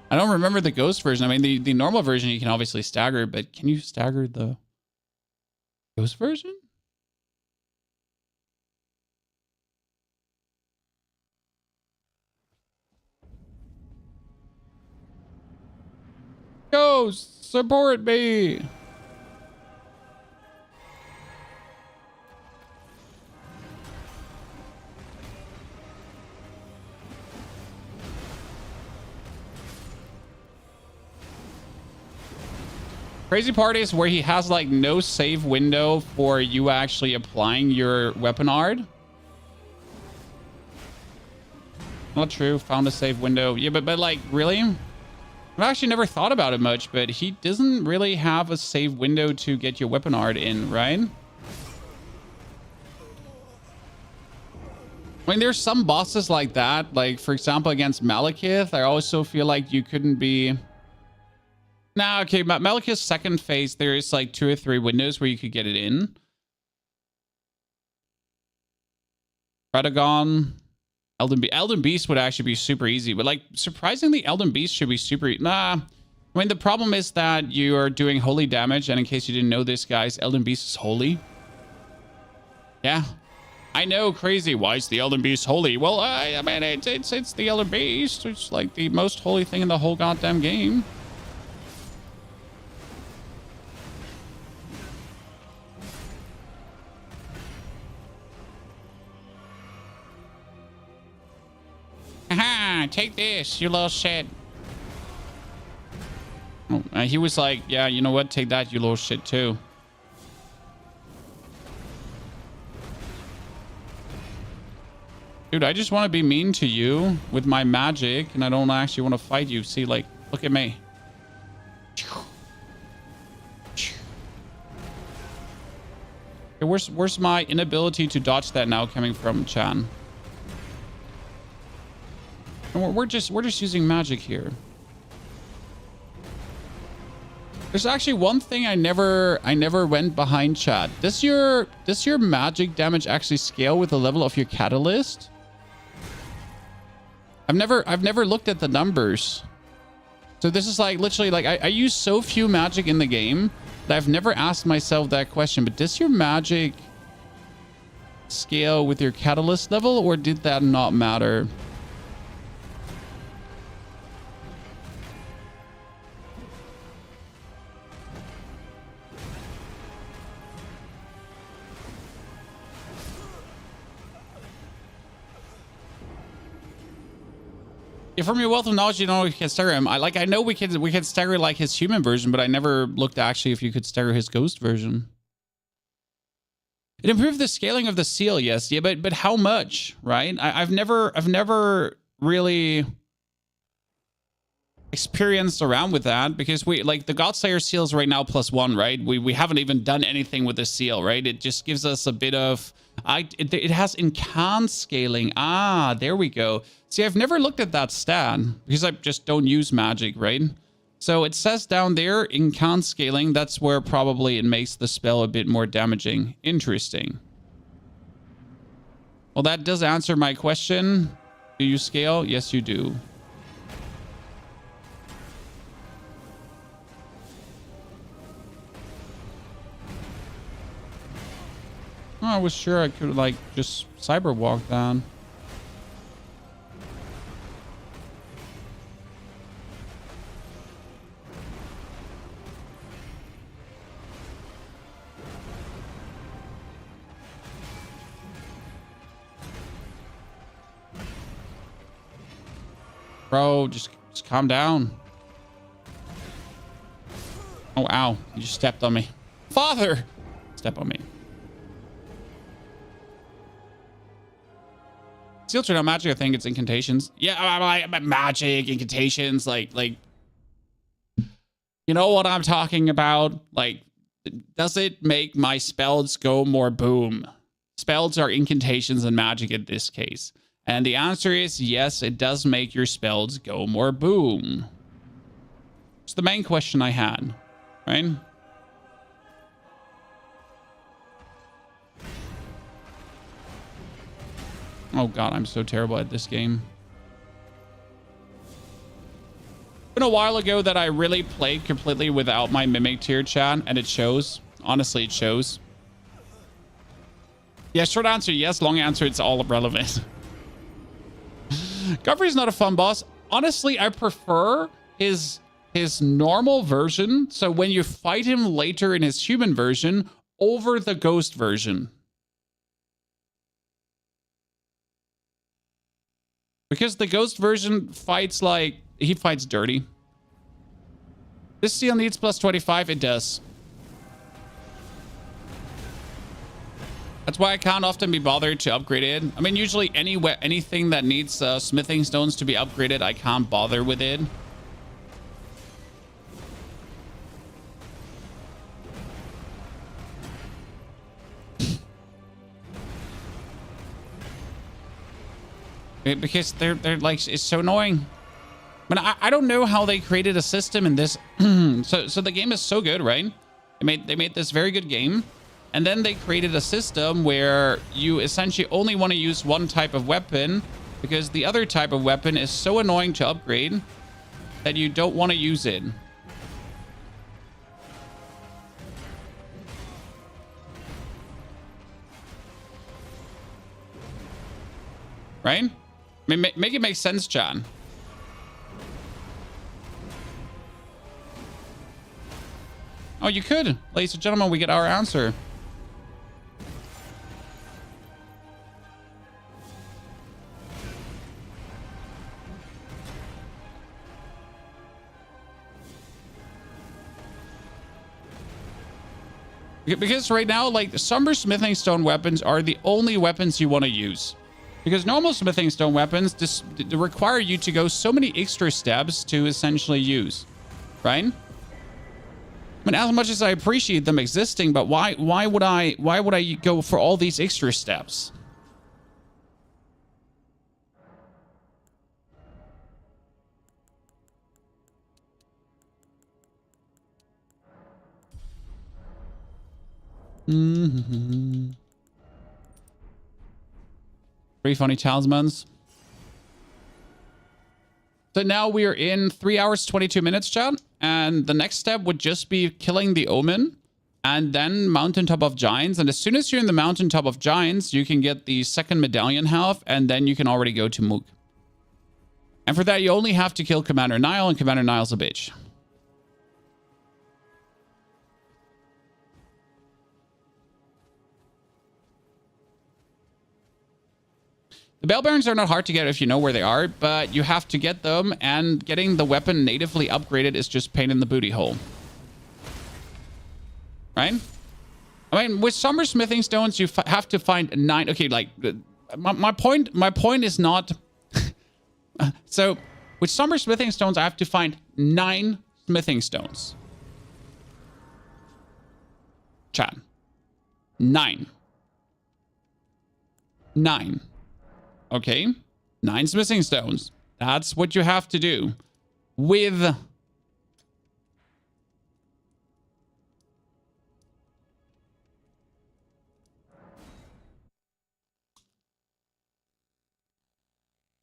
[SPEAKER 1] I don't remember the ghost version. I mean, the normal version you can obviously stagger, but can you stagger the ghost version? Ghost, support me. Crazy part is where he has like no save window for you actually applying your weapon art. Not true. Found a save window. Yeah, but like, really? I've actually never thought about it much, but he doesn't really have a save window to get your weapon art in, right? I mean, there's some bosses like that. Like, for example, against Malekith, I also feel like you couldn't be... Nah, okay, Malekith's second phase, there is like 2 or 3 windows where you could get it in. Radagon... Elden Beast would actually be super easy, but like surprisingly, Elden Beast should be super. Nah, I mean the problem is that you are doing holy damage, and in case you didn't know this, guys, Elden Beast is holy. Yeah, I know, crazy. Why is the Elden Beast holy? Well, I mean it's the Elden Beast. It's like the most holy thing in the whole goddamn game. Aha, take this, you little shit. Oh, he was like, yeah, you know what? Take that, you little shit, too. Dude, I just want to be mean to you with my magic, and I don't actually want to fight you. See, like, look at me. Okay, where's my inability to dodge that now coming from, Chan? We're just using magic here. There's actually one thing I never went behind, chat. Does your magic damage actually scale with the level of your catalyst? I've never looked at the numbers. So this is like literally like I use so few magic in the game that I've never asked myself that question. But does your magic scale with your catalyst level, or did that not matter? Yeah, from your wealth of knowledge, you know we can stagger him. I know we can stagger like his human version, but I never looked actually if you could stagger his ghost version. It improved the scaling of the seal, yes, yeah, but how much, right? I've never really experienced around with that, because we like the Godslayer seal is right now +1, right? We haven't even done anything with the seal, right? It just gives us a bit of it has incant scaling. Ah, there we go. See, I've never looked at that stat because I just don't use magic, right? So it says down there incant scaling. That's where probably it makes the spell a bit more damaging. Interesting. Well, that does answer my question. Do you scale? Yes, you do. Oh, I was sure I could like just cyber walk down. Bro, just calm down. Oh, ow. You just stepped on me. Father! Step on me. Seal turn on magic, I think it's incantations. Yeah, magic, incantations, like, you know what I'm talking about? Like, does it make my spells go more boom? Spells are incantations and magic in this case. And the answer is yes, it does make your spells go more boom. It's the main question I had, right? Oh god, I'm so terrible at this game. It's been a while ago that I really played completely without my mimic tier, chat, and it shows. Honestly, it shows. Yeah, short answer, yes. Long answer, it's all irrelevant. Godfrey's not a fun boss. Honestly, I prefer his his normal version, so when you fight him later in his human version, over the ghost version. Because the ghost version fights like... he fights dirty. This seal needs plus 25. It does. That's why I can't often be bothered to upgrade it. I mean, usually anything that needs smithing stones to be upgraded, I can't bother with it. Because they're like, it's so annoying. But I don't know how they created a system in this. so the game is so good, right? They made this very good game, and then they created a system where you essentially only want to use one type of weapon because the other type of weapon is so annoying to upgrade that you don't want to use it. Right? I mean, make it make sense, John. Oh, you could. Ladies and gentlemen, we get our answer. Because right now, like, the Somber Smithing Stone weapons are the only weapons you want to use. Because normal smithing stone weapons just require you to go so many extra steps to essentially use, right? I mean, as much as I appreciate them existing, but why would I go for all these extra steps? Mm-hmm. Very funny talismans. So now we are in 3 hours, 22 minutes, chat. And the next step would just be killing the Omen and then Mountaintop of Giants. And as soon as you're in the Mountaintop of Giants, you can get the second medallion half, and then you can already go to Mook. And for that, you only have to kill Commander Nile, and Commander Nile's a bitch. The Bell Bearings are not hard to get if you know where they are, but you have to get them, and getting the weapon natively upgraded is just pain in the booty hole. Right? I mean, with Somber Smithing Stones, you have to find 9... Okay, like, my point is not... So, with Somber Smithing Stones, I have to find 9 Smithing Stones. Chat. 9. 9. Okay, 9 smithing stones. That's what you have to do. With...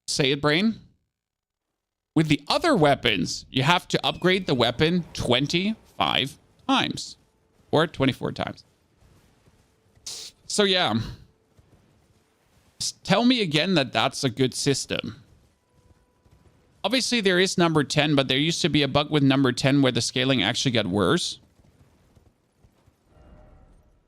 [SPEAKER 1] Say it, brain. With the other weapons, you have to upgrade the weapon 25 times. Or 24 times. So yeah... Tell me again that that's a good system. Obviously, there is number 10, but there used to be a bug with number 10 where the scaling actually got worse.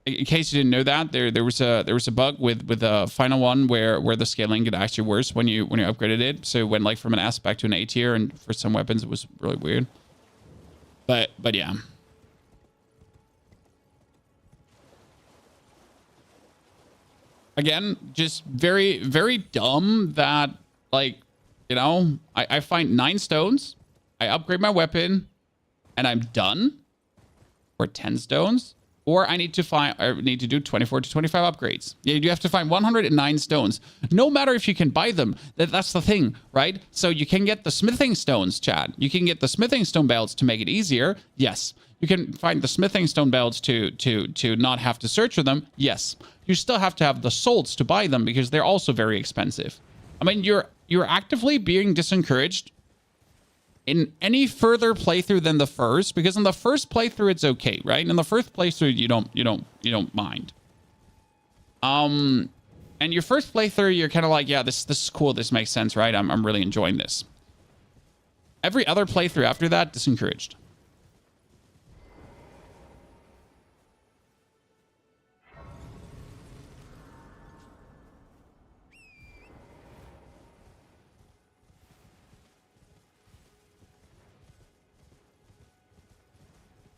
[SPEAKER 1] In case you didn't know that, there was a bug with the final one where the scaling got actually worse when you upgraded it. So it went like from an S back to an A tier, and for some weapons it was really weird. But yeah. Again, just very, very dumb that, like, you know, I find 9 stones, I upgrade my weapon, and I'm done. Or 10 stones. Or I need to do 24 to 25 upgrades. Yeah, you have to find 109 stones. No matter if you can buy them. That's the thing, right? So you can get the smithing stones, Chad. You can get the smithing stone bells to make it easier. Yes. You can find the smithing stone bells to not have to search for them. Yes. You still have to have the souls to buy them because they're also very expensive. I mean, you're actively being disencouraged in any further playthrough than the first, because in the first playthrough it's okay, right? In the first playthrough you don't mind. And your first playthrough you're kind of like, yeah, this is cool, this makes sense, right? I'm really enjoying this. Every other playthrough after that, disencouraged.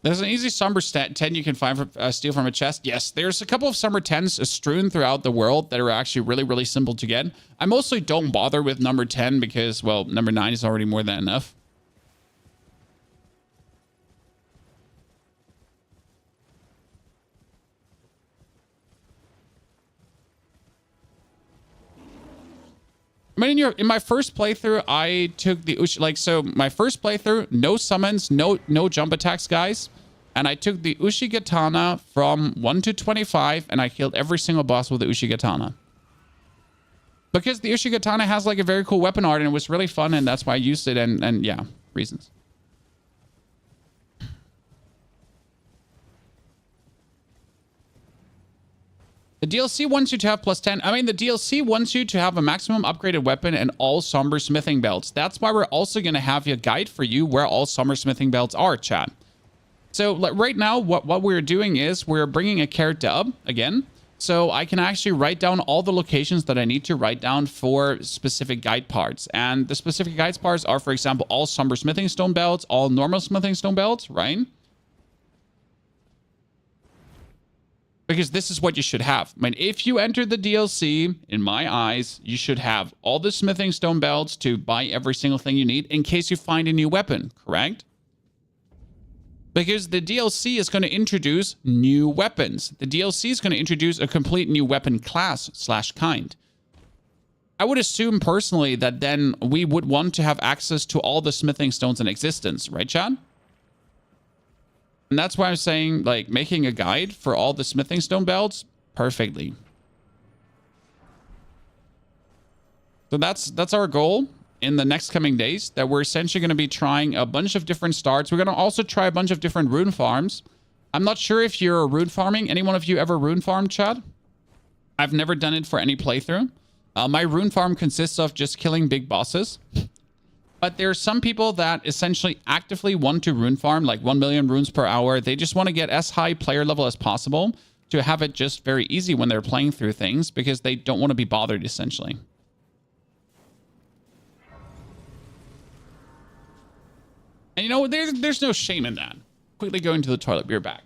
[SPEAKER 1] There's an easy Somber 10 you can find from, steal from a chest. Yes, there's a couple of Somber 10s strewn throughout the world that are actually really, really simple to get. I mostly don't bother with number 10 because, well, number 9 is already more than enough. I mean, in my first playthrough, I took the so my first playthrough, no summons, no jump attacks, guys, and I took the Ushigatana from 1 to 25, and I killed every single boss with the Ushigatana. Because the Ushigatana has like a very cool weapon art, and it was really fun, and that's why I used it, and yeah, reasons. The DLC wants you to have plus 10. I mean, the DLC wants you to have a maximum upgraded weapon and all Somber Smithing Belts. That's why we're also going to have a guide for you where all Somber Smithing Belts are, chat. So right now, what we're doing is we're bringing a character up again. So I can actually write down all the locations that I need to write down for specific guide parts. And the specific guide parts are, for example, all Somber Smithing Stone Belts, all normal Smithing Stone Belts, right? Because this is what you should have. I mean, if you enter the DLC, in my eyes, you should have all the smithing stone belts to buy every single thing you need in case you find a new weapon, correct? Because the DLC is going to introduce new weapons. The DLC is going to introduce a complete new weapon class / kind. I would assume personally that then we would want to have access to all the smithing stones in existence, right, Chad? And that's why I'm saying, like, making a guide for all the smithing stone belts perfectly. So that's our goal in the next coming days, that we're essentially going to be trying a bunch of different starts. We're going to also try a bunch of different rune farms. I'm not sure if you're rune farming. Any one of you ever rune farmed, Chad? I've never done it for any playthrough. My rune farm consists of just killing big bosses. But there are some people that essentially actively want to rune farm, like 1 million runes per hour. They just want to get as high player level as possible to have it just very easy when they're playing through things because they don't want to be bothered, essentially. And you know, there's no shame in that. Quickly go into the toilet. Be right back.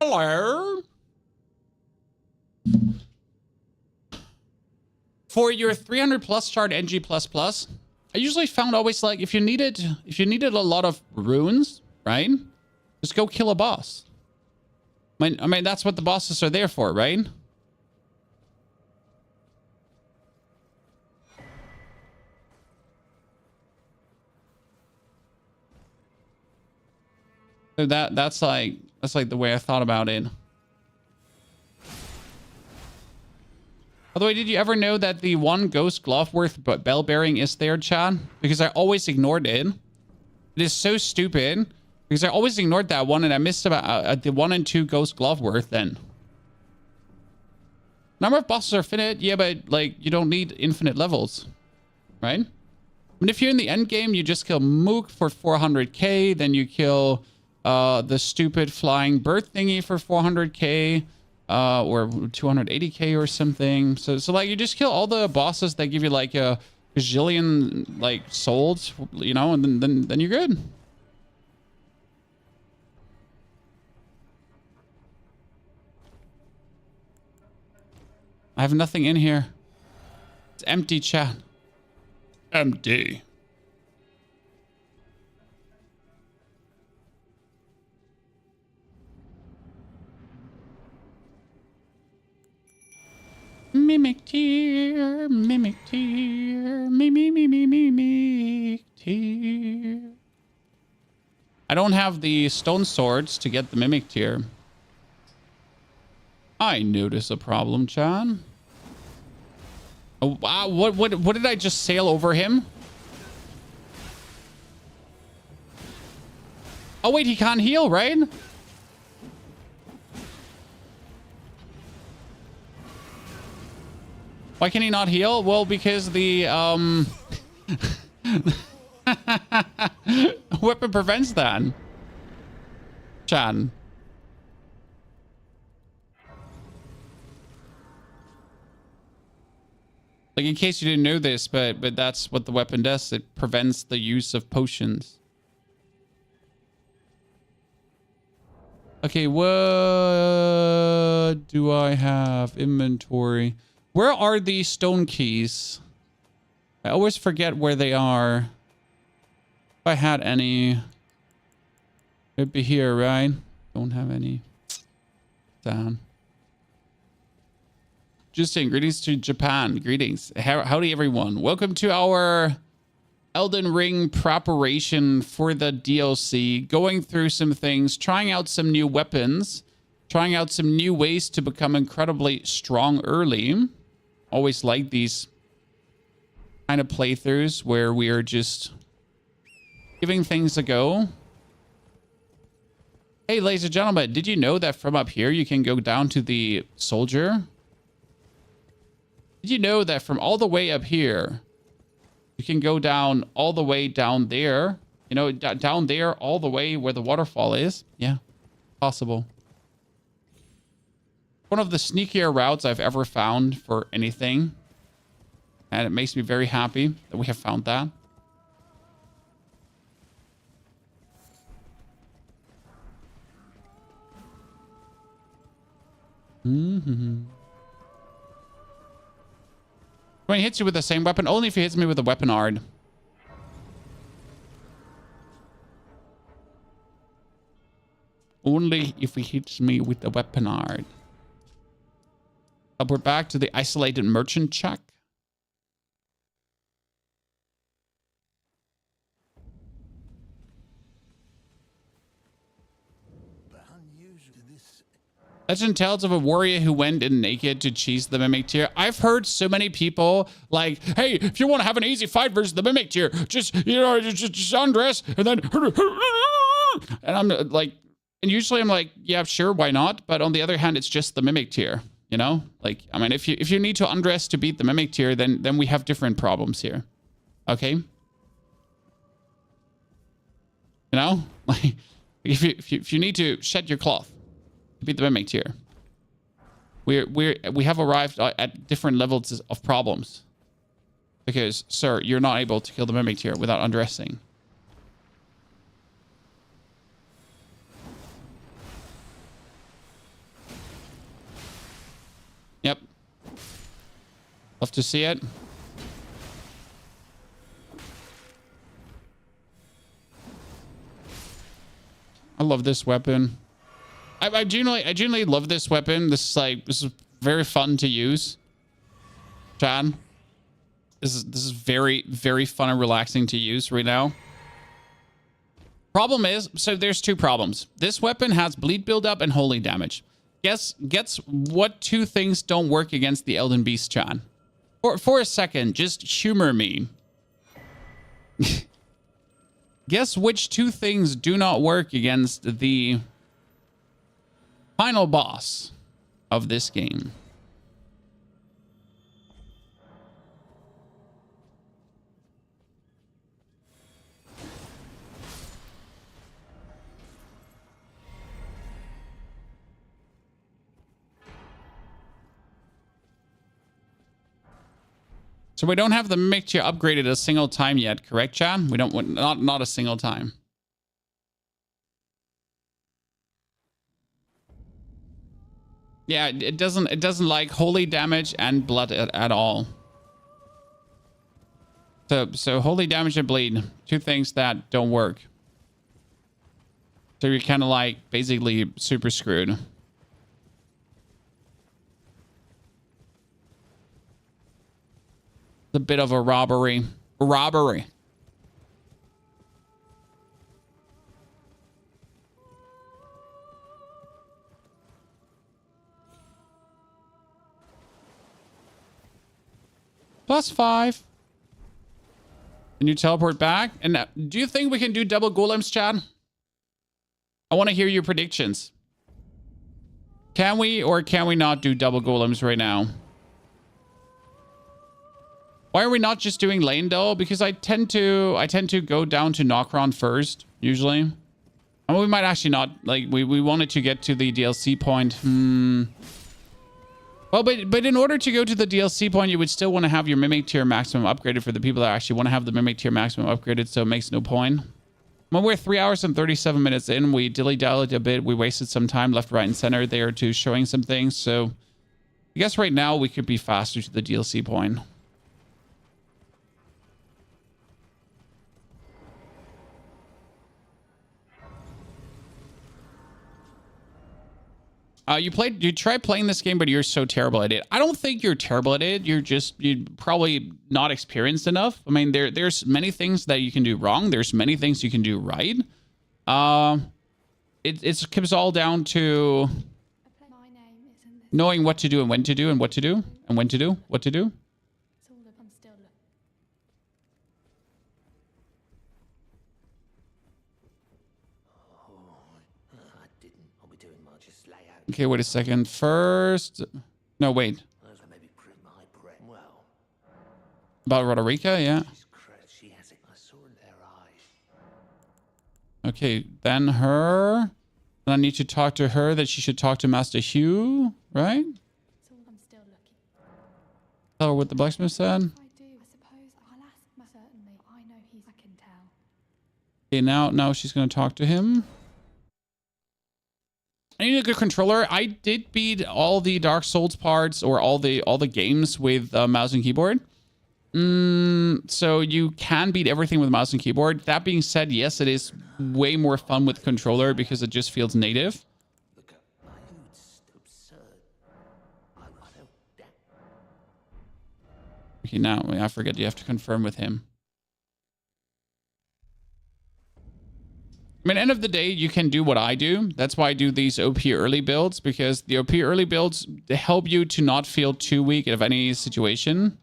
[SPEAKER 1] Hello. For your 300 plus shard NG++, I usually found always like if you needed a lot of runes, right? Just go kill a boss. I mean that's what the bosses are there for, right? So that's like the way I thought about it. By the way, did you ever know that the one ghost glove worth but bell bearing is there, Chad? Because I always ignored it. It is so stupid because I always ignored that one and I missed about the 1 and 2 ghost glove worth then. Number of bosses are finite, yeah, but like you don't need infinite levels, right? I mean, if you're in the end game, you just kill Mook for 400k, then you kill the stupid flying bird thingy for 400k. Or 280k or something. So like you just kill all the bosses that give you like a gazillion like souls, you know, and then you're good. I have nothing in here. It's empty, chat. Empty. Mimic tear, mimic tear, mimic tear. I don't have the stone swords to get the mimic tear. I notice a problem, Chan. Oh, wow, what did I just sail over him? Oh wait, he can't heal, right? Why can he not heal? Well, because the weapon prevents that. Chan. Like, in case you didn't know this, but that's what the weapon does. It prevents the use of potions. Okay, what do I have? Inventory. Where are the stone keys? I always forget where they are. If I had any. It'd be here, right? Don't have any. Down. Just saying, greetings to Japan. Greetings. Howdy, everyone. Welcome to our Elden Ring preparation for the DLC. Going through some things, trying out some new weapons, trying out some new ways to become incredibly strong early. Always like these kind of playthroughs where we are just giving things a go. Hey, ladies and gentlemen, did you know that from up here you can go down to the soldier? Did you know that from all the way up here you can go down all the way down there? You know, down there all the way where the waterfall is? Yeah, possible. One of the sneakier routes I've ever found for anything. And it makes me very happy that we have found that. When he hits you with the same weapon, only if he hits me with a weapon ard. Only if he hits me with the weapon ard. We're back to the isolated merchant check. Legend tells of a warrior who went in naked to cheese the mimic tier. I've heard so many people like, hey, if you want to have an easy fight versus the mimic tier, just, you know, just undress and then, and I'm like, and usually I'm like, yeah, sure, why not? But on the other hand, it's just the mimic tier. You know, like, I mean, if you need to undress to beat the mimic tier, then we have different problems here. Okay. You know, like if you need to shed your cloth to beat the mimic tier, we have arrived at different levels of problems. Because, sir, you're not able to kill the mimic tier without undressing. Love to see it. I love this weapon. I genuinely love this weapon. This is very fun to use. Chad, this is very, very fun and relaxing to use right now. Problem is, so there's two problems. This weapon has bleed buildup and holy damage. Guess what two things don't work against the Elden Beast, Chad? For a second, just humor me. Guess which two things do not work against the final boss of this game? So we don't have the mimic tier upgraded a single time yet, correct, Chad? We don't want not a single time. Yeah, it doesn't like holy damage and blood at all. So holy damage and bleed, two things that don't work. So you're kind of like basically super screwed. It's a bit of a robbery. Robbery. +5. Can you teleport back? And do you think we can do double golems, Chad? I want to hear your predictions. Can we or can we not do double golems right now? Why are we not just doing lane though? Because I tend to go down to Nokron first, usually. I mean, we might actually not, like, we wanted to get to the DLC point. Well, but in order to go to the DLC point, you would still want to have your Mimic tier maximum upgraded for the people that actually want to have the Mimic tier maximum upgraded, so it makes no point. When we're 3 hours and 37 minutes in, we dilly-dallied a bit. We wasted some time left, right, and center there to showing some things, so I guess right now we could be faster to the DLC point. You tried playing this game, but you're so terrible at it. I don't think you're terrible at it. You're probably not experienced enough. I mean, there's many things that you can do wrong. There's many things you can do right. It comes all down to knowing what to do and when to do and what to do and when to do what to do. Okay, wait a second. First... No, wait. About Roderica, yeah. Okay, then her. And I need to talk to her that she should talk to Master Hugh, right? Tell her what the blacksmith said. Okay, now she's going to talk to him. I need a good controller. I did beat all the Dark Souls parts or all the games with mouse and keyboard. So you can beat everything with mouse and keyboard. That being said, yes, it is way more fun with controller because it just feels native. Okay, now I forget you have to confirm with him. I mean, end of the day, you can do what I do. That's why I do these OP early builds, because the OP early builds, they help you to not feel too weak of any situation.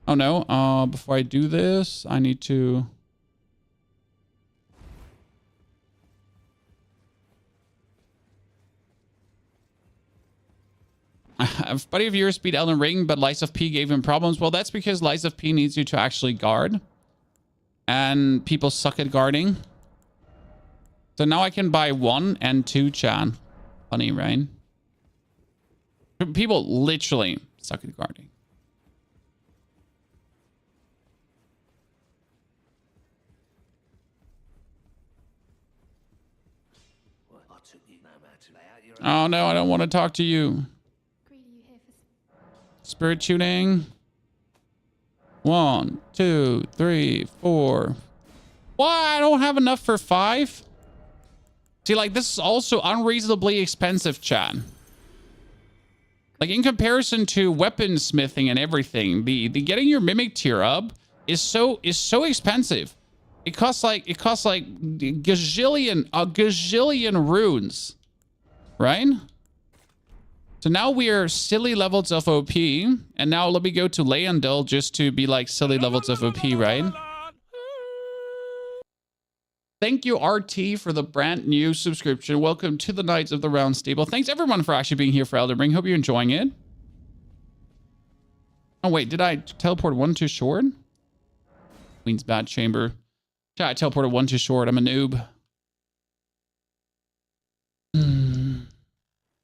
[SPEAKER 1] Oh no, before I do this, I need to... A buddy of yours beat Elden Ring, but Lies of P gave him problems. Well, that's because Lies of P needs you to actually guard. And people suck at guarding. So now I can buy 1 and 2 Chan. Funny, right? People literally suck at guarding. Oh no, I don't want to talk to you. Spirit tuning. 1, 2, 3, 4. Why? I don't have enough for 5. See, like, this is also unreasonably expensive, chat. Like, in comparison to weapon smithing and everything, the getting your mimic tier up is so expensive. It costs like a gazillion runes, right? So now we are silly levels of OP, and now let me go to Leandel just to be like silly levels of OP, right? Thank you, RT, for the brand new subscription. Welcome to the Knights of the Round Stable. Thanks everyone for actually being here for Elden Ring. Hope you're enjoying it. Oh wait, did I teleport one too short? Queen's Bat Chamber. Yeah, I teleported one too short. I'm a noob.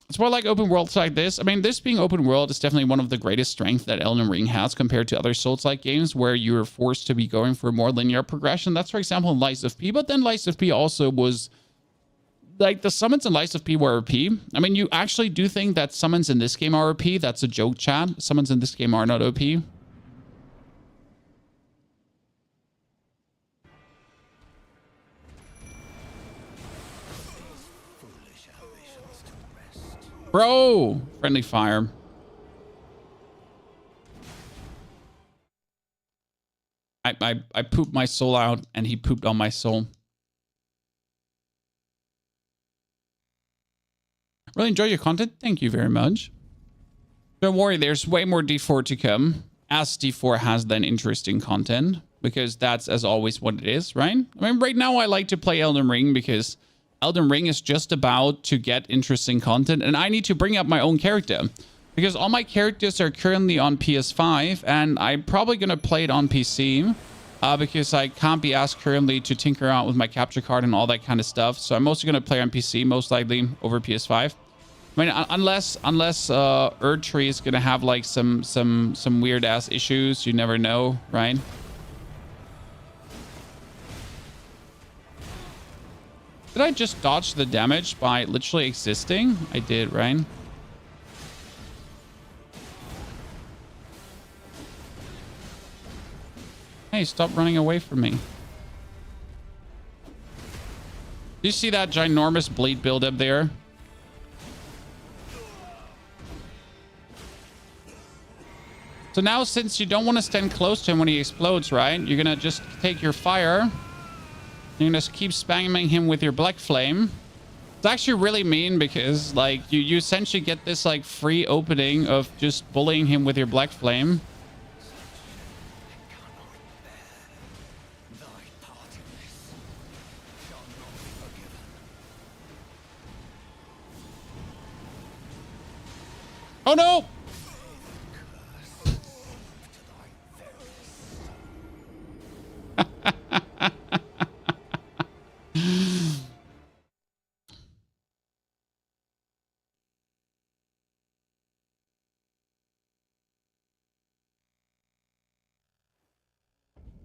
[SPEAKER 1] It's more like open worlds like this. I mean, this being open world is definitely one of the greatest strengths that Elden Ring has compared to other Souls-like games where you're forced to be going for a more linear progression. That's, for example, in Lies of P. But then Lies of P also was... Like, the summons in Lies of P were OP. I mean, you actually do think that summons in this game are OP? That's a joke, chat. Summons in this game are not OP. Bro! Friendly fire. I pooped my soul out, and he pooped on my soul. Really enjoy your content. Thank you very much. Don't worry, there's way more D4 to come, as D4 has then interesting content, because that's, as always, what it is, right? I mean, right now I like to play Elden Ring because Elden Ring is just about to get interesting content, and I need to bring up my own character because all my characters are currently on PS5, and I'm probably going to play it on PC because I can't be asked currently to tinker around with my capture card and all that kind of stuff. So I'm mostly going to play on PC, most likely over PS5. I mean, unless Erdtree is going to have like some weird ass issues, you never know, right? Did I just dodge the damage by literally existing? I did, right? Hey, stop running away from me. Do you see that ginormous bleed buildup there? So now, since you don't want to stand close to him when he explodes, right? You're going to just take your fire. You're going to keep spamming him with your black flame. It's actually really mean because, like, you essentially get this, like, free opening of just bullying him with your black flame. Oh, no!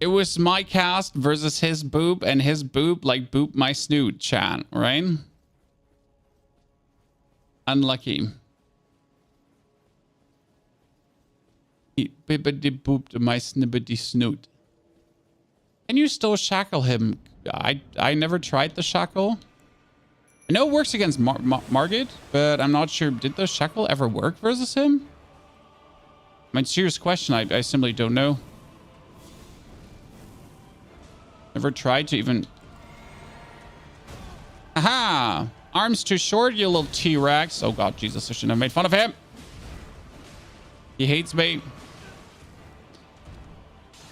[SPEAKER 1] It was my cast versus his boob, and his boob like booped my snoot, chat, right? Unlucky. He bibbidi booped my snibbity snoot. Can you still shackle him? I never tried the shackle. I know it works against Margit, but I'm not sure. Did the shackle ever work versus him? I mean, serious question. I simply don't know. Never tried to even... Aha! Arms too short, you little T-Rex. Oh god, Jesus, I shouldn't have made fun of him. He hates me.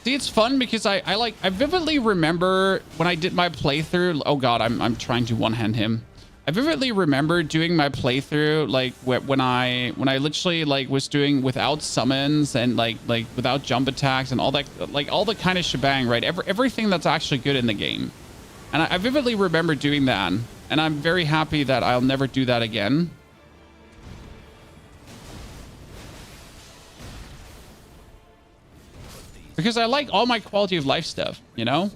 [SPEAKER 1] See, it's fun because I vividly remember when I did my playthrough. Oh god, I'm trying to one-hand him. I vividly remember doing my playthrough like when I literally like was doing without summons and like without jump attacks and all that, like all the kind of shebang, right? Everything that's actually good in the game. And I vividly remember doing that, and I'm very happy that I'll never do that again. Because I like all my quality of life stuff, you know?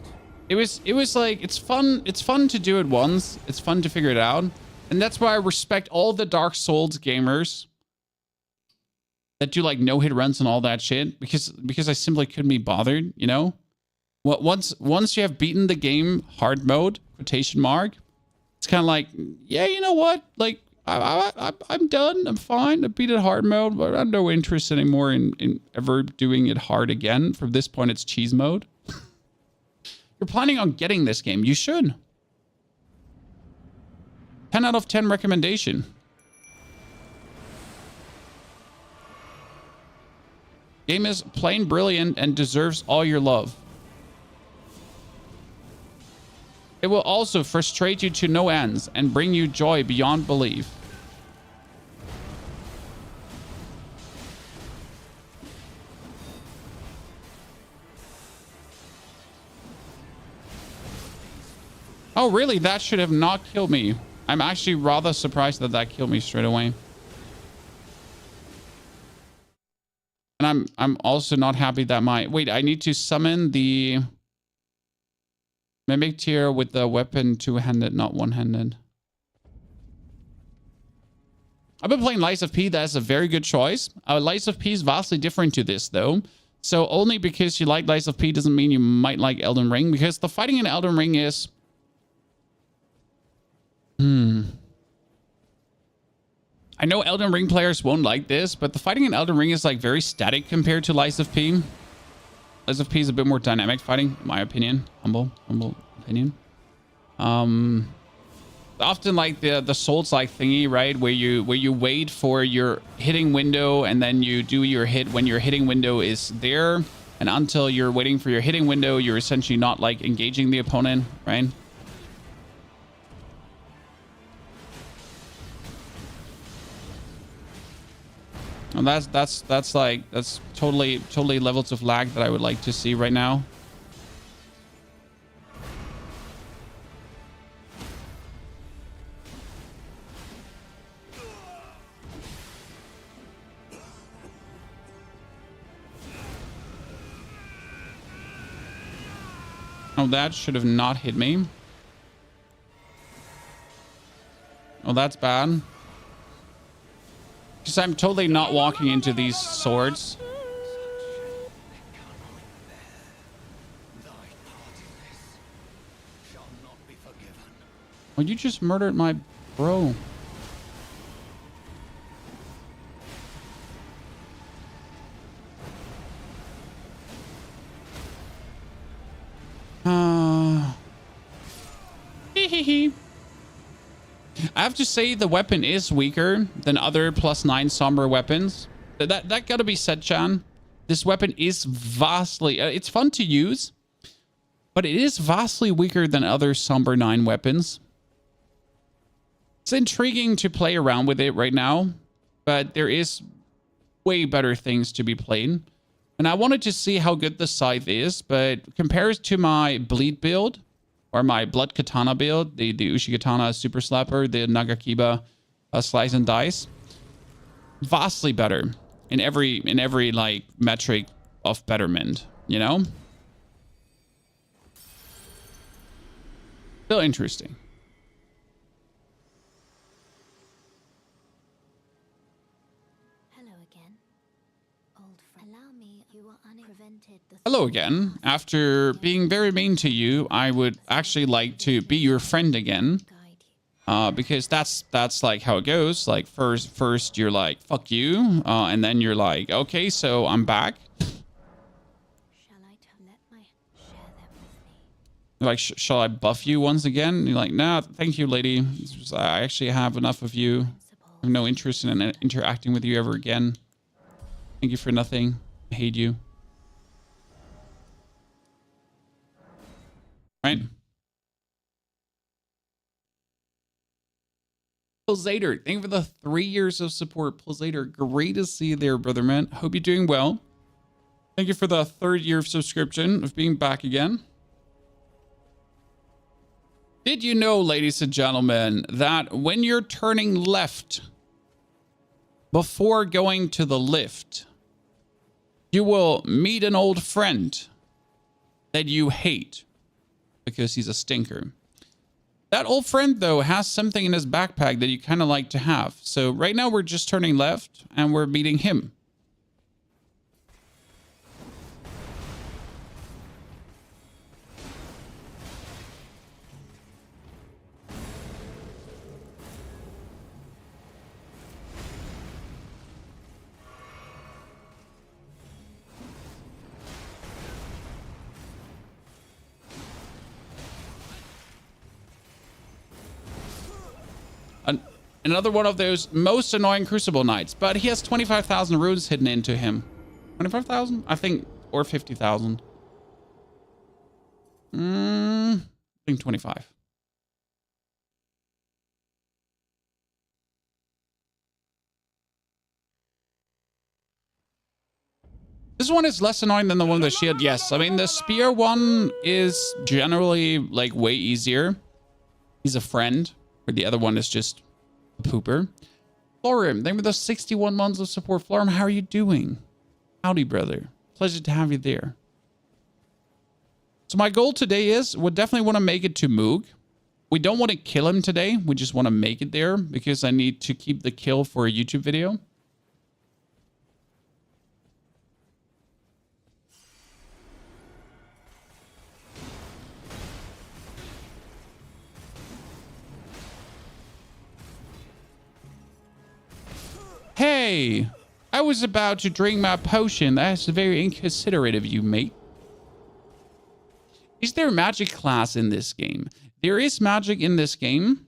[SPEAKER 1] It was like, it's fun to do it once. It's fun to figure it out. And that's why I respect all the Dark Souls gamers that do like no hit runs and all that shit, because I simply couldn't be bothered, you know? Once you have beaten the game hard mode, quotation mark, it's kind of like, yeah, you know what? Like, I'm done. I'm fine. I beat it hard mode, but I have no interest anymore in ever doing it hard again. From this point, it's cheese mode. You're planning on getting this game. You should. 10 out of 10 recommendation. Game is plain brilliant and deserves all your love. It will also frustrate you to no ends and bring you joy beyond belief. Oh, really? That should have not killed me. I'm actually rather surprised that that killed me straight away. And I'm also not happy that my... Wait, I need to summon the... Mimic tier with the weapon two-handed, not one-handed. I've been playing Lies of P. That's a very good choice. Lies of P is vastly different to this, though. So only because you like Lies of P doesn't mean you might like Elden Ring, because the fighting in Elden Ring is... I know Elden Ring players won't like this, but the fighting in Elden Ring is like very static compared to Lies of P. Lies of P is a bit more dynamic fighting, in my opinion. Humble opinion. Often like the Souls-like thingy, right? Where you wait for your hitting window and then you do your hit when your hitting window is there. And until you're waiting for your hitting window, you're essentially not like engaging the opponent, right? And that's totally levels of lag that I would like to see right now. Oh, that should have not hit me. Oh, that's bad. Because I'm totally not walking into these swords. Oh, you just murdered my bro. I have to say the weapon is weaker than other +9 somber weapons. That gotta be said, Chan. This weapon is vastly... it's fun to use, but it is vastly weaker than other somber 9 weapons. It's intriguing to play around with it right now, but there is way better things to be played. And I wanted to see how good the scythe is, but compared to my bleed build, or my blood katana build, the Ushikatana super slapper, the Nagakiba slice and dice, vastly better in every like metric of betterment, you know? Still interesting. Hello again. After being very mean to you, I would actually like to be your friend again. Because that's like how it goes. Like first you're like, fuck you. And then you're like, okay, so I'm back. Like, shall I buff you once again? And you're like, nah, thank you, lady. I actually have enough of you. I have no interest in interacting with you ever again. Thank you for nothing. I hate you. Right? Pulsator, thank you for the 3 years of support. Pulsator, great to see you there, brother man. Hope you're doing well. Thank you for the 3rd year of subscription, of being back again. Did you know, ladies and gentlemen, that when you're turning left before going to the lift, you will meet an old friend that you hate because he's a stinker. That old friend, though, has something in his backpack that you kind of like to have. So right now we're just turning left and we're meeting him. Another one of those most annoying Crucible Knights, but he has 25,000 runes hidden into him. 25,000? I think, or 50,000. I think 25. This one is less annoying than the one with the shield. Yes, I mean, the spear one is generally like way easier. He's a friend, where the other one is just a pooper. Florim, thank you for the 61 months of support. Florim, how are you doing? Howdy, brother. Pleasure to have you there. So my goal today is, we definitely want to make it to Moog. We don't want to kill him today. We just want to make it there because I need to keep the kill for a YouTube video. Hey, I was about to drink my potion. That's very inconsiderate of you, mate. Is there magic class in this game? There is magic in this game.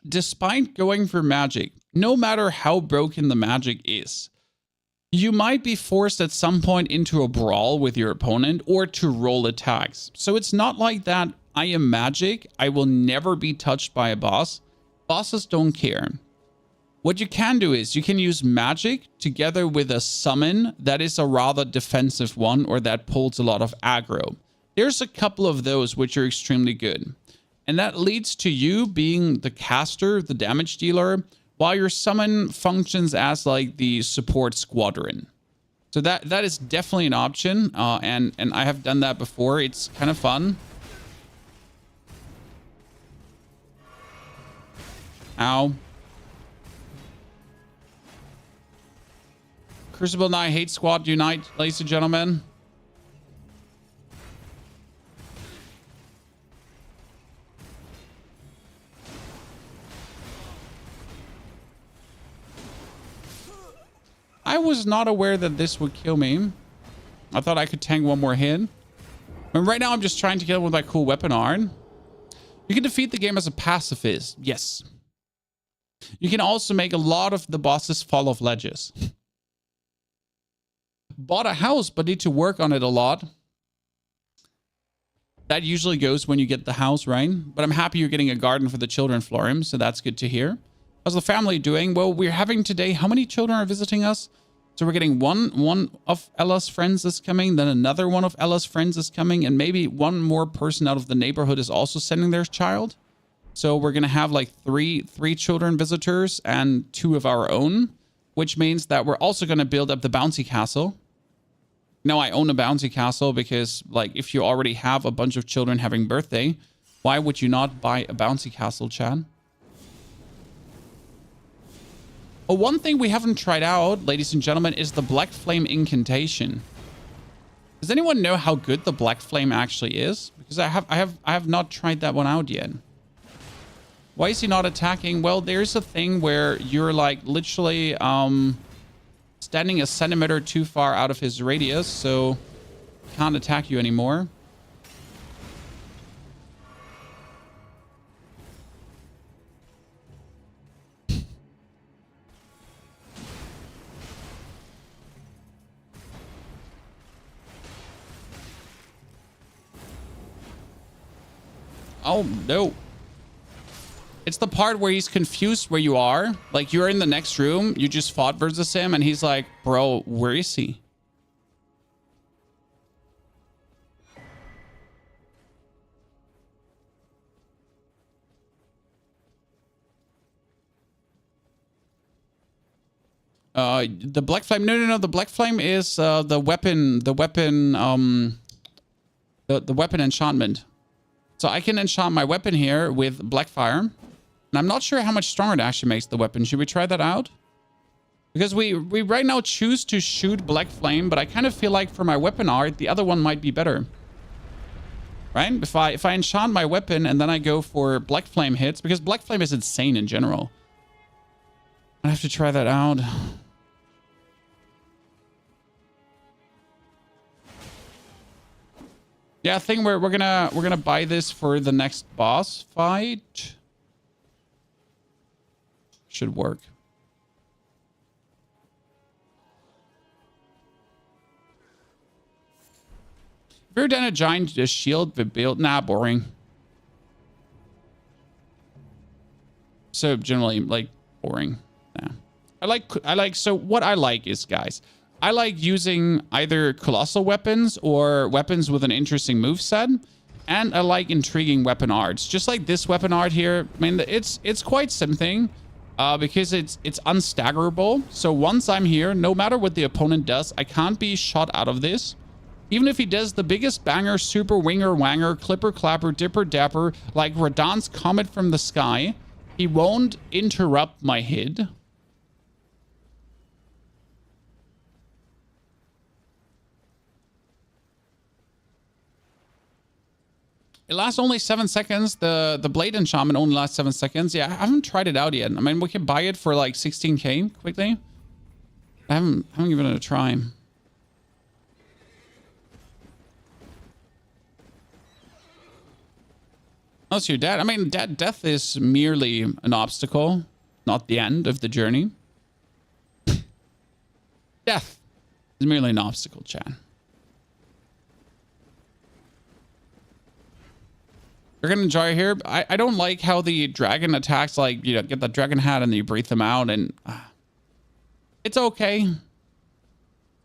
[SPEAKER 1] Despite going for magic, no matter how broken the magic is, you might be forced at some point into a brawl with your opponent or to roll attacks. So it's not like that I am magic. I will never be touched by a boss. Bosses don't care. What you can do is you can use magic together with a summon that is a rather defensive one or that pulls a lot of aggro. There's a couple of those which are extremely good. And that leads to you being the caster, the damage dealer, while your summon functions as like the support squadron. So that is definitely an option. And I have done that before. It's kind of fun. Ow. Crucible Knight Hate Squad Unite, ladies and gentlemen. I was not aware that this would kill me. I thought I could tank one more hit. And right now I'm just trying to kill him with my cool weapon iron. You can defeat the game as a pacifist. Yes. You can also make a lot of the bosses fall off ledges. Bought a house, but need to work on it a lot. That usually goes when you get the house, right? But I'm happy you're getting a garden for the children, Florim, so that's good to hear. How's the family doing? Well, we're having today, how many children are visiting us? So we're getting one of Ella's friends is coming, then another one of Ella's friends is coming, and maybe one more person out of the neighborhood is also sending their child. So we're going to have like three children visitors and 2 of our own, which means that we're also going to build up the bouncy castle. Now I own a bouncy castle because, like, if you already have a bunch of children having birthday, why would you not buy a bouncy castle, Chad? Oh, one thing we haven't tried out, ladies and gentlemen, is the Black Flame incantation. Does anyone know how good the Black Flame actually is? Because I have not tried that one out yet. Why is he not attacking? Well, there's a thing where you're like literally standing a centimeter too far out of his radius, so can't attack you anymore. Oh, no. It's the part where he's confused where you are. Like, you're in the next room. You just fought versus him, and he's like, bro, where is he? The Black Flame. No. The Black Flame is the weapon enchantment. So I can enchant my weapon here with Blackfire. And I'm not sure how much stronger it actually makes the weapon. Should we try that out? Because we right now choose to shoot Black Flame, but I kind of feel like for my weapon art, the other one might be better. Right? If I enchant my weapon and then I go for Black Flame hits, because Black Flame is insane in general. I have to try that out. Yeah, I think we're gonna buy this for the next boss fight. Should work. If you're done a giant shield with build, nah, boring. So generally, like, boring. Nah. So what I like is, guys, I like using either colossal weapons or weapons with an interesting moveset. And I like intriguing weapon arts. Just like this weapon art here. I mean, it's quite something. Because it's unstaggerable. So once I'm here, no matter what the opponent does, I can't be shot out of this. Even if he does the biggest banger, super winger wanger, clipper clapper, dipper dapper, like Radahn's comet from the sky, he won't interrupt my hit. It lasts only 7 seconds. The blade enchantment only lasts 7 seconds. Yeah, I haven't tried it out yet. I mean, we can buy it for like 16k quickly. I haven't given it a try. Unless you're dead. I mean, death is merely an obstacle, not the end of the journey. Death is merely an obstacle, Chan. You're gonna enjoy here. I don't like how the dragon attacks, like, you know, get the dragon hat and then you breathe them out, and it's okay.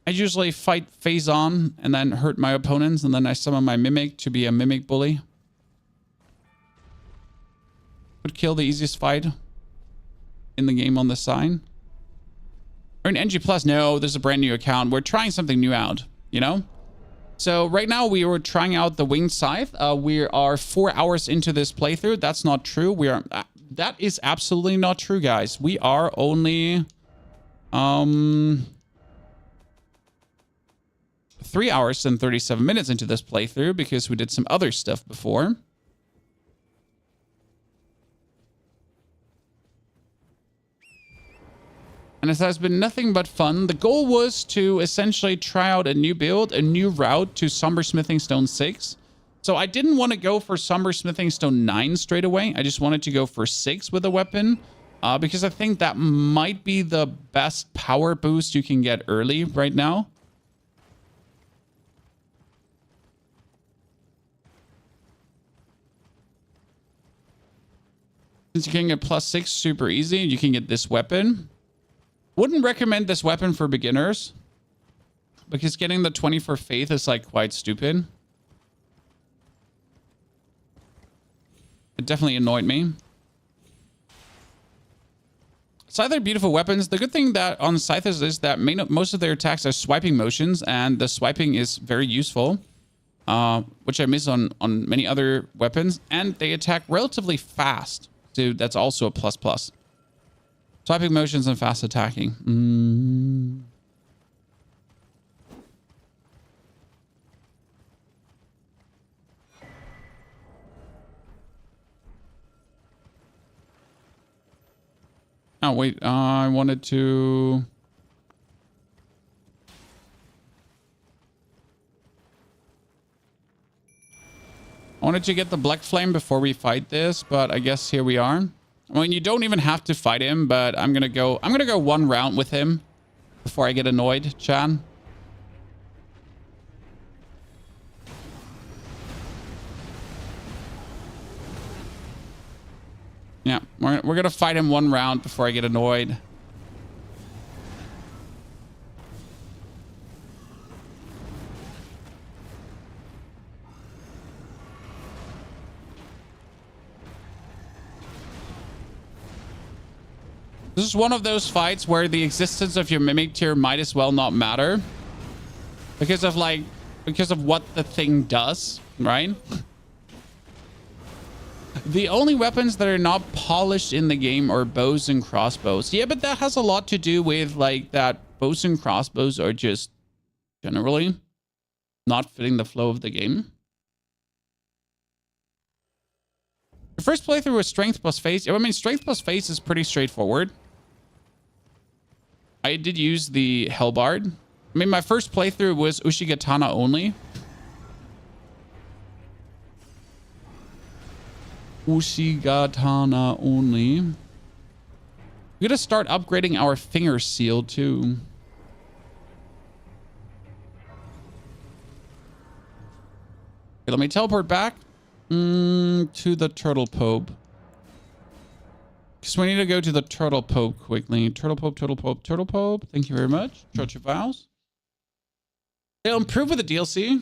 [SPEAKER 1] I usually fight phase on and then hurt my opponents, and then I summon my mimic to be a mimic bully. Would kill the easiest fight in the game on the sign. Or an NG Plus. No, there's a brand new account. We're trying something new out, you know? So right now we were trying out the Winged Scythe. We are 4 hours into this playthrough. That's not true. We are... that is absolutely not true, guys. We are only... 3 hours and 37 minutes into this playthrough because we did some other stuff before. And it has been nothing but fun. The goal was to essentially try out a new build, a new route to Somber Smithing Stone 6. So I didn't want to go for Somber Smithing Stone 9 straight away. I just wanted to go for 6 with a weapon. Because I think that might be the best power boost you can get early right now. Since you can get +6 super easy, you can get this weapon. Wouldn't recommend this weapon for beginners, because getting the 24 faith is like quite stupid. It definitely annoyed me. Scythe are beautiful weapons. The good thing that on Scythes is that most of their attacks are swiping motions, and the swiping is very useful, which I miss on many other weapons. And they attack relatively fast, so that's also a ++. Swiping motions and fast attacking. Oh, wait. I wanted to... I wanted to get the Black Flame before we fight this, but I guess here we are. I mean, you don't even have to fight him, but I'm gonna go one round with him before I get annoyed, Chan. Yeah, we're gonna fight him one round before I get annoyed. This is one of those fights where the existence of your mimic tier might as well not matter. Because of what the thing does, right? The only weapons that are not polished in the game are bows and crossbows. Yeah, but that has a lot to do with like that bows and crossbows are just generally not fitting the flow of the game. The first playthrough was strength plus face. I mean, strength plus face is pretty straightforward. I did use the Hellbard. I mean, my first playthrough was Ushigatana only. Ushigatana only. We gotta start upgrading our finger seal too. Okay, let me teleport back to the Turtle Pope. Because we need to go to the Turtle Pope quickly. Turtle Pope, Turtle Pope, Turtle Pope. Thank you very much. Church of Vows. They'll improve with the DLC.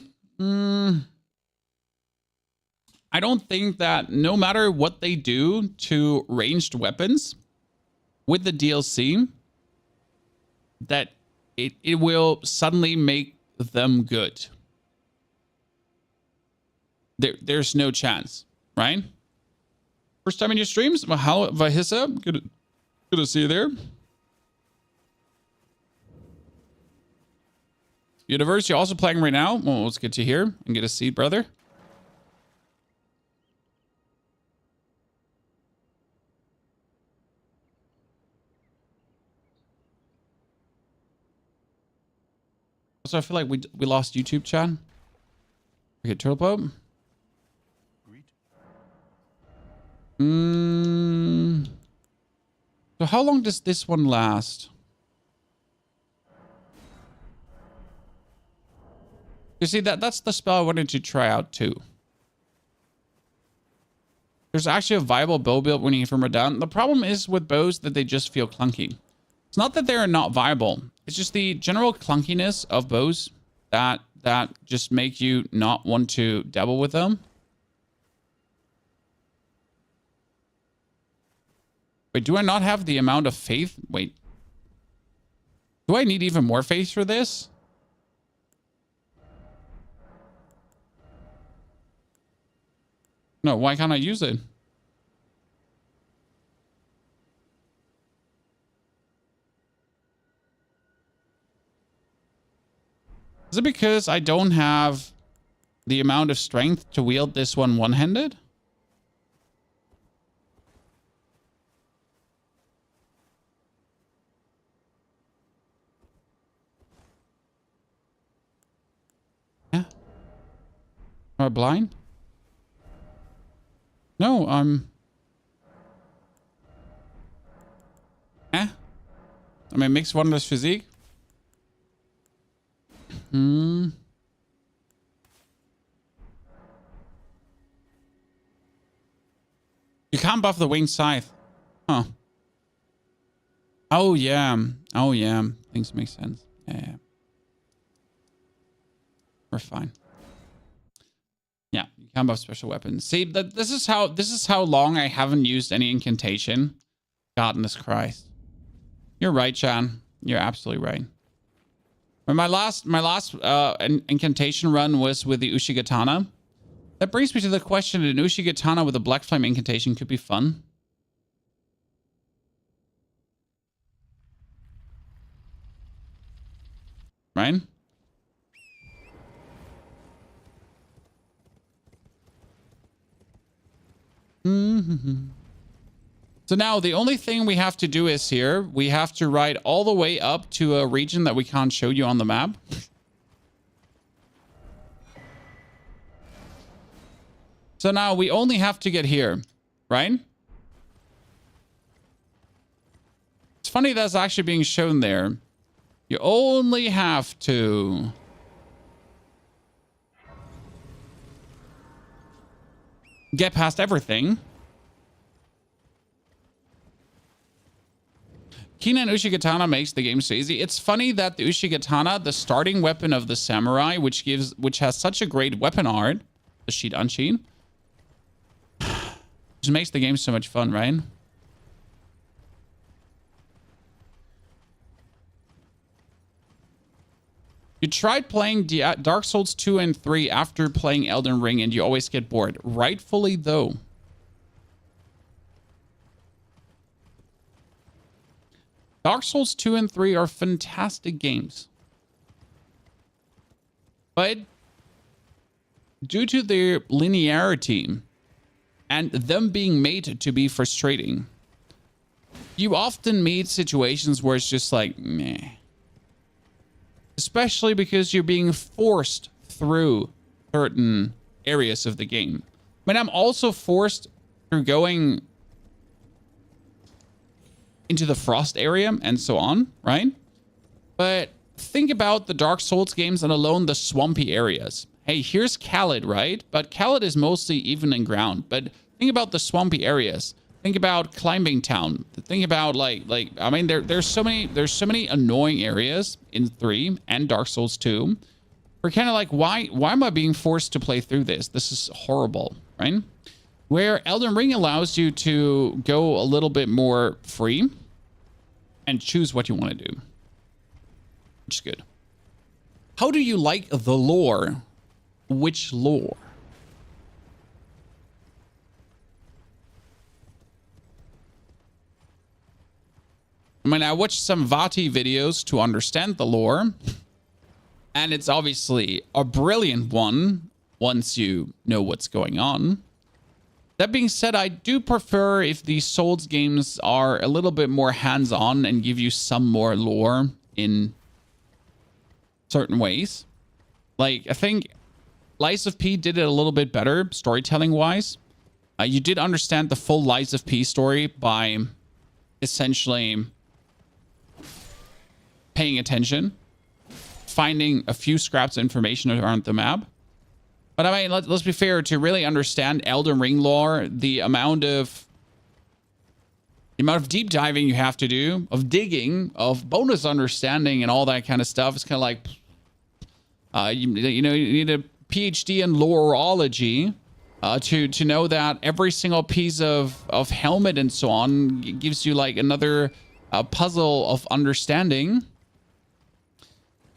[SPEAKER 1] I don't think that no matter what they do to ranged weapons with the DLC, that it will suddenly make them good. There's no chance, right? First time in your streams? Mahalo Vahissa. Good to see you there. Universe, you're also playing right now? Well, it's good to hear and get a seat, brother. Also, I feel like we lost YouTube, chat. We get Turtle Pope. So how long does this one last? You see, that's the spell I wanted to try out too. There's actually a viable bow build when you get from Radon. The problem is with bows that they just feel clunky. It's not that they're not viable. It's just the general clunkiness of bows that just make you not want to dabble with them. Wait, do I not have the amount of faith? Wait. Do I need even more faith for this? No, why can't I use it? Is it because I don't have the amount of strength to wield this one one-handed? Yeah. Am I blind? No, I'm... I mean, mixed wondrous physique. You can't buff the winged scythe. Huh. Oh, yeah. Oh, yeah. Things make sense. Yeah. We're fine. Yeah, you can't buff special weapons. See, this is how long I haven't used any incantation. Goodness Christ. You're right, Chan. You're absolutely right. When my last incantation run was with the Ushigatana. That brings me to the question: an Ushigatana with a Black Flame incantation could be fun. Right? So now the only thing we have to do is here, we have to ride all the way up to a region that we can't show you on the map. So now we only have to get here, right? It's funny that's actually being shown there. You only have to... get past everything. Kinan Ushigatana makes the game so easy. It's funny that the Ushigatana, the starting weapon of the samurai, which has such a great weapon art, the sheet unsheet, just makes the game so much fun, right? You tried playing Dark Souls 2 and 3 after playing Elden Ring and you always get bored. Rightfully though. Dark Souls 2 and 3 are fantastic games. But due to their linearity and them being made to be frustrating, you often meet situations where it's just like, meh. Especially because you're being forced through certain areas of the game. I mean, I'm also forced through going into the frost area and so on, right? But think about the Dark Souls games and alone the swampy areas. Hey, here's Khalid, right? But Khalid is mostly even in ground. But think about the swampy areas. Think about Climbing Town. Think about like I mean, there's so many annoying areas in 3 and Dark Souls 2. We're kind of like, why am I being forced to play through this? This is horrible, right? Where Elden Ring allows you to go a little bit more free and choose what you want to do, which is good. How do you like the lore? Which lore? I mean, I watched some Vati videos to understand the lore, and it's obviously a brilliant one once you know what's going on. That being said, I do prefer if these Souls games are a little bit more hands-on and give you some more lore in certain ways. Like, I think Lies of P did it a little bit better, storytelling-wise. You did understand the full Lies of P story by essentially paying attention, finding a few scraps of information around the map. But I mean, let's be fair, to really understand Elden Ring lore, the amount of deep diving you have to do, of digging, of bonus understanding and all that kind of stuff, is kind of like, you need a PhD in loreology to know that every single piece of helmet and so on gives you like another puzzle of understanding.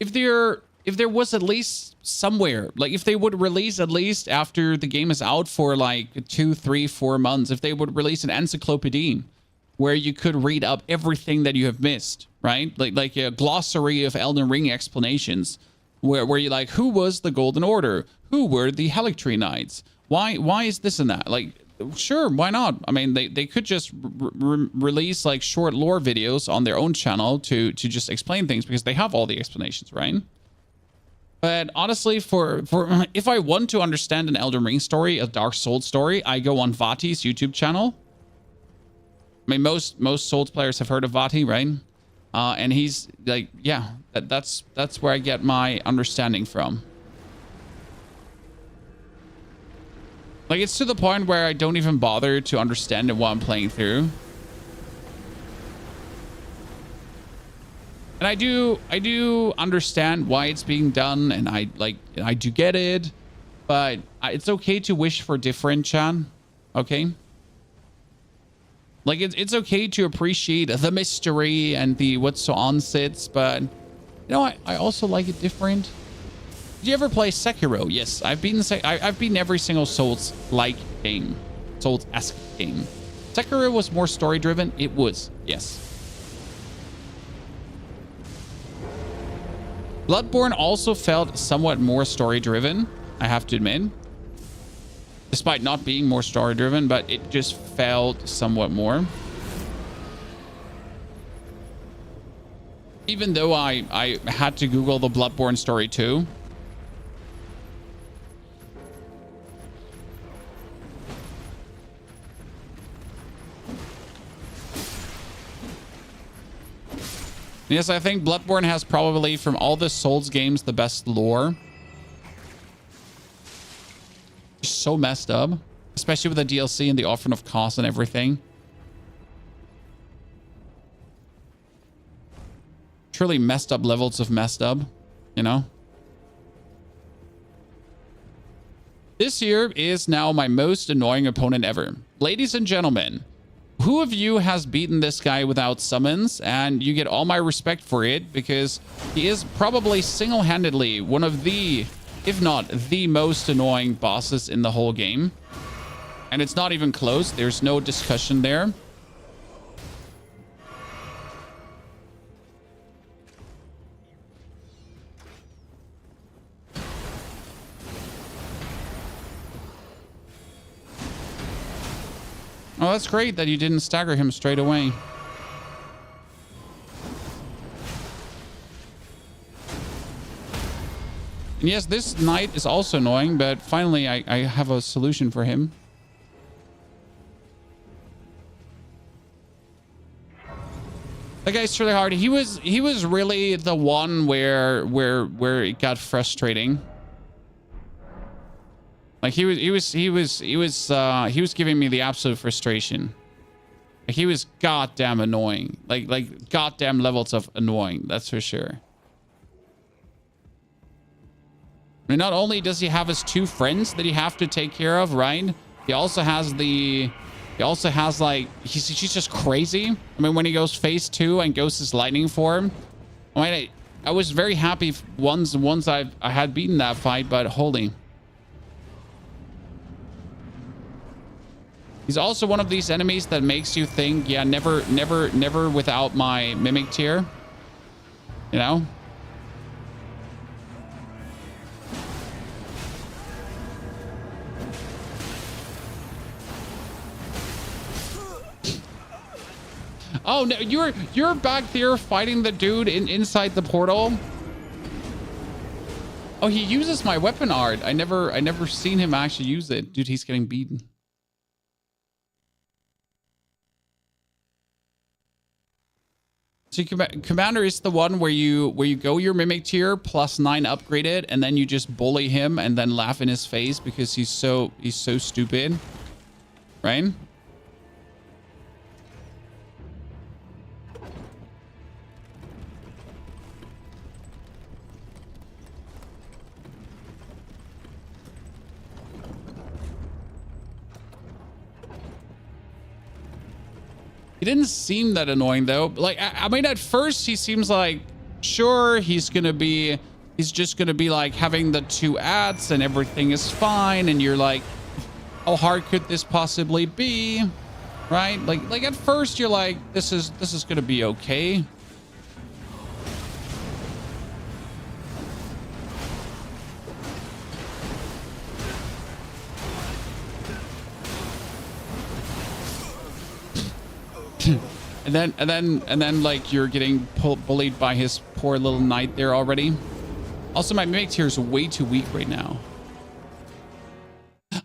[SPEAKER 1] If there was at least somewhere, like if they would release at least after the game is out for like 2, 3, 4 months, if they would release an encyclopedia where you could read up everything that you have missed, right? Like a glossary of Elden Ring explanations where you're like, who was the Golden Order? Who were the Erdtree Knights? Why is this and that? Like, sure, why not? I mean, they could just release like short lore videos on their own channel to just explain things because they have all the explanations, right? But honestly, for if I want to understand an Elden Ring story, a Dark Souls story, I go on Vati's YouTube channel. I mean, most Souls players have heard of Vati, right? And he's like, yeah, that's where I get my understanding from. Like, it's to the point where I don't even bother to understand it while I'm playing through. And I do understand why it's being done, and I do get it, but it's okay to wish for different, Chan. Okay? Like, it's okay to appreciate the mystery and the what's so on sits, but you know, I also like it different. Did you ever play Sekiro? Yes, I've beaten every single Souls-like game, Souls-esque game. Sekiro was more story-driven. It was, yes. Bloodborne also felt somewhat more story-driven, I have to admit. Despite not being more story-driven, but it just felt somewhat more. Even though I had to Google the Bloodborne story too. Yes, I think Bloodborne has probably, from all the Souls games, the best lore. So messed up, especially with the DLC and the offering of cost and everything. Truly messed up levels of messed up, you know? This here is now my most annoying opponent ever. Ladies and gentlemen, who of you has beaten this guy without summons? And you get all my respect for it, because he is probably single-handedly one of the, if not the most annoying bosses in the whole game. And it's not even close. There's no discussion there. Oh, that's great that you didn't stagger him straight away. And yes, this knight is also annoying, but finally I have a solution for him. That guy's really hard. He was really the one where it got frustrating. Like he was giving me the absolute frustration. Like he was goddamn annoying. Like goddamn levels of annoying, that's for sure. I mean, not only does he have his two friends that you have to take care of, right? He also has like, he's just crazy. I mean, when he goes phase 2 and goes his lightning form, I mean, I was very happy once I had beaten that fight, but holy. He's also one of these enemies that makes you think, yeah, never without my mimic tier, you know? Oh no, you're back there fighting the dude inside the portal. Oh, he uses my weapon art. I never seen him actually use it. Dude, he's getting beaten. So Commander is the one where you go your mimic tier +9 upgraded, and then you just bully him and then laugh in his face because he's so stupid, right? He didn't seem that annoying though. Like, I mean, at first he seems like, sure, he's just gonna be like having the 2 ads and everything is fine. And you're like, how hard could this possibly be? Right? Like at first you're like, this is gonna be okay. And then like you're getting bullied by his poor little knight there already. Also, my mimic tier is way too weak right now.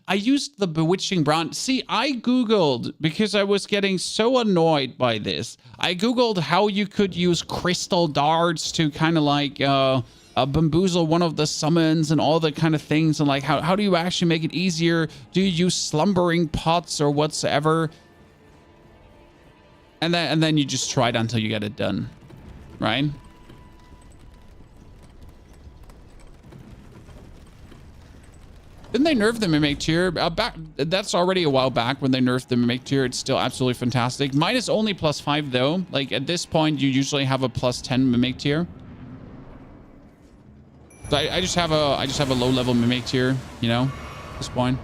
[SPEAKER 1] I used the bewitching bronze. See, I googled because I was getting so annoyed by this. I googled how you could use crystal darts to kind of like bamboozle one of the summons and all the kind of things, and like how do you actually make it easier? Do you use slumbering pots or whatsoever? And then you just try it until you get it done, right? Didn't they nerf the mimic tier? That's already a while back when they nerfed the mimic tier. It's still absolutely fantastic. Mine is only +5 though. Like at this point, you usually have a +10 mimic tier. So I just have a low level mimic tier, you know, at this point.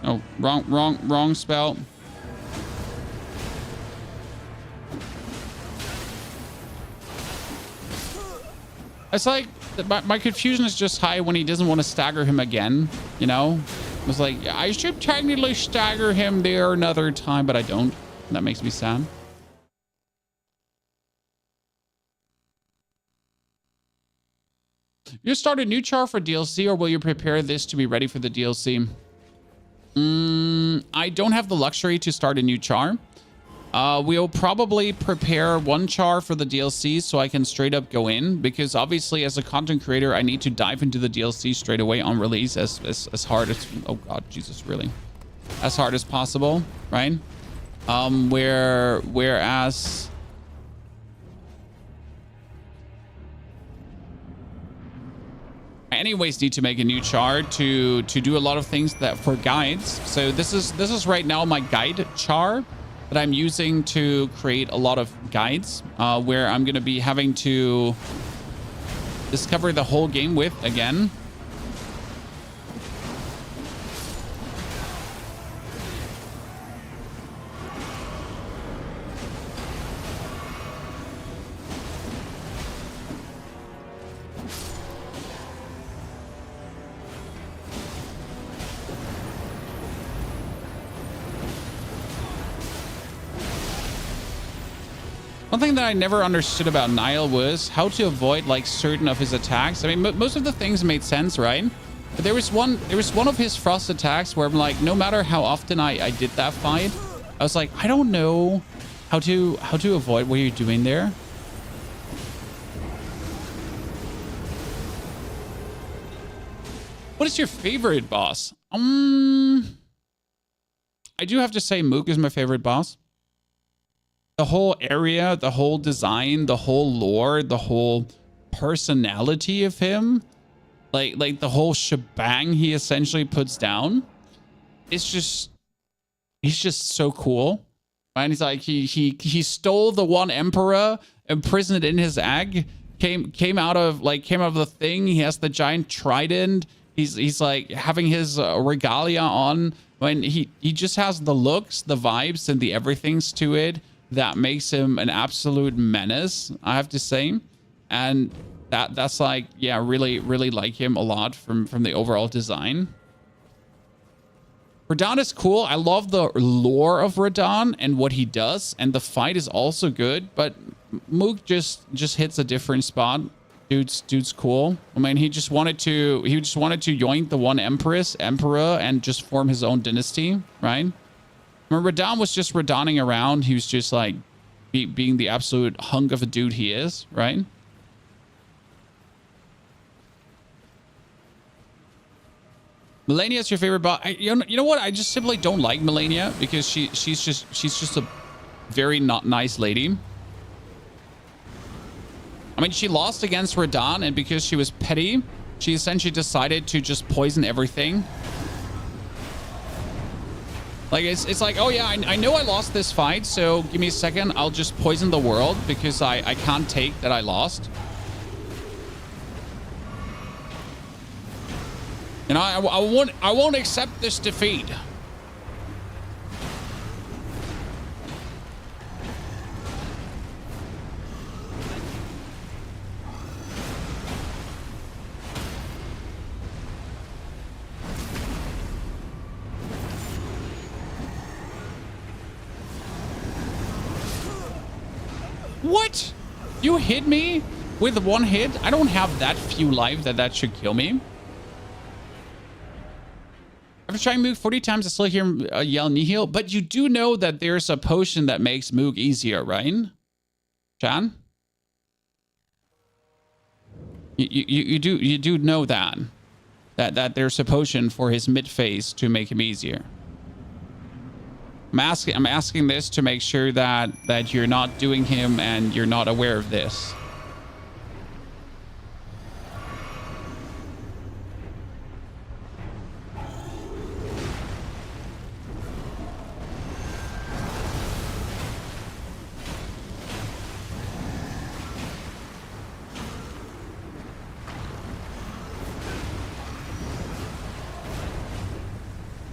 [SPEAKER 1] Oh, wrong spell. It's like my confusion is just high when he doesn't want to stagger him again, you know? It's like, I should technically stagger him there another time, but I don't. That makes me sad. You start a new char for DLC, or will you prepare this to be ready for the DLC? I don't have the luxury to start a new char. We'll probably prepare one char for the DLC so I can straight up go in, because obviously as a content creator, I need to dive into the DLC straight away on release as hard as, oh God, Jesus, really, as hard as possible, right? Whereas I anyways need to make a new char to do a lot of things that for guides. So this is right now my guide char that I'm using to create a lot of guides, where I'm going to be having to discover the whole game with again. One thing that I never understood about Niall was how to avoid like certain of his attacks. I mean, most of the things made sense, right? But there was one of his frost attacks where I'm like, no matter how often I did that fight, I was like, I don't know how to avoid what you're doing there. What is your favorite boss? I do have to say Mook is my favorite boss. The whole area, the whole design, the whole lore, the whole personality of him, like the whole shebang he essentially puts down. It's just, he's just so cool. And he's like, he stole the one emperor, imprisoned in his egg, came out of the thing. He has the giant trident. He's like having his regalia on. When he just has the looks, the vibes, and the everythings to it that makes him an absolute menace, I have to say. And that's like, yeah, really like him a lot from the overall design. Radahn is cool. I love the lore of Radahn and what he does, and the fight is also good, but Mook just hits a different spot. Dude's cool. I mean, he just wanted to yoink the one emperor and just form his own dynasty, right? When Radahn was just Radahning around, he was just like being the absolute hunk of a dude he is, right? Melania is your favorite boss. You know what? I just simply don't like Melania because she's just a very not nice lady. I mean, she lost against Radahn, and because she was petty, she essentially decided to just poison everything. Like, it's like, oh yeah, I know I lost this fight, so give me a second. I'll just poison the world because I can't take that I lost. You know, I won't accept this defeat. What? You hit me with one hit? I don't have that few life that should kill me. After trying Mook 40 times, I still hear him yell Nihil. But you do know that there's a potion that makes Mook easier, right? Chan? You do know that there's a potion for his mid phase to make him easier. I'm asking this to make sure that you're not doing him and you're not aware of this.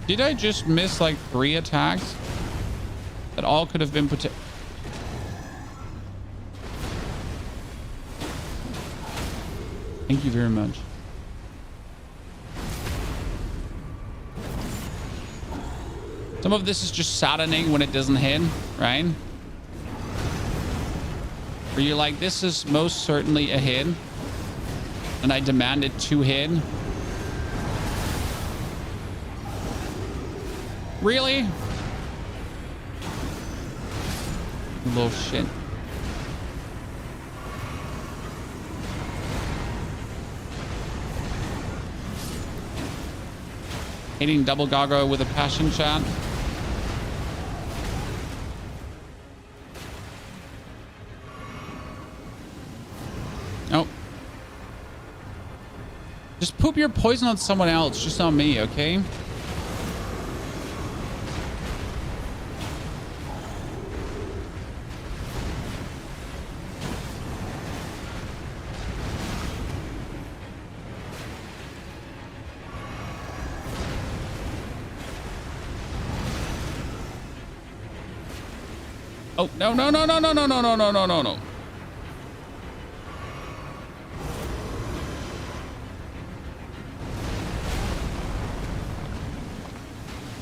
[SPEAKER 1] Did I just miss like 3 attacks? That all could have been put. Thank you very much. Some of this is just saddening when it doesn't hit, right? Where you're like, this is most certainly a hit, and I demanded 2 hit. Really? Little shit. Hitting double gaga with a passion shot. Oh. Just poop your poison on someone else, just not me, okay? Oh, no.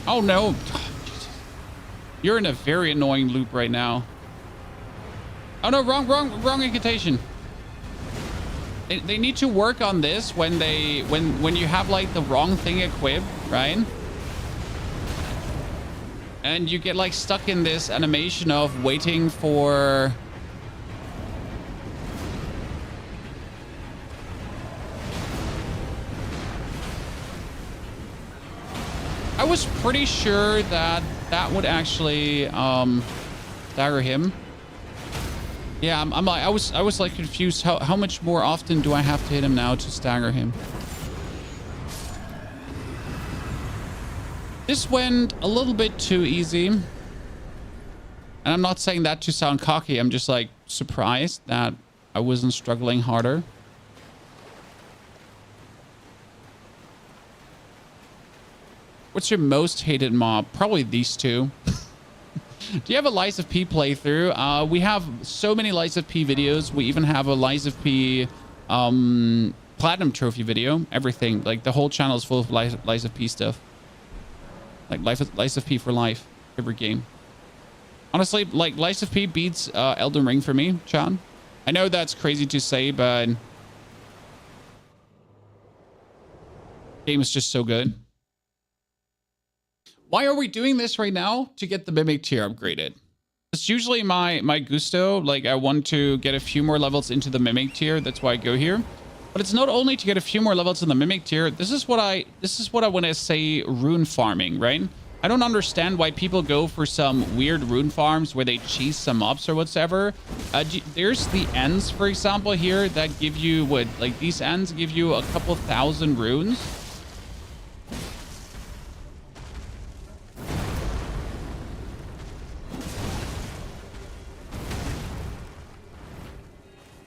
[SPEAKER 1] Oh, no. You're in a very annoying loop right now. Oh no, wrong incantation. They need to work on this when you have like the wrong thing equipped, right? And you get like stuck in this animation of waiting for... I was pretty sure that would actually stagger him. Yeah, I'm like I was like confused. How much more often do I have to hit him now to stagger him? This went a little bit too easy. And I'm not saying that to sound cocky. I'm just like surprised that I wasn't struggling harder. What's your most hated mob? Probably these two. Do you have a Lies of P playthrough? We have so many Lies of P videos. We even have a Lies of P Platinum Trophy video. Everything. Like the whole channel is full of Lies of P stuff. Like Lies of P for life. Every game. Honestly, like Lies of P beats Elden Ring for me, Chan. I know that's crazy to say, but... game is just so good. Why are we doing this right now? To get the Mimic tier upgraded. It's usually my gusto. Like I want to get a few more levels into the Mimic tier. That's why I go here. But it's not only to get a few more levels in the Mimic tier. This is what I want to say rune farming, right? I don't understand why people go for some weird rune farms where they cheese some mobs or whatsoever. There's the ends, for example, here that give you what, like these ends give you a couple thousand runes.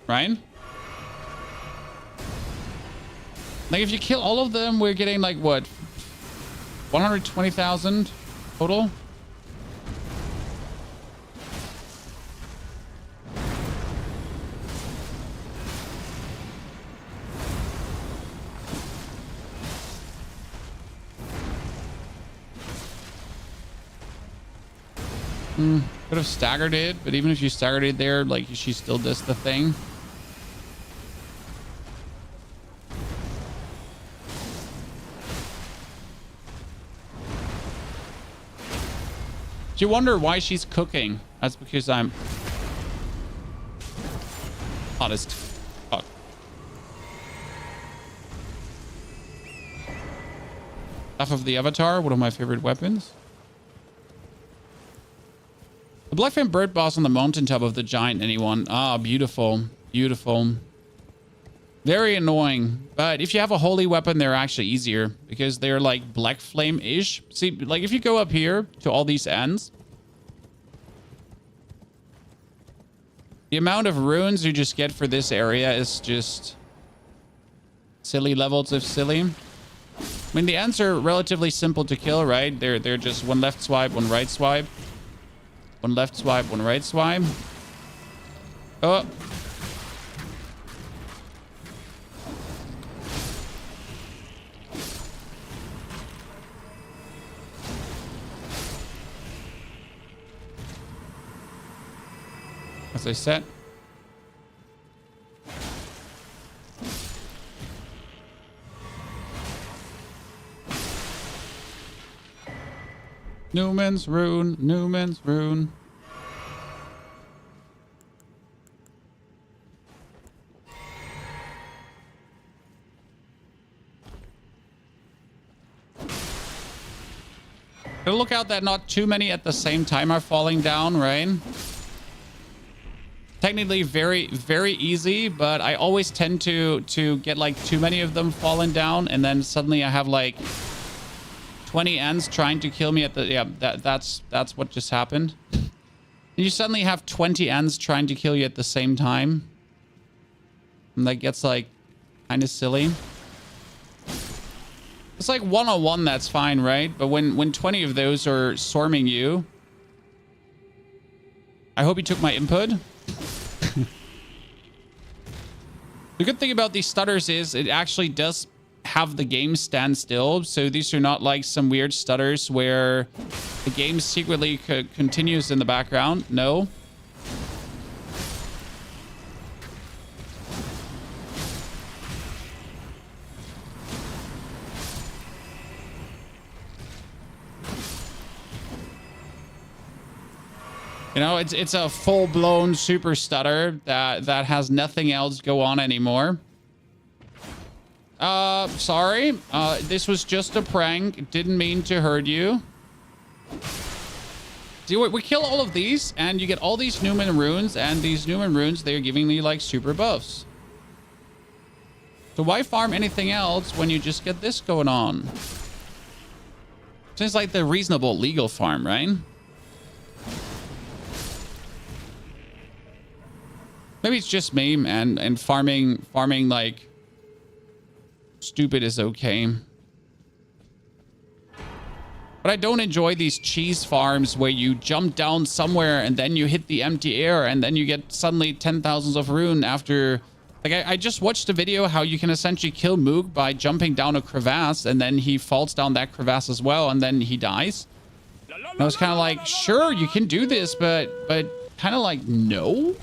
[SPEAKER 1] Right? Like if you kill all of them, we're getting like what? 120,000 total? Could have staggered it, but even if you staggered it there, like she still does the thing. Do you wonder why she's cooking? That's because I'm honest. Fuck. Staff of the Avatar, one of my favorite weapons. The Blackfin Bird boss on the mountaintop of the giant, anyone? Ah, beautiful. Beautiful. Very annoying. But if you have a holy weapon, they're actually easier because they're like black flame-ish. See, like if you go up here to all these ends, the amount of runes you just get for this area is just silly levels of silly. I mean, the ends are relatively simple to kill, right? They're just one left swipe, one right swipe. One left swipe, one right swipe. Oh. As I said. Newman's Rune, Newman's Rune. Gotta look out that not too many at the same time are falling down, right? Technically very, very easy, but I always tend to get like too many of them falling down, and then suddenly I have like 20 ends trying to kill me at the... Yeah, that's what just happened. You suddenly have 20 ends trying to kill you at the same time. And that gets like kind of silly. It's like one-on-one, that's fine, right? But when 20 of those are swarming you... I hope you took my input. The good thing about these stutters is it actually does have the game stand still. So these are not like some weird stutters where the game secretly continues in the background. No. You know, it's a full-blown super stutter that has nothing else go on anymore. Sorry. This was just a prank. Didn't mean to hurt you. See, we kill all of these, and you get all these Newman runes, and these Newman runes, they're giving me, like, super buffs. So why farm anything else when you just get this going on? Seems like the reasonable legal farm, right? Maybe it's just me, man, and farming like stupid is okay. But I don't enjoy these cheese farms where you jump down somewhere and then you hit the empty air and then you get suddenly 10,000s of rune after. Like I just watched a video how you can essentially kill Moog by jumping down a crevasse and then he falls down that crevasse as well and then he dies. And I was kind of like, sure, you can do this, but kind of like, no.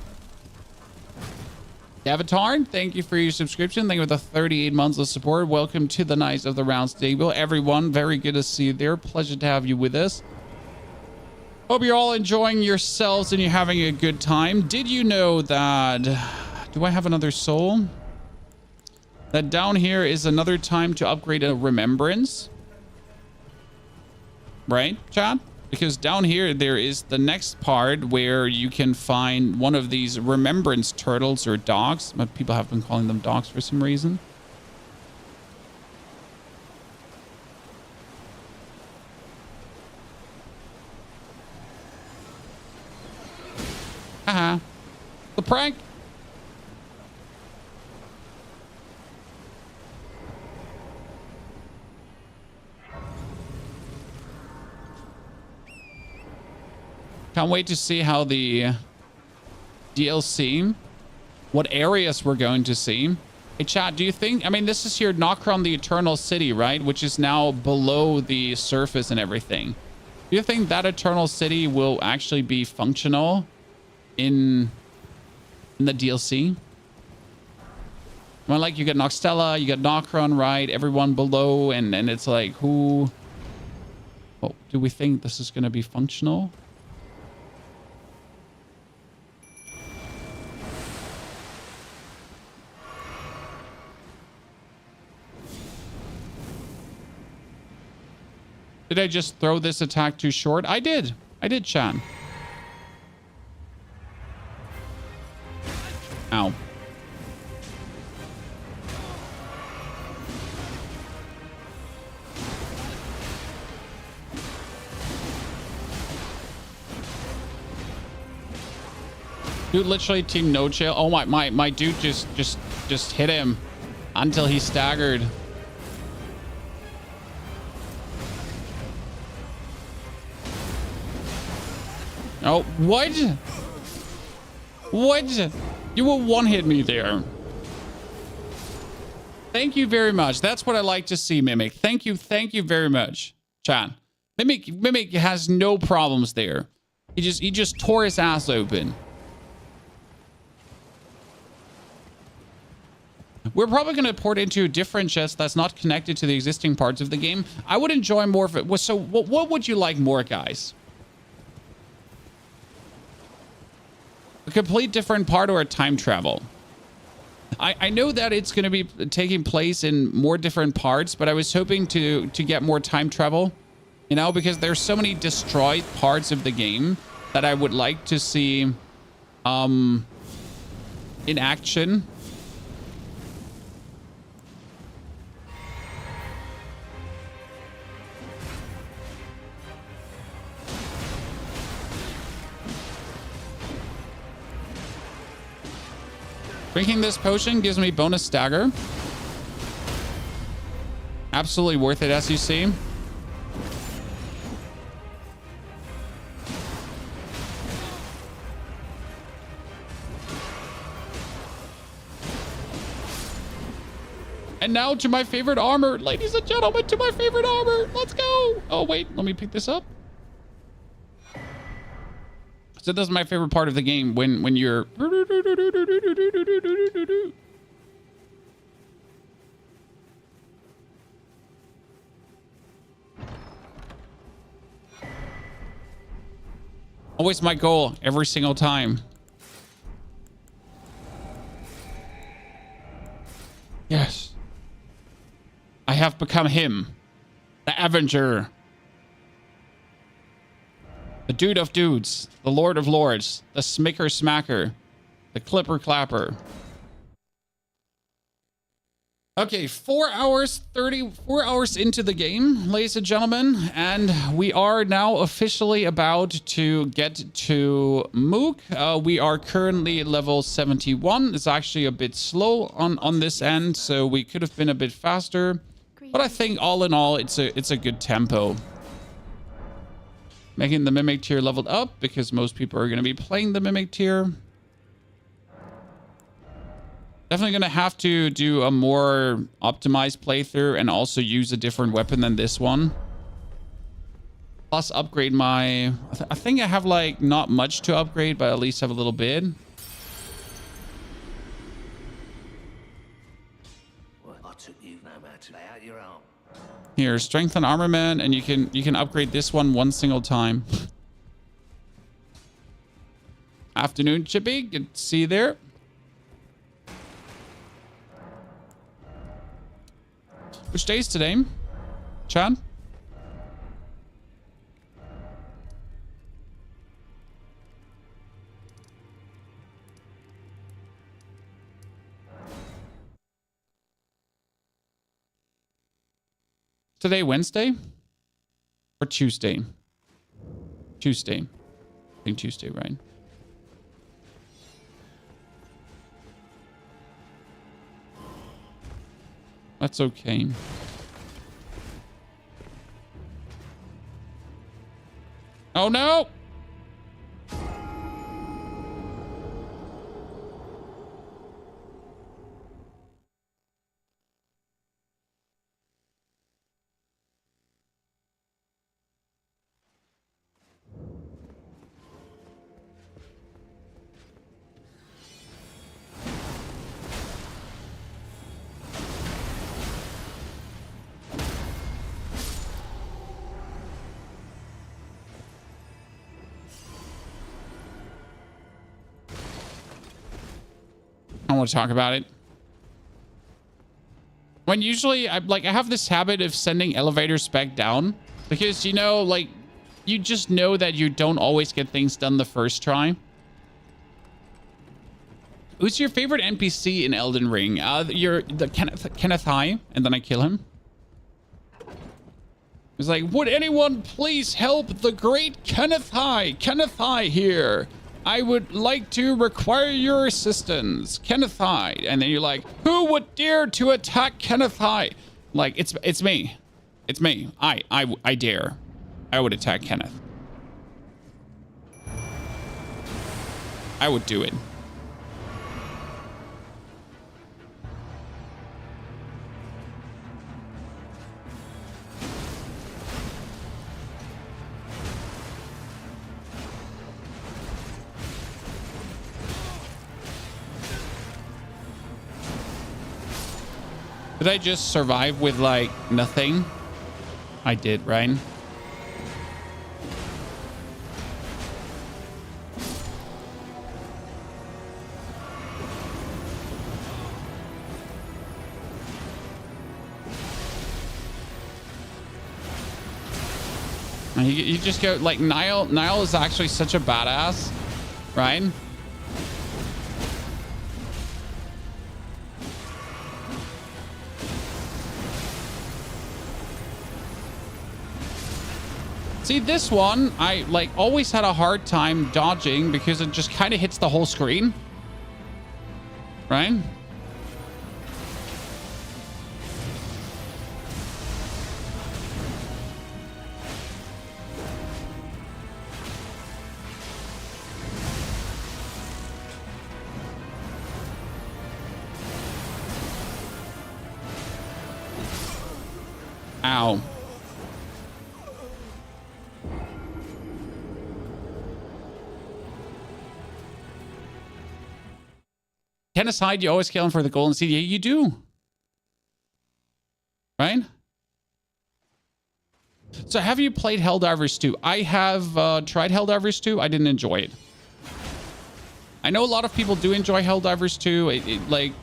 [SPEAKER 1] Avatar, thank you for your subscription. Thank you for the 38 months of support. Welcome to the Knights of the Round Table. Everyone, very good to see you there. Pleasure to have you with us. Hope you're all enjoying yourselves and you're having a good time. Did you know that... Do I have another soul? That down here is another time to upgrade a remembrance. Right, chat? Because down here, there is the next part where you can find one of these remembrance turtles or dogs. But people have been calling them dogs for some reason. Haha. The prank. Can't wait to see how the DLC, what areas we're going to see. Hey, chat, do you think, I mean, this is here, Nokron the Eternal City, right? Which is now below the surface and everything. Do you think that Eternal City will actually be functional in the DLC? Well, like you get Noxtella, you get Nokron, right? Everyone below, and it's like, who... Well, do we think this is going to be functional? Did I just throw this attack too short? I did, Chan. Ow. Dude, literally team no chill. Oh my dude just hit him until he staggered. Oh, what? What? You will one-hit me there. Thank you very much. That's what I like to see, Mimic. Thank you very much, chat. Mimic has no problems there. He just tore his ass open. We're probably going to port into a different chest that's not connected to the existing parts of the game. I would enjoy more of it. So what would you like more, guys? A complete different part or a time travel? I know that it's going to be taking place in more different parts, but I was hoping to get more time travel, you know, because there's so many destroyed parts of the game that I would like to see in action. Drinking this potion gives me bonus stagger. Absolutely worth it, as you see. And now to my favorite armor. Ladies and gentlemen, to my favorite armor. Let's go. Oh, wait. Let me pick this up. So this is my favorite part of the game when you're... Always my goal every single time. Yes. I have become him. The Avenger. The dude of dudes. The lord of lords. The smicker smacker. The clipper clapper. Okay, 4 hours into the game, ladies and gentlemen, and we are now officially about to get to Mook. We are currently level 71. It's actually a bit slow on this end, so we could have been a bit faster. But I think all in all, it's a good tempo. Making the Mimic tier leveled up because most people are going to be playing the Mimic tier. Definitely going to have to do a more optimized playthrough and also use a different weapon than this one. Plus upgrade my... I think I have like not much to upgrade, but at least have a little bit. Here, strength and armament, and you can upgrade this one single time. Afternoon, Chippy. Good to see you there. Which day is today, Chad? Today, Wednesday? Or Tuesday? Tuesday. I think Tuesday, right? That's okay. Oh no! I don't want to talk about it. When usually I have this habit of sending elevators back down because, you know, like you just know that you don't always get things done the first try. Who's your favorite NPC in Elden Ring? The Kenneth High, and then I kill him. It's like, would anyone please help the great Kenneth High? Kenneth High here. I would like to require your assistance, Kenneth High. And then you're like, who would dare to attack Kenneth High? Like, it's me. It's me. I dare. I would attack Kenneth. I would do it. Did I just survive with, like, nothing? I did, right? You just go, like, Niall is actually such a badass, right? See, this one, I like always had a hard time dodging because it just kind of hits the whole screen. Right? Ow. Kenneth Hyde, you always kill him for the golden seed. Yeah, you do. Right? So have you played Helldivers 2? I have tried Helldivers 2. I didn't enjoy it. I know a lot of people do enjoy Helldivers 2. Like,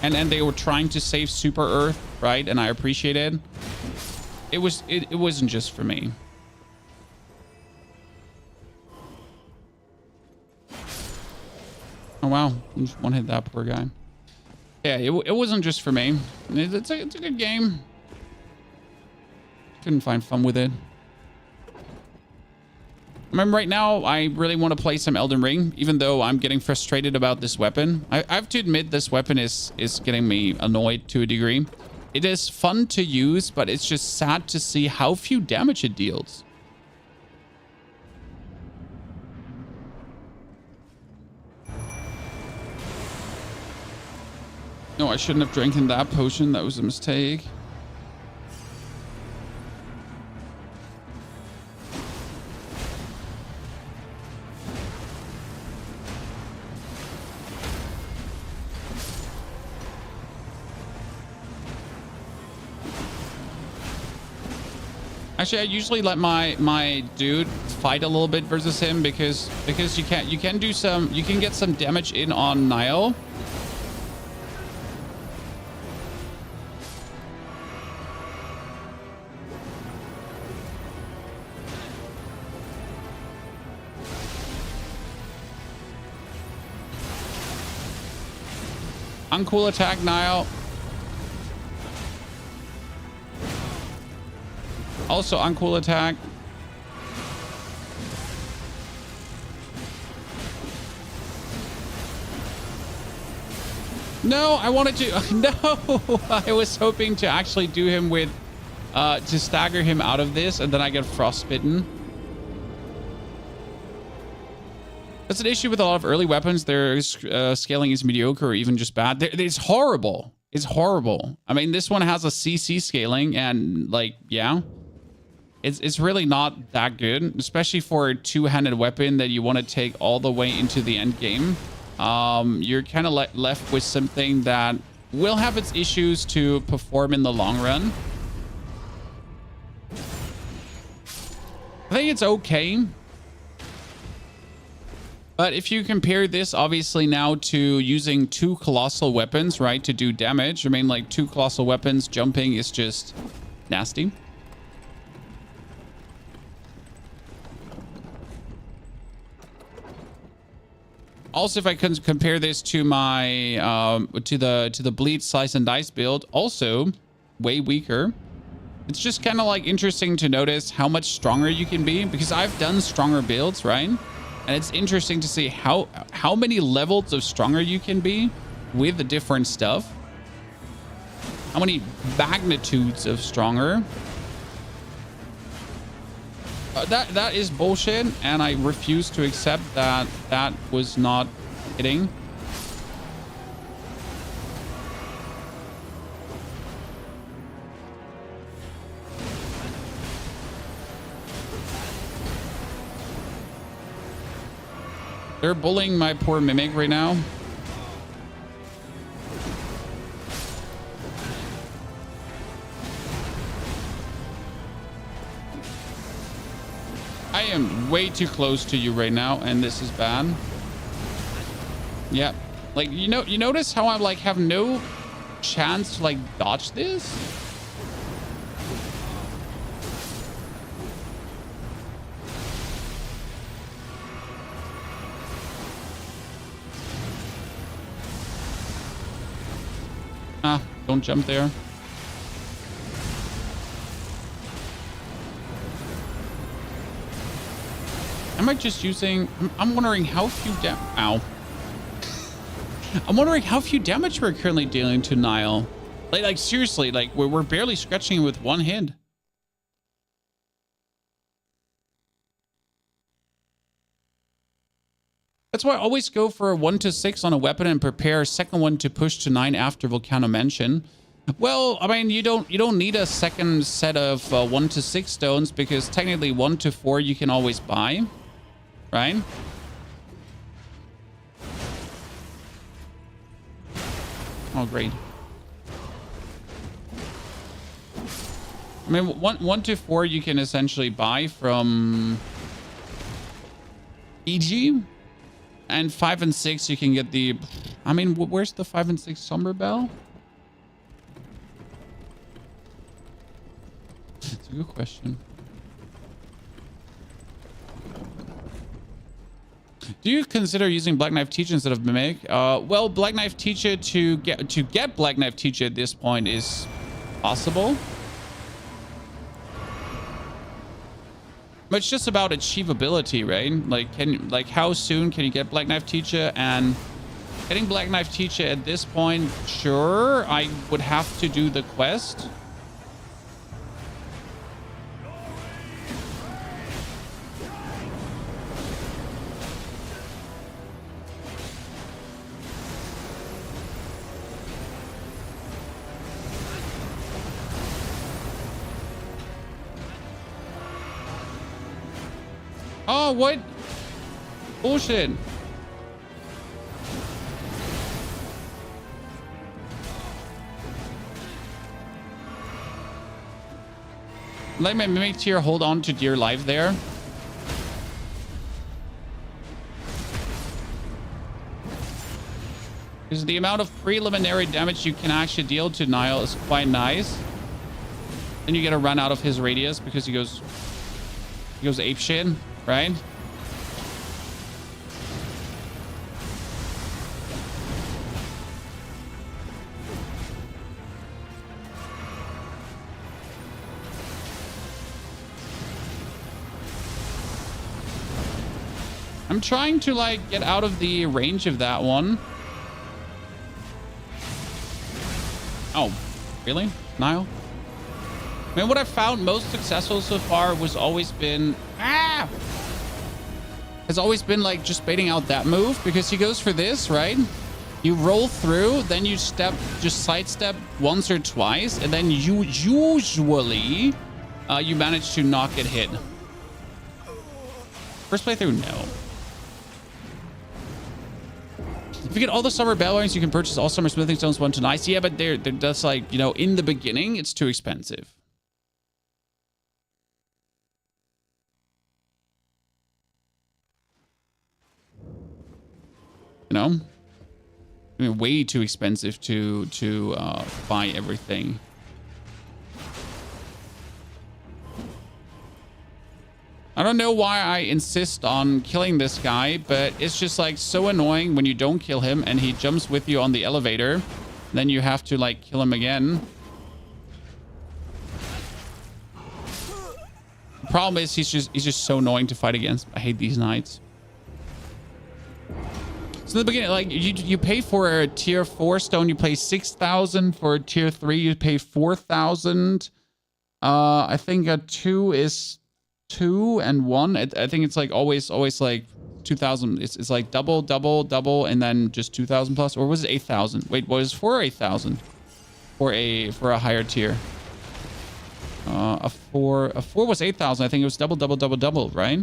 [SPEAKER 1] and they were trying to save Super Earth, right? And I appreciate it. It wasn't just for me. Oh wow, just one hit that poor guy. Yeah, it wasn't just for me. It's a good game. Couldn't find fun with it. I mean, right now, I really want to play some Elden Ring, even though I'm getting frustrated about this weapon. I have to admit, this weapon is getting me annoyed to a degree. It is fun to use, but it's just sad to see how few damage it deals. No, I shouldn't have drank that potion. That was a mistake. Actually, I usually let my dude fight a little bit versus him because you can get some damage in on Niall. Uncool attack, Niall. Also uncool attack. No, I wanted to. No, I was hoping to actually do him with, to stagger him out of this, and then I get frostbitten. That's an issue with a lot of early weapons. Their scaling is mediocre or even just bad. It's horrible. It's horrible. I mean, this one has a CC scaling, and like, yeah. It's really not that good, especially for a two-handed weapon that you want to take all the way into the end game. You're kind of left with something that will have its issues to perform in the long run. I think it's okay. But if you compare this, obviously, now to using two colossal weapons, right, to do damage. I mean, like, two colossal weapons, jumping is just nasty. Also, if I can compare this to my to the bleed, slice, and dice build, also way weaker. It's just kind of like interesting to notice how much stronger you can be, because I've done stronger builds, right? And it's interesting to see how many levels of stronger you can be with the different stuff. How many magnitudes of stronger. That is bullshit, and I refuse to accept that that was not hitting. They're bullying my poor mimic right now. I am way too close to you right now, and this is bad. Yeah, like, you notice how I like have no chance to like dodge this? Ah, don't jump there. Am I just using... I'm wondering how few Ow. I'm wondering how few damage we're currently dealing to Niall. Like seriously, like we're barely scratching him with one hit. That's why I always go for a 1 to 6 on a weapon and prepare a second one to push to 9 after Volcano Mansion. Well, I mean, you don't need a second set of 1 to 6 stones, because technically 1 to 4 you can always buy. Right? Oh, great. I mean, one to four you can essentially buy from EG, and 5 and 6 you can get the. I mean, where's the 5 and 6 Somber Bell? That's a good question. Do you consider using Black Knife Teacher instead of Mimic? Well, Black Knife Teacher to get Black Knife Teacher at this point is possible. But it's just about achievability, right? Like how soon can you get Black Knife Teacher? And getting Black Knife Teacher at this point, sure, I would have to do the quest. Oh, what? Bullshit. Let my Mimic Tier hold on to dear life there. Because the amount of preliminary damage you can actually deal to Nile is quite nice. Then you get a run out of his radius because he goes apeshit, right? I'm trying to like get out of the range of that one. Oh, really? Nile? I mean, what I've found most successful so far has always been like just baiting out that move, because he goes for this, right? You roll through, then you just sidestep once or twice, and then you usually you manage to not get hit. First playthrough, no. If you get all the summer bell rings, you can purchase all summer smithing stones 1 to 9. Yeah, but they're just like, you know, in the beginning, it's too expensive. You know, I mean, way too expensive to buy everything. I don't know why I insist on killing this guy, but it's just like so annoying when you don't kill him and he jumps with you on the elevator. Then you have to like kill him again. The problem is he's just so annoying to fight against. I hate these knights. So in the beginning, like you pay for a tier 4 stone, you pay 6,000. For a tier 3, you pay 4,000. I think a 2 is 2 and 1. I think it's like always like 2,000. It's like double, and then just 2,000 plus. Or was it 8,000? Wait, was it 4 or 8,000 for a higher tier? A 4 was 8,000. I think it was double, right?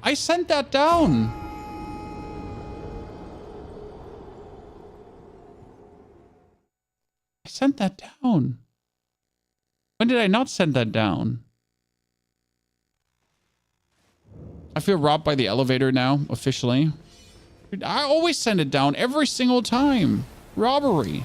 [SPEAKER 1] I sent that down. I sent that down. When did I not send that down? I feel robbed by the elevator now, officially. Dude, I always send it down every single time. Robbery.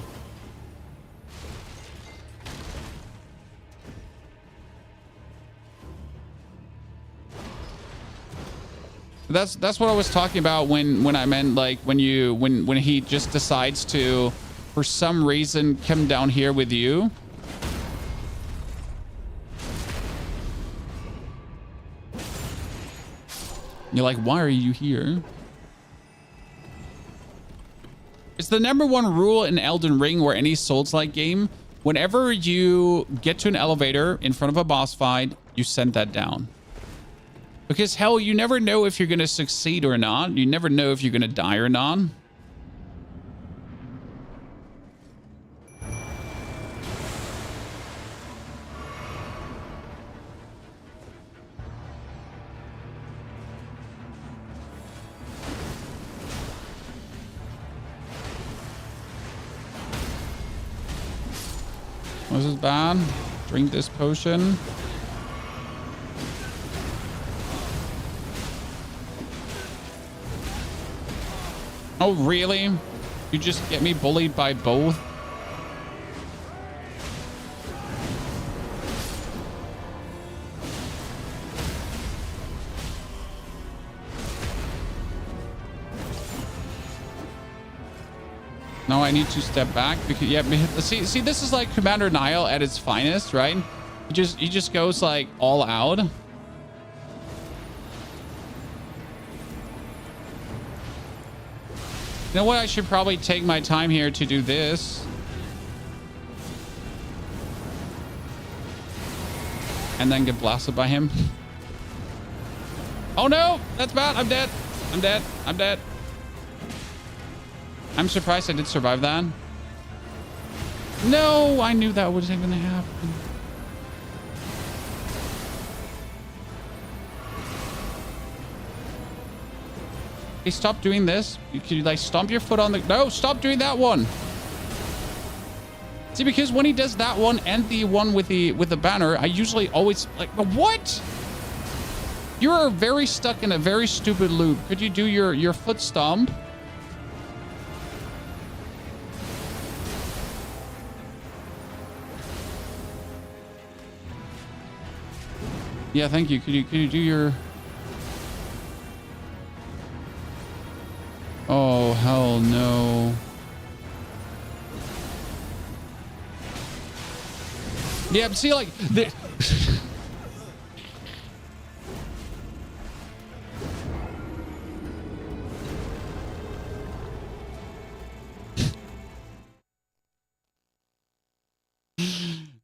[SPEAKER 1] That's what I was talking about when I meant like when he just decides to, for some reason, come down here with you. You're like, why are you here? It's the #1 rule in Elden Ring or any Souls-like game. Whenever you get to an elevator in front of a boss fight, you send that down. Because hell, you never know if you're going to succeed or not. You never know if you're going to die or not. Was this bad? drink this potion. Oh, really? You just get me bullied by both? No, I need to step back because yeah, see, this is like Commander Nile at its finest, right? He just goes like all out. You know what? I should probably take my time here to do this. And then get blasted by him. Oh no, that's bad. I'm dead. I'm dead. I'm dead. I'm surprised I did survive that. No, I knew that wasn't going to happen. Hey, stop doing this. Can you like stomp your foot on the... No, stop doing that one. See, because when he does that one and the one with the banner, I usually always like, what? You're very stuck in a very stupid loop. Could you do your foot stomp? Yeah, thank you. Could you do your... Oh, hell no. Yeah, but see, like...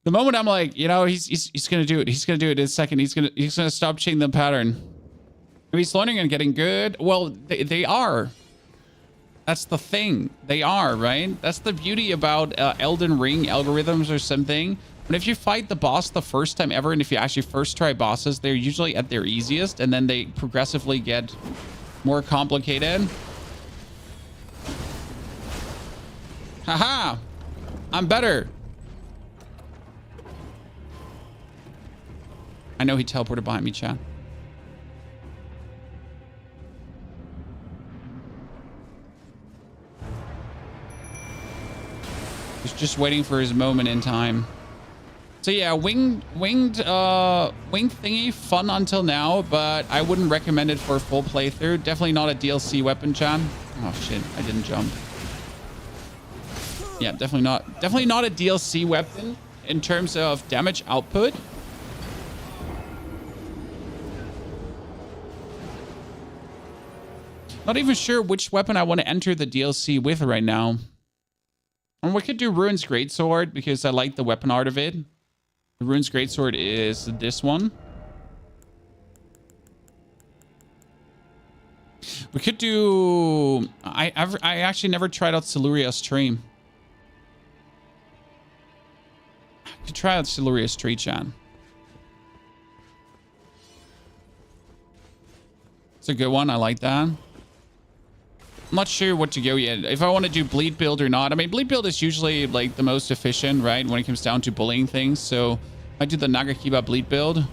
[SPEAKER 1] The moment I'm like, you know, he's gonna do it. He's gonna do it in a second. He's gonna stop changing the pattern. If he's learning and getting good, well, they are. That's the thing. They are, right? That's the beauty about Elden Ring algorithms or something. But if you fight the boss the first time ever, and if you actually first try bosses, they're usually at their easiest, and then they progressively get more complicated. Haha! I'm better. I know he teleported behind me, chat. He's just waiting for his moment in time. So yeah, winged thingy, fun until now, but I wouldn't recommend it for a full playthrough. Definitely not a DLC weapon, chat. Oh shit, I didn't jump. Yeah, definitely not a DLC weapon in terms of damage output. Not even sure which weapon I want to enter the DLC with right now. And we could do Rune's Greatsword because I like the weapon art of it. The Rune's Greatsword is this one. We could do... I actually never tried out Siluria's Tree. I could try out Siluria's Tree, chan. It's a good one. I like that. I'm not sure what to go yet. If I want to do bleed build or not. I mean, bleed build is usually like the most efficient, right? When it comes down to bullying things. So I do the Nagakiba bleed build.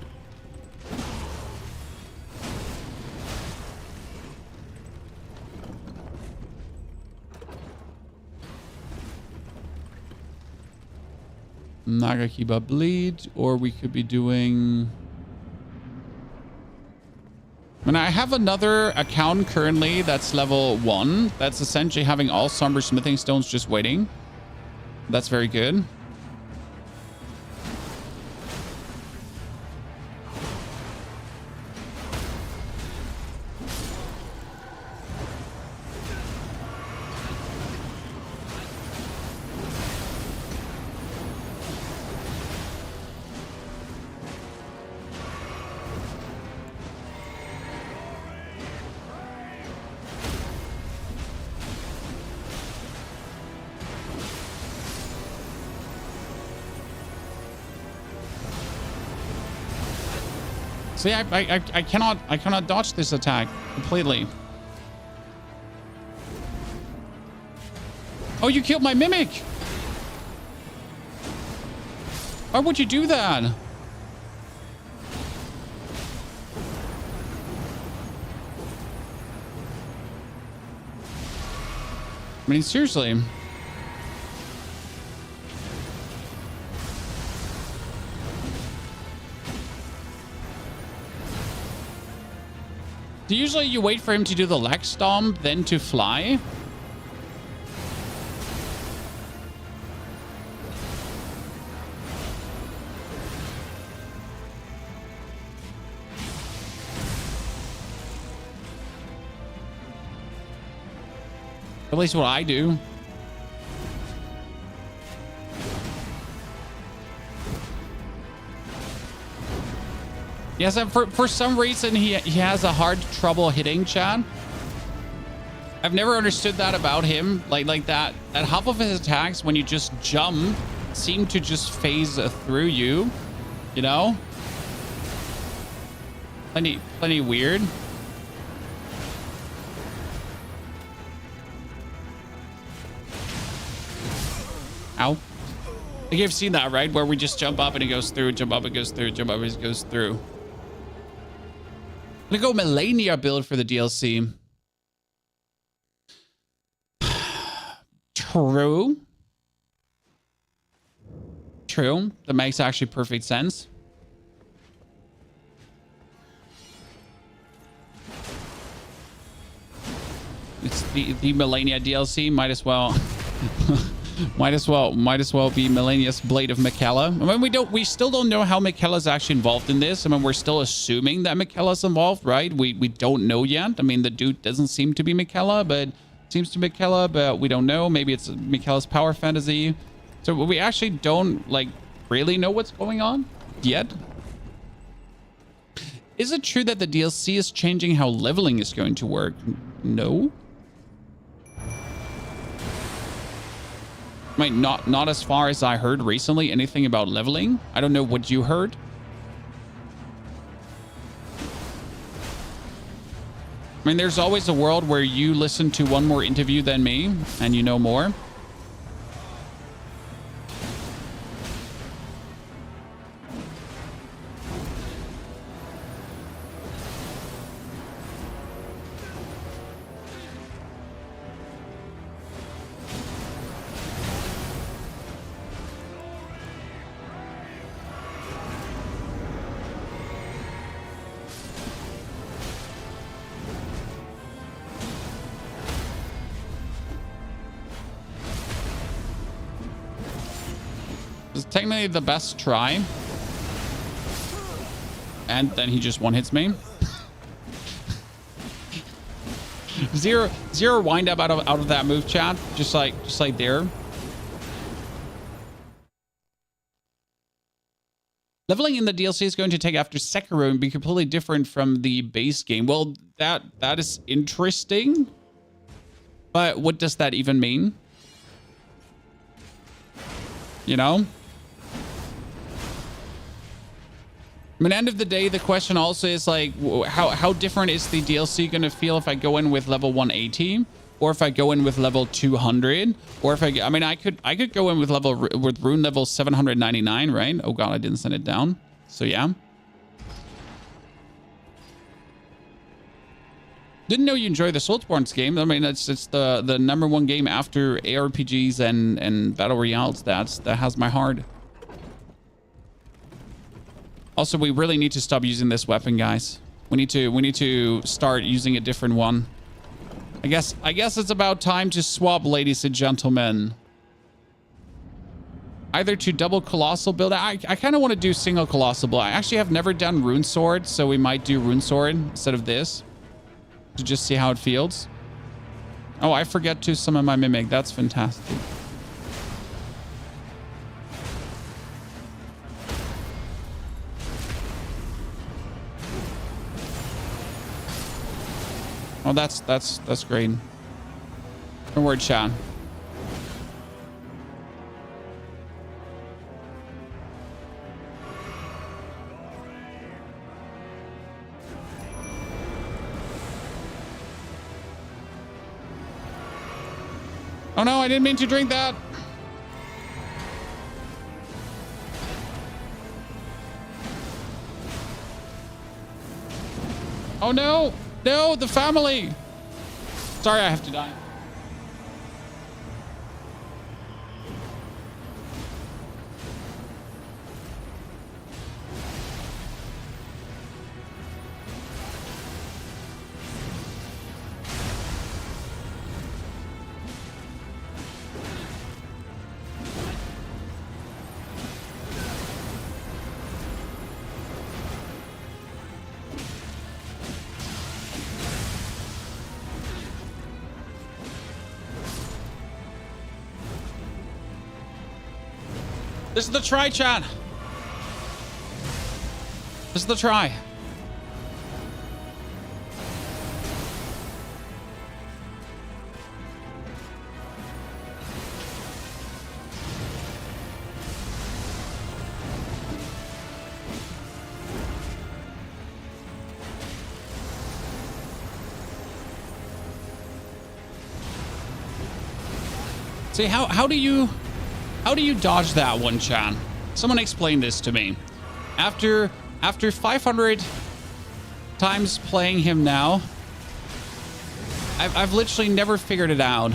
[SPEAKER 1] Nagakiba bleed, or we could be doing... And I have another account currently that's level 1. That's essentially having all Somber Smithing Stones just waiting. That's very good. See, I cannot dodge this attack completely. Oh, you killed my mimic. Why would you do that? I mean, seriously. Do usually you wait for him to do the leg stomp, then to fly? At least what I do. Yes, for some reason he has a hard trouble hitting, Chad. I've never understood that about him. Like that half of his attacks when you just jump seem to just phase through you, you know? Plenty weird. Ow. I think you've seen that, right? Where we just jump up and it goes through, jump up, it goes through, jump up, it goes through. I'm gonna go Melania build for the DLC. True. True. That makes actually perfect sense. It's the Melania DLC. Might as well. Might as well be Melania's Blade of Michaela. I mean, we still don't know how Michaela's actually involved in this. I mean, we're still assuming that Michaela's involved, right? We don't know yet. I mean, the dude doesn't seem to be Michaela, but seems to be Michaela, but we don't know. Maybe it's Michaela's power fantasy. So we actually don't like really know what's going on yet. Is it true that the DLC is changing how leveling is going to work? No. I mean, not as far as I heard recently anything about leveling. I don't know what you heard. I mean, there's always a world where you listen to one more interview than me and you know more. It's technically the best try. And then he just one hits me. zero wind up out of that move, chat. Just like there. Leveling in the DLC is going to take after Sekiro and be completely different from the base game. Well, that is interesting. But what does that even mean? You know? I mean, end of the day, the question also is like, how different is the DLC going to feel if I go in with level 180, or if I go in with level 200, or if I mean, I could go in with rune level 799, right? Oh god, I didn't send it down. So yeah. Didn't know you enjoy the Soulsborne game. I mean, it's the #1 game after ARPGs and battle royales that has my heart. Also, we really need to stop using this weapon, guys. We need to start using a different one. I guess it's about time to swap, ladies and gentlemen. Either to double colossal build. I kind of want to do single colossal build. I actually have never done rune sword, so we might do rune sword instead of this to just see how it feels. Oh, I forget to summon my mimic. That's fantastic. Oh, that's great. No word, chat. Oh no, I didn't mean to drink that. Oh no, no, the family. Sorry, I have to die. This is the try, chat. This is the try. See, how do you dodge that one, chan? Someone explain this to me. After 500 times playing him now, I've literally never figured it out.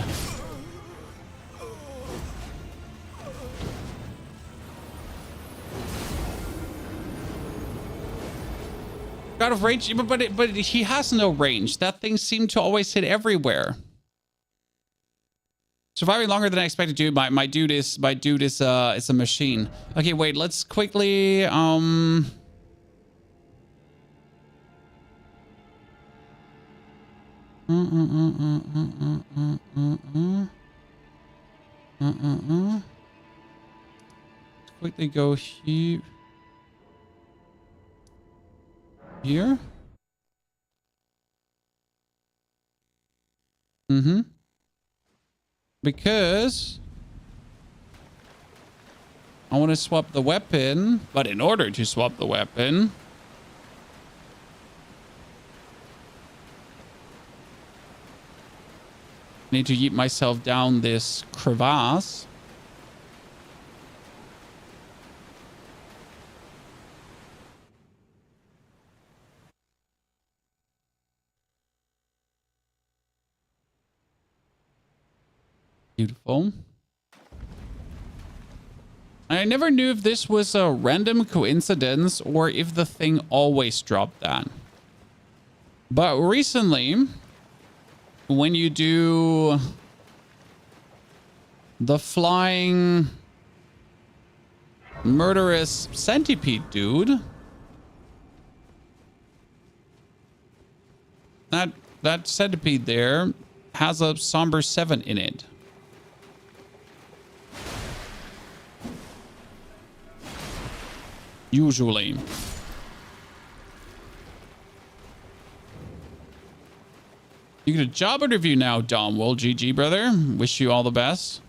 [SPEAKER 1] Out of range, but he has no range. That thing seemed to always hit everywhere. Surviving longer than I expected to. My dude is a machine. Okay, wait, let's quickly quickly go here. Because I want to swap the weapon, but in order to swap the weapon, I need to yeet myself down this crevasse. Beautiful. I never knew if this was a random coincidence or if the thing always dropped that. But recently, when you do the flying murderous centipede dude, that centipede there has a Somber 7 in it. Usually. You get a job interview now, Dom. Well, GG, brother. Wish you all the best.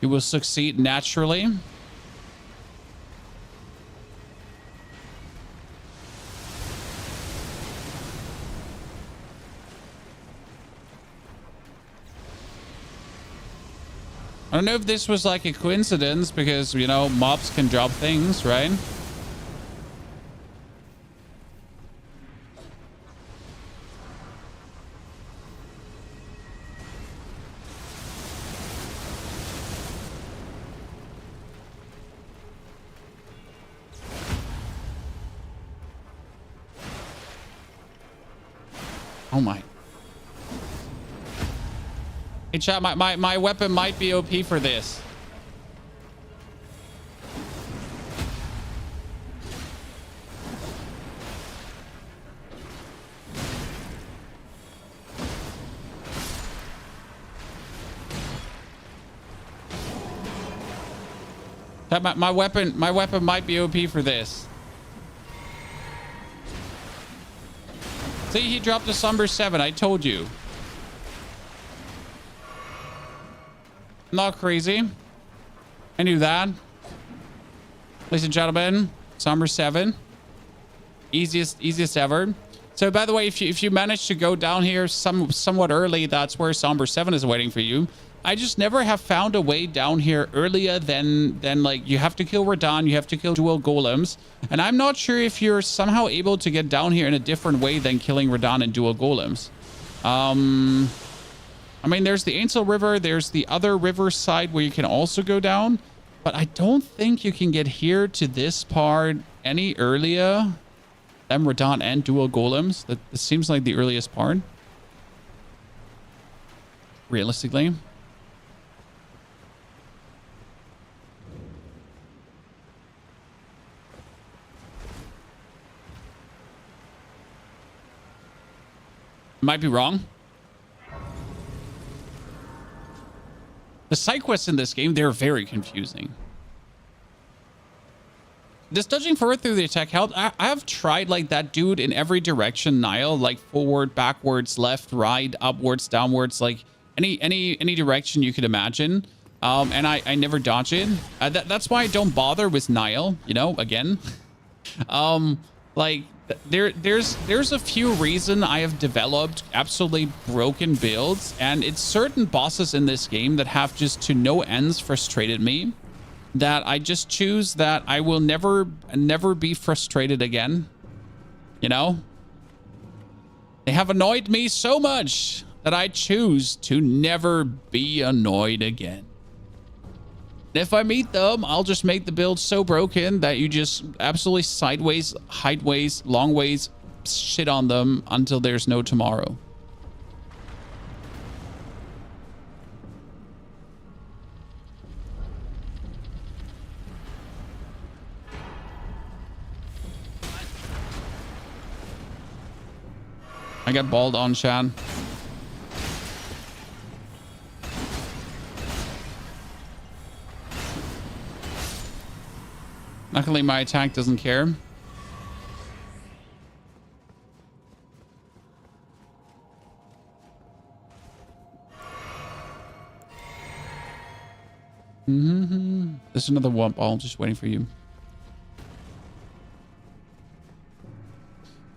[SPEAKER 1] You will succeed naturally. I don't know if this was like a coincidence because, you know, mobs can drop things, right? Oh my. Hey chat, my weapon might be OP for this. Chat, my weapon might be OP for this. See, he dropped a Somber 7, I told you. Not crazy. I knew that. Ladies and gentlemen, Somber 7. Easiest ever. So by the way, if you manage to go down here somewhat early, that's where Somber 7 is waiting for you. I just never have found a way down here earlier than like you have to kill Radahn, you have to kill dual golems. And I'm not sure if you're somehow able to get down here in a different way than killing Radahn and dual golems. I mean, there's the Ainsel River, there's the other river side where you can also go down. But I don't think you can get here to this part any earlier than Radahn and dual golems. That seems like the earliest part. Realistically. Might be wrong. The side quests in this game, they're very confusing. This dodging forward through the attack help. I have tried like that dude in every direction, Nile, like forward, backwards, left, right, upwards, downwards, like any direction you could imagine. And I never dodge it. That's why I don't bother with Nile, you know, again. Like there's a few reasons I have developed absolutely broken builds, and it's certain bosses in this game that have just to no ends frustrated me, that I just choose that I will never be frustrated again. You know, they have annoyed me so much that I choose to never be annoyed again. If I meet them, I'll just make the build so broken that you just absolutely sideways, heightways, long ways shit on them until there's no tomorrow. I got balled on, Shan. Luckily, my attack doesn't care. There's another wump ball just waiting for you.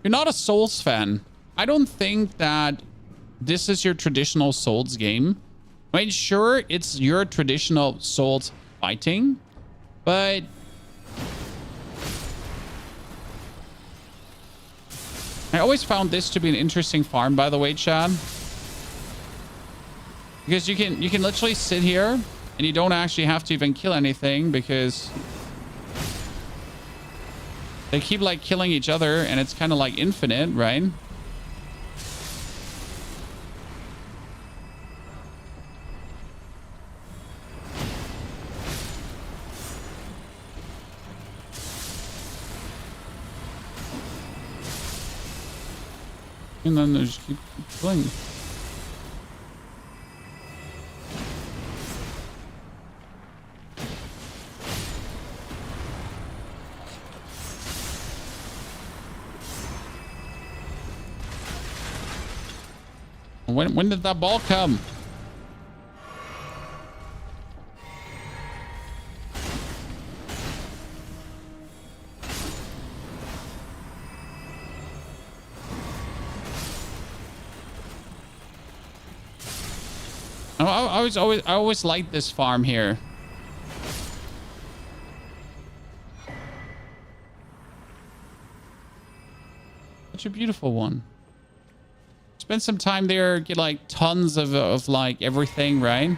[SPEAKER 1] You're not a Souls fan. I don't think that this is your traditional Souls game. I mean, sure, it's your traditional Souls fighting, but I always found this to be an interesting farm, by the way, Chad. Because you can literally sit here and you don't actually have to even kill anything, because they keep like killing each other and it's kind of like infinite, right? And then they just keep playing. When did that ball come? I always liked this farm here. Such a beautiful one. Spend some time there, get like tons of like everything, right?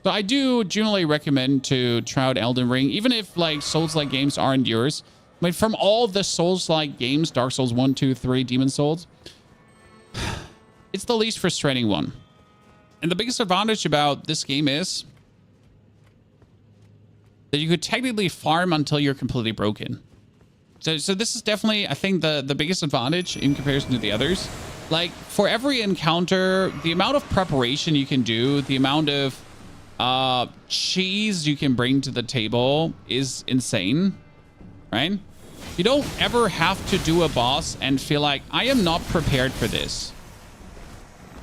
[SPEAKER 1] So I do generally recommend to try out Elden Ring, even if like Souls-like games aren't yours. I mean, from all the Souls-like games, Dark Souls 1, 2, 3, Demon Souls, it's the least frustrating one. And the biggest advantage about this game is that you could technically farm until you're completely broken. So this is definitely, I think, the biggest advantage in comparison to the others. Like, for every encounter, the amount of preparation you can do, the amount of cheese you can bring to the table is insane, right? You don't ever have to do a boss and feel like, I am not prepared for this.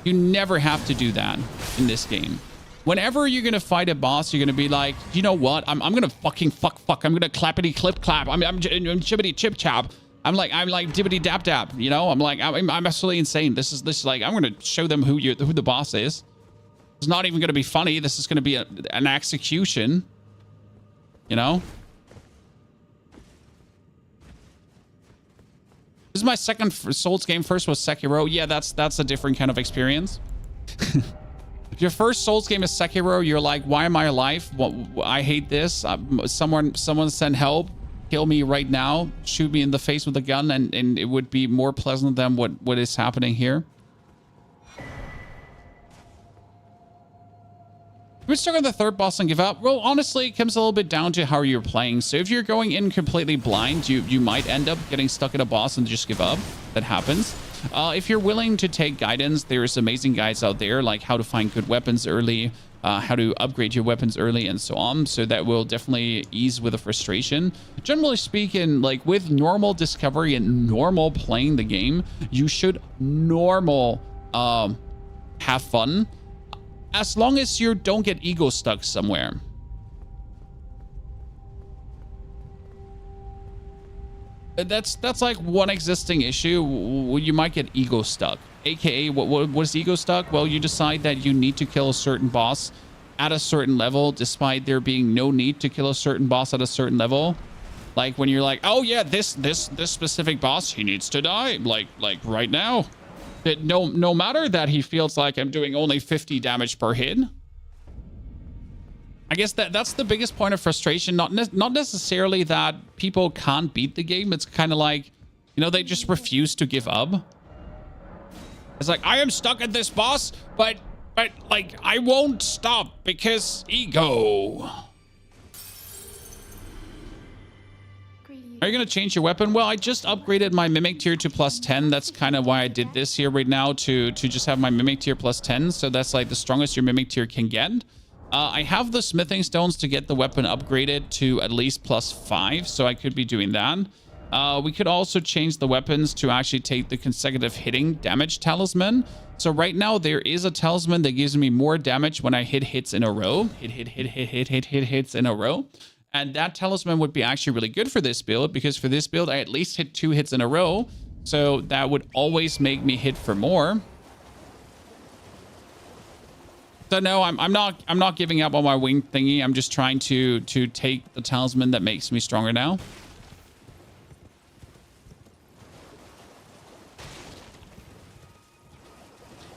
[SPEAKER 1] You never have to do that in this game. Whenever you're gonna fight a boss, you're gonna be like, you know what? I'm gonna fucking fuck. I'm gonna clappity clip clap. I'm chibbity chip chop. I'm like dibbity dap dap. You know, I'm absolutely insane. This is like, I'm gonna show them who the boss is. It's not even gonna be funny. This is gonna be an execution. You know. This is my second Souls game. First was Sekiro. Yeah, that's a different kind of experience. If your first Souls game is Sekiro, you're like, why am I alive? I hate this. Someone send help. Kill me right now. Shoot me in the face with a gun, and it would be more pleasant than what is happening here. We're stuck on the third boss and give up. Well, honestly, it comes a little bit down to how you're playing. So if you're going in completely blind, you might end up getting stuck at a boss and just give up. That happens. If you're willing to take guidance, there's amazing guides out there, like how to find good weapons early, how to upgrade your weapons early, and so on. So that will definitely ease with the frustration. Generally speaking, like with normal discovery and normal playing the game, you should have fun, as long as you don't get ego stuck somewhere. That's like one existing issue. You might get ego stuck. AKA, what is ego stuck? Well, you decide that you need to kill a certain boss at a certain level, despite there being no need to kill a certain boss at a certain level. Like when you're like, oh yeah, this specific boss, he needs to die, like right now. That no matter that he feels like I'm doing only 50 damage per hit. I guess that's the biggest point of frustration. Not necessarily that people can't beat the game. It's kind of like, you know, they just refuse to give up. It's like, I am stuck at this boss, but like I won't stop because ego. Are you going to change your weapon? Well, I just upgraded my Mimic tier to +10. That's kind of why I did this here right now, to just have my Mimic tier +10. So that's like the strongest your Mimic tier can get. I have the smithing stones to get the weapon upgraded to at least +5, so I could be doing that. We could also change the weapons to actually take the consecutive hitting damage talisman. So right now there is a talisman that gives me more damage when I hit hits in a row. Hits in a row. And that talisman would be actually really good for this build, because for this build I at least hit 2 hits in a row. So that would always make me hit for more. So no, I'm not giving up on my wing thingy. I'm just trying to take the talisman that makes me stronger now.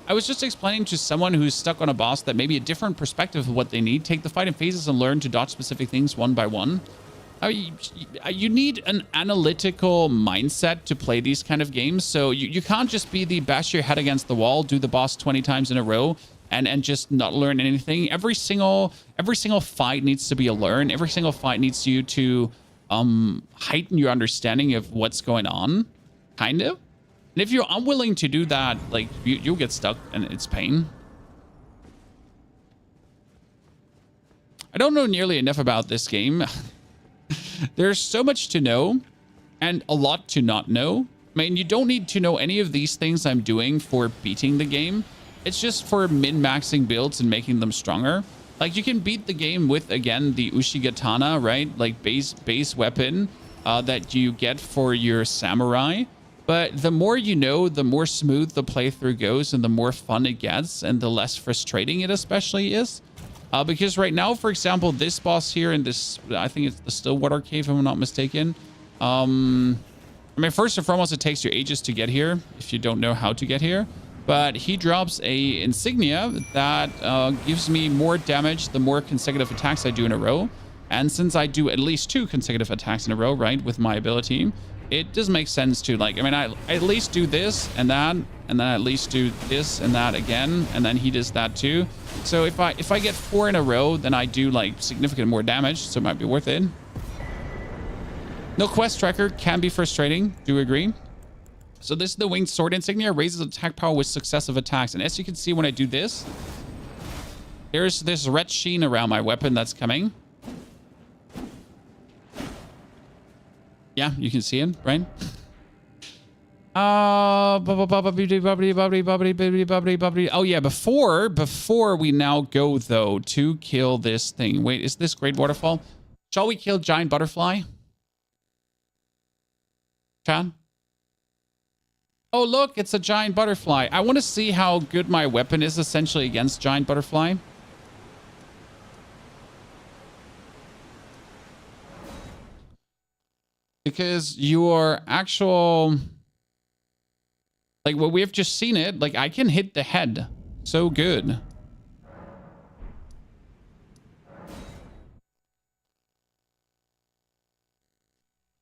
[SPEAKER 1] I was just explaining to someone who's stuck on a boss that maybe a different perspective of what they need. Take the fight in phases and learn to dodge specific things one by one. You need an analytical mindset to play these kind of games. So you can't just be the bash your head against the wall, do the boss 20 times in a row, and just not learn anything. Every single fight needs to be a learn. Every single fight needs you to heighten your understanding of what's going on, kind of. And if you're unwilling to do that, like you'll get stuck and it's pain. I don't know nearly enough about this game. There's so much to know and a lot to not know. I mean, you don't need to know any of these things I'm doing for beating the game. It's just for min-maxing builds and making them stronger. Like you can beat the game with, again, the Ushigatana, right? Like base weapon that you get for your samurai. But the more you know, the more smooth the playthrough goes and the more fun it gets and the less frustrating it especially is. Because right now, for example, this boss here in this, I think it's the Stillwater Cave, if I'm not mistaken. I mean, first and foremost, it takes you ages to get here if you don't know how to get here. But he drops a insignia that gives me more damage the more consecutive attacks I do in a row. And since I do at least 2 consecutive attacks in a row, right, with my ability, it does make sense to, like, I mean, I at least do this and that, and then I at least do this and that again, and then he does that too. So if I get 4 in a row, then I do like significant more damage, so it might be worth it. No quest tracker can be frustrating, do you agree? So this is the winged sword insignia, raises attack power with successive attacks. And as you can see when I do this, there's this red sheen around my weapon that's coming. Yeah, you can see it, right? Oh yeah, before we now go though to kill this thing. Wait, is this Great Waterfall? Shall we kill Giant Butterfly? Chad? Oh look, it's a Giant Butterfly. I want to see how good my weapon is essentially against Giant Butterfly. Because your actual... Like, well, we have just seen it. Like, I can hit the head. So good.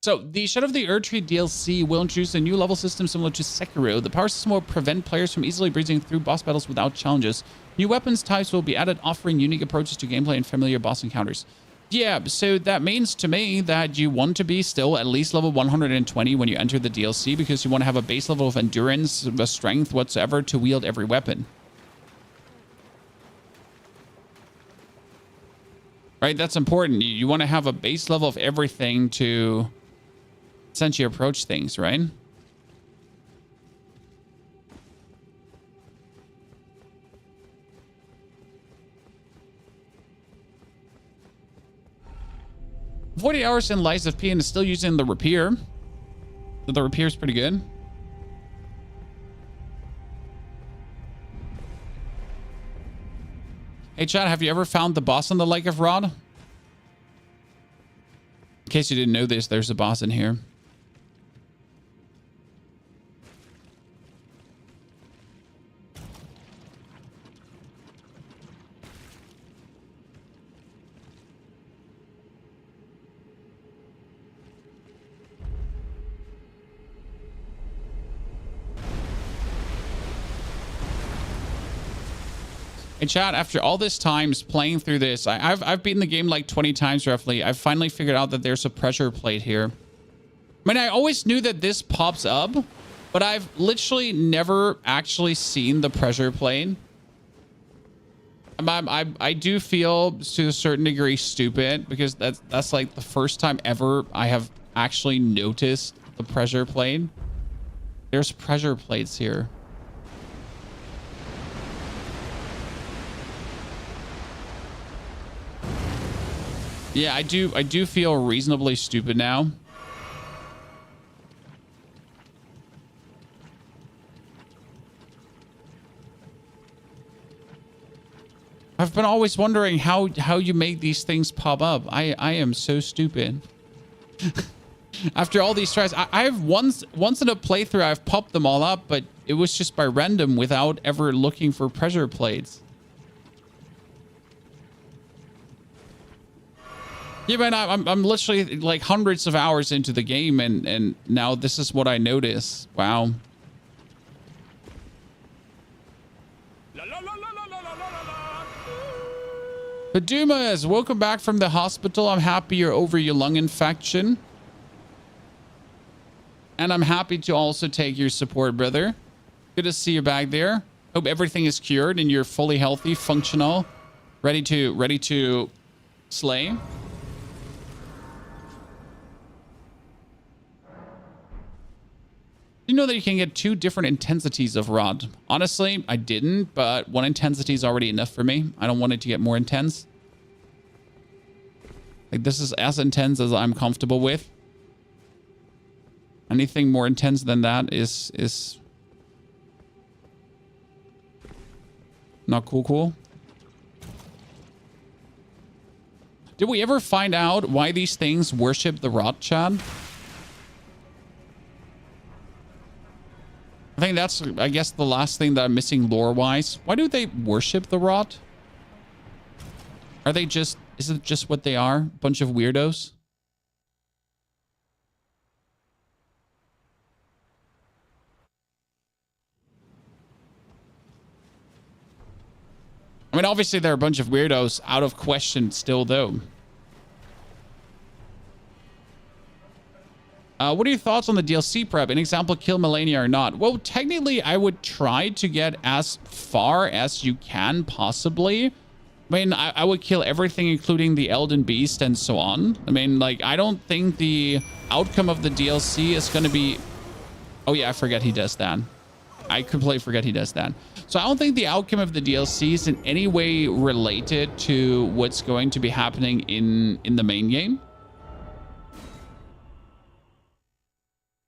[SPEAKER 1] So, the Shadow of the Erdtree DLC will introduce a new level system similar to Sekiro. The power system will prevent players from easily breezing through boss battles without challenges. New weapons types will be added, offering unique approaches to gameplay and familiar boss encounters. Yeah, so that means to me that you want to be still at least level 120 when you enter the DLC because you want to have a base level of endurance, a strength whatsoever to wield every weapon. Right, that's important. You want to have a base level of everything to essentially approach things, right? "40 hours in Lies of P and is still using the rapier. So the rapier is pretty good. Hey, chat, have you ever found the boss on the Lake of Rod? In case you didn't know this, there's a boss in here. Hey chat, after all this times playing through this, I've beaten the game like 20 times roughly. I've finally figured out that there's a pressure plate here. I mean, I always knew that this pops up, but I've literally never actually seen the pressure plate. I do feel to a certain degree stupid because that's like the first time ever I have actually noticed the pressure plate. There's pressure plates here. Yeah, I do feel reasonably stupid now. I've been always wondering how you make these things pop up. I am so stupid. After all these tries, I've once in a playthrough I've popped them all up, but it was just by random without ever looking for pressure plates. Yeah, man, I'm literally like hundreds of hours into the game, and now this is what I notice. Wow. Padumas, welcome back from the hospital. I'm happy you're over your lung infection. And I'm happy to also take your support, brother. Good to see you back there. Hope everything is cured and you're fully healthy, functional, ready to slay. You know that you can get 2 different intensities of rod. Honestly, I didn't, but 1 intensity is already enough for me. I don't want it to get more intense. Like, this is as intense as I'm comfortable with. Anything more intense than that is not cool. Did we ever find out why these things worship the rod, Chad? I think that's, I guess, the last thing that I'm missing lore-wise. Why do they worship the rot? Are they just... Is it just what they are? Bunch of weirdos? I mean, obviously they're a bunch of weirdos, out of question still, though. What are your thoughts on the DLC prep? An example, kill Melania or not? Well, technically, I would try to get as far as you can, possibly. I mean, I would kill everything, including the Elden Beast and so on. I mean, like, I don't think the outcome of the DLC is going to be... Oh yeah, I forget he does that. I completely forget he does that. So I don't think the outcome of the DLC is in any way related to what's going to be happening in the main game.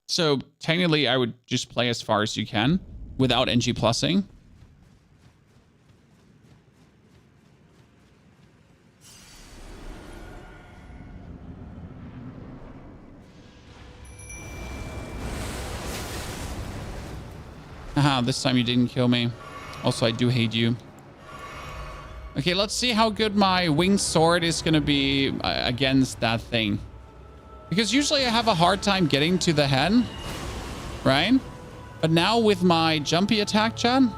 [SPEAKER 1] So technically, I would just play as far as you can without NG plussing. Haha, this time you didn't kill me. Also, I do hate you. Okay, let's see how good my winged sword is going to be against that thing. Because usually I have a hard time getting to the head, right? But now with my jumpy attack, Chad.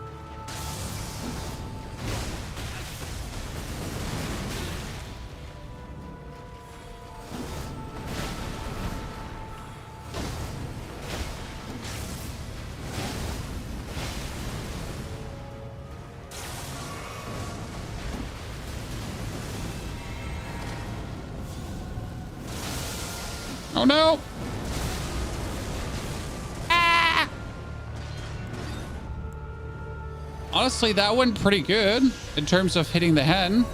[SPEAKER 1] Oh no! Ah! Honestly, that went pretty good in terms of hitting the head.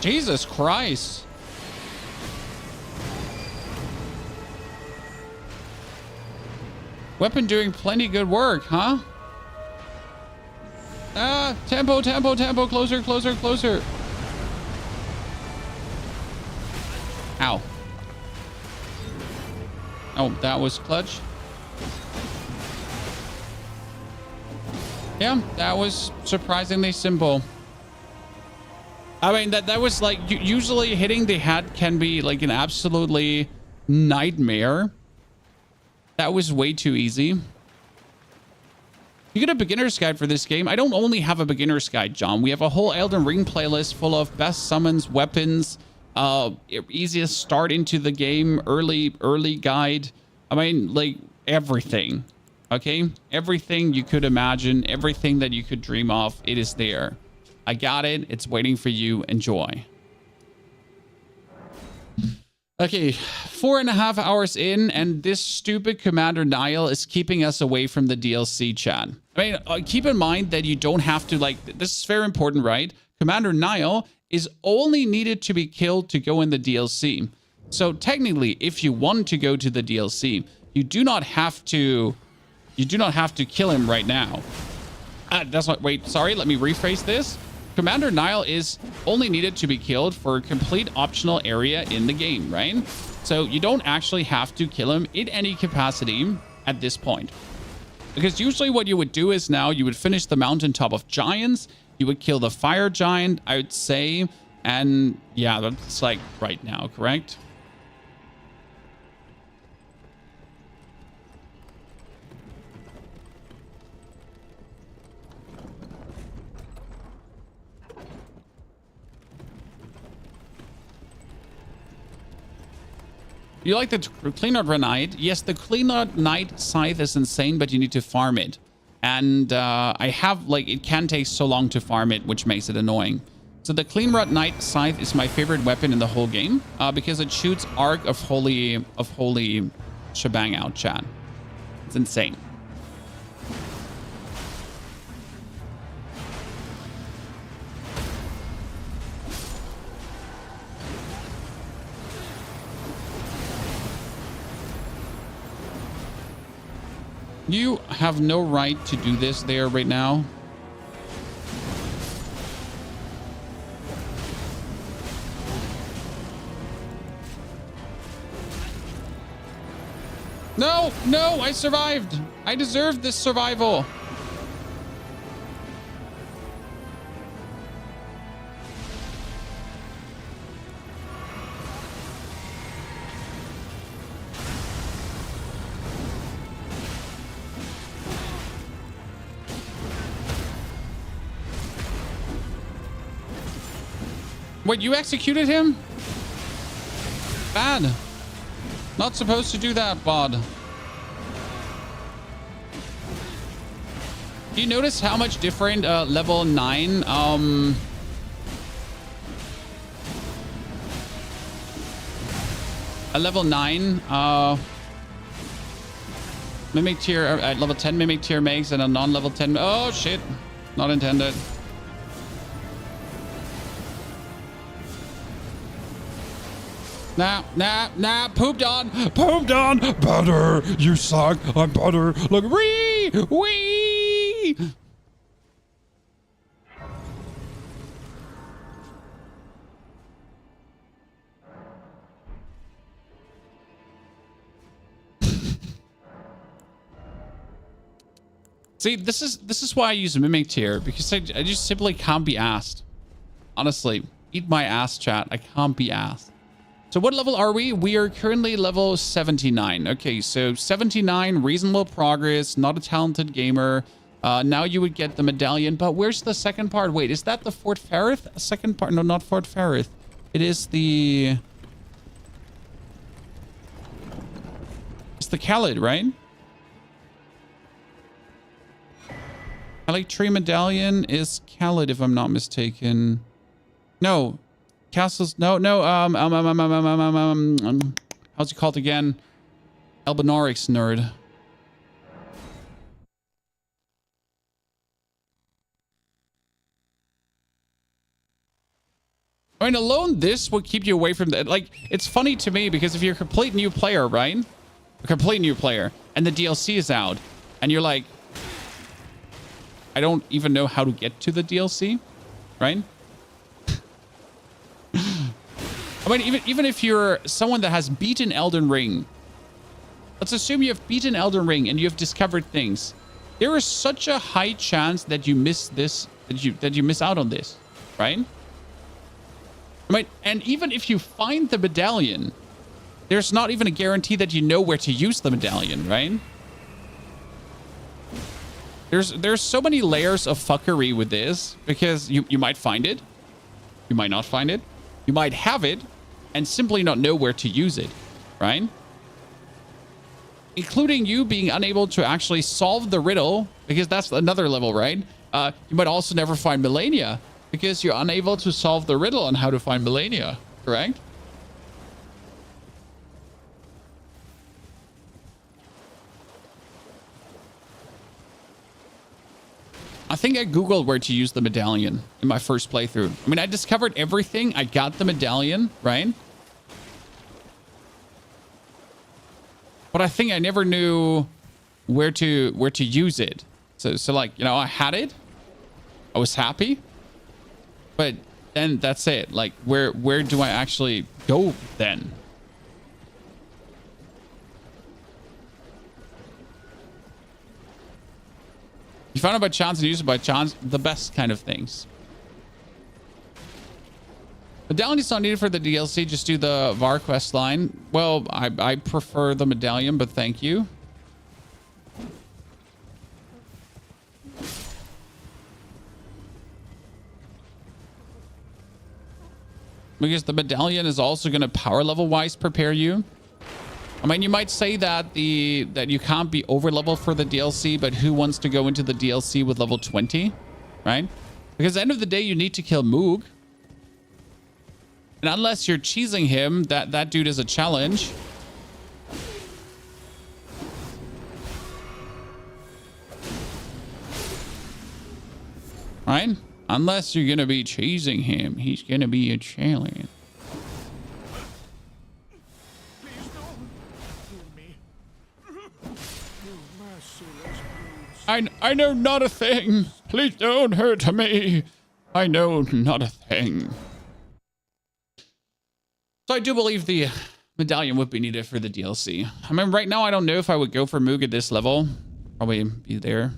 [SPEAKER 1] Jesus Christ. Weapon doing plenty good work, huh? Ah, tempo, tempo, tempo, closer, closer, closer. Ow. Oh, that was clutch. Yeah, that was surprisingly simple. I mean, that was like, usually hitting the head can be like an absolutely nightmare. That was way too easy. You get a beginner's guide for this game. I don't only have a beginner's guide, John. We have a whole Elden Ring playlist full of best summons, weapons, easiest start into the game, early guide. I mean, like everything, okay? Everything you could imagine, everything that you could dream of, it is there. I got it. It's waiting for you. Enjoy. Okay, 4.5 hours in, and this stupid Commander Niall is keeping us away from the DLC, chat. I mean, keep in mind that you don't have to, like, this is very important, right? Commander Niall is only needed to be killed to go in the DLC. So technically, if you want to go to the DLC, you do not have to kill him right now. That's not, wait, sorry, let me rephrase this. Commander Niall is only needed to be killed for a complete optional area in the game, right? So you don't actually have to kill him in any capacity at this point. Because usually what you would do is now you would finish the mountaintop of giants, you would kill the fire giant, I would say, and yeah, that's like right now, correct? You like the Cleanot Knight? Yes, the Cleanot Knight scythe is insane, but you need to farm it. And I have, like, it can take so long to farm it, which makes it annoying. So the Cleanot Knight scythe is my favorite weapon in the whole game because it shoots arc of holy shebang out, chat. It's insane. You have no right to do this there right now. No, no, I survived. I deserved this survival. Wait, you executed him? Bad. Not supposed to do that, bud. Do you notice how much different level 9 a level 9 mimic tier at level 10 mimic tier makes and a non-level 10. Oh shit, not intended. Nah, pooped on, butter, you suck, I'm butter, look, wee. See, this is why I use mimic tier, because I just simply can't be asked. Honestly, eat my ass, chat, I can't be asked. So what level are we? We are currently level 79. Okay, so 79, reasonable progress, not a talented gamer. Now you would get the medallion, but where's the second part? Wait, is that the Fort Ferrith? Second part? No, not Fort Ferrith. It is the... It's the Khalid, right? Erdtree medallion is Khalid, if I'm not mistaken. No. Castles, no, how's it called again? Elbenorix nerd. I mean, alone this will keep you away from that. Like, it's funny to me because if you're a complete new player, right? A complete new player, and the DLC is out, and you're like, I don't even know how to get to the DLC, right? I mean, even if you're someone that has beaten Elden Ring, let's assume you have beaten Elden Ring and you have discovered things. There is such a high chance that you miss this, that you miss out on this, right? I mean, and even if you find the medallion, there's not even a guarantee that you know where to use the medallion, right? There's so many layers of fuckery with this because you might find it, you might not find it. You might have it and simply not know where to use it, right? Including you being unable to actually solve the riddle, because that's another level, right? You might also never find Melania because you're unable to solve the riddle on how to find Melania, correct? I think I Googled where to use the medallion in my first playthrough. I mean, I discovered everything. I got the medallion, right? But I think I never knew where to use it. So like, you know, I had it. I was happy. But then that's it. Like, where do I actually go then? You found it by chance and use it by chance. The best kind of things. Medallion is not needed for the DLC. Just do the VAR quest line. Well, I prefer the medallion, but thank you. Because the medallion is also going to power level wise prepare you. I mean, you might say that that you can't be over level for the DLC, but who wants to go into the DLC with level 20, right? Because at the end of the day, you need to kill Moog. And unless you're cheesing him, that dude is a challenge. Right? Unless you're going to be cheesing him, he's going to be a challenge. I know not a thing. Please don't hurt me. I know not a thing. So I do believe the medallion would be needed for the DLC. I mean, right now, I don't know if I would go for Moog at this level. Probably be there.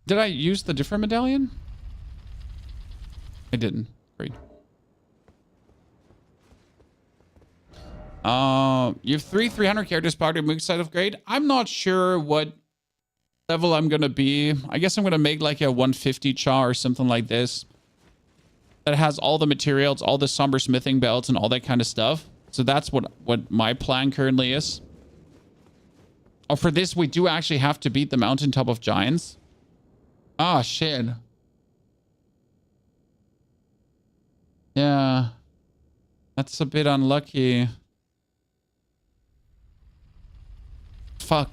[SPEAKER 1] Did I use the different medallion? I didn't. Great. You have 300 characters powered to Moog side of grade. I'm not sure what level I'm gonna be. I guess I'm gonna make like a 150 Cha or something like this. That has all the materials, all the Somber Smithing belts, and all that kind of stuff. So that's what my plan currently is. Oh, for this, we do actually have to beat the Mountaintop of Giants. Ah, shit. Yeah. That's a bit unlucky. Fuck.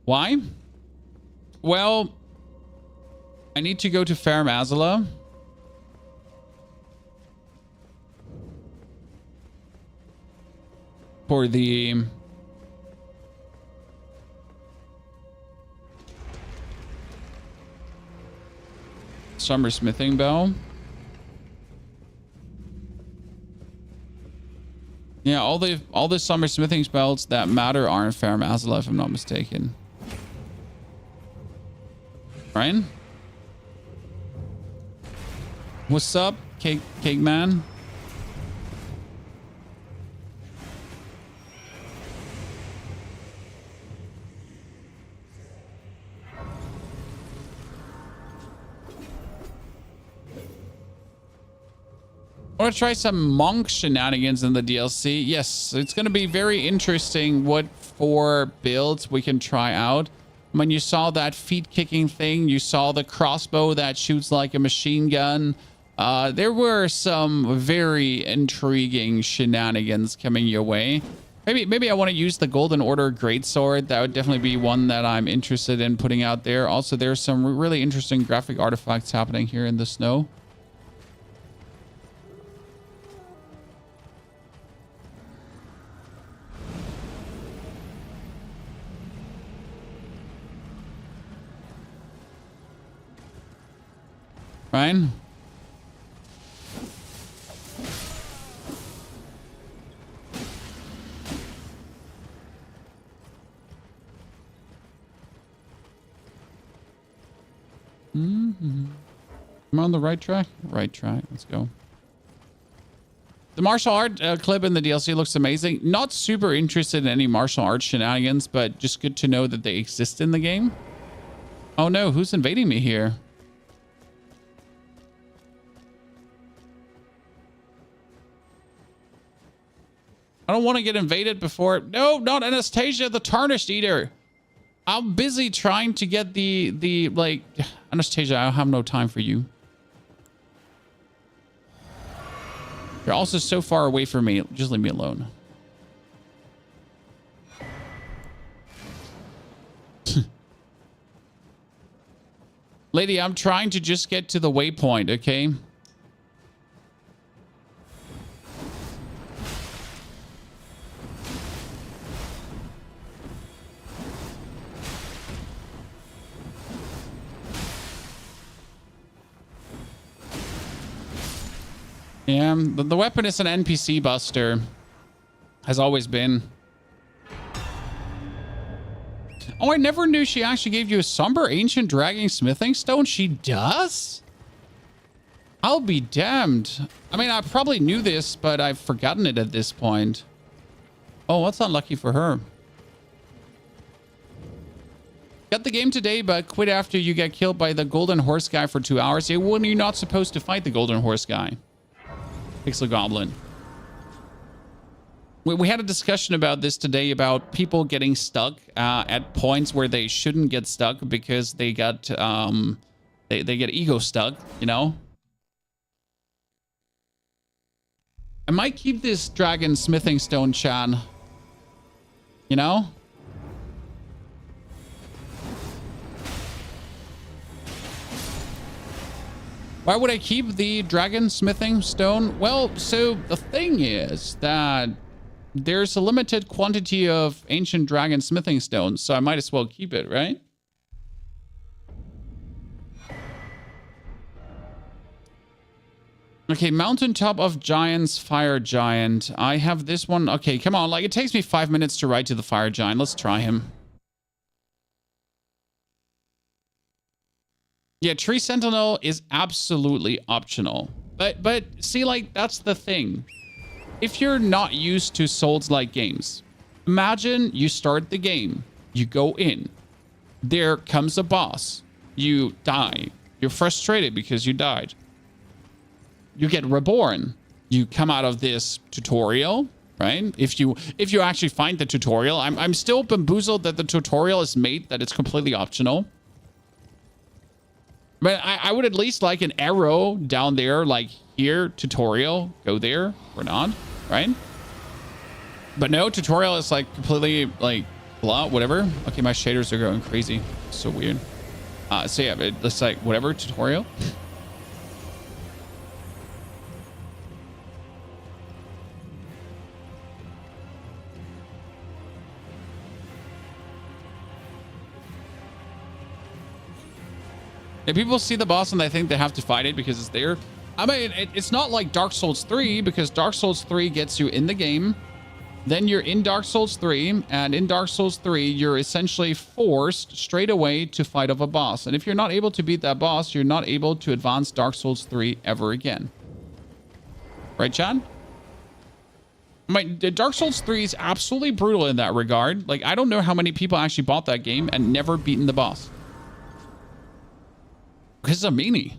[SPEAKER 1] Why? Well, I need to go to Fair Mazala. For the Somber Smithing Bell. Yeah, all the Somber Smithing spells that matter are in Fair Mazala, if I'm not mistaken. Ryan? What's up, Cake Man? I want to try some monk shenanigans in the DLC. Yes, it's going to be very interesting what 4 builds we can try out. When you saw that feet kicking thing, you saw the crossbow that shoots like a machine gun. There were some very intriguing shenanigans coming your way. Maybe I want to use the Golden Order Greatsword. That would definitely be one that I'm interested in putting out there. Also, there's some really interesting graphic artifacts happening here in the snow. Ryan? I'm on the right track? Right track. Let's go. The martial art clip in the DLC looks amazing. Not super interested in any martial arts shenanigans, but just good to know that they exist in the game. Oh no, who's invading me here? I don't want to get invaded before... No, not Anastasia, the Tarnished Eater. I'm busy trying to get the like... Anastasia, I have no time for you. You're also so far away from me. Just leave me alone. Lady, I'm trying to just get to the waypoint, okay? Yeah, the weapon is an NPC buster. Has always been. Oh, I never knew she actually gave you a Somber Ancient Dragon Smithing Stone. She does? I'll be damned. I mean, I probably knew this, but I've forgotten it at this point. Oh, that's unlucky for her. Got the game today, but quit after you get killed by the Golden Horse guy for 2 hours. Yeah, when are you not supposed to fight the Golden Horse guy? Pixel Goblin. We had a discussion about this today about people getting stuck at points where they shouldn't get stuck because they got they get ego stuck, you know. I might keep this Dragon Smithing Stone Chan. You know? Why would I keep the Dragon Smithing Stone? Well, so the thing is that there's a limited quantity of ancient Dragon Smithing Stones, so I might as well keep it, right? Okay, Mountaintop of Giants, Fire Giant. I have this one. Okay, come on. Like, it takes me 5 minutes to ride to the Fire Giant. Let's try him. Yeah, Tree Sentinel is absolutely optional. But see, like, that's the thing. If you're not used to Souls-like games, imagine you start the game, you go in, there comes a boss, you die, You're frustrated because you died. You get reborn. You come out of this tutorial, right? If you actually find the tutorial, I'm still bamboozled that the tutorial is made that it's completely optional. But I would at least like an arrow down there, like here, tutorial, go there or not, right? But no, tutorial is like completely like blah, whatever. Okay, my shaders are going crazy. So weird. So yeah, it's like whatever, tutorial. If people see the boss and they think they have to fight it because it's there, I mean, it's not like Dark Souls 3, because Dark Souls 3 gets you in the game. Then you're in Dark Souls 3, and in Dark Souls 3, you're essentially forced straight away to fight off a boss. And if you're not able to beat that boss, you're not able to advance Dark Souls 3 ever again. Right, Chad? I mean, Dark Souls 3 is absolutely brutal in that regard. Like, I don't know how many people actually bought that game and never beaten the boss. Because it's a meanie.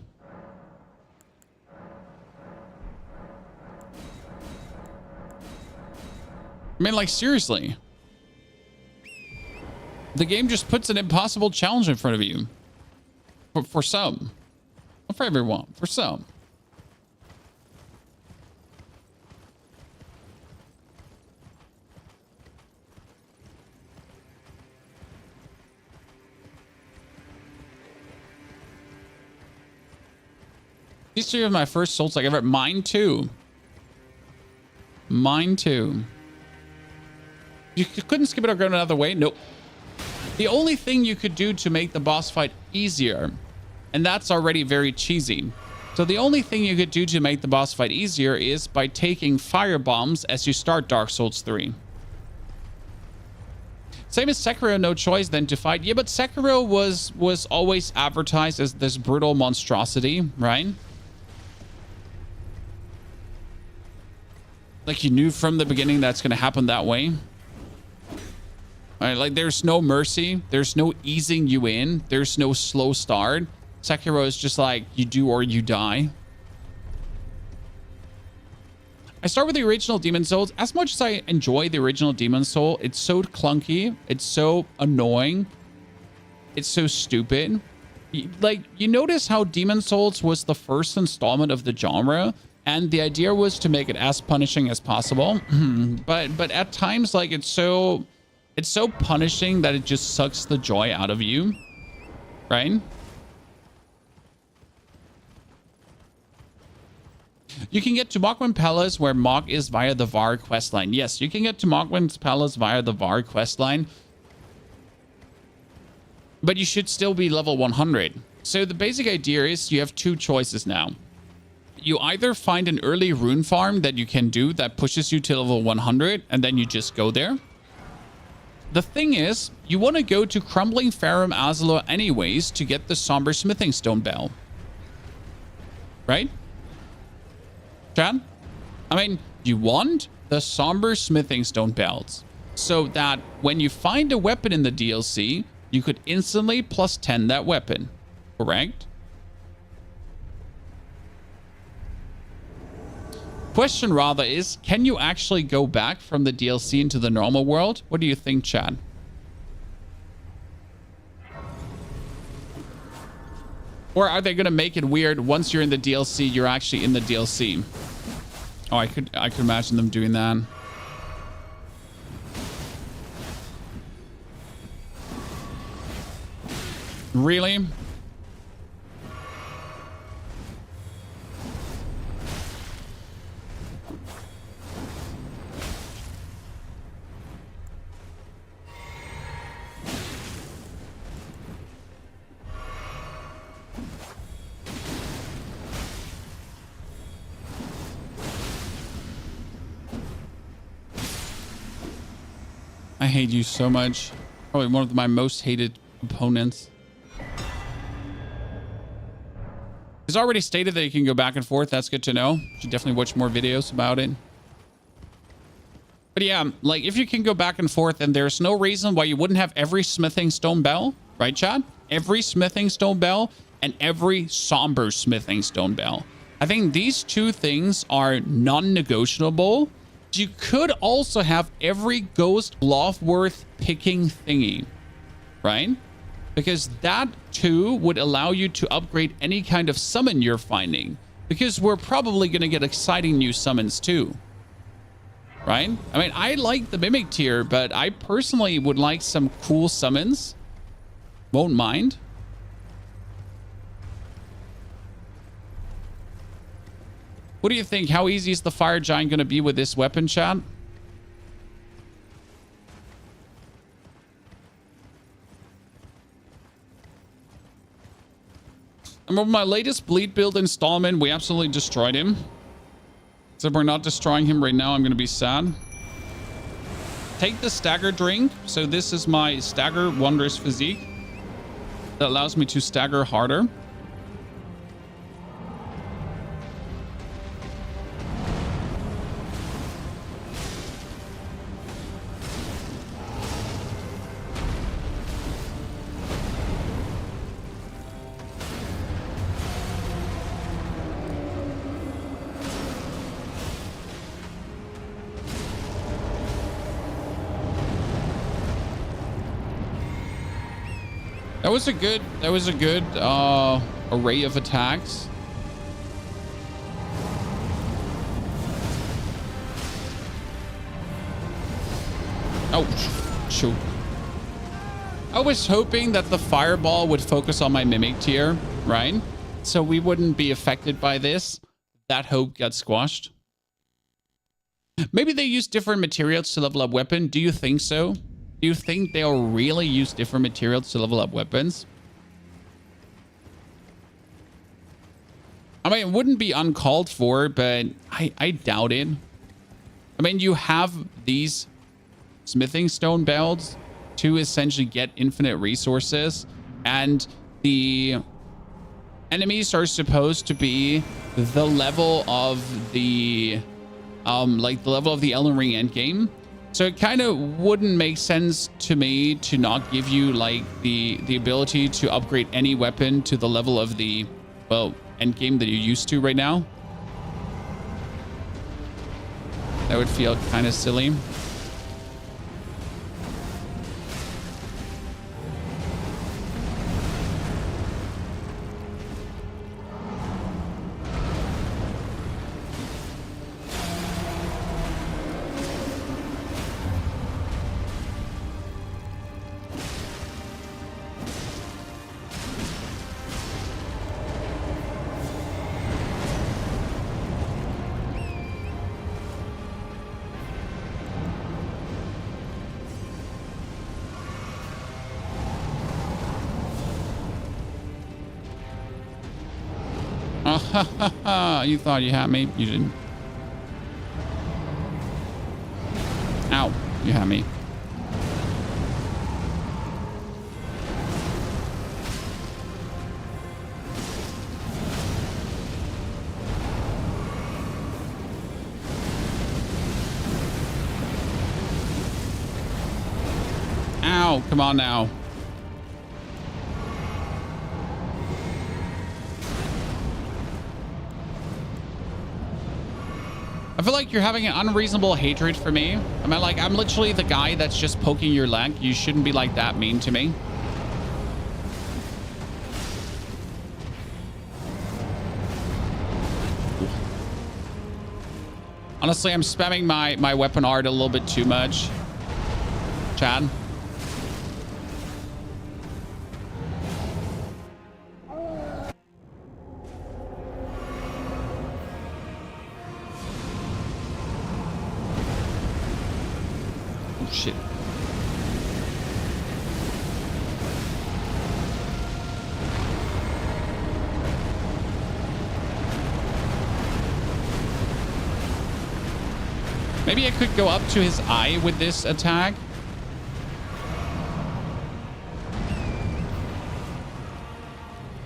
[SPEAKER 1] I mean, like, seriously. The game just puts an impossible challenge in front of you. For some. Not for everyone. For some. These two are my first Souls like ever. Mine too. Mine too. You couldn't skip it or go another way? Nope. The only thing you could do to make the boss fight easier, and that's already very cheesy. So the only thing you could do to make the boss fight easier is by taking fire bombs as you start Dark Souls 3. Same as Sekiro, no choice then to fight. Yeah, but Sekiro was always advertised as this brutal monstrosity, right? Like, you knew from the beginning that's going to happen that way. All right, like, there's no mercy. There's no easing you in. There's no slow start. Sekiro is just like, you do or you die. I start with the original Demon Souls. As much as I enjoy the original Demon Soul, it's so clunky. It's so annoying. It's so stupid. Like, you notice how Demon Souls was the first installment of the genre, and the idea was to make it as punishing as possible. but at times, like, it's so punishing that it just sucks the joy out of you, right? You can get to Mogwin Palace where Mog is via the Var questline. Yes, you can get to Mogwin's Palace via the Var questline, but you should still be level 100. So the basic idea is you have two choices now. You either find an early rune farm that you can do that pushes you to level 100, and then you just go there. The thing is, you want to go to Crumbling Farum Azula anyways to get the Somber Smithing Stone Bell. Right? Chad? I mean, you want the Somber Smithing Stone Bells so that when you find a weapon in the DLC, you could instantly plus 10 that weapon. Correct? Question rather is, can you actually go back from the DLC into the normal world? What do you think, Chad? Or are they going to make it weird once you're in the DLC, you're actually in the DLC? Oh, I could imagine them doing that. Really? I hate you so much. Probably one of my most hated opponents. He's already stated that you can go back and forth. That's good to know. Should definitely watch more videos about it. But yeah, like, if you can go back and forth, then there's no reason why you wouldn't have every smithing stone bell, right, Chad? Every smithing stone bell and every Somber Smithing Stone Bell. I think these two things are non-negotiable. You could also have every Ghost Loveworth picking thingy, right? Because that too would allow you to upgrade any kind of summon you're finding. Because we're probably going to get exciting new summons too, right? I mean, I like the Mimic tier, but I personally would like some cool summons. Won't mind. What do you think? How easy is the Fire Giant going to be with this weapon, chat? And with my latest Bleed build installment, we absolutely destroyed him. So if we're not destroying him right now, I'm going to be sad. Take the Stagger drink. So this is my Stagger Wondrous Physique. That allows me to stagger harder. That was a good array of attacks. Oh, shoot. I was hoping that the fireball would focus on my Mimic tier, right? So we wouldn't be affected by this. That hope got squashed. Maybe they use different materials to level up weapon. Do you think so? Do you think they'll really use different materials to level up weapons? I mean, it wouldn't be uncalled for, but I doubt it. I mean, you have these smithing stone bells to essentially get infinite resources, and the enemies are supposed to be the level of the like the level of the Elden Ring endgame. So it kind of wouldn't make sense to me to not give you like the ability to upgrade any weapon to the level of the, well, endgame that you're used to right now. That would feel kind of silly. You thought you had me. You didn't. Ow. You had me. Ow. Come on now. I feel like you're having an unreasonable hatred for me. I mean, like, I'm literally the guy that's just poking your leg. You shouldn't be like that mean to me. Honestly, I'm spamming my weapon art a little bit too much. Chad. Shit. Maybe I could go up to his eye with this attack.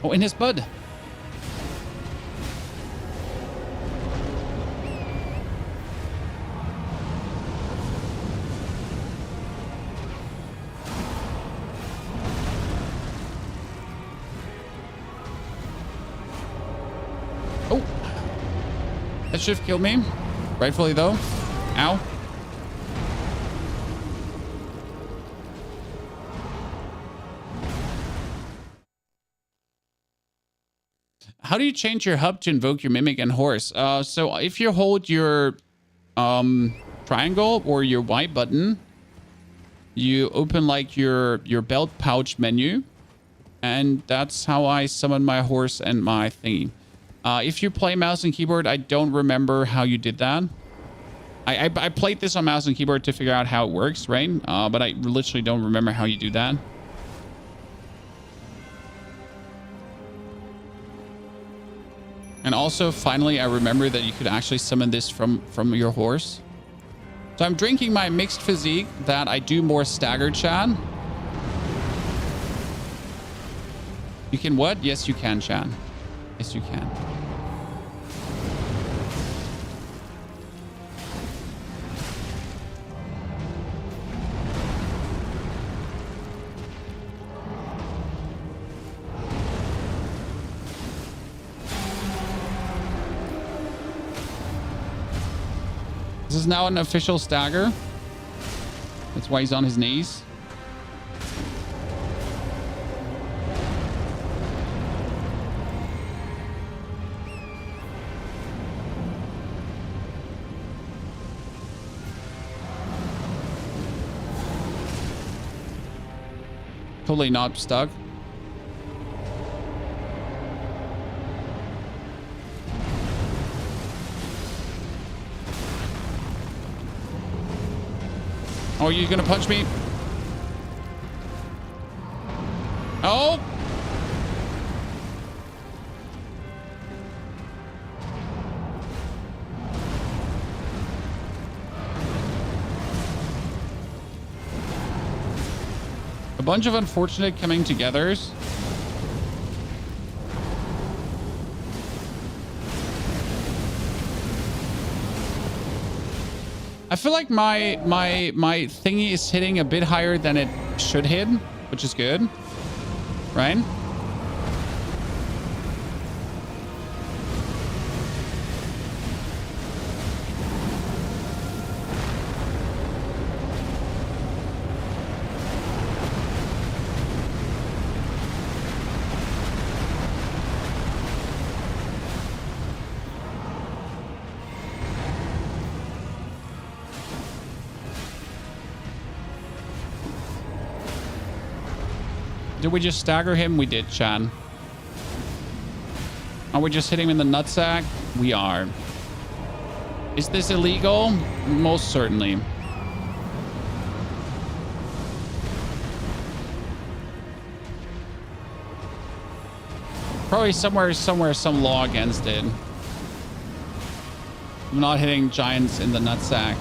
[SPEAKER 1] Oh, in his bud. That should have killed me. Rightfully though. Ow. How do you change your hub to invoke your mimic and horse? So if you hold your triangle or your Y button, you open like your belt pouch menu, and that's how I summon my horse and my thingy. If you play mouse and keyboard, I don't remember how you did that. I played this on mouse and keyboard to figure out how it works, right? But I literally don't remember how you do that. And also, finally, I remember that you could actually summon this from your horse. So I'm drinking my mixed physique that I do more staggered, Chan. You can what? Yes, you can, Chan. Yes, you can. This is now an official stagger. That's why he's on his knees. Totally not stuck. Oh, you're gonna punch me? Oh! A bunch of unfortunate coming togethers. I feel like my thingy is hitting a bit higher than it should hit, which is good, right? Did we just stagger him? We did, Chan. Are we just hitting him in the nutsack? We are. Is this illegal? Most certainly. Probably somewhere some law against it. I'm not hitting giants in the nutsack.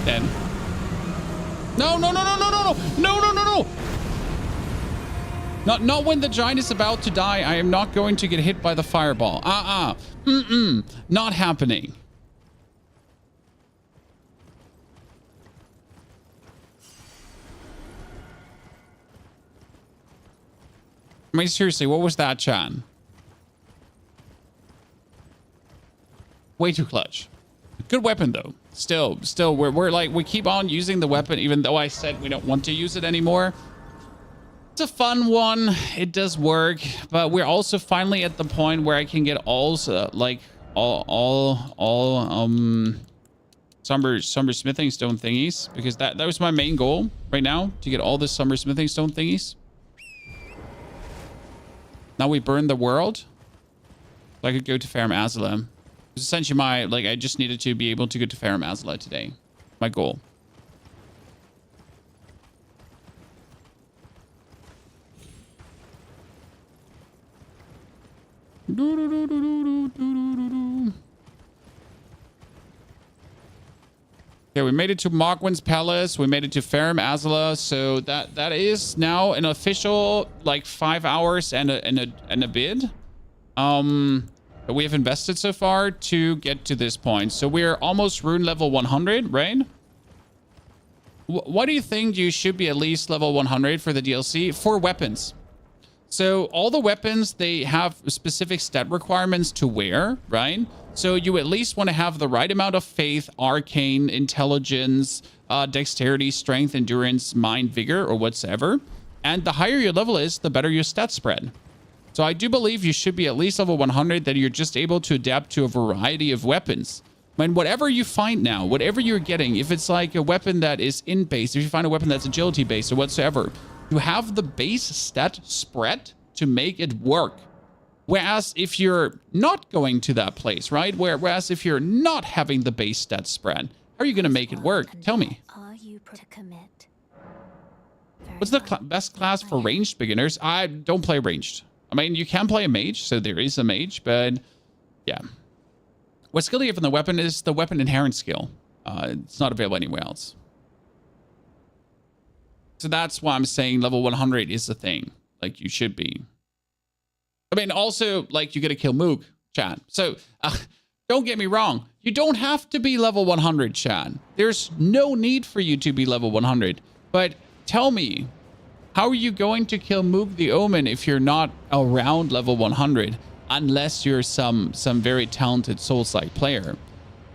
[SPEAKER 1] Dead. No, no, no, no, no, no, no, no, no, no, no. Not when the giant is about to die. I am not going to get hit by the fireball. Not happening. I mean, seriously, what was that, Chan? Way too clutch. Good weapon, though. Still, we're like, we keep on using the weapon, even though I said we don't want to use it anymore. It's a fun one. It does work, but we're also finally at the point where I can get all Somber Smithing Stone thingies, because that was my main goal right now, to get all the Somber Smithing Stone thingies. Now we burn the world. So I could go to Farum Azula. It's essentially my, like, I just needed to be able to go to Farum Azula today. My goal. Okay, we made it to Mogwin's Palace. We made it to Farum Azula. So that is now an official, like, 5 hours and a bit. That we have invested so far to get to this point. So we're almost rune level 100, right? What do you think you should be at least level 100 for the DLC? For weapons. So all the weapons, they have specific stat requirements to wear, right? So you at least want to have the right amount of faith, arcane, intelligence, dexterity, strength, endurance, mind, vigor, or whatsoever. And the higher your level is, the better your stat spread. So I do believe you should be at least level 100, that you're just able to adapt to a variety of weapons. I mean, whatever you find now, whatever you're getting, if it's like a weapon that is in base, if you find a weapon that's agility based or whatsoever, you have the base stat spread to make it work. Whereas if you're not going to that place, right? Whereas if you're not having the base stat spread, how are you going to make it work? Tell me.
[SPEAKER 3] Are you to commit?
[SPEAKER 1] What's the best class for ranged beginners? I don't play ranged. I mean, you can play a mage, so there is a mage, but yeah. What skill do you have in the weapon is the weapon inherent skill. It's not available anywhere else. So that's why I'm saying level 100 is the thing. Like, you should be. I mean, also, like, you got to kill Moog, Chad. So, don't get me wrong. You don't have to be level 100, Chad. There's no need for you to be level 100. But tell me, how are you going to kill Moog the Omen if you're not around level 100? Unless you're some very talented Souls-like player.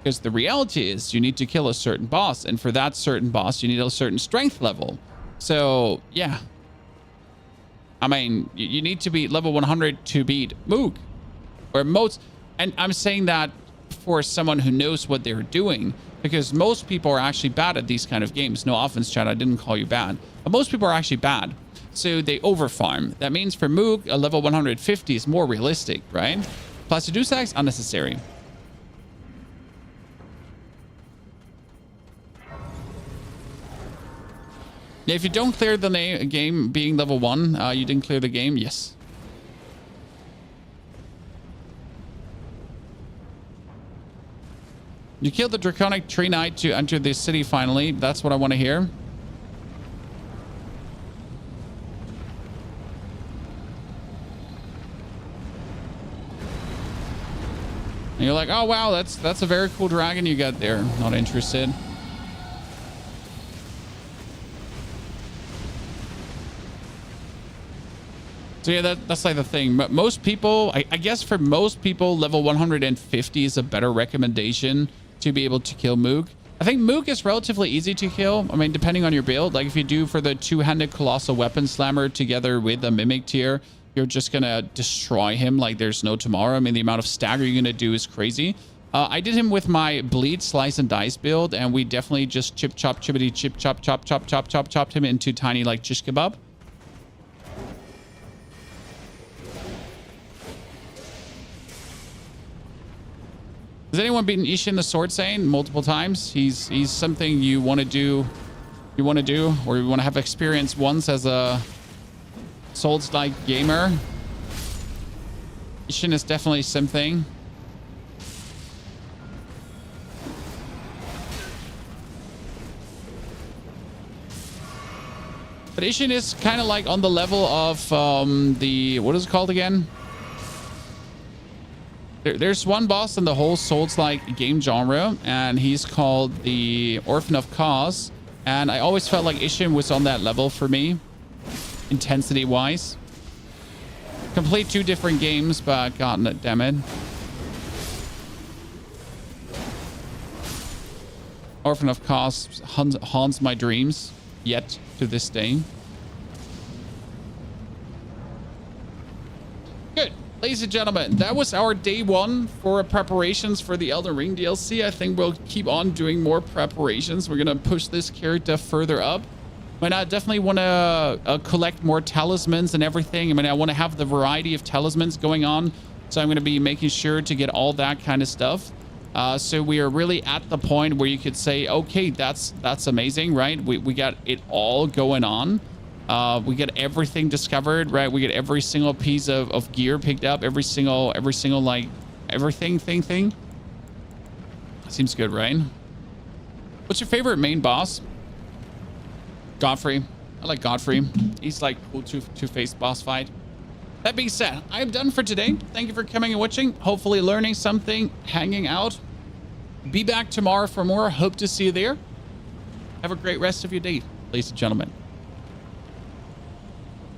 [SPEAKER 1] Because the reality is you need to kill a certain boss. And for that certain boss, you need a certain strength level. So, yeah. I mean, you need to be level 100 to beat Moog. Or most... And I'm saying that for someone who knows what they're doing. Because most people are actually bad at these kind of games. No offense, Chad, I didn't call you bad. But most people are actually bad. So they overfarm. That means for Moog, a level 150 is more realistic, right? Plus to do stacks, unnecessary. Yeah, if you don't clear the game being level 1, you didn't clear the game, yes. You killed the Draconic Tree Knight to enter the city finally. That's what I want to hear. And you're like, oh, wow, that's a very cool dragon you got there. Not interested. So yeah, that's like the thing. Most people, I guess for most people, level 150 is a better recommendation to be able to kill Moog. I think Moog is relatively easy to kill. I mean, depending on your build. Like if you do for the two-handed Colossal Weapon Slammer together with a Mimic tier, you're just going to destroy him like there's no tomorrow. I mean, the amount of stagger you're going to do is crazy. I did him with my Bleed, Slice, and Dice build, and we definitely just chip, chop, chippity, chip, chop, chop, chop, chop, chop, chopped him into tiny, like, shish kebab. Has anyone beaten Ishin the Sword Saint multiple times? He's something you want to do, or you want to have experience once as a Souls-like gamer. Ishin is definitely something. But Ishin is kind of like on the level of the, what is it called again? There's one boss in the whole Souls-like game genre, and he's called the Orphan of Cause. And I always felt like Ishin was on that level for me, intensity-wise. Complete two different games, but god damn it. Orphan of Cause haunts my dreams, yet to this day. Good. Ladies and gentlemen, that was our day one for preparations for the Elden Ring DLC. I think we'll keep on doing more preparations. We're going to push this character further up. I mean, I definitely want to collect more talismans and everything. I mean, I want to have the variety of talismans going on. So I'm going to be making sure to get all that kind of stuff. So we are really at the point where you could say, okay, that's amazing, right? We got it all going on. We get everything discovered, right? We get every single piece of gear picked up, every single like everything thing. Seems good, right? What's your favorite main boss? Godfrey. I like Godfrey. He's like cool two-faced boss fight. That being said, I am done for today. Thank you for coming and watching. Hopefully learning something, hanging out. Be back tomorrow for more. Hope to see you there. Have a great rest of your day, ladies and gentlemen.